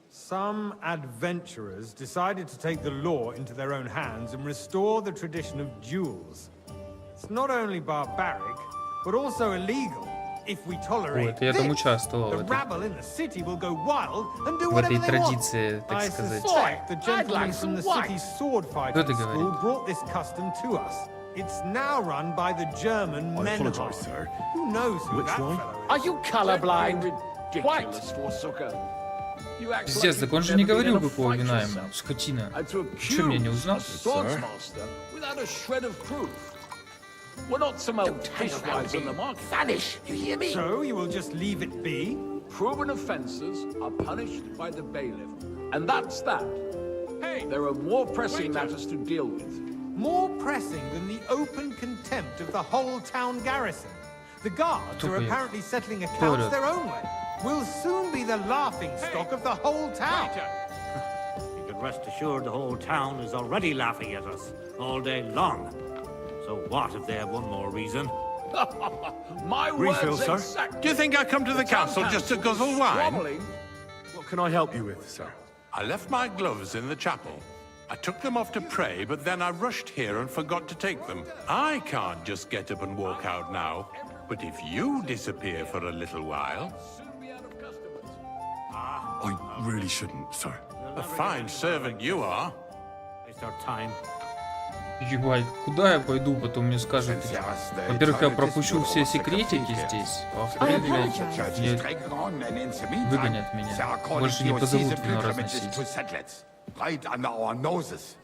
Some adventurers decided to take the law into their own hands and restore the tradition of duels. It's not only barbaric, but also illegal. If we tolerate я там this, участвовал the rabble in the city will go wild and do в whatever этой they want. традиции, так I сказать. suspect the gentleman from the city's sword Кто это fighting school говорит? brought this custom to us. It's now run by the German I men. apologize, sir. Who knows who Which that one? fellow is? Are you colorblind? Ridiculous, Forsucker. You act Пиздец, like так you've он же не never been говорил, in a какого fight вина ему. yourself. Скотина. And to Что, меня не accuse узнал? a swordsmaster without a shred of proof. We're not some old fishwives in the market. Vanish, you hear me? So you will just leave it be? Proven offences are punished by the bailiff. And that's that. Hey, there are more pressing matters to deal with. More pressing than the open contempt of the whole town garrison. The guards are apparently settling accounts their own way. We'll soon be the laughing stock of the whole town. You can rest assured the whole town is already laughing at us all day long. So what if they have one more reason? My Refill, words, sir. exactly. Do you think I come to the council just to guzzle wine? What can I help you with, sir? I left my gloves in the chapel. I took them off to pray, but then I rushed here and forgot to take them. I can't just get up and walk out now. But if you disappear for a little while... I really shouldn't, sir. A fine servant you are. Waste our time. Ебать, куда я пойду, потом мне скажут. Во-первых, я пропущу все секретики здесь, а во-вторых, блядь, выгонят меня. Больше не позовут вино разносить. Right under our noses.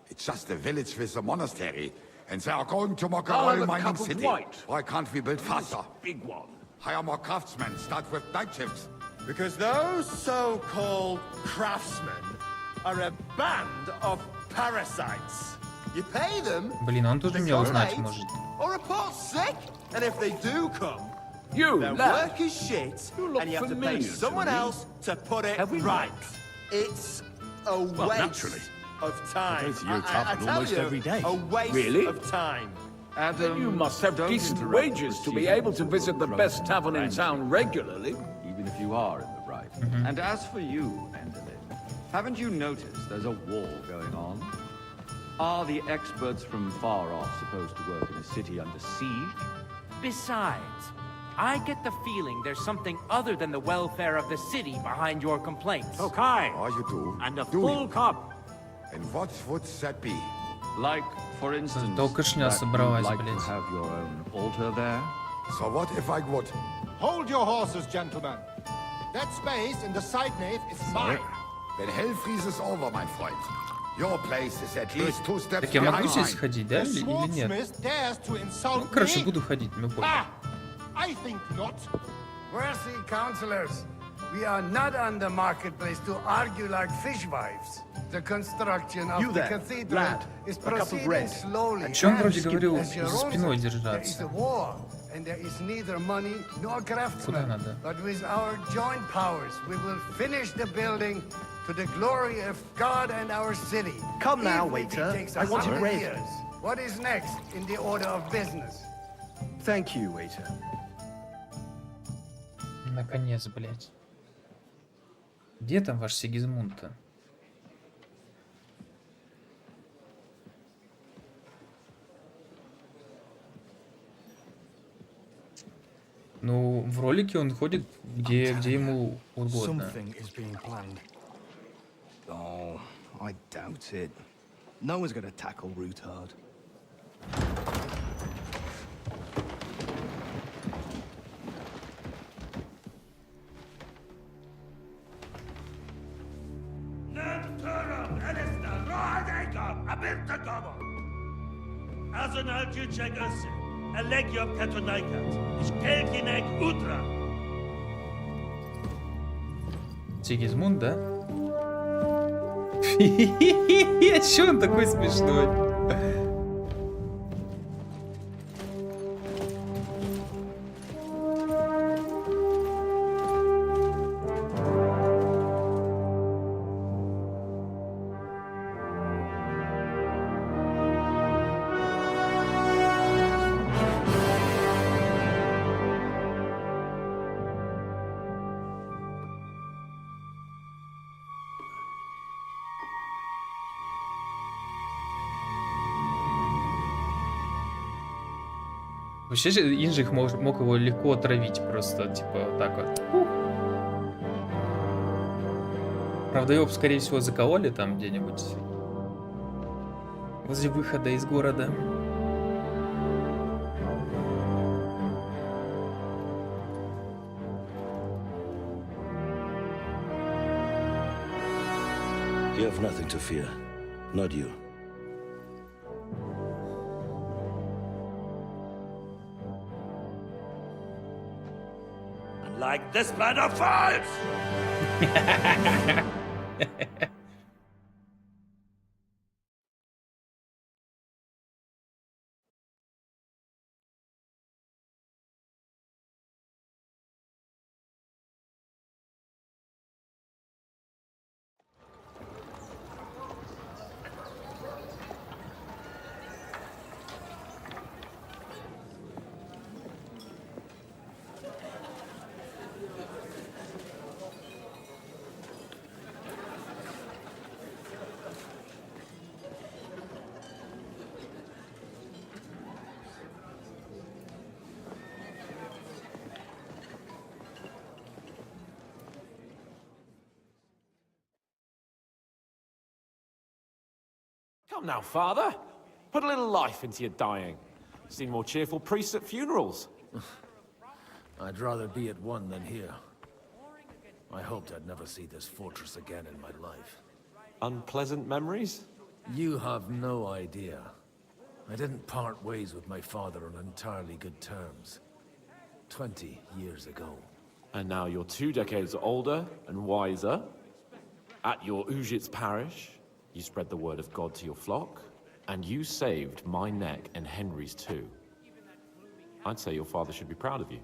It's just a village with a monastery, and they are going to mock a royal mining city. Why can't we build faster? Big one. Hire more craftsmen, start with night shifts. Because those so-called craftsmen are a band of parasites. You pay them, Блин, он тоже меня узнать может. or report sick, and if they do come, their lad. work is shit, You look and you have to familiar pay to someone me. else to put it Have we right. met? It's a waste naturally. of time. I go to your I tavern tell almost you, every day. a waste Really? of time. Then you must have decent wages to be able to visit the best tavern in town regularly. Even if you are in the right. And as for you, Enderlin, haven't you noticed there's a war going on? Are the experts from far off supposed to work in a city under siege? Besides, I get the feeling there's something other than the welfare of the city behind your complaints. Okay. Oh, you do? And a Do full you? cup. And what would that be? Like, for instance, Толкашня that собралась, you'd like to блядь. have your own altar there? So what if I would? Hold your horses, gentlemen. That space in the side nave is mine. Then hell freezes over, my friend. Your place is at least 2 steps Так я могу behind здесь mine. ходить, да, или нет? Swordsmith dares to insult Ну, короче, me. буду ходить, ну понял. I think not. Worthy councillors, we are not on the marketplace to argue like fishwives. The construction of You the there, cathedral lad, is a cup of proceeding bread. slowly. О чем вроде and, говорил as your за own спиной said, there is держаться? a war, and there is neither money nor Куда craftsmen. надо? But with our joint powers, we will finish the building to the glory of God and our city. Come now, Even if it waiter. takes I want 100 bread. years. What is next in the order of business? Thank you, waiter. Наконец, блядь. Где там ваш Сигизмунд-то? Ну, в ролике он ходит, где ему угодно. Something is being planned. Oh, I doubt it. No one's going to tackle Ruthard. As an altitude check us. Elegio Catonica, Ishkelkinek Udra. Сигизмунд, да? Чё он такой смешной? Вообще же Инжих мог его легко отравить, просто, типа, вот так вот. Правда, его, скорее всего, закололи там где-нибудь возле выхода из города. You have nothing to fear. Not you. Like this plan of false! Come now, Father. Put a little life into your dying. Seen more cheerful priests at funerals. I'd rather be at one than here. I hoped I'd never see this fortress again in my life. Unpleasant memories? You have no idea. I didn't part ways with my father on entirely good terms. 20 years ago. And now you're 2 decades older and wiser. At your Ujit's parish, you spread the word of God to your flock, and you saved my neck and Henry's too. I'd say your father should be proud of you.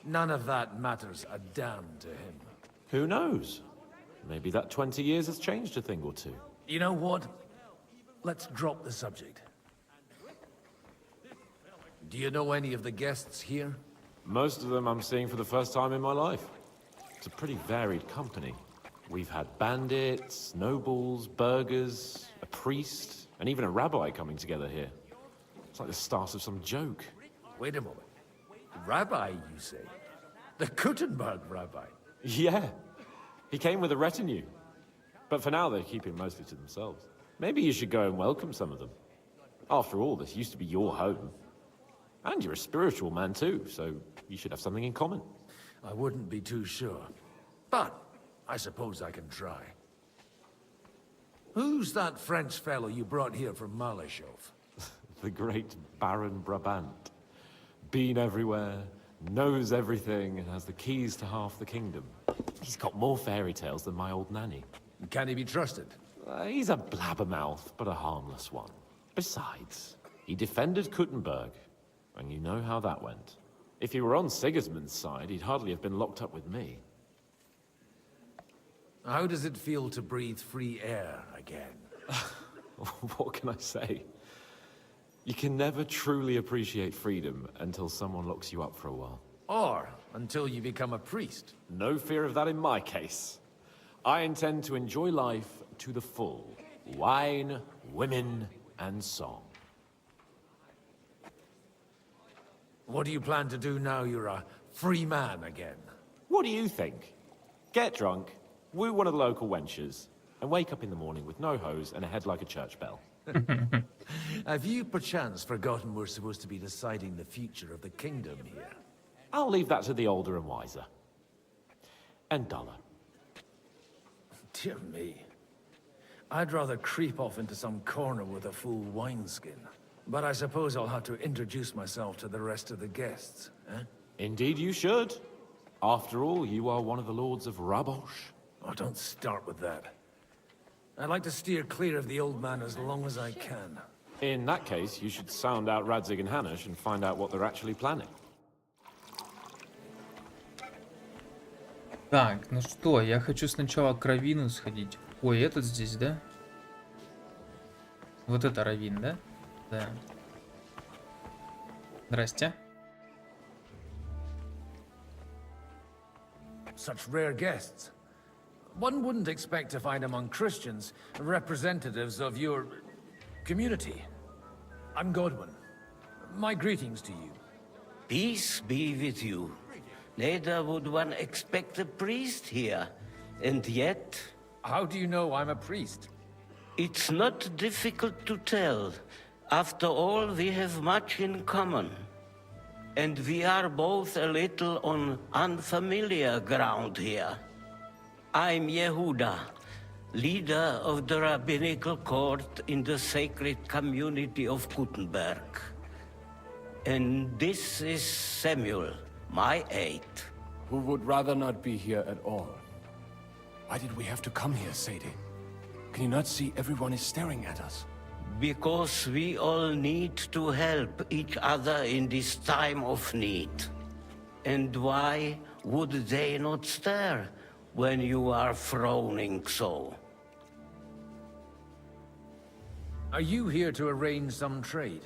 None of that matters a damn to him. Who knows? Maybe that 20 years has changed a thing or two. You know what? Let's drop the subject. Do you know any of the guests here? Most of them I'm seeing for the first time in my life. It's a pretty varied company. We've had bandits, nobles, burghers, a priest, and even a rabbi coming together here. It's like the start of some joke. Wait a moment. Rabbi, you say? The Kuttenberg rabbi? Yeah. He came with a retinue. But for now, they're keeping mostly to themselves. Maybe you should go and welcome some of them. After all, this used to be your home. And you're a spiritual man too, so you should have something in common. I wouldn't be too sure. But I suppose I can try. Who's that French fellow you brought here from Malashov? The great Baron Brabant. Been everywhere, knows everything, and has the keys to half the kingdom. He's got more fairy tales than my old nanny. Can he be trusted? He's a blabbermouth, but a harmless one. Besides, he defended Kuttenberg, and you know how that went. If he were on Sigismund's side, he'd hardly have been locked up with me. How does it feel to breathe free air again? What can I say? You can never truly appreciate freedom until someone locks you up for a while. Or until you become a priest. No fear of that in my case. I intend to enjoy life to the full. Wine, women, and song. What do you plan to do now you're a free man again? What do you think? Get drunk, woo one of the local wenches, and wake up in the morning with no hose and a head like a church bell. Have you perchance forgotten we're supposed to be deciding the future of the kingdom here? I'll leave that to the older and wiser. And duller. Dear me. I'd rather creep off into some corner with a full wineskin. But I suppose I'll have to introduce myself to the rest of the guests, eh? Indeed you should. After all, you are one of the lords of Rabosh. Oh, don't start with that. I'd like to steer clear of the old man as long as I can. In that case, you should sound out Radzig and Hanush and find out what they're actually planning. Так, ну что, я хочу сначала к Равину сходить. Ой, этот здесь, да? Вот это Равин, да? Да. Здрасте. Such rare guests. One wouldn't expect to find among Christians representatives of your community. I'm Godwin. My greetings to you. Peace be with you. Neither would one expect a priest here. And yet... How do you know I'm a priest? It's not difficult to tell. After all, we have much in common. And we are both a little on unfamiliar ground here. I'm Yehuda, leader of the rabbinical court in the sacred community of Gutenberg. And this is Samuel, my aide. Who would rather not be here at all. Why did we have to come here, Sadie? Can you not see everyone is staring at us? Because we all need to help each other in this time of need. And why would they not stare when you are frowning so? Are you here to arrange some trade?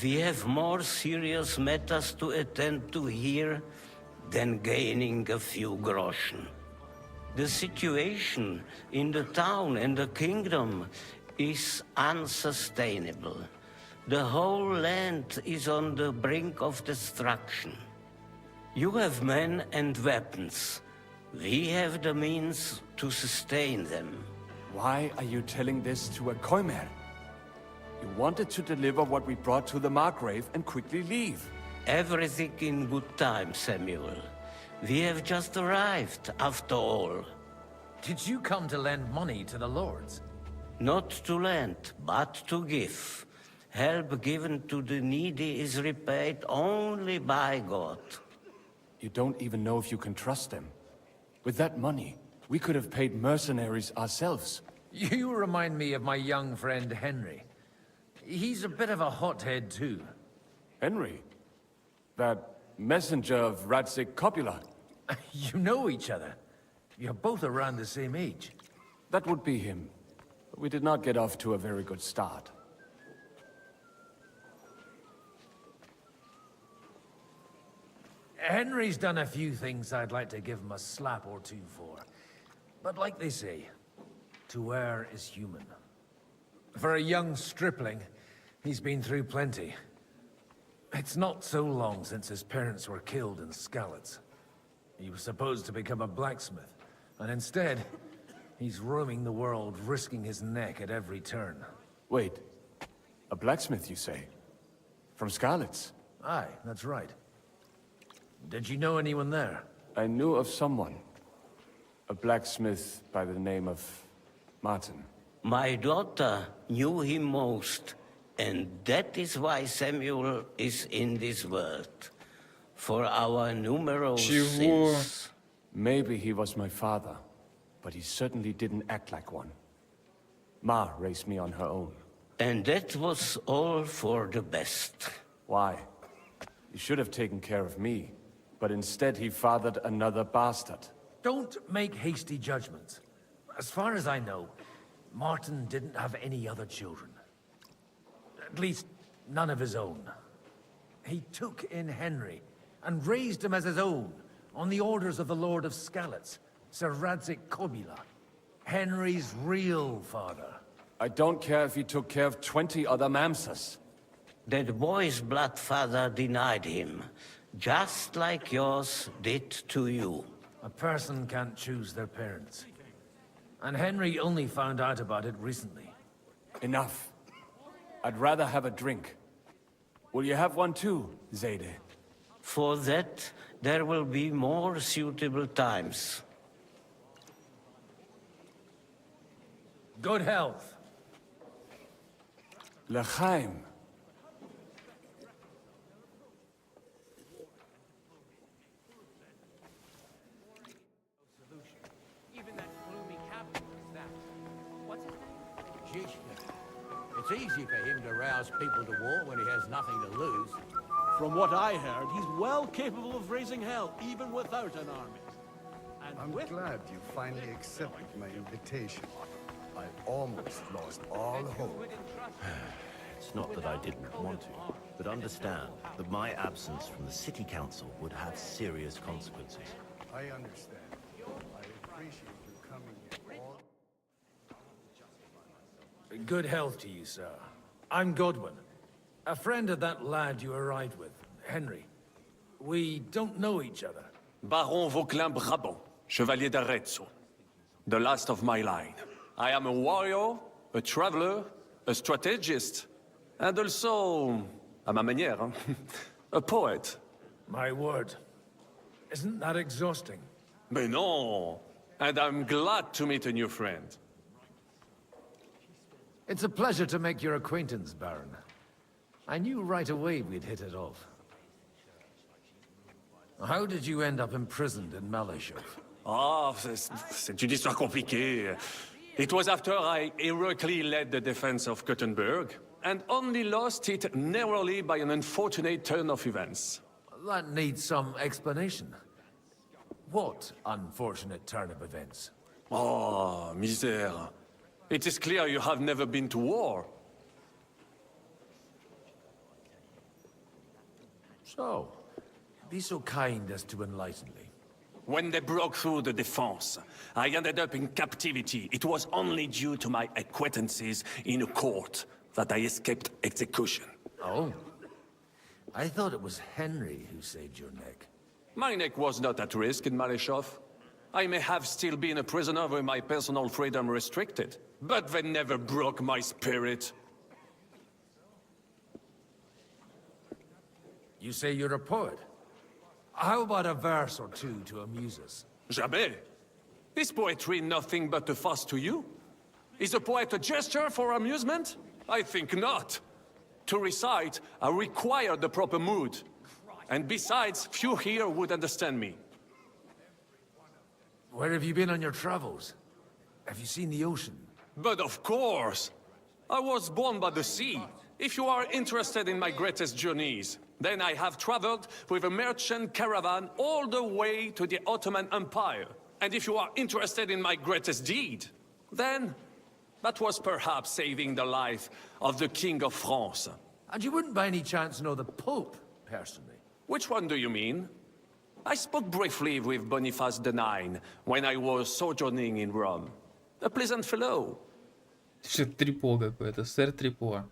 We have more serious matters to attend to here than gaining a few groschen. The situation in the town and the kingdom is unsustainable. The whole land is on the brink of destruction. You have men and weapons. We have the means to sustain them. Why are you telling this to a Koimer? You wanted to deliver what we brought to the Margrave and quickly leave. Everything in good time, Samuel. We have just arrived, after all. Did you come to lend money to the lords? Not to lend, but to give. Help given to the needy is repaid only by God. You don't even know if you can trust them. With that money, we could have paid mercenaries ourselves. You remind me of my young friend Henry. He's a bit of a hothead too. Henry? That messenger of Radzig Copula? You know each other. You're both around the same age. That would be him. But we did not get off to a very good start. Henry's done a few things I'd like to give him a slap or two for. But like they say, to err is human. For a young stripling, he's been through plenty. It's not so long since his parents were killed in Skalitz. He was supposed to become a blacksmith, and instead, he's roaming the world, risking his neck at every turn. Wait, a blacksmith, you say? From Skalitz? Aye, that's right. Did you know anyone there? I knew of someone. A blacksmith by the name of Martin. My daughter knew him most, and that is why Samuel is in this world. For our numerous sins. Maybe he was my father, but he certainly didn't act like one. Ma raised me on her own. And that was all for the best. Why? He should have taken care of me, but instead he fathered another bastard. Don't make hasty judgments. As far as I know, Martin didn't have any other children. At least, none of his own. He took in Henry, and raised him as his own, on the orders of the Lord of Skalitz, Sir Radzig Kobyla, Henry's real father. I don't care if he took care of 20 other mamsas. That boy's blood father denied him, just like yours did to you. A person can't choose their parents. And Henry only found out about it recently. Enough. I'd rather have a drink. Will you have one too, Zayde? For that, there will be more suitable times. Good health. L'chaim. easy for him to rouse people to war when he has nothing to lose. From what I heard, he's well capable of raising hell, even without an army. And I'm glad you finally accepted my invitation. I almost lost all hope. It's not that I didn't want to, but understand that my absence from the city council would have serious consequences. I understand. I appreciate you coming here all... Good health to you, sir. I'm Godwin, a friend of that lad you arrived with, Henry. We don't know each other. Baron Vauquelin Brabant, Chevalier d'Arezzo, the last of my line. I am a warrior, a traveler, a strategist, and also, à ma manière, a poet. My word. Isn't that exhausting? Mais non! And I'm glad to meet a new friend. It's a pleasure to make your acquaintance, Baron. I knew right away we'd hit it off. How did you end up imprisoned in Malashov? Ah, c'est une histoire compliquée. It was after I heroically led the defense of Gothenburg, and only lost it narrowly by an unfortunate turn of events. That needs some explanation. What unfortunate turn of events? Oh, misère. It is clear you have never been to war. So, be so kind as to enlighten me. When they broke through the defense, I ended up in captivity. It was only due to my acquaintances in a court that I escaped execution. Oh. I thought it was Henry who saved your neck. My neck was not at risk in Malashov. I may have still been a prisoner with my personal freedom restricted, but they never broke my spirit. You say you're a poet? How about a verse or two to amuse us? Jamais. Is poetry nothing but a farce to you? Is a poet a gesture for amusement? I think not. To recite, I require the proper mood. And besides, few here would understand me. Where have you been on your travels? Have you seen the ocean? But of course! I was born by the sea. If you are interested in my greatest journeys, then I have traveled with a merchant caravan all the way to the Ottoman Empire. And if you are interested in my greatest deed, then that was perhaps saving the life of the King of France. And you wouldn't by any chance know the Pope, personally? Which one do you mean? I spoke briefly with Boniface IX when I was sojourning in Rome. A pleasant fellow. Трипо какое-то, сэр Трипо.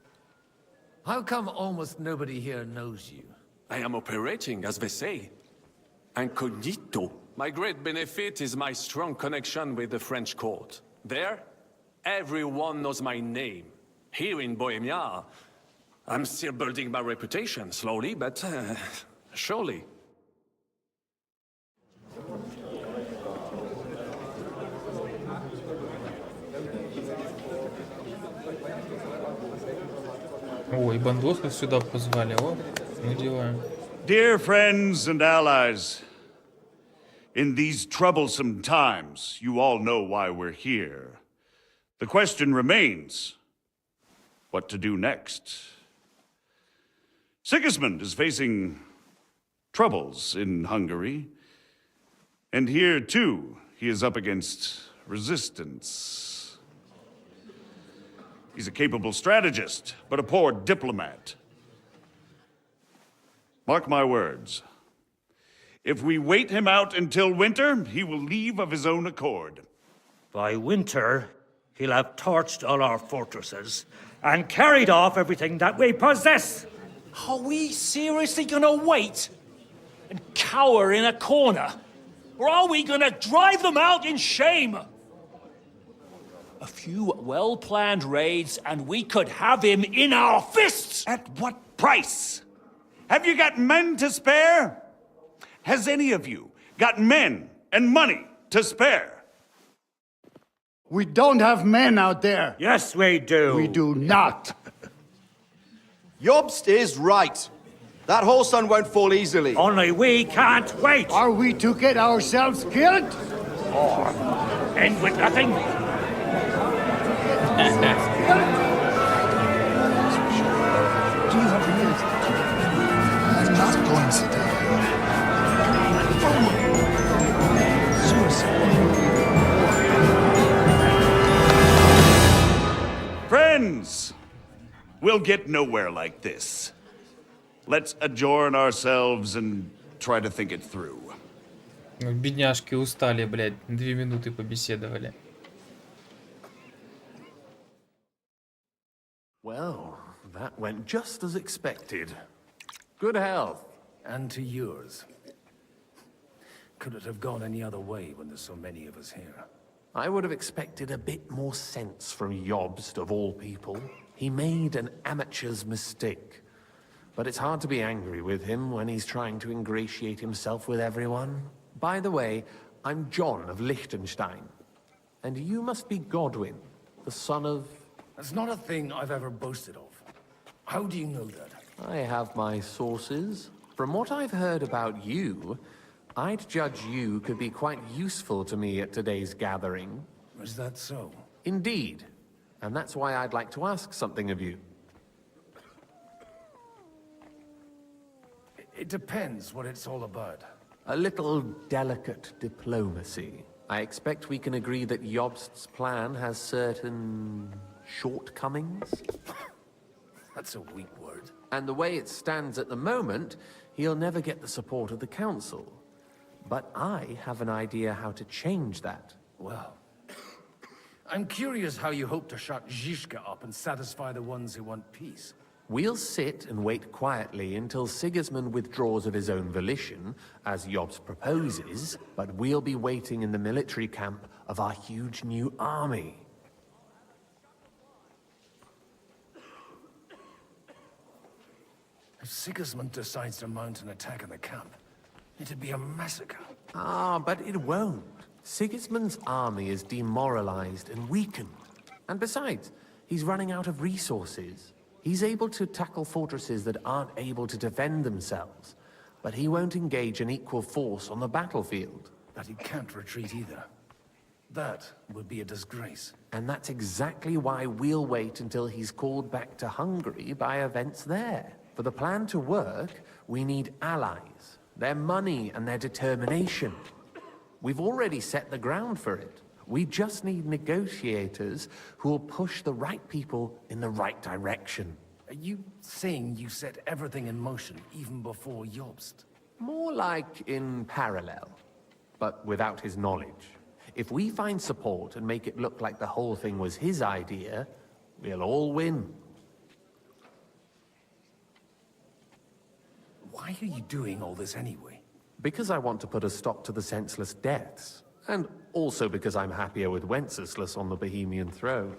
How come almost nobody here knows you? I am operating, as they say. Incognito. My great benefit is my strong connection with the French court. There, everyone knows my name. Here in Bohemia, I'm still building my reputation, slowly, but surely. Ой, бандосов сюда позвали, о, ну дела. Dear friends and allies, in these troublesome times, you all know why we're here. The question remains, what to do next? Sigismund is facing troubles in Hungary, and here, too, he is up against resistance. He's a capable strategist, but a poor diplomat. Mark my words. If we wait him out until winter, he will leave of his own accord. By winter, he'll have torched all our fortresses and carried off everything that we possess. Are we seriously gonna wait and cower in a corner? Or are we gonna drive them out in shame? A few well-planned raids and we could have him in our fists! At what price? Have you got men to spare? Has any of you got men and money to spare? We don't have men out there. Yes, we do. We do not. Jobst is right. That whole sun won't fall easily. Only we can't wait. Are we to get ourselves killed? Or end with nothing? Friends, we'll get nowhere like this. Let's adjourn ourselves and try to think it through. Бедняжки устали, блядь. 2 минуты побеседовали. Well, that went just as expected. Good health. And to yours. Could it have gone any other way when there's so many of us here? I would have expected a bit more sense from Jobst, of all people. He made an amateur's mistake. But it's hard to be angry with him when he's trying to ingratiate himself with everyone. By the way, I'm John of Liechtenstein. And you must be Godwin, the son of... That's not a thing I've ever boasted of. How do you know that? I have my sources. From what I've heard about you, I'd judge you could be quite useful to me at today's gathering. Is that so? Indeed. And that's why I'd like to ask something of you. It depends what it's all about. A little delicate diplomacy. I expect we can agree that Jobst's plan has certain... shortcomings? That's a weak word. And the way it stands at the moment, he'll never get the support of the council. But I have an idea how to change that. Well, I'm curious how you hope to shut Zizka up and satisfy the ones who want peace. We'll sit and wait quietly until Sigismund withdraws of his own volition, as Jobst proposes, but we'll be waiting in the military camp of our huge new army. If Sigismund decides to mount an attack on the camp, it'd be a massacre. Ah, but it won't. Sigismund's army is demoralized and weakened. And besides, he's running out of resources. He's able to tackle fortresses that aren't able to defend themselves, but he won't engage an equal force on the battlefield. But he can't retreat either. That would be a disgrace. And that's exactly why we'll wait until he's called back to Hungary by events there. For the plan to work, we need allies, their money and their determination. We've already set the ground for it. We just need negotiators who will push the right people in the right direction. Are you saying you set everything in motion even before Jobst? More like in parallel, but without his knowledge. If we find support and make it look like the whole thing was his idea, we'll all win. Why are you doing all this anyway? Because I want to put a stop to the senseless deaths. And also because I'm happier with Wenceslas on the Bohemian throne.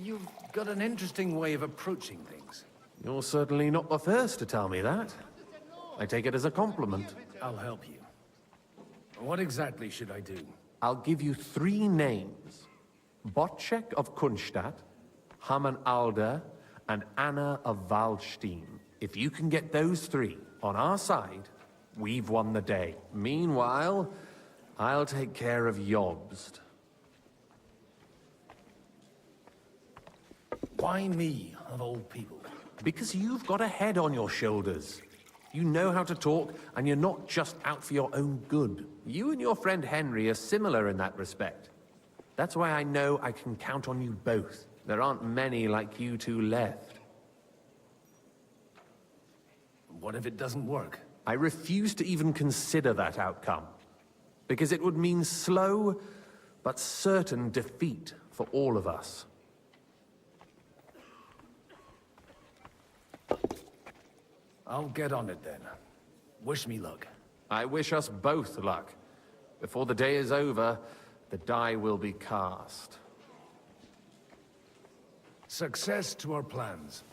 You've got an interesting way of approaching things. You're certainly not the first to tell me that. I take it as a compliment. I'll help you. What exactly should I do? I'll give you 3 names. Botchek of Kunstadt, Haman Alder, and Anna of Waldstein. If you can get those 3 on our side, we've won the day. Meanwhile, I'll take care of Jobst. Why me, of all people? Because you've got a head on your shoulders. You know how to talk, and you're not just out for your own good. You and your friend Henry are similar in that respect. That's why I know I can count on you both. There aren't many like you two left. What if it doesn't work? I refuse to even consider that outcome. Because it would mean slow, but certain defeat for all of us. I'll get on it then. Wish me luck. I wish us both luck. Before the day is over, the die will be cast. Success to our plans.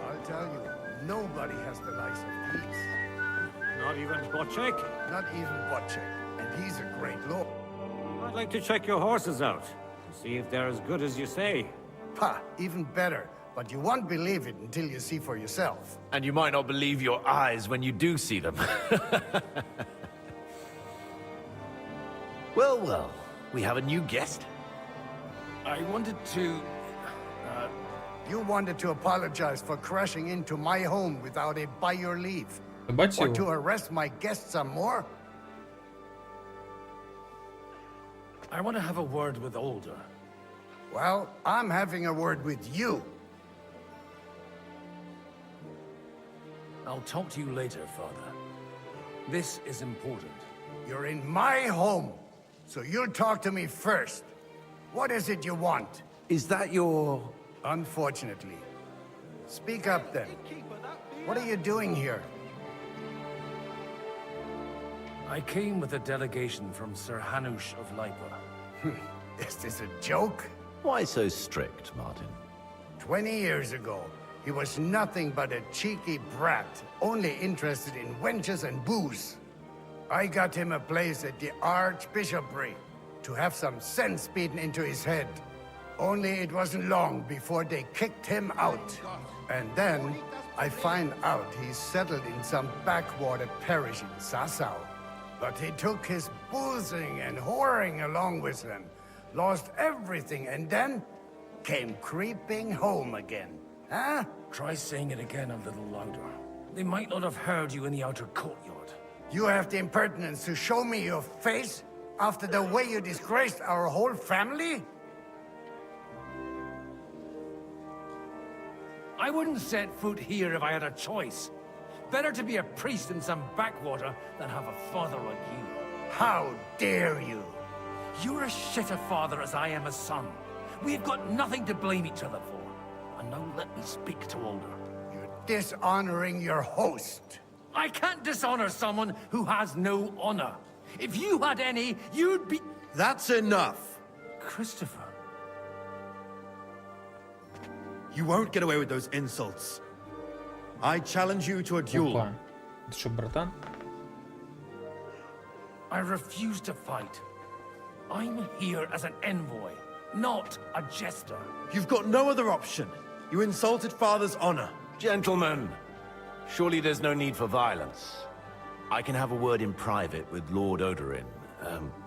I'll tell you, nobody has the likes of these. Not even Botchek? Not even Botchek. And he's a great lord. I'd like to check your horses out, to see if they're as good as you say. Ha! Even better. but you won't believe it until you see for yourself. And you might not believe your eyes when you do see them. Well, well, we have a new guest. I wanted to... You wanted to apologize for crashing into my home without it by your leave. Or to arrest my guests some more? I want to have a word with Older. Well, I'm having a word with you. I'll talk to you later, Father. This is important. You're in my home, so you'll talk to me first. What is it you want? Is that your... Unfortunately. Speak up, then. What are you doing here? I came with a delegation from Sir Hanush of Lipa. Is this a joke? Why so strict, Martin? 20 years ago, he was nothing but a cheeky brat, only interested in wenches and booze. I got him a place at the Archbishopric to have some sense beaten into his head. Only it wasn't long before they kicked him out. And then I find out he's settled in some backwater parish in Sassau. But he took his boozing and whoring along with him, lost everything, and then came creeping home again. Huh? Try saying it again a little louder. They might not have heard you in the outer courtyard. You have the impertinence to show me your face after the way you disgraced our whole family? I wouldn't set foot here if I had a choice. Better to be a priest in some backwater than have a father like you. How dare you? You're as shit a father as I am a son. We've got nothing to blame each other for. And now let me speak to Older. You're dishonoring your host. I can't dishonor someone who has no honor. If you had any, you'd be... That's enough. Christopher. You won't get away with those insults. I challenge you to a duel. Опа. Ты что, братан? I refuse to fight. I'm here as an envoy, not a jester. You've got no other option. You insulted Father's honor. Gentlemen, surely there's no need for violence. I can have a word in private with Lord Odorin,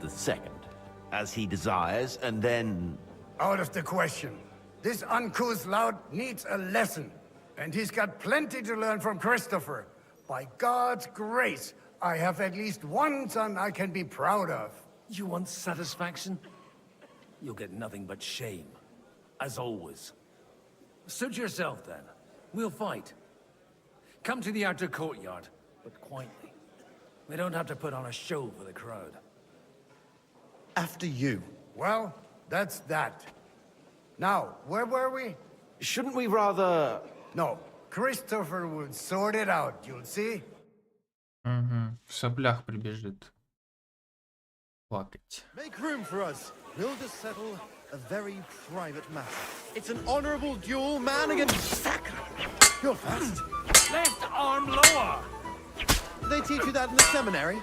the second, as he desires, and then... Out of the question. This uncouth lout needs a lesson, and he's got plenty to learn from Christopher. By God's grace, I have at least one son I can be proud of. You want satisfaction? You'll get nothing but shame, as always. Suit yourself, then. We'll fight. Come to the outer courtyard, but quietly. We don't have to put on a show for the crowd. After you. Well, that's that. Now, where were we? Shouldn't we rather... No, Christopher will sort it out, you'll see. Угу. В соплях прибежит. Плакать. Make room for us. We'll just settle a very private matter. It's an honorable duel, man against... Sacre! You're fast. Left arm lower! Did they teach you that in the seminary?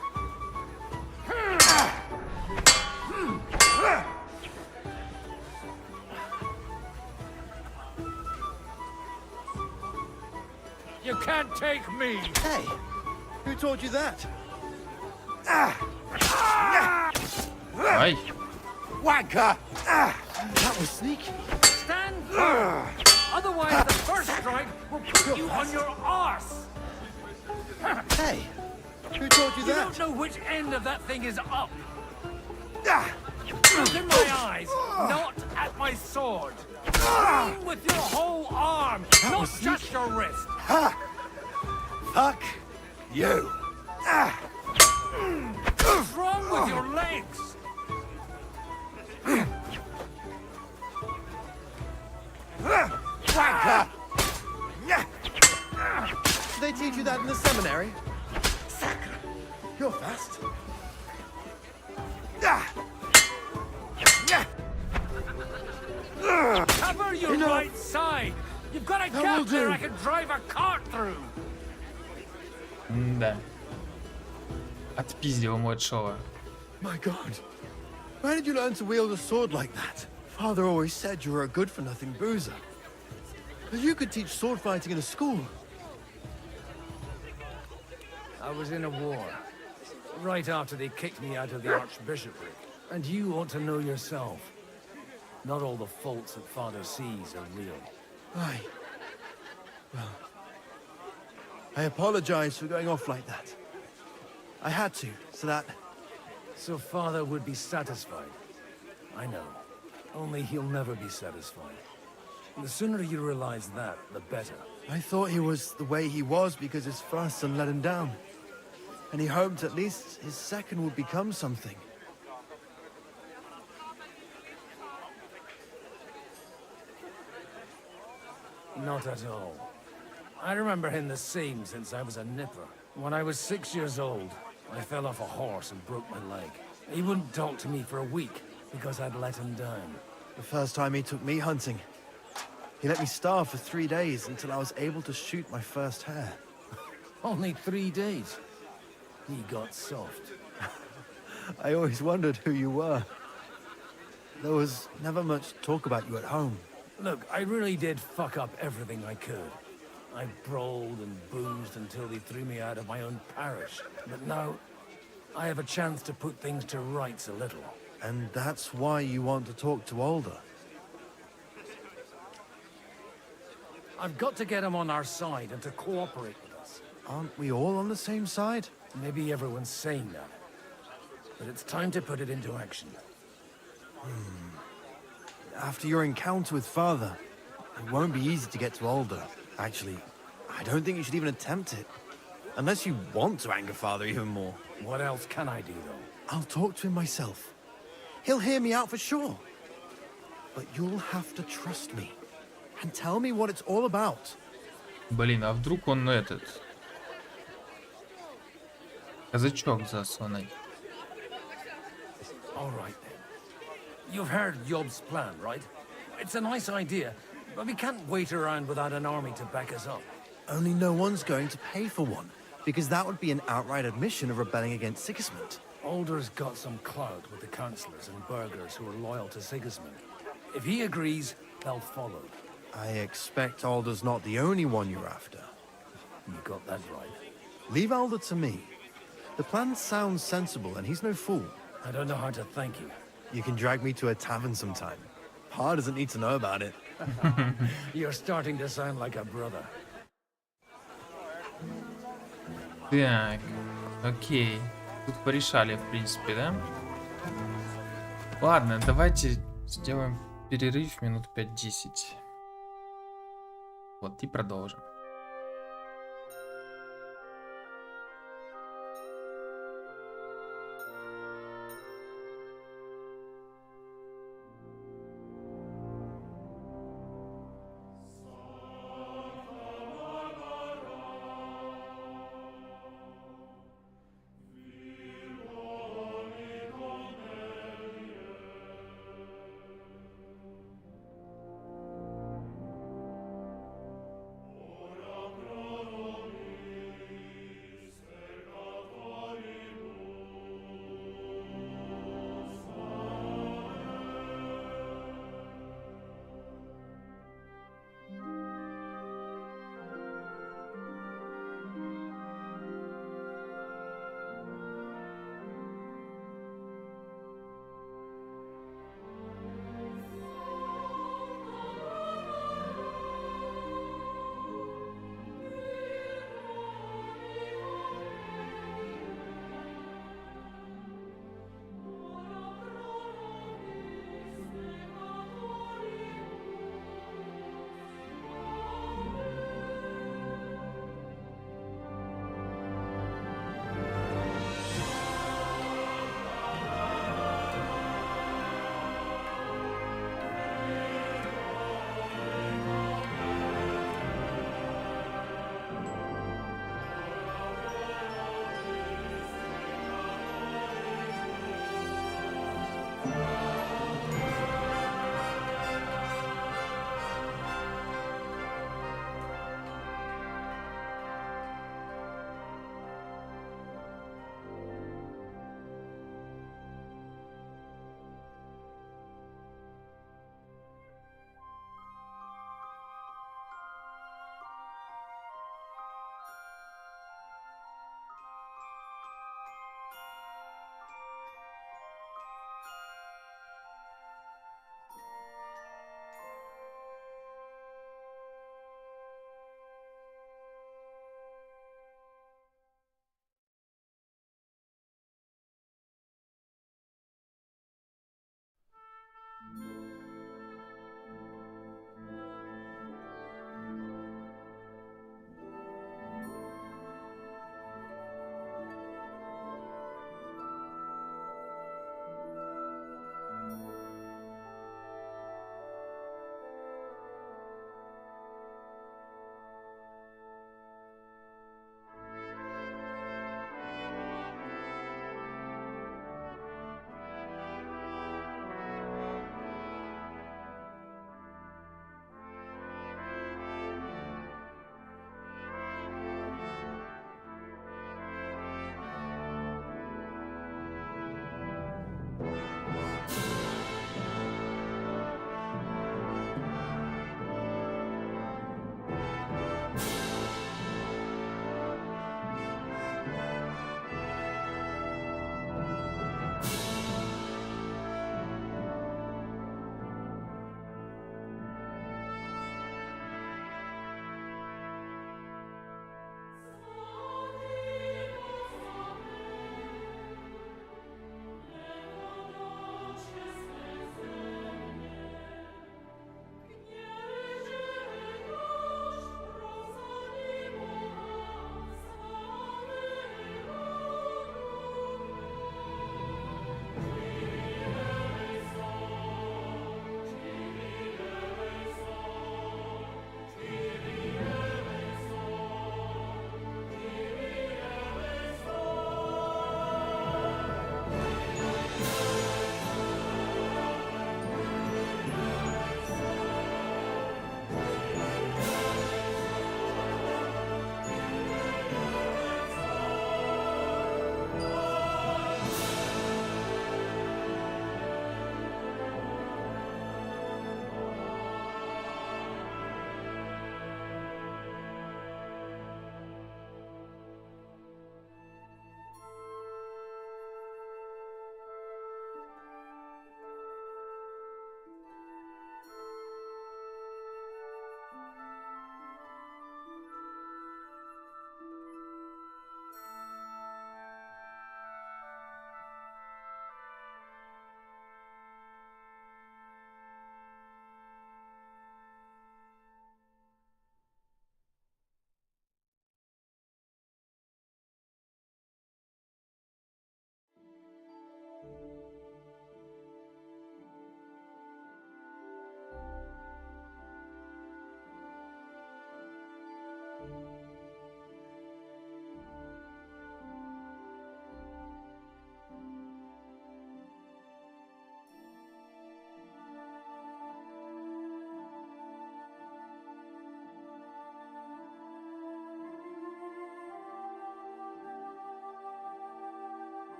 You can't take me! Hey, who taught you that? Ай! Wanker! That was sneaky. Stand firm! Otherwise the first strike will put you on your arse! Hey, who taught you You that? don't know which end of that thing is up! Look in my eyes, not at my sword! Aim with your whole arm, not just your wrist! Ha! Fuck you! What's wrong with your legs? Wanker! Did they teach you that in the seminary? Sacre! You're fast. Cover your right side! You've got a gap there I can drive a cart through! Да. Отпиздил младшего. My God. Where did you learn to wield a sword like that? Father always said you were a good-for-nothing boozer. You could teach sword fighting in a school. I was in a war. Right after they kicked me out of the archbishopric. And you ought to know yourself. Not all the faults that Father sees are real. Aye. Well, I apologize for going off like that. I had to, so that... So Father would be satisfied. I know. Only he'll never be satisfied. The sooner you realize that, the better. I thought he was the way he was because his first son let him down. And he hoped at least his second would become something. Not at all. I remember him the same since I was a nipper. When I was 6 years old, I fell off a horse and broke my leg. He wouldn't talk to me for a week because I'd let him down. The first time he took me hunting, he let me starve for 3 days until I was able to shoot my first hare. Only 3 days? He got soft. I always wondered who you were. There was never much talk about you at home. Look, I really did fuck up everything I could. I brawled and boozed until they threw me out of my own parish. But now, I have a chance to put things to rights a little. And that's why you want to talk to Alder? I've got to get him on our side and to cooperate with us. Aren't we all on the same side? Maybe everyone's saying that. But it's time to put it into action. After your encounter with Father, it won't be easy to get to Alder. Actually, I don't think you should even attempt it. Unless you want to anger Father even more. What else can I do, though? I'll talk to him myself. He'll hear me out for sure. But you'll have to trust me. And tell me what it's all about. Блин, а вдруг он этот... Казачок засланный. All right, then. You've heard Yob's plan, right? It's a nice idea, but we can't wait around without an army to back us up. Only no one's going to pay for one, because that would be an outright admission of rebelling against Sigismund. Alder's got some clout with the councillors and burghers who are loyal to Sigismund. If he agrees, they'll follow. I expect Alder's not the only one you're after. You got that right. Leave Alder to me. The plan sounds sensible, and he's no fool. I don't know how to thank you. You can drag me to a tavern sometime. Pa doesn't need to know about it. You're starting to sound like a brother. Так, окей. Тут порешали, в принципе, да? Ладно, давайте сделаем перерыв минут 5-10. Вот, и продолжим.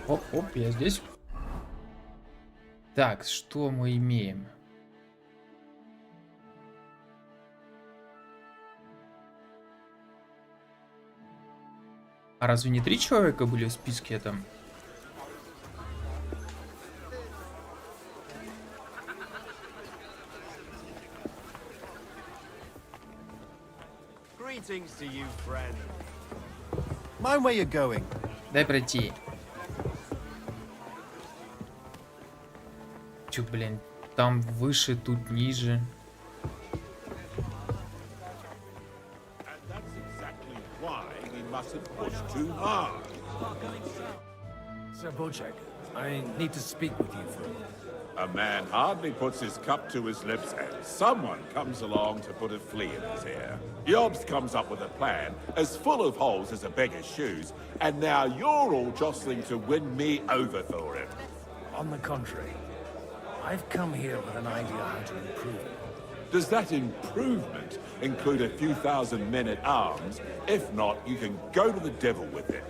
Оп, я здесь. Так, что мы имеем? А разве не 3 человека были в списке там? Greetings to you, friend. Mind where you're going. Дай пройти. Чё, блин, там выше, тут ниже. Sir Bochek, I need to speak with you for a moment. A man hardly puts his cup to his lips and someone comes along to put a flea in his ear. Yobs comes up with a plan as full of holes as a beggar's shoes, and now you're all jostling to win me over for it. On the contrary, I've come here with an idea how to improve it. Does that improvement include a few thousand men-at-arms? If not, you can go to the devil with it.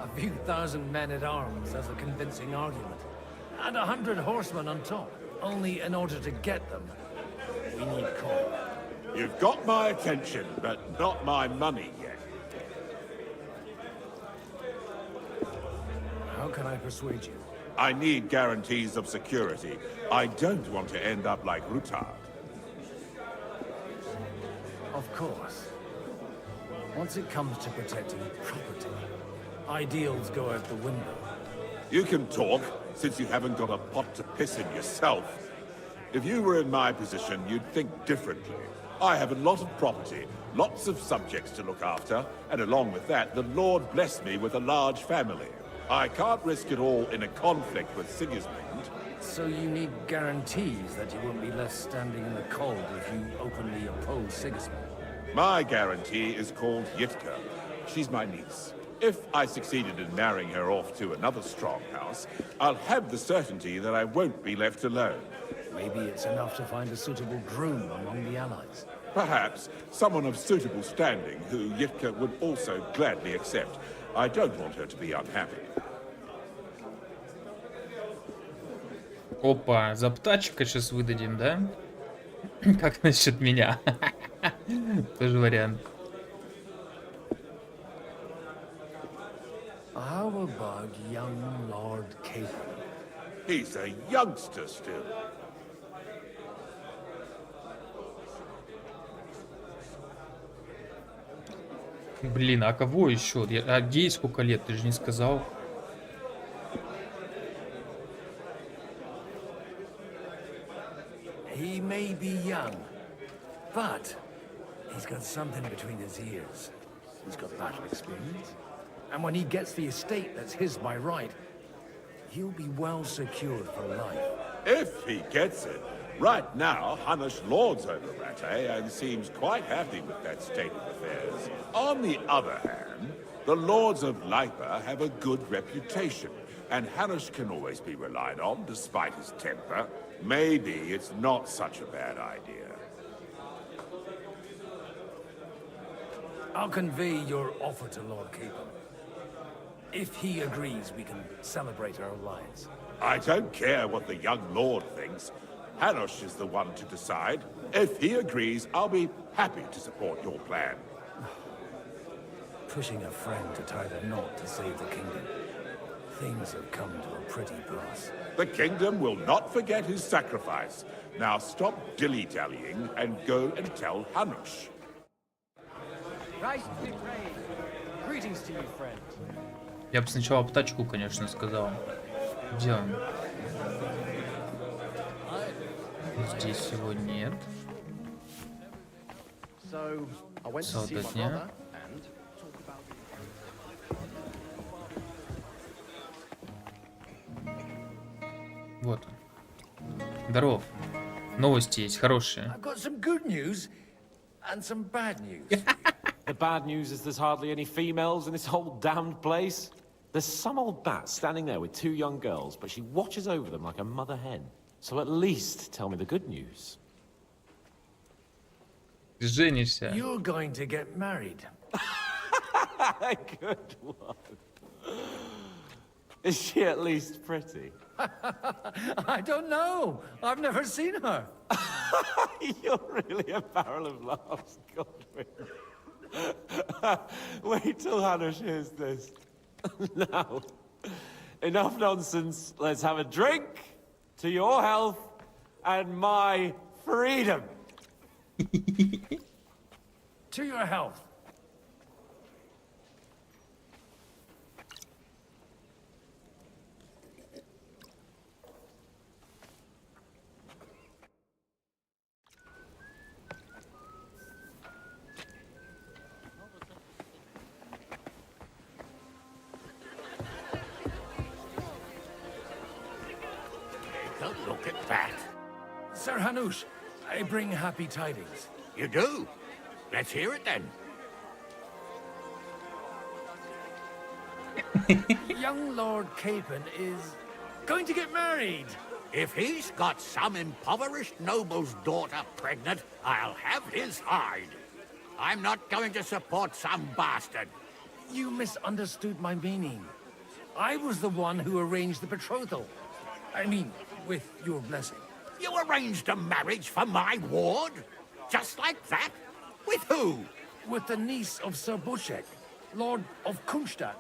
A few thousand men-at-arms as a convincing argument. And 100 horsemen on top. Only in order to get them, we need coal. You've got my attention, but not my money yet. How can I persuade you? I need guarantees of security. I don't want to end up like Rutard. Of course. Once it comes to protecting property, ideals go out the window. You can talk, since you haven't got a pot to piss in yourself. If you were in my position, you'd think differently. I have a lot of property, lots of subjects to look after, and along with that, the Lord blessed me with a large family. I can't risk it all in a conflict with Sigismund. So you need guarantees that you won't be left standing in the cold if you openly oppose Sigismund. My guarantee is called Yitka. She's my niece. If I succeeded in marrying her off to another strong house, I'll have the certainty that I won't be left alone. Maybe it's enough to find a suitable groom among the allies. Perhaps someone of suitable standing who Yitka would also gladly accept. I don't want her to be unhappy. Опа, за птачка сейчас выдадим, да? Как насчет меня? Тоже вариант. How about young Lord Capon? He's a youngster still. Блин, а кого еще? А ей сколько лет, ты же не сказал. He may be young, but he's got something between his ears. He's got battle experience. And when he gets the estate that's his by right, he'll be well secured for life. If he gets it. Right now, Hanush lords over Rattay and seems quite happy with that state of affairs. On the other hand, the lords of Lipa have a good reputation, and Hanush can always be relied on despite his temper. Maybe it's not such a bad idea. I'll convey your offer to Lord Capon. If he agrees, we can celebrate our alliance. I don't care what the young lord thinks. Hanush is the one to decide. If he agrees, I'll be happy to support your plan. Pushing a friend to tie the knot to save the kingdom. Things have come to a pretty pass. The kingdom will not forget his sacrifice. Now stop dilly-dallying and go and tell Hanush. Nice to be praised. Greetings to you, friend. Я бы сначала птачку, конечно, сказал. Где он? Здесь его нет. Солдатня. Вот он. Здоров. Новости есть хорошие. I've got some good news and some bad news. The bad news is there's hardly any females in this whole damned place. There's some old bat standing there with 2 young girls, but she watches over them like a mother hen. So at least tell me the good news. Женишься. You're going to get married. Good one. Is she at least pretty? I don't know. I've never seen her. You're really a barrel of laughs, Godwin. Wait till Hannah hears this. Now, enough nonsense. Let's have a drink to your health and my freedom. To your health. Look at that. Sir Hanush, I bring happy tidings. You do? Let's hear it then. Young Lord Capon is going to get married. If he's got some impoverished noble's daughter pregnant, I'll have his hide. I'm not going to support some bastard. You misunderstood my meaning. I was the one who arranged the betrothal. I mean, with your blessing. You arranged a marriage for my ward? Just like that? With who? With the niece of Sir Bushek, Lord of Kunstadt.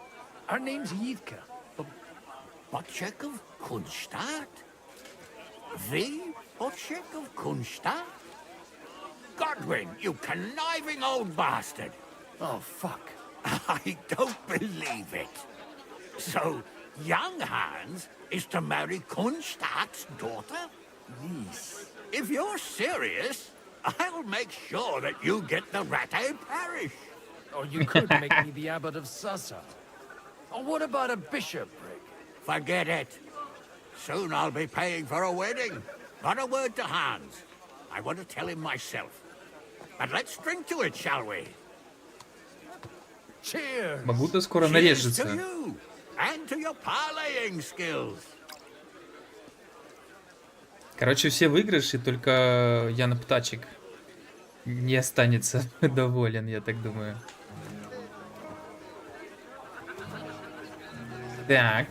Her name's Yitka. Bushek of Kunstadt? The Bushek of Kunstadt? Godwin, you conniving old bastard. Oh, fuck. I don't believe it. So, young Hans is to marry Kunstadt's daughter? Niece. If you're serious, I'll make sure that you get the Rattay parish. Or you could make me the abbot of Sassa. Or what about a bishopric? Forget it. Soon I'll be paying for a wedding. Not a word to Hans. I want to tell him myself. But let's drink to it, shall we? Cheers! Бабута скоро Cheers нарежется. to you and to your parlaying skills. Короче, все выигрыши, только Ян Птачек не останется доволен, я так думаю. Так.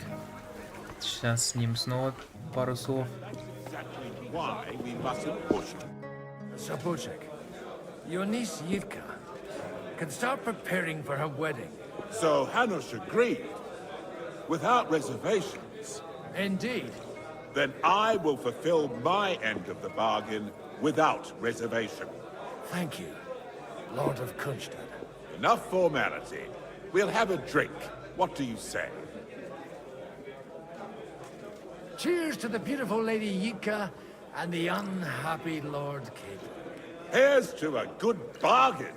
Сейчас с ним снова пару слов. Why we mustn't push him. Sir Bushek, your niece Yitka can start preparing for her wedding. So Hanush agreed, without reservations. Indeed. Then I will fulfill my end of the bargain without reservation. Thank you, Lord of Kunstadt. Enough formality. We'll have a drink. What do you say? Cheers to the beautiful Lady Yitka and the unhappy Lord Capon. Here's to a good bargain.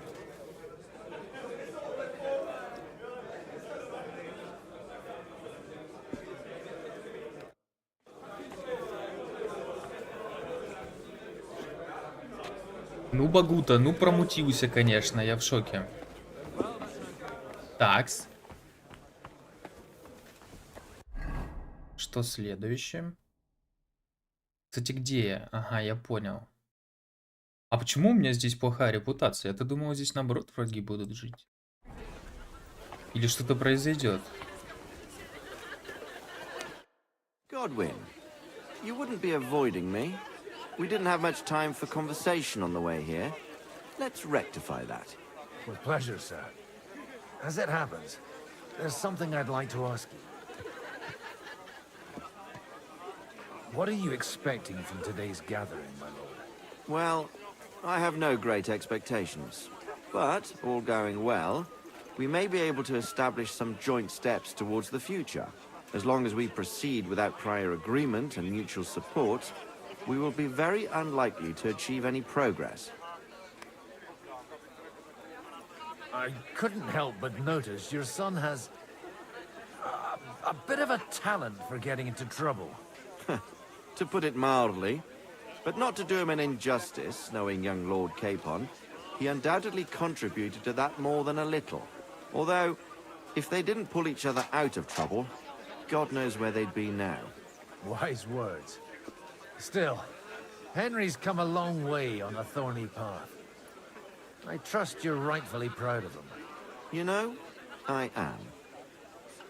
Ну, Багута, ну промутился, конечно, я в шоке. Такс. Что следующее? Кстати, где я? Ага, я понял. А почему у меня здесь плохая репутация? Я-то думал, здесь наоборот враги будут жить. Или что-то произойдет. Godwin, you wouldn't be avoiding me. We didn't have much time for conversation on the way here. Let's rectify that. With pleasure, sir. As it happens, there's something I'd like to ask you. What are you expecting from today's gathering, my lord? Well, I have no great expectations. But, all going well, we may be able to establish some joint steps towards the future. As long as we proceed without prior agreement and mutual support, we will be very unlikely to achieve any progress. I couldn't help but notice your son has a bit of a talent for getting into trouble. To put it mildly, but not to do him an injustice, knowing young Lord Capon, he undoubtedly contributed to that more than a little. Although, if they didn't pull each other out of trouble, God knows where they'd be now. Wise words. Still, Henry's come a long way on a thorny path. I trust you're rightfully proud of him. You know, I am.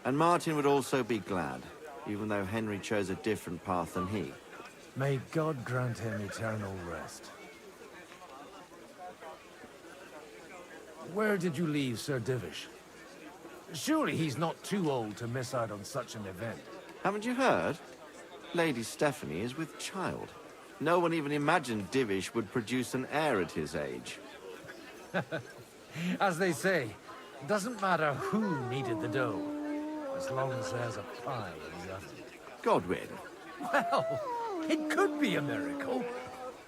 And Martin would also be glad. even though Henry chose a different path than he. May God grant him eternal rest. Where did you leave Sir Divish? Surely he's not too old to miss out on such an event. Haven't you heard? Lady Stephanie is with child. No one even imagined Divish would produce an heir at his age. As they say, it doesn't matter who kneaded the dough, as long as there's a pie in the oven. Godwin. Well, it could be a miracle.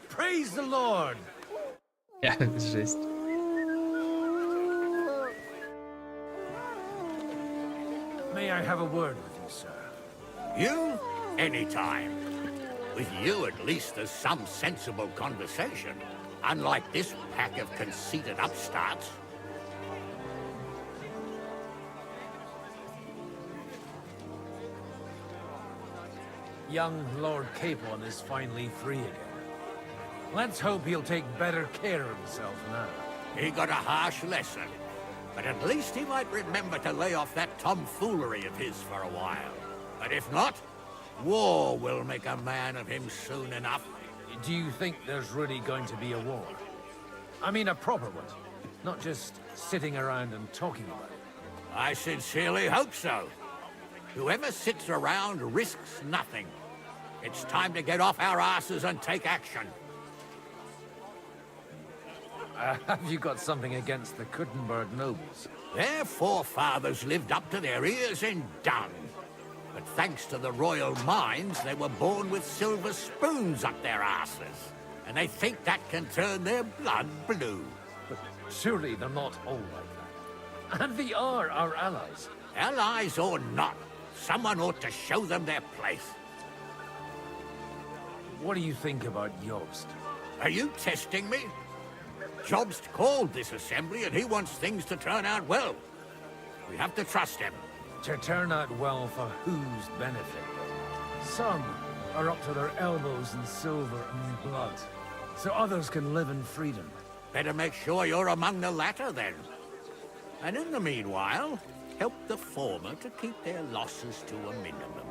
Praise the Lord. Ja, жесть. May I have a word with you, sir? You? Anytime. With you, at least, there's some sensible conversation. Unlike this pack of conceited upstarts. Young Lord Capon is finally free again. Let's hope he'll take better care of himself now. He got a harsh lesson. But at least he might remember to lay off that tomfoolery of his for a while. But if not, war will make a man of him soon enough. Do you think there's really going to be a war? I mean a proper one, not just sitting around and talking about it. I sincerely hope so. Whoever sits around risks nothing. It's time to get off our asses and take action. Have you got something against the Kuttenberg nobles? Their forefathers lived up to their ears in dung. But thanks to the royal mines, they were born with silver spoons up their asses. And they think that can turn their blood blue. But surely they're not all like that. And they are our allies. Allies or not, someone ought to show them their place. What do you think about Jobst? Are you testing me? Jobst called this assembly and he wants things to turn out well. We have to trust him. To turn out well for whose benefit? Some are up to their elbows in silver and blood, so others can live in freedom. Better make sure you're among the latter then. And in the meanwhile, help the former to keep their losses to a minimum.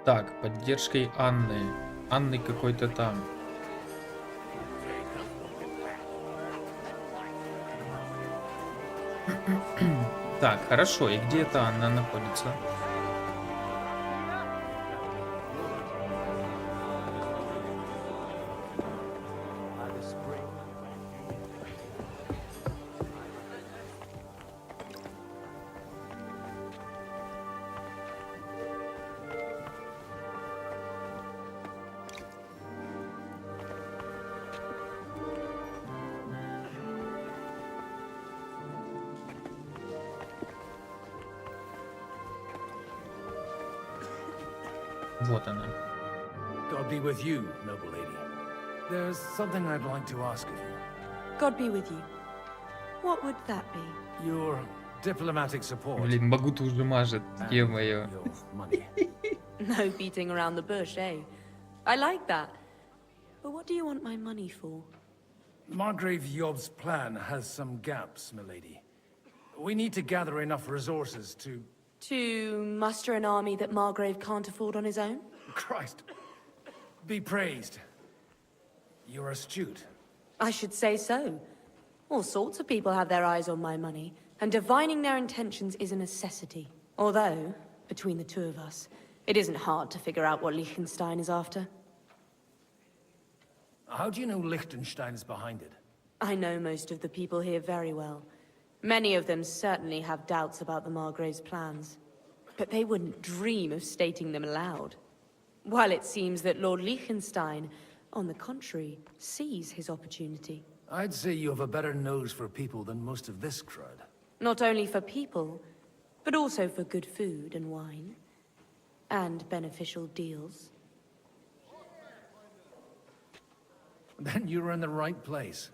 Так, поддержкой Анны. Анны какой-то там. Так, хорошо. И где эта Анна находится? Вот она. God be with you, noble lady. There's something I'd like to ask of you. God be with you. What would that be? Your diplomatic support. Блин, Магут уже мажет. Е-мое. No beating around the bush, eh? I like that. But what do you want my money for? Margrave Yob's plan has some gaps, milady. We need to gather enough resources to... To muster an army that Margrave can't afford on his own? Christ. Be praised. You're astute. I should say so. All sorts of people have their eyes on my money, and divining their intentions is a necessity. Although, between the two of us, it isn't hard to figure out what Liechtenstein is after. How do you know Liechtenstein's behind it? I know most of the people here very well. Many of them certainly have doubts about the Margrave's plans. But they wouldn't dream of stating them aloud. While it seems that Lord Liechtenstein, on the contrary, sees his opportunity. I'd say you have a better nose for people than most of this crowd. Not only for people, but also for good food and wine. And beneficial deals. Then you're in the right place.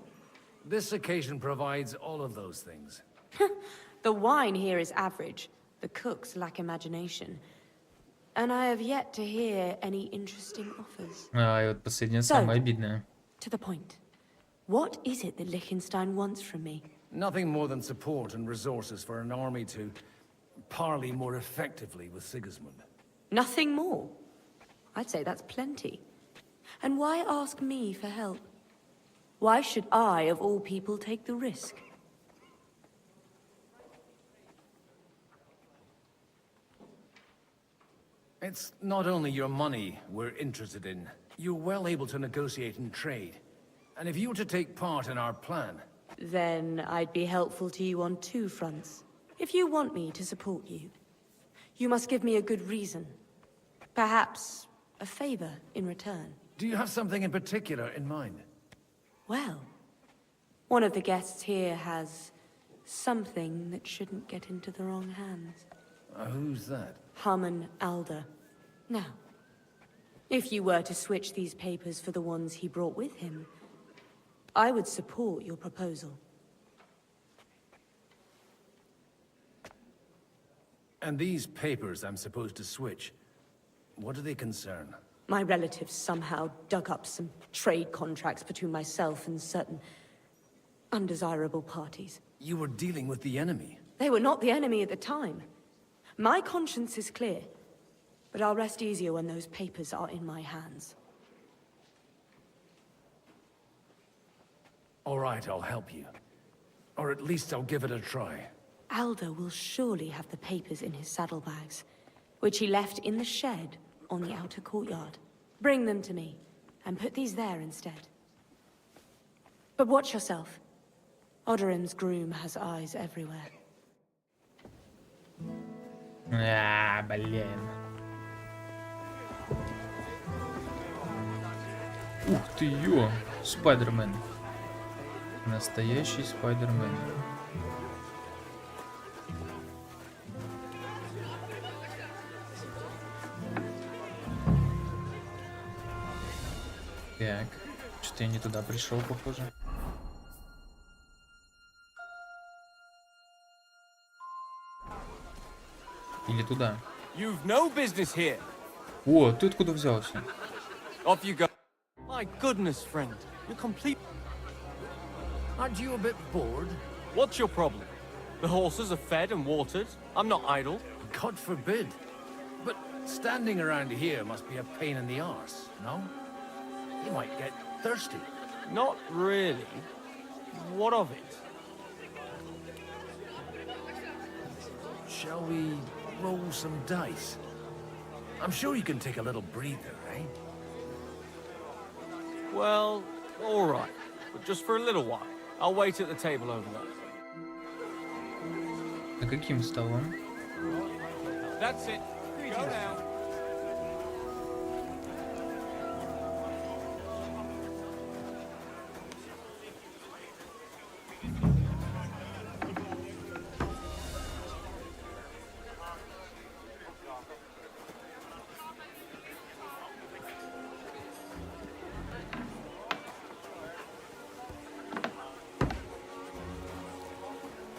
This occasion provides all of those things. The wine here is average. The cooks lack imagination. And I have yet to hear any interesting offers. И вот последнее самое обидное. To the point. What is it that Liechtenstein wants from me? Nothing more than support and resources for an army to parley more effectively with Sigismund. Nothing more? I'd say that's plenty. And why ask me for help? Why should I, of all people, take the risk? It's not only your money we're interested in. You're well able to negotiate and trade. And if you were to take part in our plan... Then I'd be helpful to you on two fronts. If you want me to support you, you must give me a good reason. Perhaps a favor in return. Do you have something in particular in mind? Well, one of the guests here has something that shouldn't get into the wrong hands. Who's that? Haman Alder. Now, if you were to switch these papers for the ones he brought with him, I would support your proposal. And these papers I'm supposed to switch, what do they concern? My relatives somehow dug up some trade contracts between myself and certain undesirable parties. You were dealing with the enemy. They were not the enemy at the time. My conscience is clear, but I'll rest easier when those papers are in my hands. All right, I'll help you. Or at least I'll give it a try. Alder will surely have the papers in his saddlebags, which he left in the shed on the outer courtyard. Bring them to me, and put these there instead. But watch yourself. Odorim's groom has eyes everywhere. Блин. Ух ты, ё! Спайдермен. Настоящий Спайдермен. Так, что-то я не туда пришел, похоже. Или туда. You've no business here. О, ты откуда взялся? Off you go. My goodness, friend. You're complete. Aren't you a bit bored? What's your problem? The horses are fed and watered. I'm not idle. God forbid. But standing around here must be a pain in the arse, no? You might get thirsty. Not really. What of it? Shall we roll some dice? I'm sure you can take a little breather, eh? Well, all right. But just for a little while. I'll wait at the table over there. За каким столом? That's it. Go now.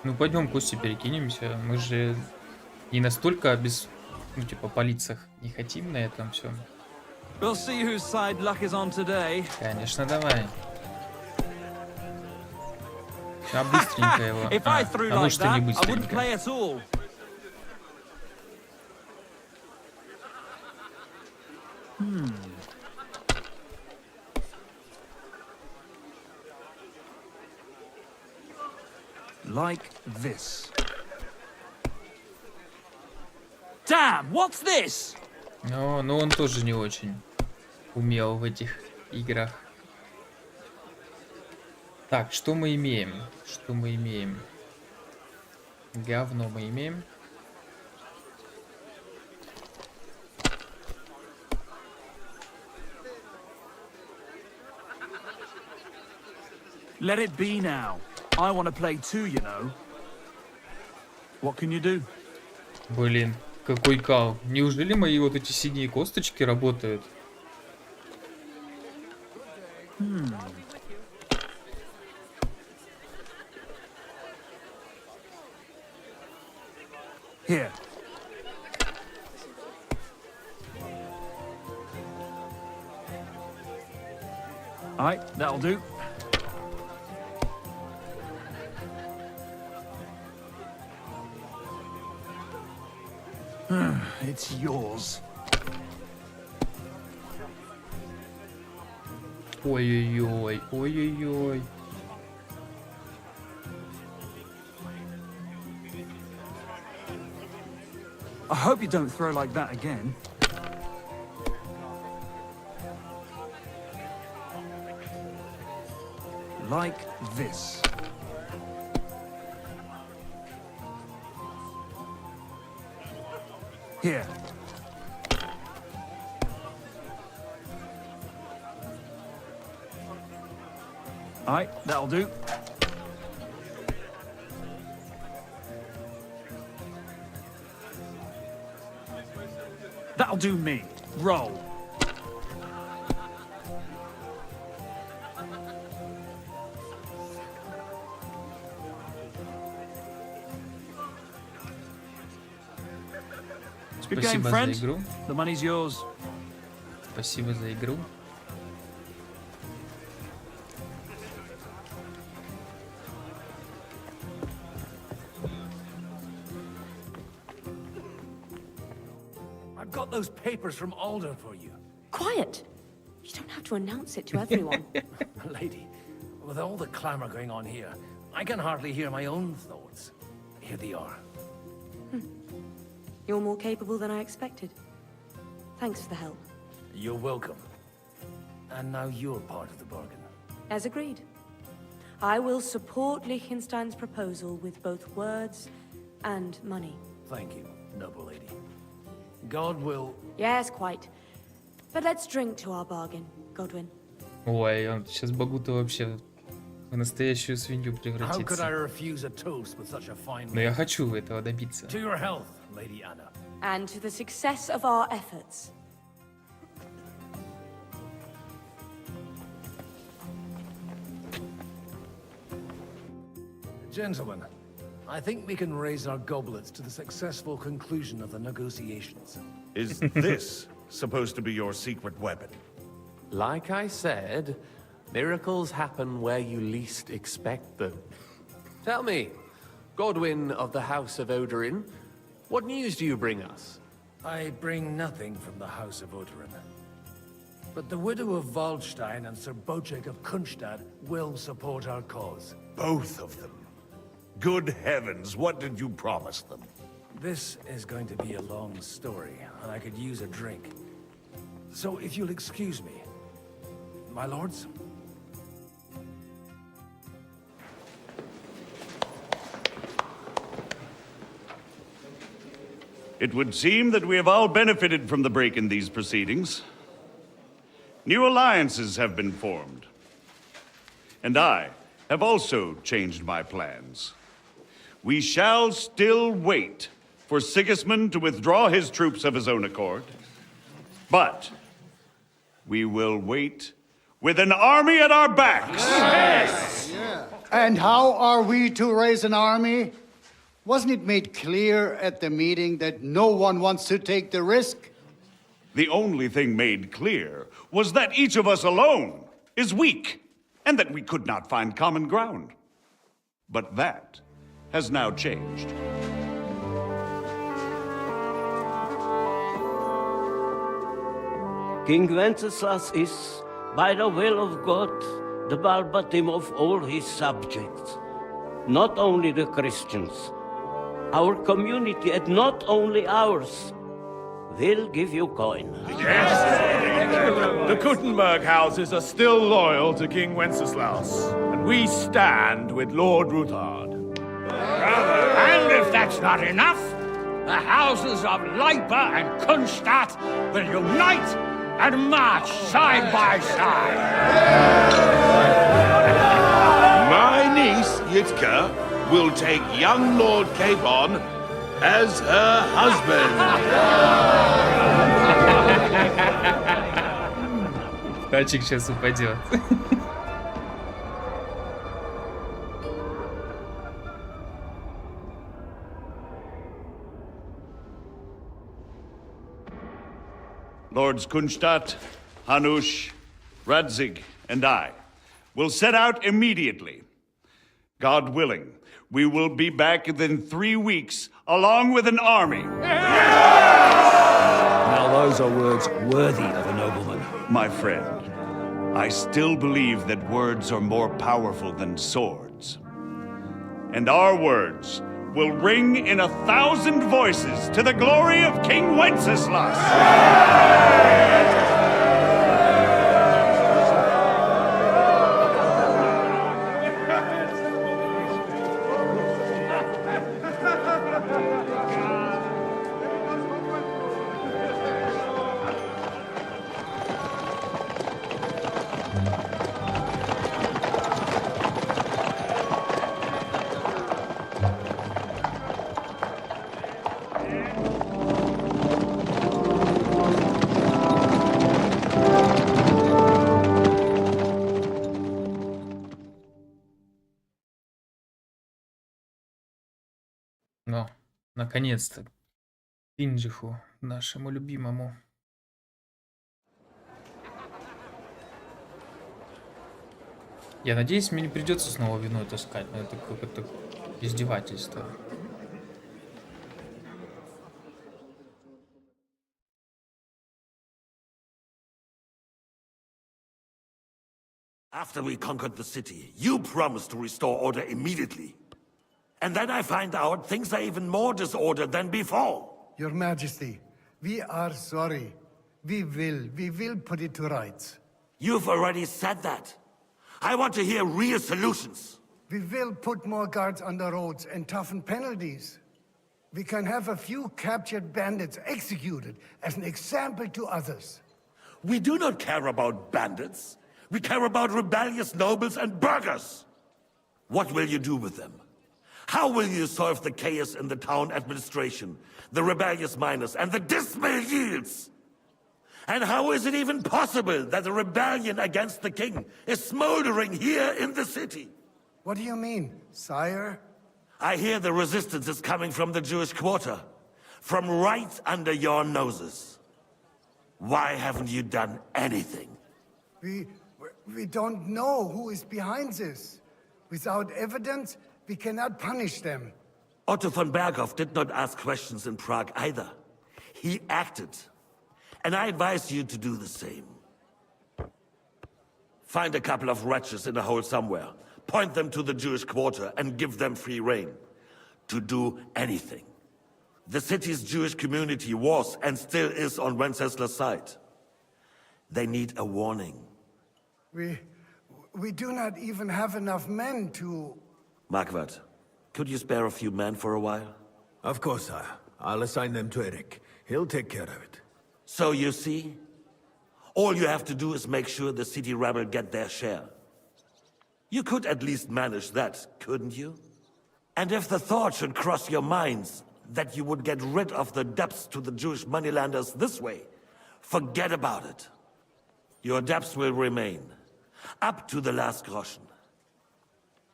Ну пойдем, Костя, перекинемся. Мы же не настолько ну типа по лицах не хотим на этом все. We'll see whose side luck is on today. Конечно, давай. А быстренько его. А вот что не быстренько. Like this. Damn, what's this? Но он тоже не очень умел в этих играх. Так, что мы имеем? Что мы имеем? Говно мы имеем. Let it be now. I want to play too, you know. What can you do? Блин, какой кал. Неужели мои вот эти синие косточки работают? Here. All right, that'll do. It's yours. Ой-ой-ой, ой-ой-ой. I hope you don't throw like that again. Like this. Here. Aye, that'll do. That'll do me. Roll. Good game, Спасибо friend. за игру. The money's yours. Спасибо за игру. I've got those papers from Alder for you. Quiet! You don't have to announce it to everyone. Lady, with all the clamor going on here, I can hardly hear my own thoughts. Here they are. You're more capable than I expected. Thanks for the help. You're welcome. And now you're part of the bargain. As agreed. I will support Liechtenstein's proposal with both words and money. Thank you, noble lady. God will... Yes, quite. But let's drink to our bargain, Godwin. Ой, он сейчас Багута вообще в настоящую свинью How could I превратится. refuse a toast with such a fine Но я lady? хочу этого добиться. To your health, Lady Anna. And to the success of our efforts. Gentlemen, I think we can raise our goblets to the successful conclusion of the negotiations. Is this supposed to be your secret weapon? Like I said, miracles happen where you least expect them. Tell me, Godwin of the House of Odorin, what news do you bring us? I bring nothing from the House of Odorin. But the widow of Waldstein and Sir Bocek of Kunstad will support our cause. Both of them. Good heavens, what did you promise them? This is going to be a long story, and I could use a drink. So if you'll excuse me, my lords? It would seem that we have all benefited from the break in these proceedings. New alliances have been formed. And I have also changed my plans. We shall still wait for Sigismund to withdraw his troops of his own accord. But we will wait with an army at our backs. Yes! Yeah. And how are we to raise an army? Wasn't it made clear at the meeting that no one wants to take the risk? The only thing made clear was that each of us alone is weak, and that we could not find common ground. But that has now changed. King Wenceslas is, by the will of God, the balbatim of all his subjects. Not only the Christians, our community, and not only ours, will give you coin. The Kuttenberg houses are still loyal to King Wenceslas, and we stand with Lord Ruthard. And if that's not enough, the houses of Leipa and Kunstadt will unite and march side by side. My niece, Yitka, will take young Lord Capon as her husband. Тачик сейчас упадет. Lords Kunstadt, Hanush, Radzig, and I will set out immediately. God willing, we will be back within 3 weeks, along with an army. Now those are words worthy of a nobleman. My friend, I still believe that words are more powerful than swords. And our words will ring in 1,000 voices to the glory of King Wenceslas. Ну, наконец-то. Пинджиху, нашему любимому. Я надеюсь, мне не придется снова вино таскать, но это какое-то издевательство. After we conquered the city, you promised to restore order immediately. And then I find out things are even more disordered than before. Your Majesty, we are sorry. We will put it to rights. You've already said that. I want to hear real solutions. We will put more guards on the roads and toughen penalties. We can have a few captured bandits executed as an example to others. We do not care about bandits. We care about rebellious nobles and burghers. What will you do with them? How will you solve the chaos in the town administration, the rebellious miners, and the dismal yields? And how is it even possible that a rebellion against the king is smoldering here in the city? What do you mean, sire? I hear the resistance is coming from the Jewish quarter, from right under your noses. Why haven't you done anything? We don't know who is behind this. Without evidence, we cannot punish them. Otto von Berghoff did not ask questions in Prague either. He acted. And I advise you to do the same. Find a couple of wretches in a hole somewhere, point them to the Jewish quarter, and give them free rein to do anything. The city's Jewish community was and still is on Wenceslas' side. They need a warning. We do not even have enough men to... Marquardt, could you spare a few men for a while? Of course, sire. I'll assign them to Eric. He'll take care of it. So you see, all you have to do is make sure the city rebel get their share. You could at least manage that, couldn't you? And if the thought should cross your minds that you would get rid of the debts to the Jewish moneylenders this way, forget about it. Your debts will remain, up to the last groschen.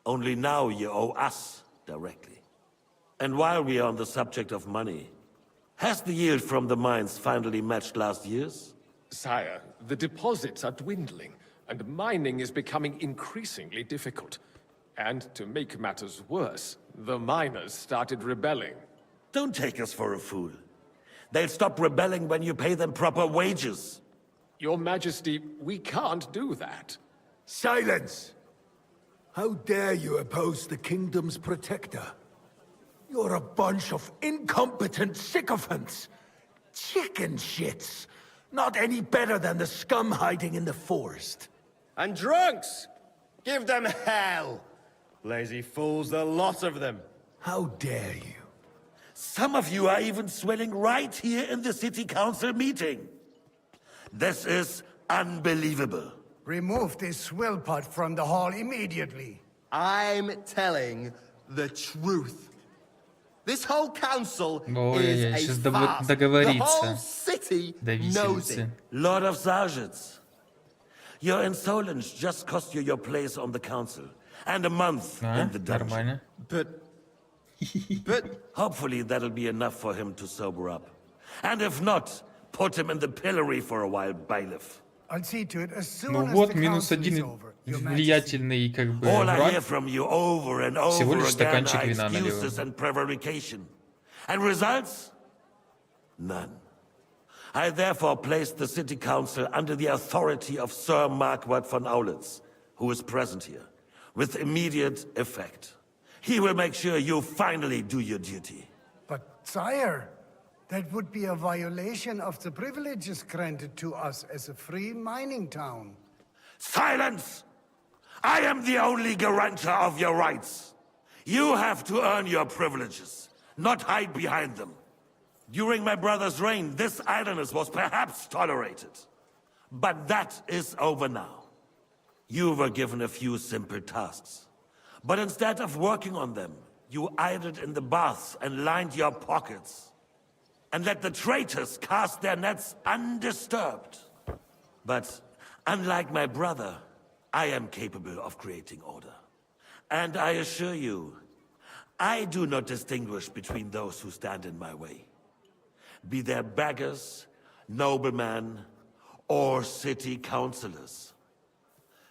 Only now you owe us directly. And while we are on the subject of money, has the yield from the mines finally matched last year's? Sire, the deposits are dwindling, and mining is becoming increasingly difficult. And to make matters worse, the miners started rebelling. Don't take us for a fool. They'll stop rebelling when you pay them proper wages. Your Majesty, we can't do that. Silence! How dare you oppose the kingdom's protector? You're a bunch of incompetent sycophants. Chicken shits. Not any better than the scum hiding in the forest. And drunks! Give them hell! Lazy fools, the lot of them. How dare you? Some of you are even swelling right here in the city council meeting. This is unbelievable. Remove this swill pot from the hall immediately. I'm telling the truth. This whole council Ой, is сейчас a farce. The договорится whole city до knows it. виселицы. Lord of Sargents, your insolence just cost you your place on the council and a month in the dungeon. Нормально. But hopefully that'll be enough for him to sober up. And if not, put him in the pillory for a while, bailiff. I'll see to it as soon Ну as вот, the минус council is один over, Your Majesty. влиятельный, как бы, All I hear враг. from you over and Всего over лишь again стаканчик are вина налил. excuses and prevarication. And results? None. I therefore placed the city council under the authority of Sir Marquardt von Aulitz, who is present here, with immediate effect. He will make sure you finally do your duty. But, sire, that would be a violation of the privileges granted to us as a free mining town. Silence! I am the only guarantor of your rights. You have to earn your privileges, not hide behind them. During my brother's reign, this idleness was perhaps tolerated. But that is over now. You were given a few simple tasks. But instead of working on them, you idled in the baths and lined your pockets. And let the traitors cast their nets undisturbed. But unlike my brother, I am capable of creating order. And I assure you, I do not distinguish between those who stand in my way. Be they beggars, noblemen, or city councillors.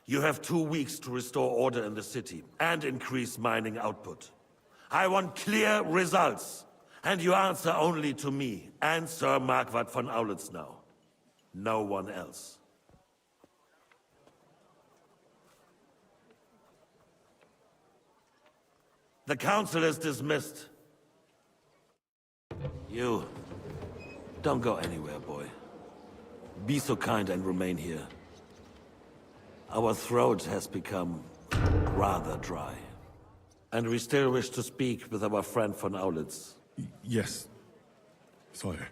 You have 2 weeks to restore order in the city and increase mining output. I want clear results, and you answer only to me and Sir Marquardt von Aulitz now. No one else. The council is dismissed. You, don't go anywhere, boy. Be so kind and remain here. Our throat has become rather dry. And we still wish to speak with our friend von Aulitz. Yes, sire.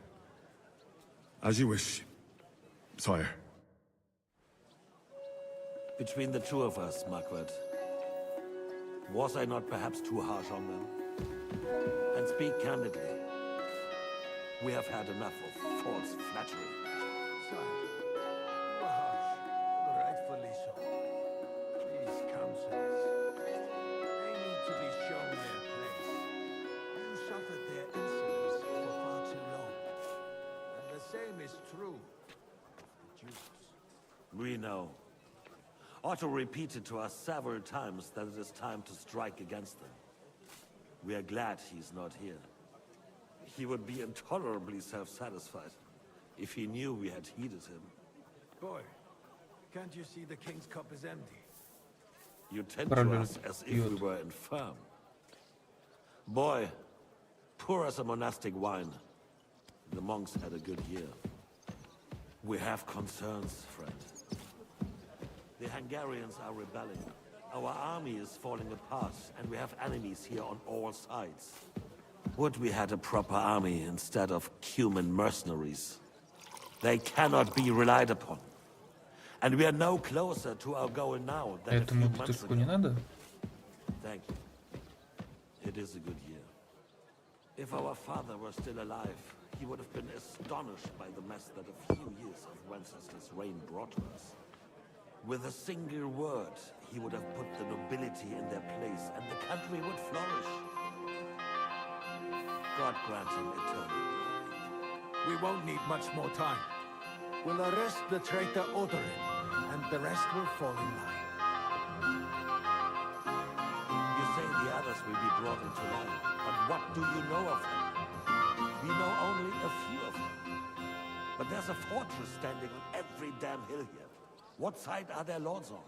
As you wish, sire. Between the two of us, Marquardt, was I not perhaps too harsh on them? And speak candidly, we have had enough of false flattery. Sire, you are harsh, but rightfully so. These councillors, they need to be shown their place. You suffered their insolence for far too long. And the same is true of the Dukes. We know. Otto repeated to us several times that it is time to strike against them. We are glad he's not here. He would be intolerably self-satisfied if he knew we had heeded him. Boy, can't you see the king's cup is empty? You tend to us as if we were infirm. Boy, pour us a monastic wine. The monks had a good year. We have concerns, friend. The Hungarians are rebelling. Our army is falling apart, and we have enemies here on all sides. Would we had a proper army instead of human mercenaries? They cannot be relied upon. And we are no closer to our goal now than a few months ago. Thank you. It is a good year. If our father were still alive, he would have been astonished by the mess that a few years of Wenceslas' reign brought to us. With a single word, he would have put the nobility in their place, and the country would flourish. God grant him eternal glory. We won't need much more time. We'll arrest the traitor Odorin, and the rest will fall in line. You say the others will be brought into line, but what do you know of them? We know only a few of them. But there's a fortress standing on every damn hill here. What side are their lords on?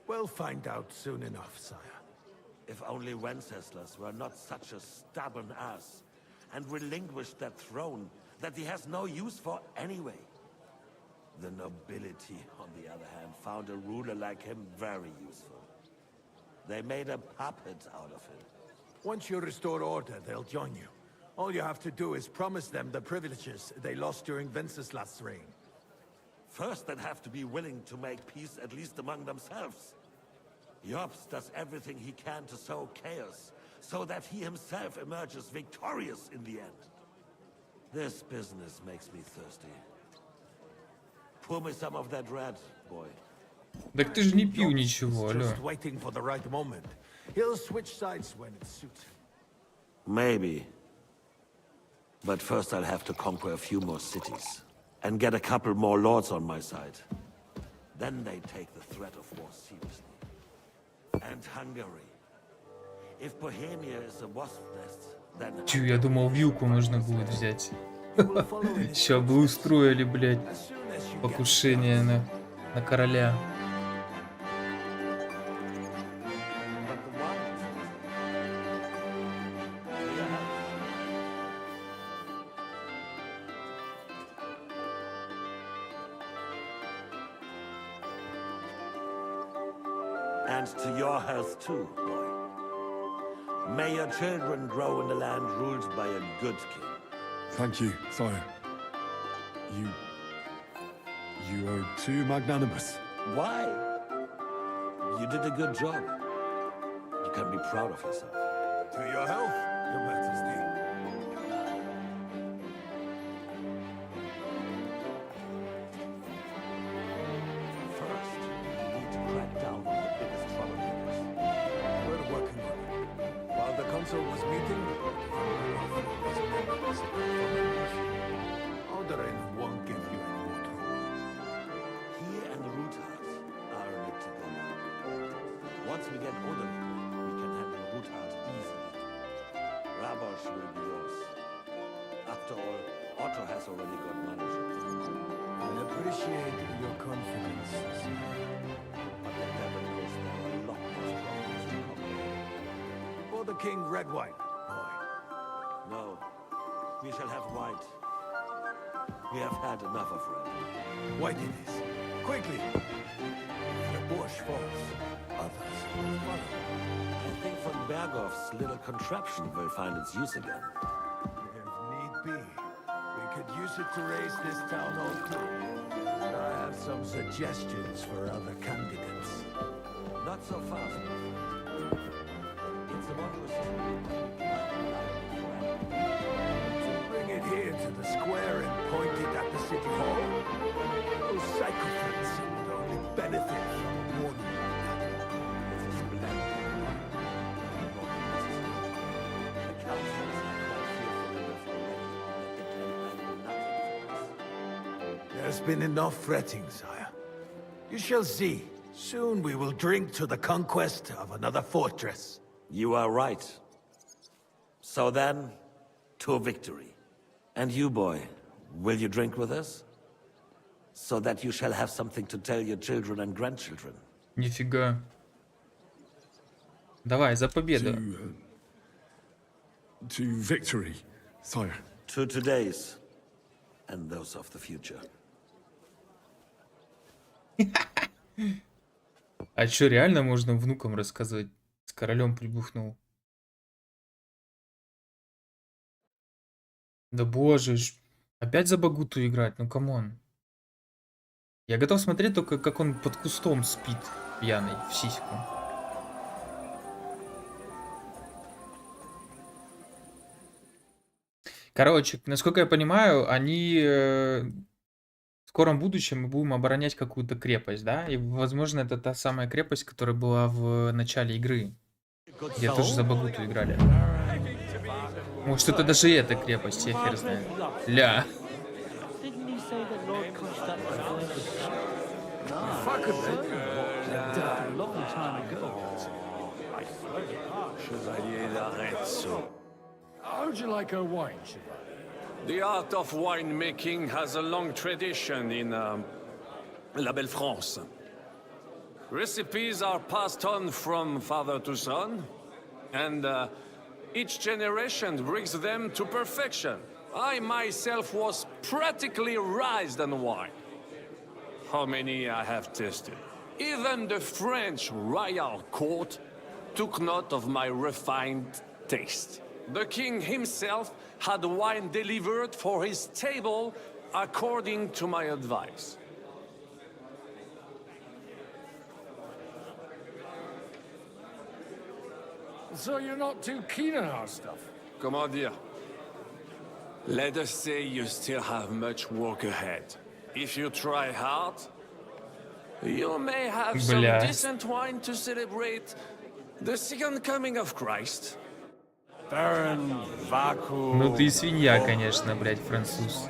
We'll find out soon enough, sire. If only Wenceslas were not such a stubborn ass, and relinquished that throne that he has no use for anyway. The nobility, on the other hand, found a ruler like him very useful. They made a puppet out of him. Once you restore order, they'll join you. All you have to do is promise them the privileges they lost during Wenceslas' reign. First, they'd have to be willing to make peace at least among themselves. Jobst does everything he can to sow chaos, so that he himself emerges victorious in the end. This business makes me thirsty. Pour me some of that red, boy. Так ты же не пил ничего, алло. Just waiting for the right moment. He'll switch sides when it suits him. Maybe. But first I'll have to conquer a few more cities. And get a couple more lords on my side. then they take the threat of war seriously. And Hungary. If Bohemia is a wasp nest, then... Чё, я думал, вилку можно будет взять. Ща бы устроили, блядь, покушение на короля. And to your health too, boy. May your children grow in a land ruled by a good king. Thank you, sire. You are too magnanimous. Why? You did a good job. You can be proud of yourself. To your health, Your Majesty. First, you need to crack down on the biggest troublemakers. We're working on it. While the council was meeting, Alderaan won't give you any more trouble. He and Ruthard are in it together. Once we get Odin, we can handle Ruthard easily. Rabosh will be yours. After all, Otto has already got manager. I appreciate your confidence, sir. But the devil knows there are a lot more troubles to come. For the king, red wine, boy. No, we shall have white. We have had enough of red. White it is. Quickly! If the Bosch falls, others will follow. I think von Berghoff's little contraption will find its use again. If need be, we could use it to raise this town hall too. I have some suggestions for other candidates. Not so fast. It's a wondrous to bring it here to the square and point it at the city hall. Those sycophants would only benefit from a warning. This is splendid. The council is quite fearful enough already that they can handle nothing for us. There's been enough fretting, sire. You shall see. Soon we will drink to the conquest of another fortress. You are right. So then, to victory. And you, boy, will you drink with us? So that you shall have something to tell your children and grandchildren. Нифига. Давай, за победу. To victory, sire. To today's, and those of the future. А чё, реально можно внукам рассказывать? С королем прибухнул. Да боже ж. Опять за Багуту играть? Ну камон. Я готов смотреть только, как он под кустом спит, пьяный, в сиську. Короче, насколько я понимаю, они в скором будущем мы будем оборонять какую-то крепость, да? И, возможно, это та самая крепость, которая была в начале игры. Где тоже за Багуту играли. Может, это даже эта крепость, я хер знаю. Ля. How would you like a wine, Chevalier? The art of winemaking has a long tradition in La Belle France. Recipes are passed on from father to son, and each generation brings them to perfection. I myself was practically raised on wine. How many I have tasted. Even the French royal court took note of my refined taste. The king himself had wine delivered for his table according to my advice. So you're not too keen on our stuff? Comment dire? Let us say you still have much work ahead. If you try hard, you may have some decent wine to celebrate the second coming of Christ. Ну ты свинья, конечно, блядь, француз.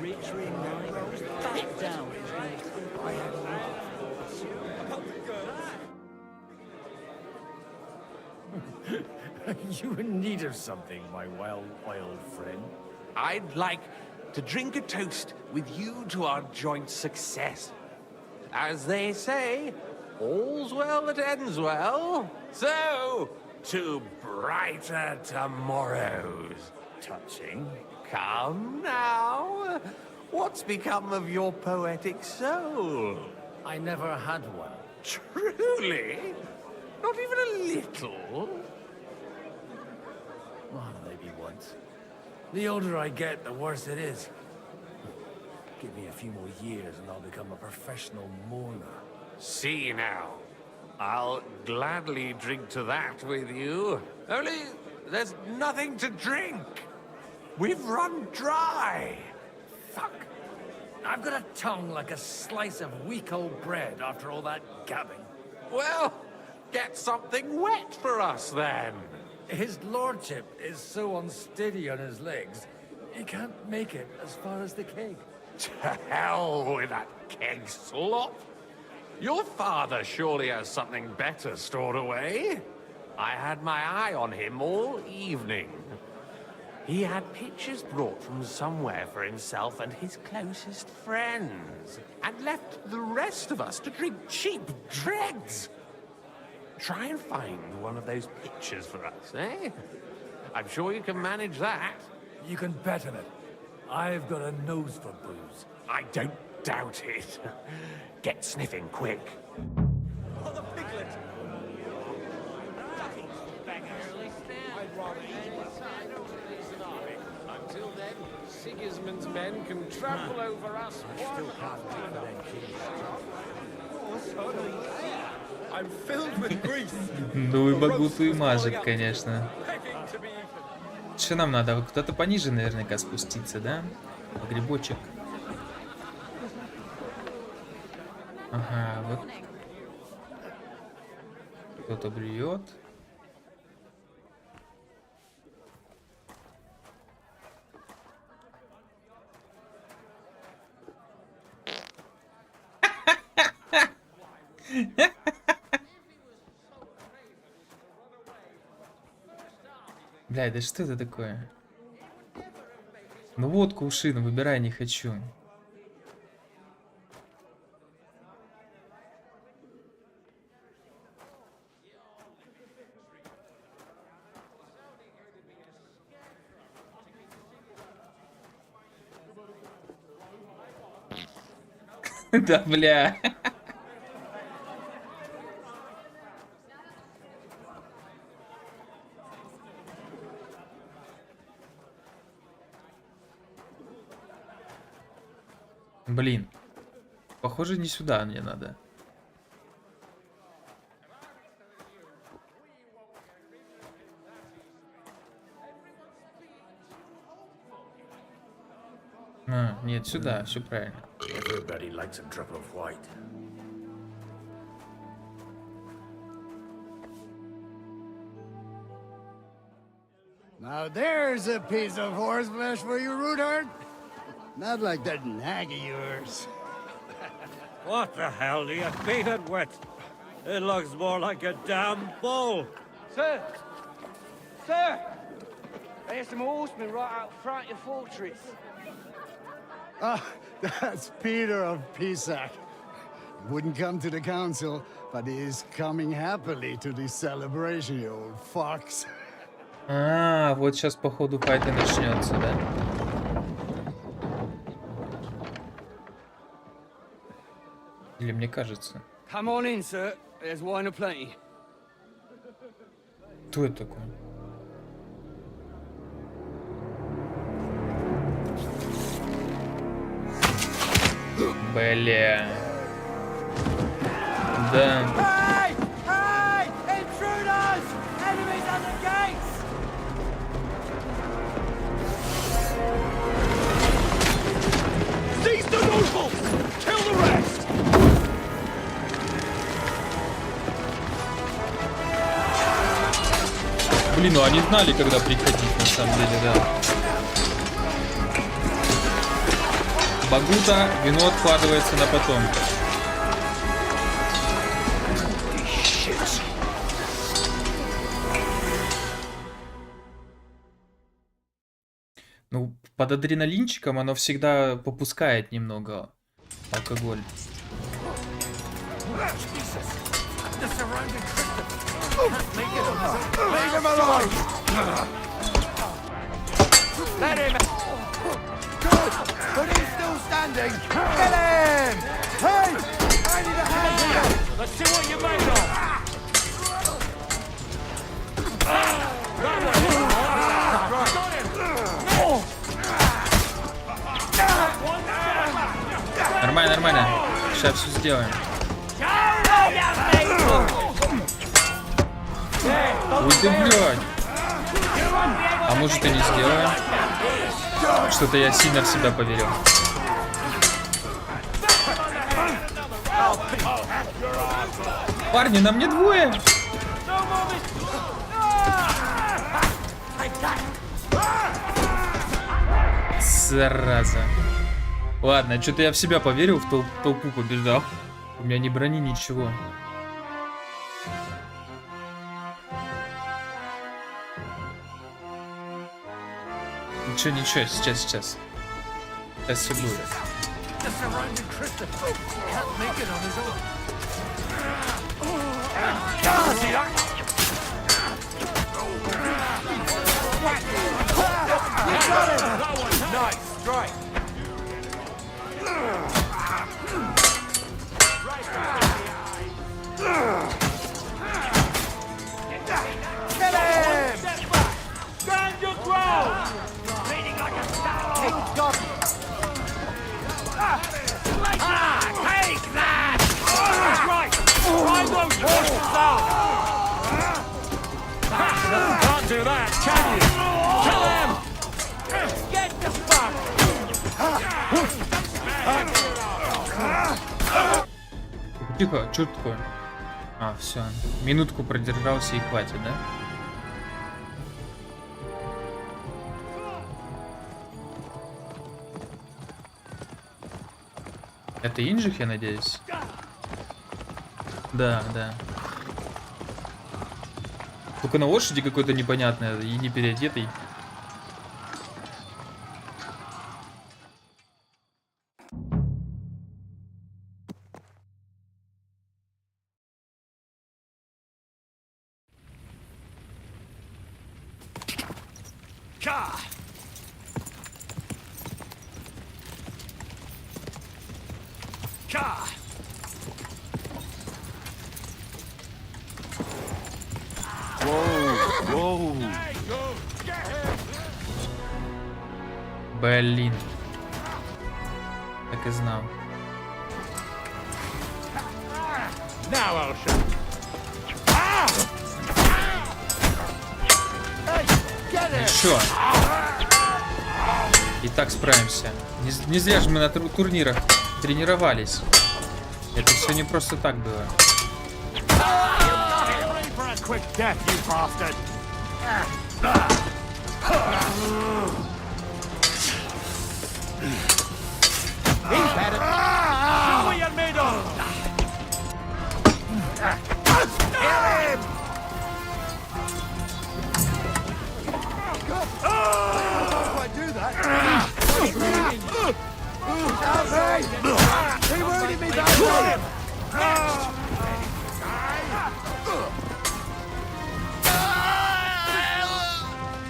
You in need of something, my well-oiled friend? I'd like to drink a toast with you to our joint success. As they say, all's well that ends well. So, to brighter tomorrows. Touching. Come now. What's become of your poetic soul? I never had one. Truly? Not even a little? Well, maybe once. The older I get, the worse it is. Give me a few more years and I'll become a professional mourner. See now. I'll gladly drink to that with you. Only there's nothing to drink. We've run dry. Fuck. I've got a tongue like a slice of weak old bread after all that gabbing. Well, get something wet for us then. His lordship is so unsteady on his legs, he can't make it as far as the keg. To hell with that keg slop. Your father surely has something better stored away. I had my eye on him all evening. He had pictures brought from somewhere for himself and his closest friends, and left the rest of us to drink cheap dregs. Try and find one of those pictures for us, eh? I'm sure you can manage that. You can bet on it. I've got a nose for booze. I don't doubt it. Get sniffing quick. Oh, the piglet! Until then, Sigismund's men can trample over us. I'm filled with grief. Ну и Багуту и мажет, конечно. Что нам надо? Куда-то пониже наверняка спуститься, да? Грибочек. Ага, вот. Кто-то блюет. Бля, да что это такое? Ну вот кувшин, выбирай, не хочу. Да, бля. Блин. Похоже, не сюда мне надо. А, нет, сюда, все правильно. Everybody likes a drop of white. Now there's a piece of horseflesh for you, Rootheart. Not like that nag of yours. What the hell do you beat it with? It looks more like a damn bull. Sir! Sir! There's some horsemen right out front of your fortress. Ah, that's Peter of Pisac. Wouldn't come to the council, but he is coming happily to this celebration, you old fox. А, вот сейчас походу файт и начнется, да? Или мне кажется? Come on in, sir. There's wine aplenty. Кто это такой? Бля. Да. Hey! Hey! Intruders! Enemies at the gates! Seize the nobles! Kill the rest! Блин, ну они знали, когда приходить, на самом деле, да. Багута, вино откладывается на потом. под адреналинчиком оно всегда попускает немного алкоголь. Let him. Good, but he's still standing. Get him! Hey, I need a hand here. Let's see what you made of. Нормально, нормально. Сейчас все сделаем. Ой ты, блядь. А может и не сделаем? Что-то я сильно в себя поверил. Парни, нам не двое. Зараза. Ладно, что-то я в себя поверил, в толпу побеждал. У меня ни брони, ничего. Ничего, ничего, сейчас. Сейчас все будет. Nice strike. Get him! Stand your ground! Bleeding like a star! Take God! Take that! That's right! Drive those horses out! Can't do that, can you? Kill him! Get the fuck! Тихо, что такое? А, все. Минутку продержался и хватит, да? Это Инжих, я надеюсь? Да, да. Только на лошади какой-то непонятный и не переодетый. Блин. Так и знал. Еще. И так справимся. Не зря же мы на турнирах тренировались. Это все не просто так было. He's had it. Show me your middle. Kill him. How do I do that? He wounded me badly.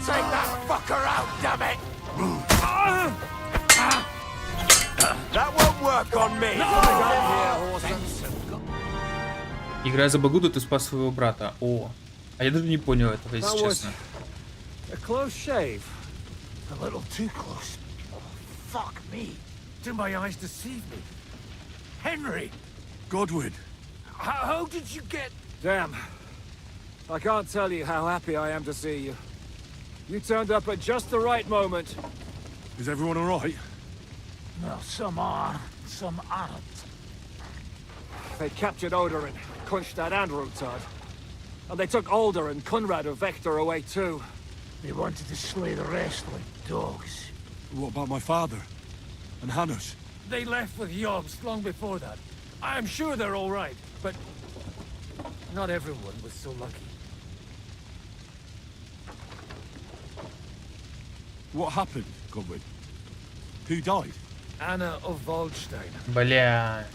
Take that fucker out, damn it! That won't work on me. Играя за Багуду, ты спас своего брата. О, а я даже не понял этого, если честно. A close shave. A little too close. Oh, fuck me. Did my eyes deceive me? Henry! Godwin! How did you get... Damn. I can't tell you how happy I am to see you. You turned up at just the right moment. Is everyone alright? Well, some are, some aren't. They captured Oder and Kunstad and Rutard. And they took Alder and Conrad of Vector away too. They wanted to slay the rest like dogs. What about my father? And Hanush? They left with Yobs long before that. I'm sure they're all right, but not everyone was so lucky. What happened, Godwin? Who died? Anna of Waldstein. Бля.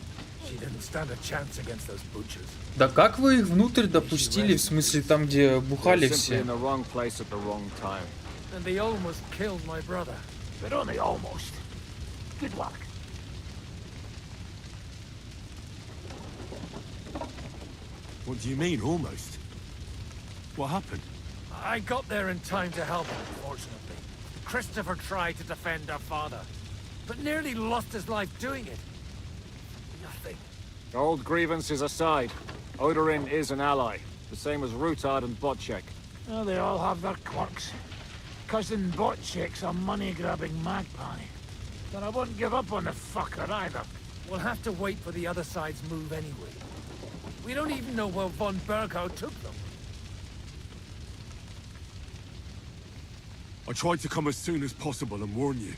She didn't stand a chance against those butchers. Да как вы их внутрь допустили, в смысле там, где бухали все? In the wrong place at the wrong time. And they almost killed my brother. But only almost. Good luck. What do you mean, almost? What happened? I got there in time to help him, fortunately. Christopher tried to defend our father, but nearly lost his life doing it. Nothing. Old grievances aside, Odorin is an ally, the same as Rutard and Botchek. Oh, they all have their quirks. Cousin Botchek's a money-grabbing magpie. But I wouldn't give up on the fucker either. We'll have to wait for the other side's move anyway. We don't even know where von Berghout took them. I tried to come as soon as possible and warn you,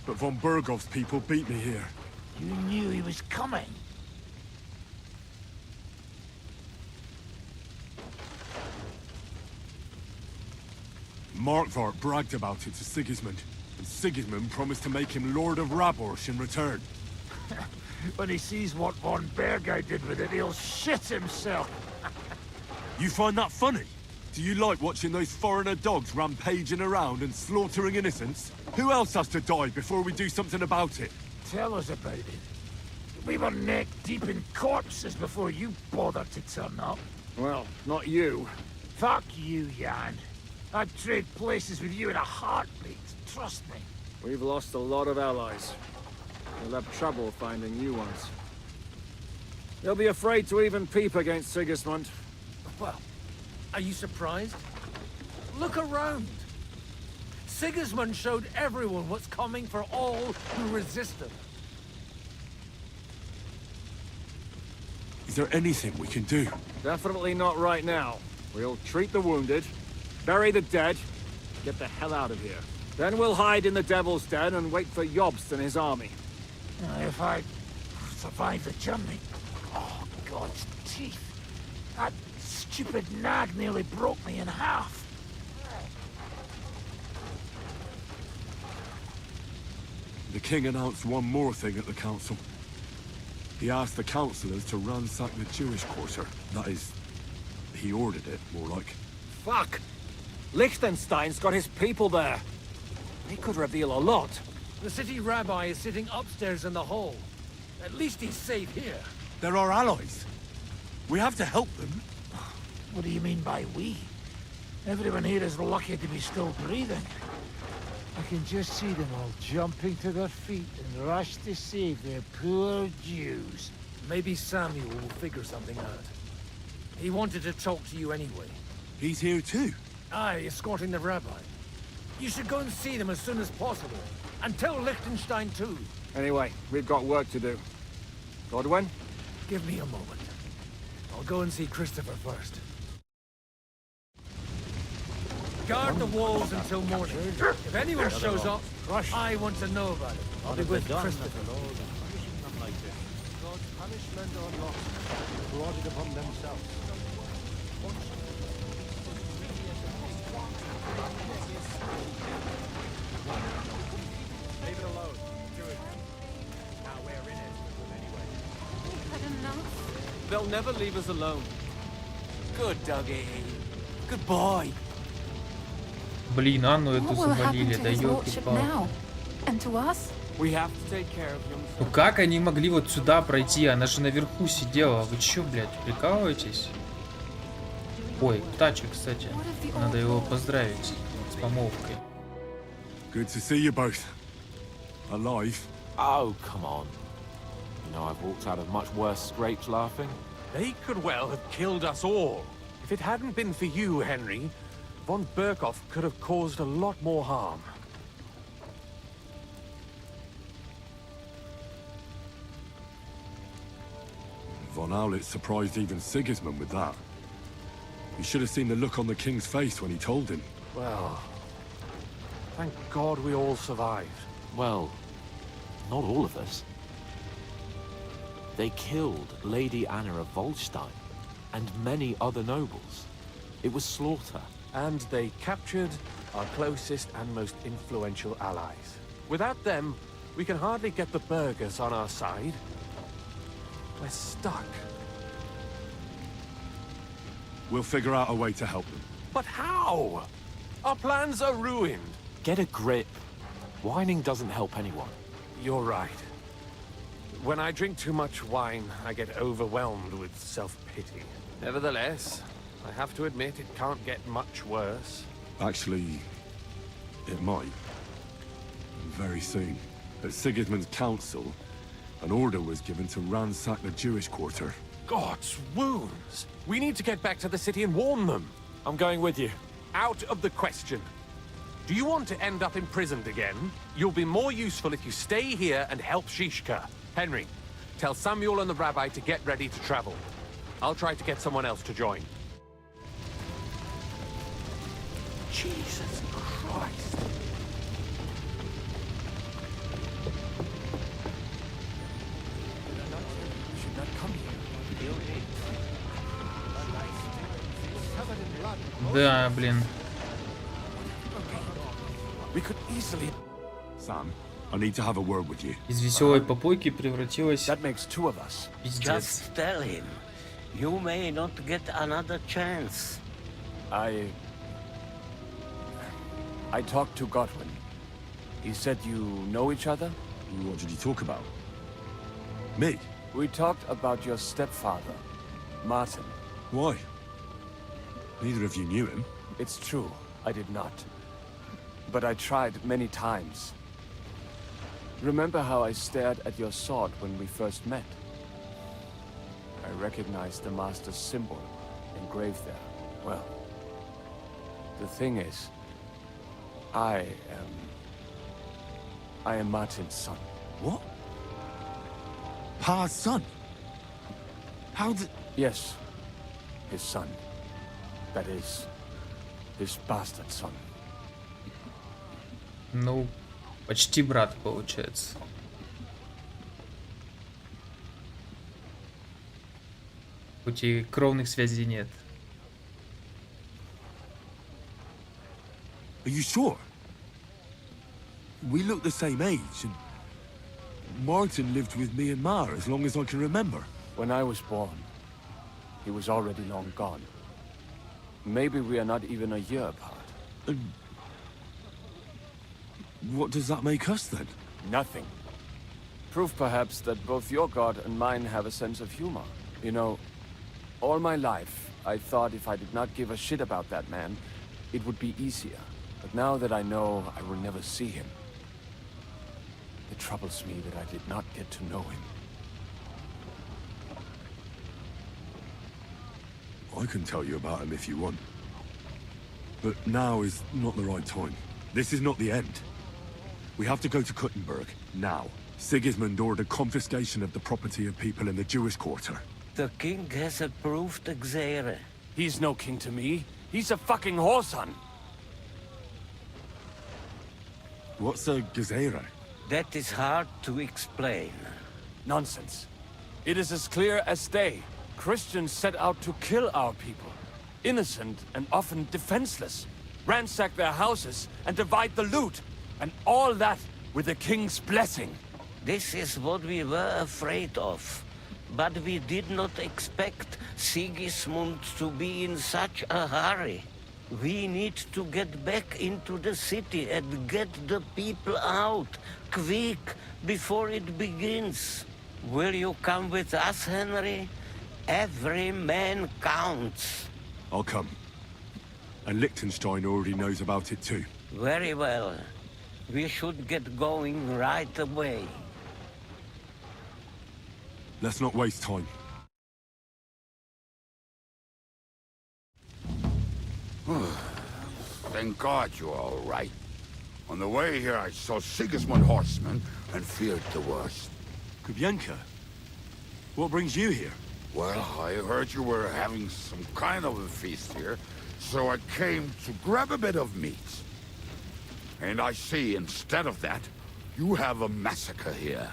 but von Berghoff's people beat me here. You knew he was coming. Markvart bragged about it to Sigismund, and Sigismund promised to make him Lord of Raborsch in return. When he sees what von Berghout did with it, he'll shit himself. You find that funny? Do you like watching those foreigner dogs rampaging around and slaughtering innocents? Who else has to die before we do something about it? Tell us about it. We were neck deep in corpses before you bothered to turn up. Well, not you. Fuck you, Jan. I'd trade places with you in a heartbeat, trust me. We've lost a lot of allies. We'll have trouble finding new ones. They'll be afraid to even peep against Sigismund. Well, are you surprised? Look around. Sigismund showed everyone what's coming for all who resist him. Is there anything we can do? Definitely not right now. We'll treat the wounded, bury the dead, get the hell out of here. Then we'll hide in the Devil's Den and wait for Jobst and his army. If I survive the journey... Oh, God's teeth. That stupid nag nearly broke me in half. The king announced one more thing at the council. He asked the councillors to ransack the Jewish quarter. That is, he ordered it, more like. Fuck! Liechtenstein's got his people there. He could reveal a lot. The city rabbi is sitting upstairs in the hall. At least he's safe here. They're our allies. We have to help them. What do you mean by we? Everyone here is lucky to be still breathing. I can just see them all jumping to their feet and rush to save their poor Jews. Maybe Samuel will figure something out. He wanted to talk to you anyway. He's here too? Aye, escorting the rabbi. You should go and see them as soon as possible. And tell Liechtenstein too. Anyway, we've got work to do. Godwin? Give me a moment. I'll go and see Christopher first. Guard the walls until morning. If anyone shows up, I want to know about it. I'll be with Christopher. God's punishment or not, brought it upon themselves. Leave it alone. Do it. Now we're in it with them anyway. They'll never leave us alone. Good doggy. Good boy. Блин, Анну эту завалили, да ёлки-палки. Ну как они могли вот сюда пройти? Она же наверху сидела. Вы чё, блядь, прикалываетесь? Ой, Тачи, кстати. Надо его поздравить с помолвкой. Good to see you both. Alive. Oh, come on. You know, I've walked out of much worse scrapes laughing. They could well have killed us all. If it hadn't been for you, Henry, von Berghoff could have caused a lot more harm. Von Aulitz surprised even Sigismund with that. You should have seen the look on the king's face when he told him. Well, thank God we all survived. Well, not all of us. They killed Lady Anna of Waldstein and many other nobles. It was slaughter. And they captured our closest and most influential allies. Without them, We can hardly get the burghers on our side. We're stuck. We'll figure out a way to help them. But how? Our plans are ruined. Get a grip. Whining doesn't help anyone. You're right. When I drink too much wine, I get overwhelmed with self-pity. Nevertheless, I have to admit it can't get much worse. Actually, it might. Very soon. At Sigismund's council, an order was given to ransack the Jewish quarter. God's wounds! We need to get back to the city and warn them. I'm going with you. Out of the question. Do you want to end up imprisoned again? You'll be more useful if you stay here and help Shishka. Henry, tell Samuel and the rabbi to get ready to travel. I'll try to get someone else to join. Jesus Christ. Should not come here. Да, блин. We could easily... Sam, I need to have a word with you. Из веселой попойки превратилась... That makes two of us. Пиздец. Just tell him. You may not get another chance. I talked to Godwin. He said you know each other? What did you talk about? Me? We talked about your stepfather, Martin. Why? Neither of you knew him. It's true, I did not. But I tried many times. Remember how I stared at your sword when we first met? I recognized the Master's symbol engraved there. Well, the thing is, I am Martin's son. What? Pa's son? How did... Yes, his son. That is, his bastard son. Ну, почти брат, получается. Хоть и кровных связей нет. Are you sure? We look the same age, and Martin lived with me and Ma as long as I can remember. When I was born, he was already long gone. Maybe we are not even a year apart. And what does that make us then? Nothing. Proof perhaps that both your god and mine have a sense of humor. You know, all my life, I thought if I did not give a shit about that man, it would be easier. But now that I know I will never see him, it troubles me that I did not get to know him. I can tell you about him if you want. But now is not the right time. This is not the end. We have to go to Kuttenberg, now. Sigismund ordered confiscation of the property of people in the Jewish quarter. The king has approved Xere. He's no king to me. He's a fucking whoreson. What's a Gezerah? That is hard to explain. Nonsense. It is as clear as day. Christians set out to kill our people. Innocent and often defenseless. Ransack their houses and divide the loot. And all that with the king's blessing. This is what we were afraid of. But we did not expect Sigismund to be in such a hurry. We need to get back into the city and get the people out, quick, before it begins. Will you come with us, Henry? Every man counts. I'll come. And Liechtenstein already knows about it too. Very well. We should get going right away. Let's not waste time. Thank God you're all right. On the way here, I saw Sigismund horsemen and feared the worst. Kubienka? What brings you here? Well, I heard you were having some kind of a feast here, so I came to grab a bit of meat. And I see, instead of that, you have a massacre here.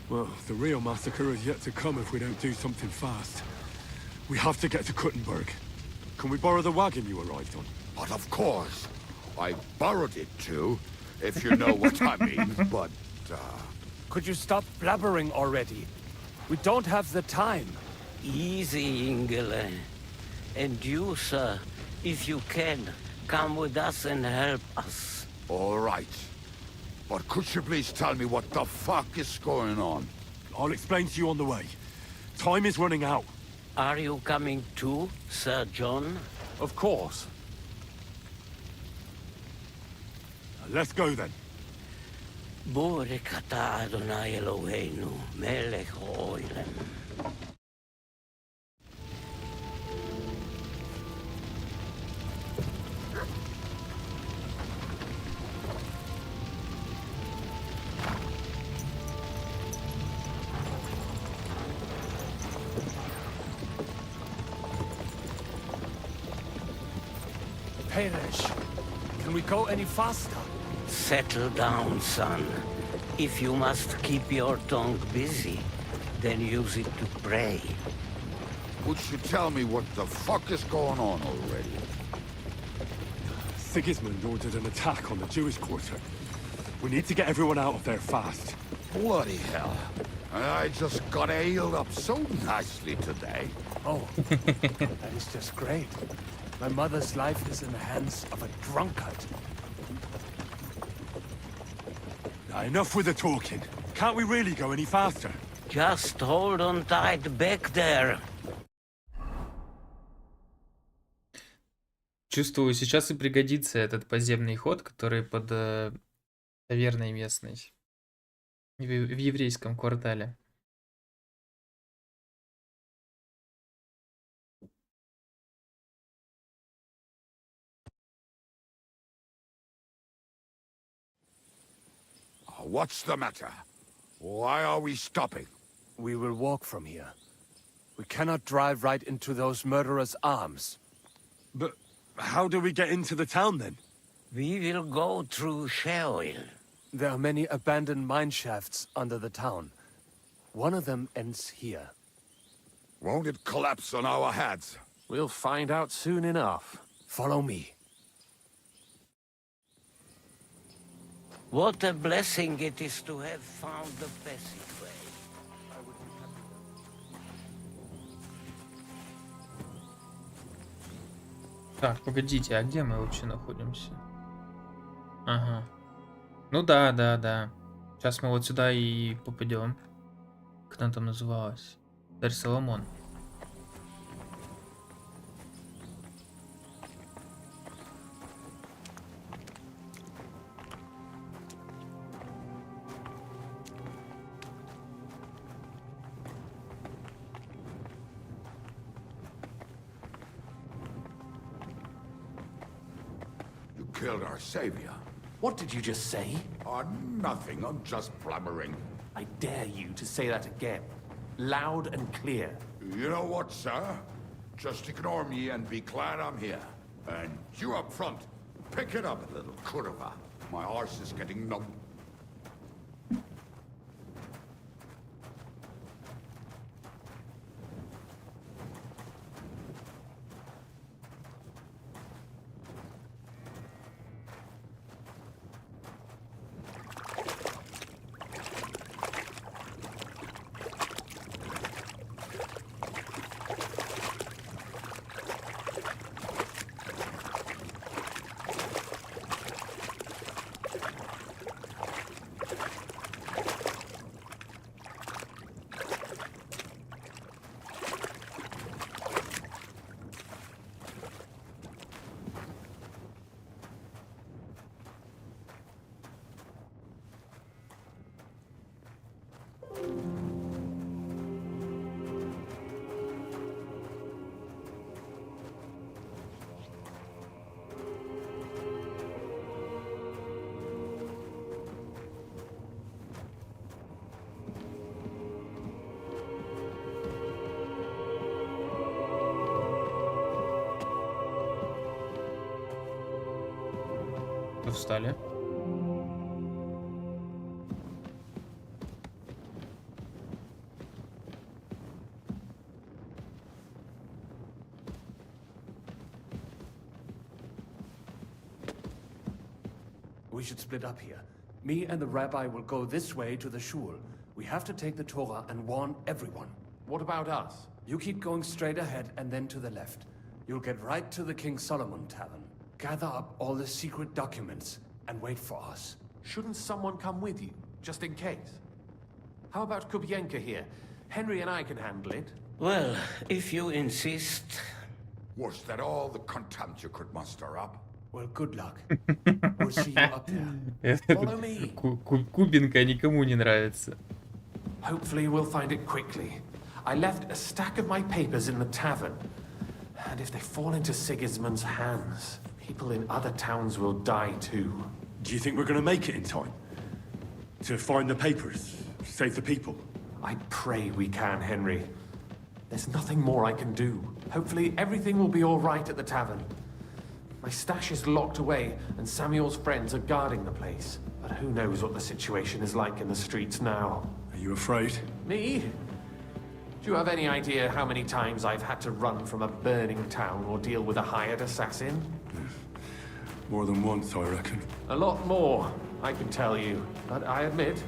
Well, the real massacre is yet to come if we don't do something fast. We have to get to Kuttenberg. Can we borrow the wagon you arrived on? But of course. I borrowed it too, if you know what I mean. But Could you stop blabbering already? We don't have the time. Easy, Ingele. And you, sir, if you can, come with us and help us. All right. But could you please tell me what the fuck is going on? I'll explain to you on the way. Time is running out. Are you coming too, Sir John? Of course. Let's go then. Borekata Adonai Eloheinu, melech haolam. Perish. Can we go any faster? Settle down, son. If you must keep your tongue busy, then use it to pray. Would you tell me what the fuck is going on already? Sigismund ordered an attack on the Jewish quarter. We need to get everyone out of there fast. Bloody hell. I just got ailed up so nicely today. Oh, that is just great. My mother's life is in the hands of a drunkard. Now, enough with the talking. Can't we really go any faster? Just hold on tight back there. Чувствую, сейчас и пригодится этот подземный ход, который под таверной местной. В еврейском квартале. What's the matter? Why are we stopping? We will walk from here. We cannot drive right into those murderers' arms. But how do we get into the town then? We will go through Sheol. There are many abandoned mine shafts under the town. One of them ends here. Won't it collapse on our heads? We'll find out soon enough. Follow me. What a blessing it is to have found the passageway. Так, погодите, а где мы вообще находимся? Ага. Ну да. Сейчас мы вот сюда и попадем. Как она там называлась? Царь Соломон. Killed our savior. What did you just say? Nothing, I'm just blabbering. I dare you to say that again. Loud and clear. You know what, sir? Just ignore me and be glad I'm here. And you up front, pick it up a little, kurva. My arse is getting numb. Встали. We should split up here. Me and the rabbi will go this way to the shul. We have to take the Torah and warn everyone. What about us? You keep going straight ahead and then to the left. You'll get right to the King Solomon Tavern. Gather up all the secret documents and wait for us. Shouldn't someone come with you, just in case? How about Kubienka here? Henry and I can handle it. Well, if you insist. Was that all the contempt you could muster up? Well, good luck. We'll see you up there. Follow me. Кубинка никому не нравится. Hopefully we'll find it quickly. I left a stack of my papers in the tavern. And if they fall into Sigismund's hands, people in other towns will die too. Do you think we're going to make it in time? To find the papers? Save the people? I pray we can, Henry. There's nothing more I can do. Hopefully everything will be all right at the tavern. My stash is locked away, and Samuel's friends are guarding the place. But who knows what the situation is like in the streets now. Are you afraid? Me? Do you have any idea how many times I've had to run from a burning town or deal with a hired assassin? More than once, I reckon. A lot more, I can tell you. But I admit,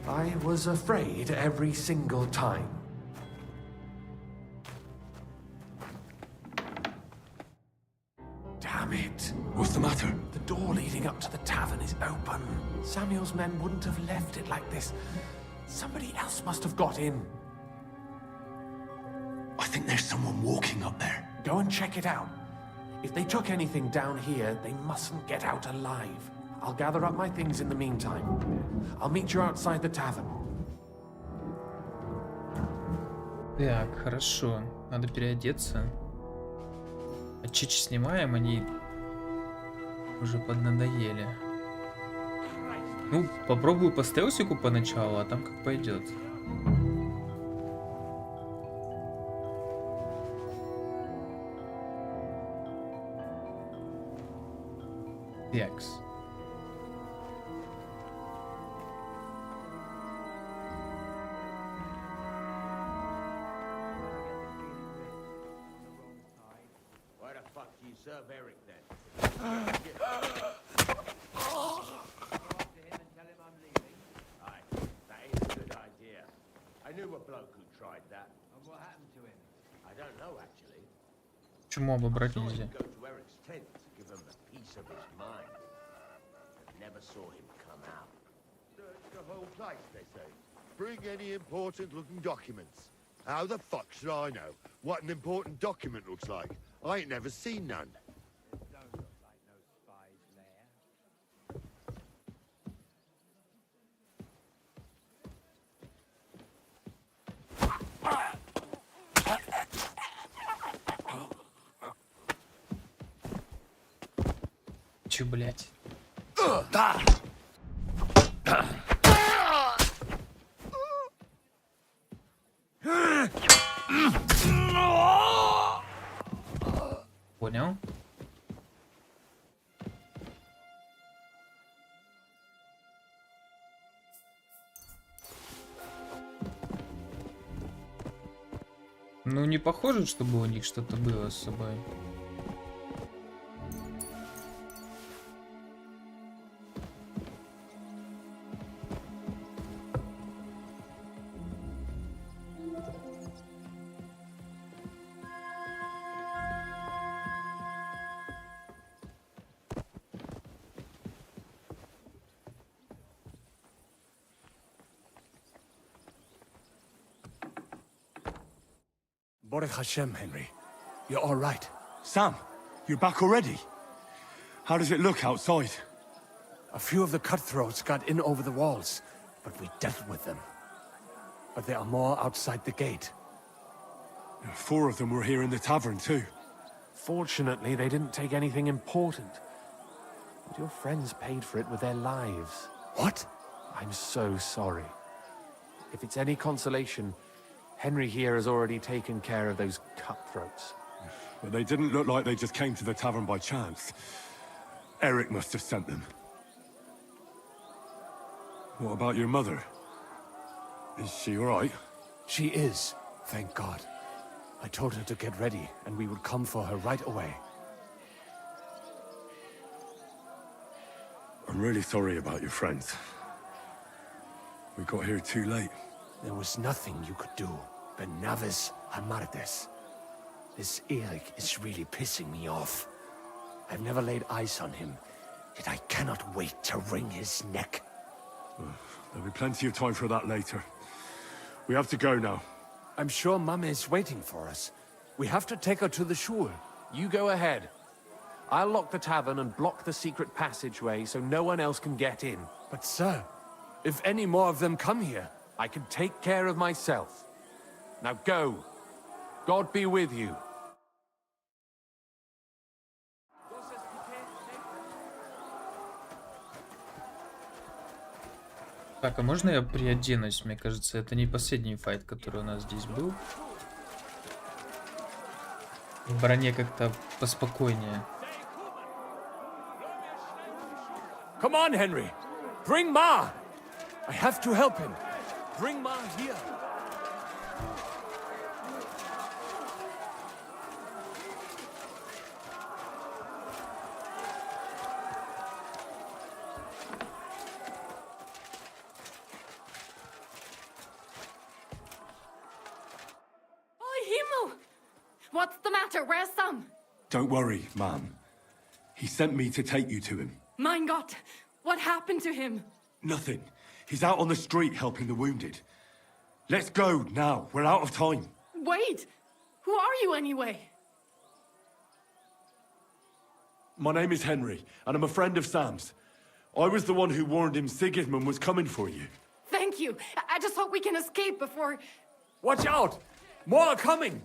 I was afraid every single time. Damn it. What's the matter? The door leading up to the tavern is open. Samuel's men wouldn't have left it like this. Somebody else must have got in. I think there's someone walking up there. Go and check it out. If they took anything down here, they mustn't get out alive. I'll gather up my things in the meantime. I'll meet you outside the tavern. Так, хорошо. Надо переодеться. А чич снимаем, они уже поднадоели. Ну, попробую по стелсику поначалу, а там как пойдет. Якс. Why the fuck do you serve Eric then? Aye, that is a good idea. I knew a bloke who tried that. And what happened to him? I don't know actually. Почему обобрать I saw нельзя? him go to Eric's tent to give him a piece of his mind. But never saw him come out. Search the whole place, they say. Bring any important-looking documents. How the fuck should I know what an important document looks like? I ain't never seen none. Don't look like no spies there. Чё, блять? Понял? Ну, не похоже, чтобы у них что-то было с собой. Baruch Hashem, Henry. You're all right. Sam, you're back already? How does it look outside? A few of the cutthroats got in over the walls, but we dealt with them. But there are more outside the gate. 4 of them were here in the tavern too. Fortunately, they didn't take anything important. But your friends paid for it with their lives. What? I'm so sorry. If it's any consolation, Henry here has already taken care of those cutthroats. But they didn't look like they just came to the tavern by chance. Eric must have sent them. What about your mother? Is she all right? She is, thank God. I told her to get ready, and we would come for her right away. Her I'm really sorry about your friends. We got here too late. There was nothing you could do. Benavis Amartes. This Eric is really pissing me off. I've never laid eyes on him, yet I cannot wait to wring his neck. There'll be plenty of time for that later. We have to go now. I'm sure Mum is waiting for us. We have to take her to the shul. You go ahead. I'll lock the tavern and block the secret passageway so no one else can get in. But sir, if any more of them come here, I can take care of myself. Now go. God be with you. Так, а можно я приоденусь? Мне кажется, это не последний файт, который у нас здесь был. В броне как-то поспокойнее. Come on, Henry. Bring Ma. I have to help him. Bring Ma here. What's the matter? Where's Sam? Don't worry, ma'am. He sent me to take you to him. Mein Gott, what happened to him? Nothing. He's out on the street helping the wounded. Let's go now. We're out of time. Wait, who are you anyway? My name is Henry, and I'm a friend of Sam's. I was the one who warned him Sigismund was coming for you. Thank you. I just hope we can escape before... Watch out! More are coming!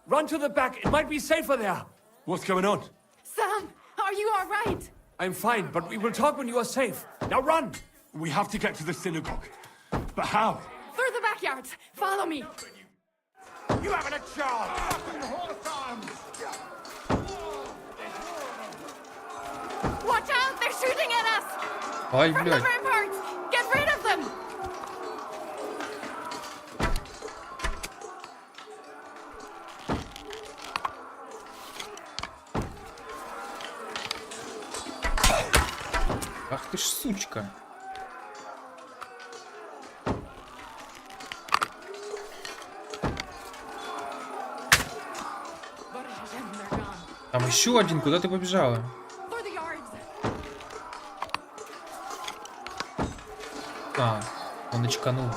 Run to the back, it might be safer there. What's going on? Sam, are you all right? I'm fine, but we will talk when you are safe. Now run! We have to get to the synagogue. But how? Through the backyard. Follow me. You haven't a chance! Watch out, they're shooting at us! Ай, From the блядь. ramparts! Get rid of them! Ах ты ж сучка. Там еще один, куда ты побежала? А, он очканул.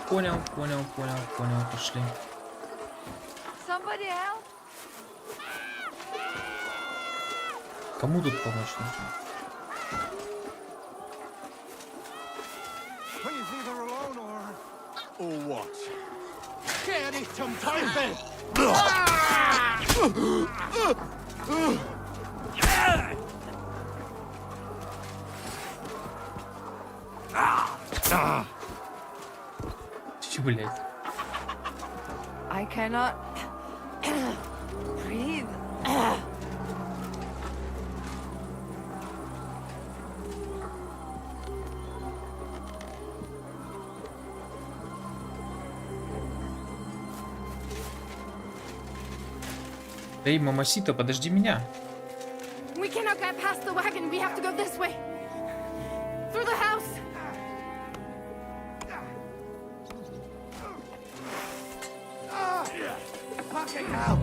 Понял, пошли. Кому тут помочь нужно? He's either alone or what? Get it some time, Ben! Чё, блядь? I cannot breathe. Эй, мамасита, подожди меня. We cannot get past the wagon. We have to go this way. Through the house. Fucking hell!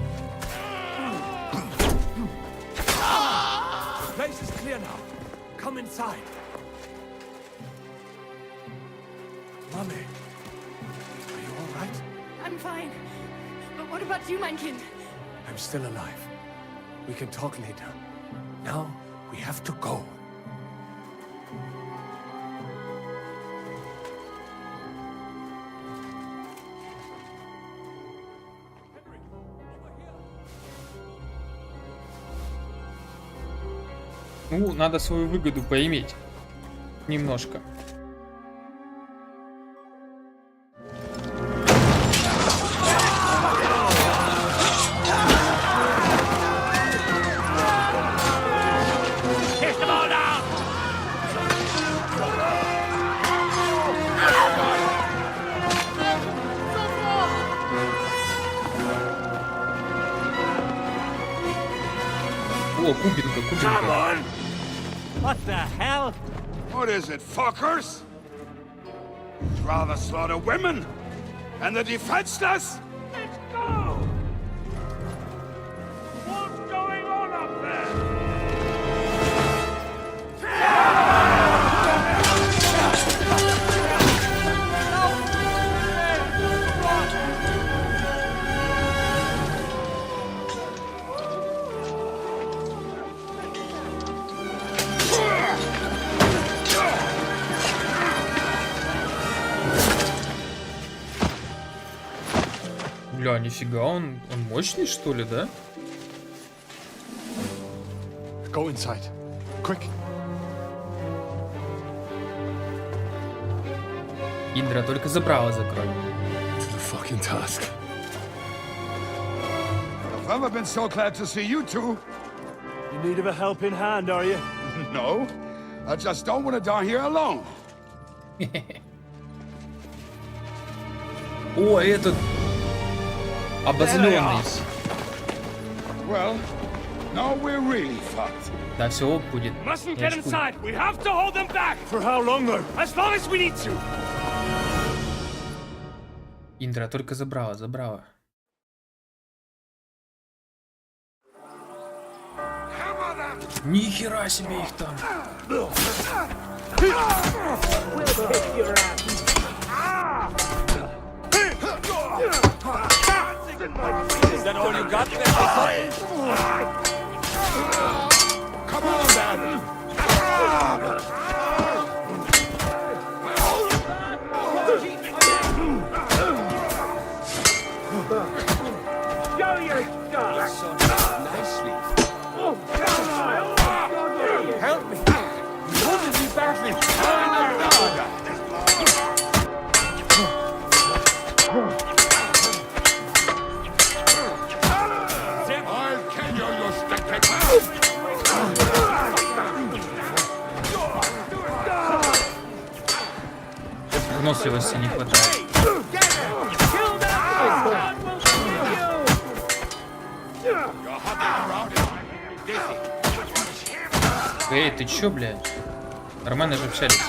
The place is clear now. Come inside. Mommy, are you all right? I'm fine. But what about you, mein Kind? I'm still alive. We can talk later. Now, we have to go. Ну, надо свою выгоду поиметь. Немножко. О, кубинка. What the hell? on. What is it, fuckers? You'd rather slaughter women and the defenseless? Let's go! What's going on up there? Бля, нифига, он мощный, что ли, да? Go inside. Quick. Индра, только забрало закрой. The fucking task. I've never been so glad to see you two. In need of a helping hand, are you? No, I just don't want to die here alone. О, этот... Обозленный. Well, now we're really fucked. Да, все будет. Mustn't get inside. We have to hold them back. For how long, though? As long as we need to. Индра, только забрала, забрала. Нихера себе их там. Is that all you got there? Come on, then. Show your stuff. Nicely. Oh, come on. Help me. You wounded me badly. I'll kill you, you stinking... Выносливости не хватает. Эй, ты чё, блядь? Нормально же общались.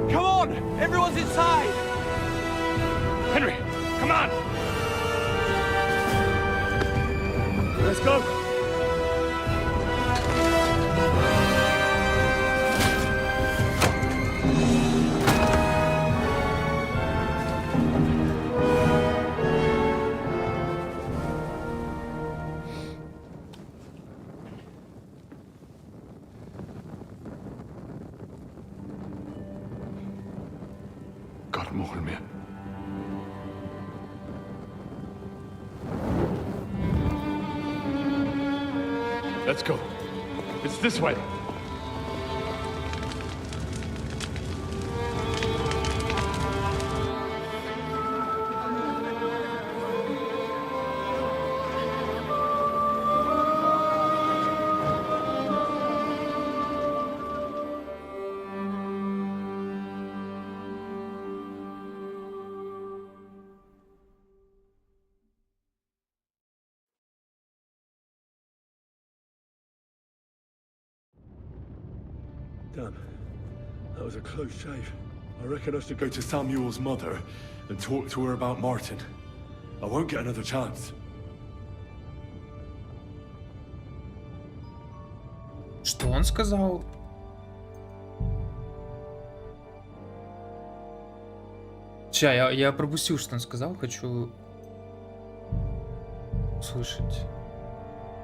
Come on! Everyone's inside! Henry, come on. Let's go! God more me. Let's go. It's this way. Damn. That was a close shave. I reckon I should go to Samuel's mother and talk to her about Martin. I won't get another chance. Что он сказал? Ща, я пропустил, что он сказал. Хочу услышать.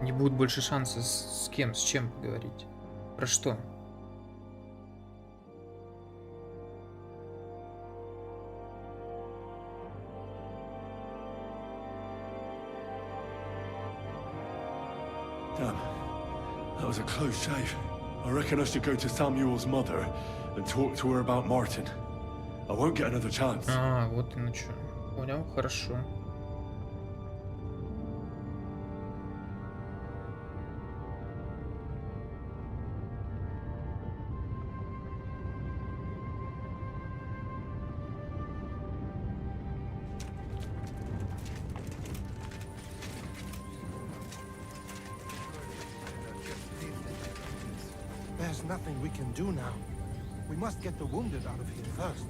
Не будет больше шанса с кем, с чем поговорить. Про что? Damn. That was a close shave. I reckon I should go to Samuel's mother and talk to her about Martin. I won't get another chance. А, вот оно что. Понял, хорошо. nothing we can do now. We must get the wounded out of here first.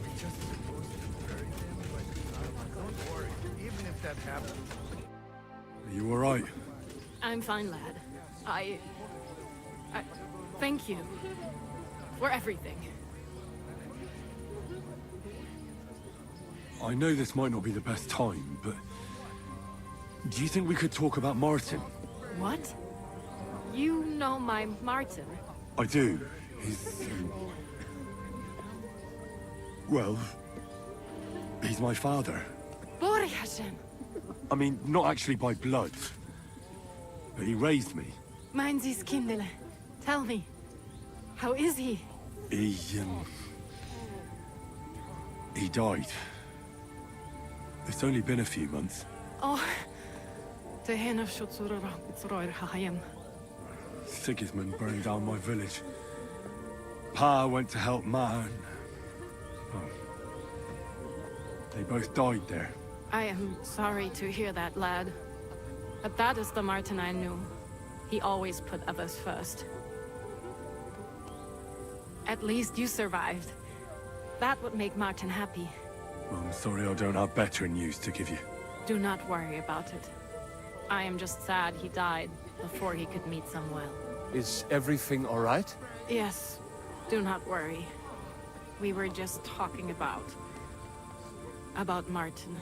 We just supposed to bury them, but don't worry. Even if that happens. Are you alright? I'm fine, lad. I thank you for everything. I know this might not be the best time, but do you think we could talk about Martin? What? You know my Martin? I do. He's... well... he's my father. Bore Hashem. I mean, not actually by blood. But he raised me. Mein Sis Kindele. Tell me. How is he? He died. It's only been a few months. Oh. Tehena Shutsura Roir Hayem. Sigismund burned down my village. Pa went to help Ma and... oh. They both died there. I am sorry to hear that, lad. But that is the Martin I knew. He always put others first. At least you survived. That would make Martin happy. I'm sorry I don't have better news to give you. Do not worry about it. I am just sad he died before he could meet Samuel. Is everything all right? Yes. Do not worry. We were just talking about Martin.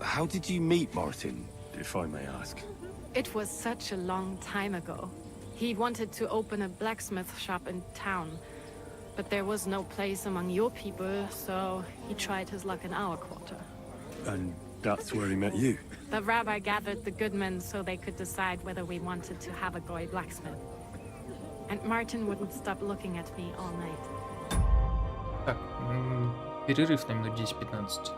How did you meet Martin, if I may ask? It was such a long time ago. He wanted to open a blacksmith shop in town, but there was no place among your people, so he tried his luck in our quarter. And that's where he met you? The rabbi gathered the good men so they could decide whether we wanted to have a goy blacksmith. And Martin wouldn't stop looking at me all night. Так, перерыв на минут 10-15.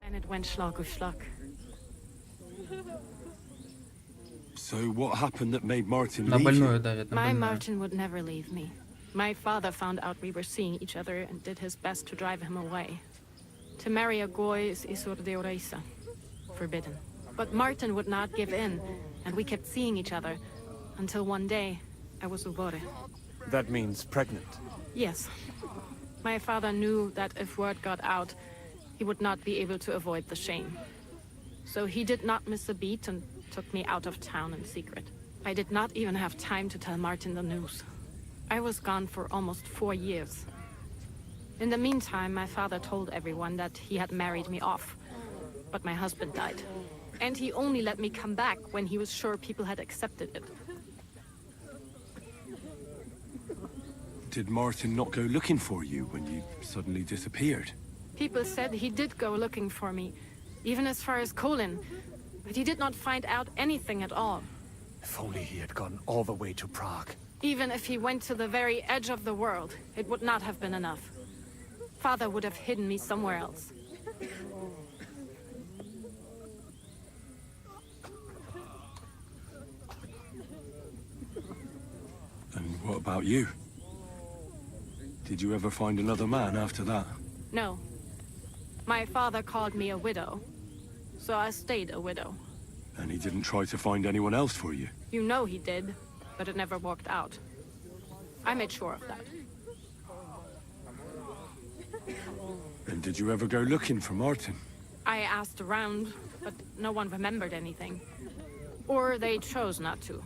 And it went Schlag auf Schlag. So what happened that made Martin На leave больное you? давит, на My больное. Martin would never leave me. My father found out we were seeing each other and did his best to drive him away. To marry a goy is isur deoraisa, forbidden. But Martin would not give in, and we kept seeing each other, until one day, I was ubore. That means pregnant. Yes. My father knew that if word got out, he would not be able to avoid the shame. So he did not miss a beat and took me out of town in secret. I did not even have time to tell Martin the news. I was gone for almost 4 years. In the meantime, my father told everyone that he had married me off. But my husband died. And he only let me come back when he was sure people had accepted it. Did Martin not go looking for you when you suddenly disappeared? People said he did go looking for me, even as far as Colin. But he did not find out anything at all. If only he had gone all the way to Prague. Even if he went to the very edge of the world, it would not have been enough. Father would have hidden me somewhere else. And what about you? Did you ever find another man after that? No. My father called me a widow, so I stayed a widow. And he didn't try to find anyone else for you? You know he did, but it never worked out. I made sure of that. And did you ever go looking for Martin? I asked around, but no one remembered anything. Or they chose not to.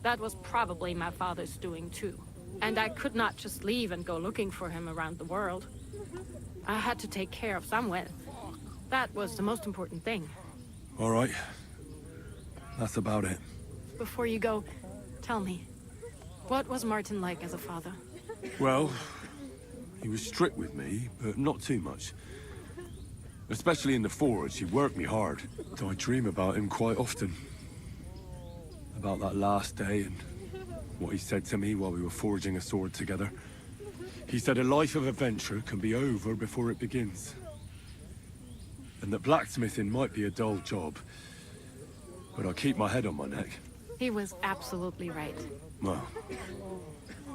That was probably my father's doing too. And I could not just leave and go looking for him around the world. I had to take care of Samuel. That was the most important thing. All right. That's about it. Before you go, tell me, what was Martin like as a father? Well, he was strict with me, but not too much. Especially in the forge, he worked me hard. I dream about him quite often. About that last day and what he said to me while we were forging a sword together. He said a life of adventure can be over before it begins. And that blacksmithing might be a dull job, but I keep my head on my neck. He was absolutely right. Well,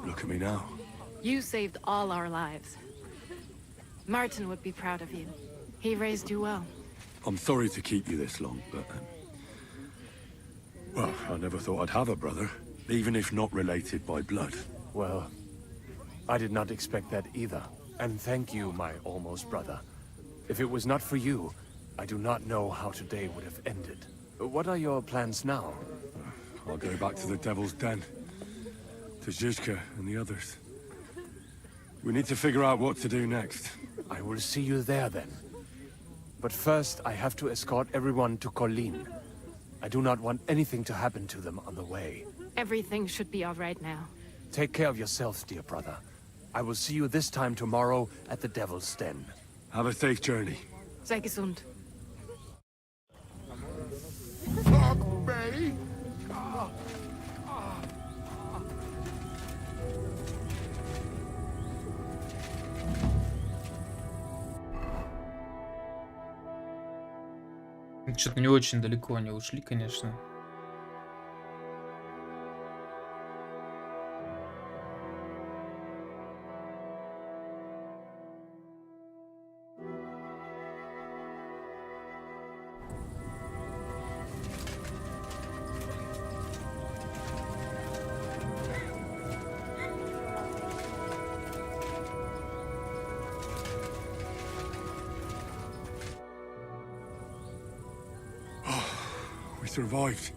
look at me now. You saved all our lives. Martin would be proud of you. He raised you well. I'm sorry to keep you this long, but... well, I never thought I'd have a brother, even if not related by blood. Well, I did not expect that either. And thank you, my almost brother. If it was not for you, I do not know how today would have ended. What are your plans now? I'll go back to the Devil's Den. To Zizka and the others. We need to figure out what to do next. I will see you there then. But first, I have to escort everyone to Colleen. I do not want anything to happen to them on the way. Everything should be all right now. Take care of yourself, dear brother. I will see you this time tomorrow at the Devil's Den. Have a safe journey. Sei gesund. Fuck me! Что-то не очень далеко они ушли, конечно. We survived.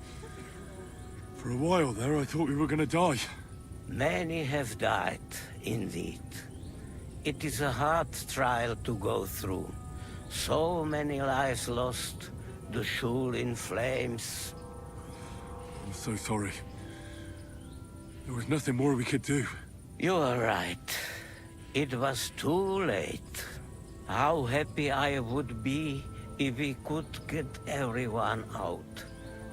For a while there, I thought we were gonna die. Many have died, indeed. It is a hard trial to go through. So many lives lost, the shul in flames. I'm so sorry. There was nothing more we could do. You are right. It was too late. How happy I would be if we could get everyone out.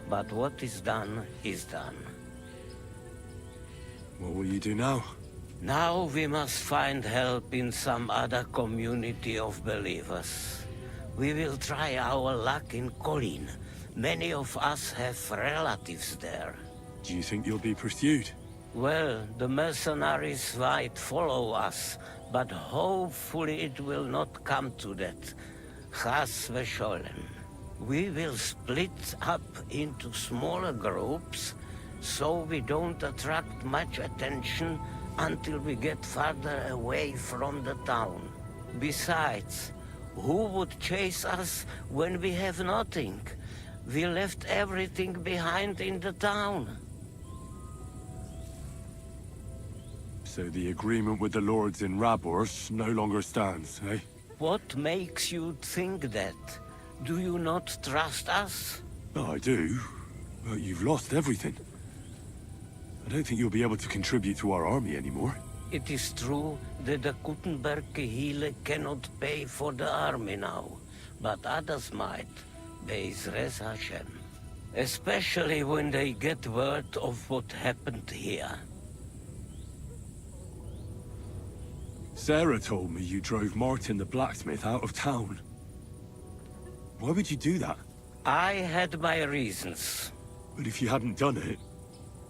But what is done is done. What will you do now? Now we must find help in some other community of believers. We will try our luck in Colin. Many of us have relatives there. Do you think you'll be pursued? Well, the mercenaries might follow us, but hopefully it will not come to that. Chas v'sholem. We will split up into smaller groups, so we don't attract much attention until we get farther away from the town. Besides, who would chase us when we have nothing? We left everything behind in the town. So the agreement with the lords in Rabors no longer stands, eh? What makes you think that? Do you not trust us? No, I do. But you've lost everything. I don't think you'll be able to contribute to our army anymore. It is true that the Kuttenberg Kehile cannot pay for the army now, but others might, Be'ezras Hashem. Especially when they get word of what happened here. Sarah told me you drove Martin the blacksmith out of town. Why would you do that? I had my reasons. But if you hadn't done it,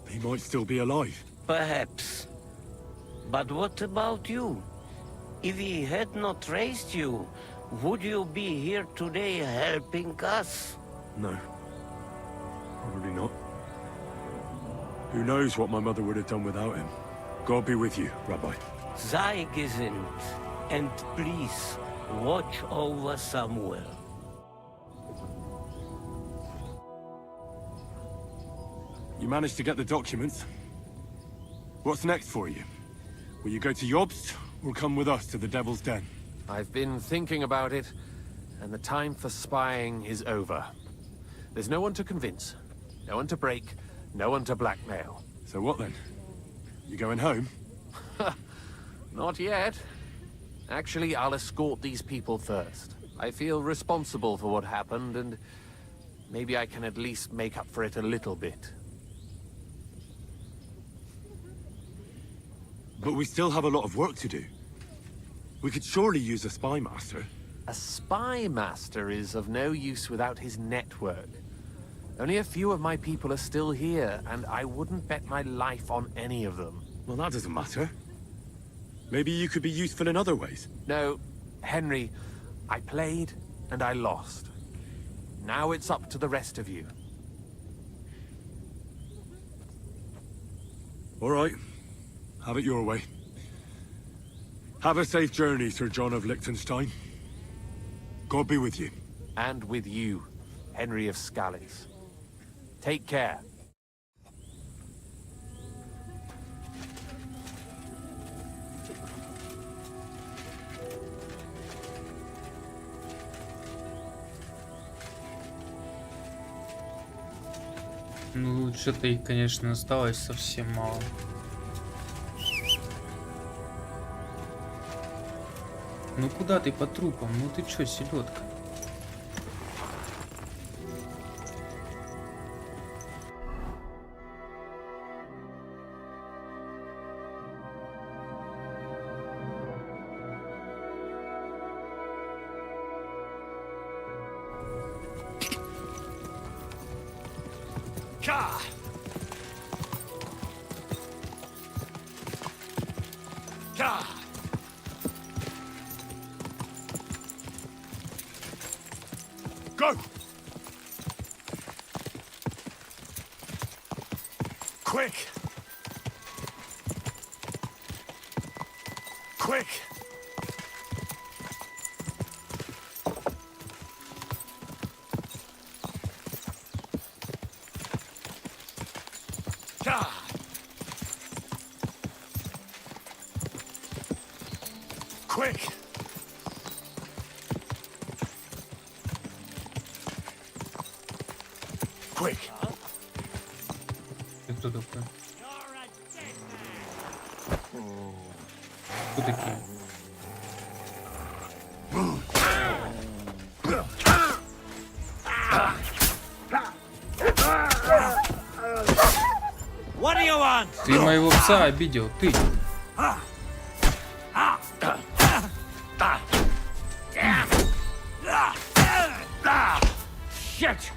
he might still be alive. Perhaps. But what about you? If he had not raised you, would you be here today helping us? No. Probably not. Who knows what my mother would have done without him. God be with you, Rabbi. Sei gesinnt, and please, watch over Samuel. You managed to get the documents? What's next for you? Will you go to Jobst, or come with us to the Devil's Den? I've been thinking about it, and the time for spying is over. There's no one to convince, no one to break, no one to blackmail. So what then? You going home? Not yet. Actually, I'll escort these people first. I feel responsible for what happened, and maybe I can at least make up for it a little bit. But we still have a lot of work to do. We could surely use a spy master. A spy master is of no use without his network. Only a few of my people are still here, and I wouldn't bet my life on any of them. Well, that doesn't matter. Maybe you could be useful in other ways. No, Henry, I played and I lost. Now it's up to the rest of you. All right. Have it your way. Have a safe journey, Sir John of Liechtenstein. God be with you. And with you, Henry of Skalitz. Take care. Ну, что-то их, конечно, осталось совсем мало. Ну куда ты по трупам? Ну ты чё, селедка? Go! Quick! Quick! Quick! Quick! Кто такой? Кто такие? What do you want? Ты моего пса обидел, ты. Shit!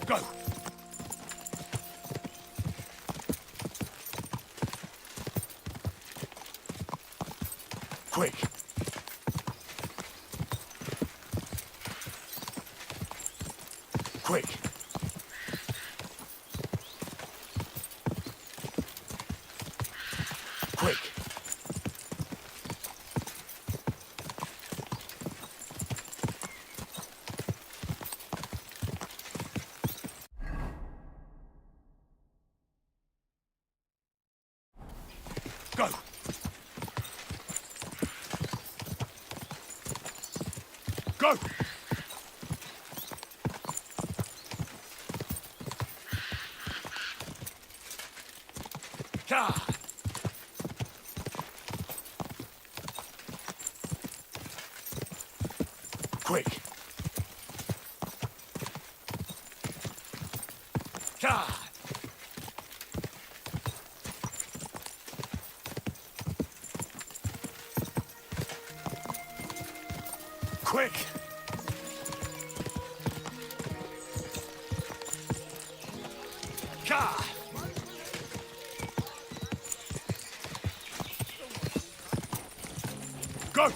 Go! Quick! Quick! Quick! Go! Go! Ja! Quick! Ja! Quick! Ja! Go!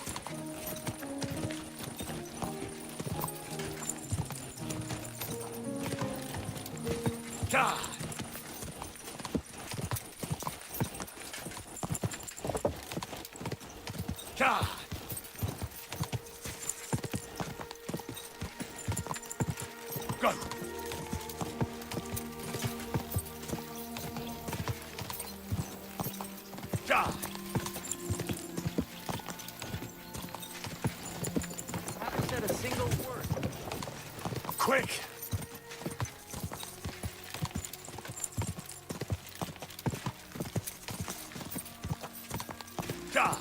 Ja! Ja! Go! Ja! Haven't said a single word. Quick! Ja!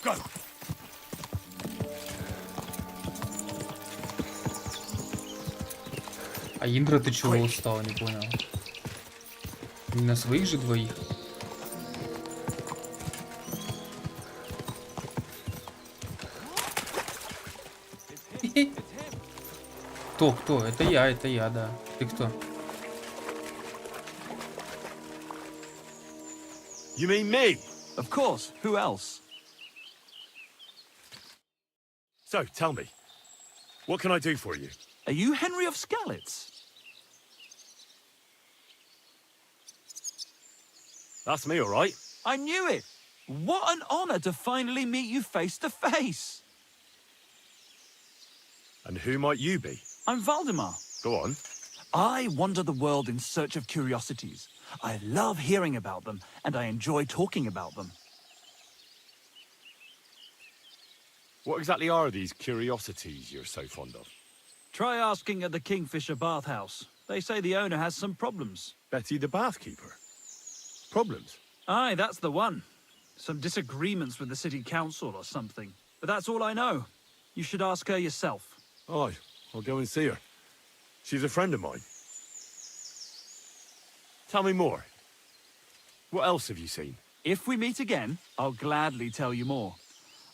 Go! А Индра, ты чего устал, не понял? Не на своих же двоих? Кто? Это я, да. Ты кто? You mean me? Of course, who else? So, tell me, what can I do for you? Are you Henry of Skalitz? That's me, all right. I knew it! What an honor to finally meet you face to face! And who might you be? I'm Valdemar. Go on. I wander the world in search of curiosities. I love hearing about them, and I enjoy talking about them. What exactly are these curiosities you're so fond of? Try asking at the Kingfisher bathhouse. They say the owner has some problems. Betty the bathkeeper? Problems? Aye, that's the one. Some disagreements with the city council or something. But that's all I know. You should ask her yourself. Aye, I'll go and see her. She's a friend of mine. Tell me more. What else have you seen? If we meet again, I'll gladly tell you more.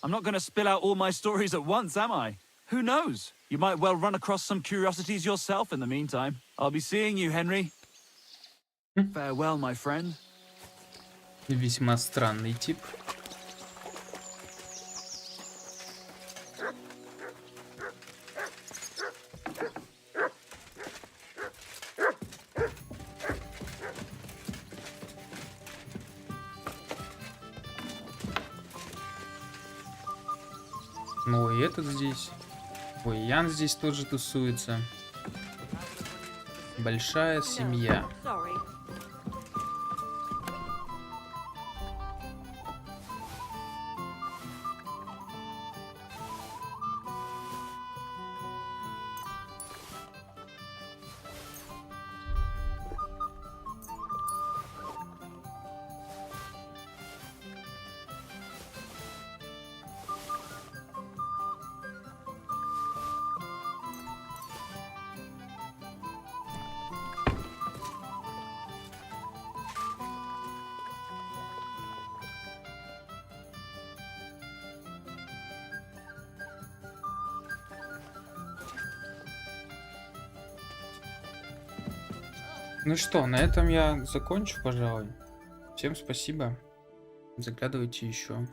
I'm not going to spill out all my stories at once, am I? Who knows? You might well run across some curiosities yourself in the meantime. I'll be seeing you, Henry. Farewell, my friend. Весьма странный тип. Ну и этот здесь. Ой, Ян здесь тоже тусуется. Большая семья. Ну что, на этом я закончу, пожалуй. Всем спасибо. Заглядывайте еще.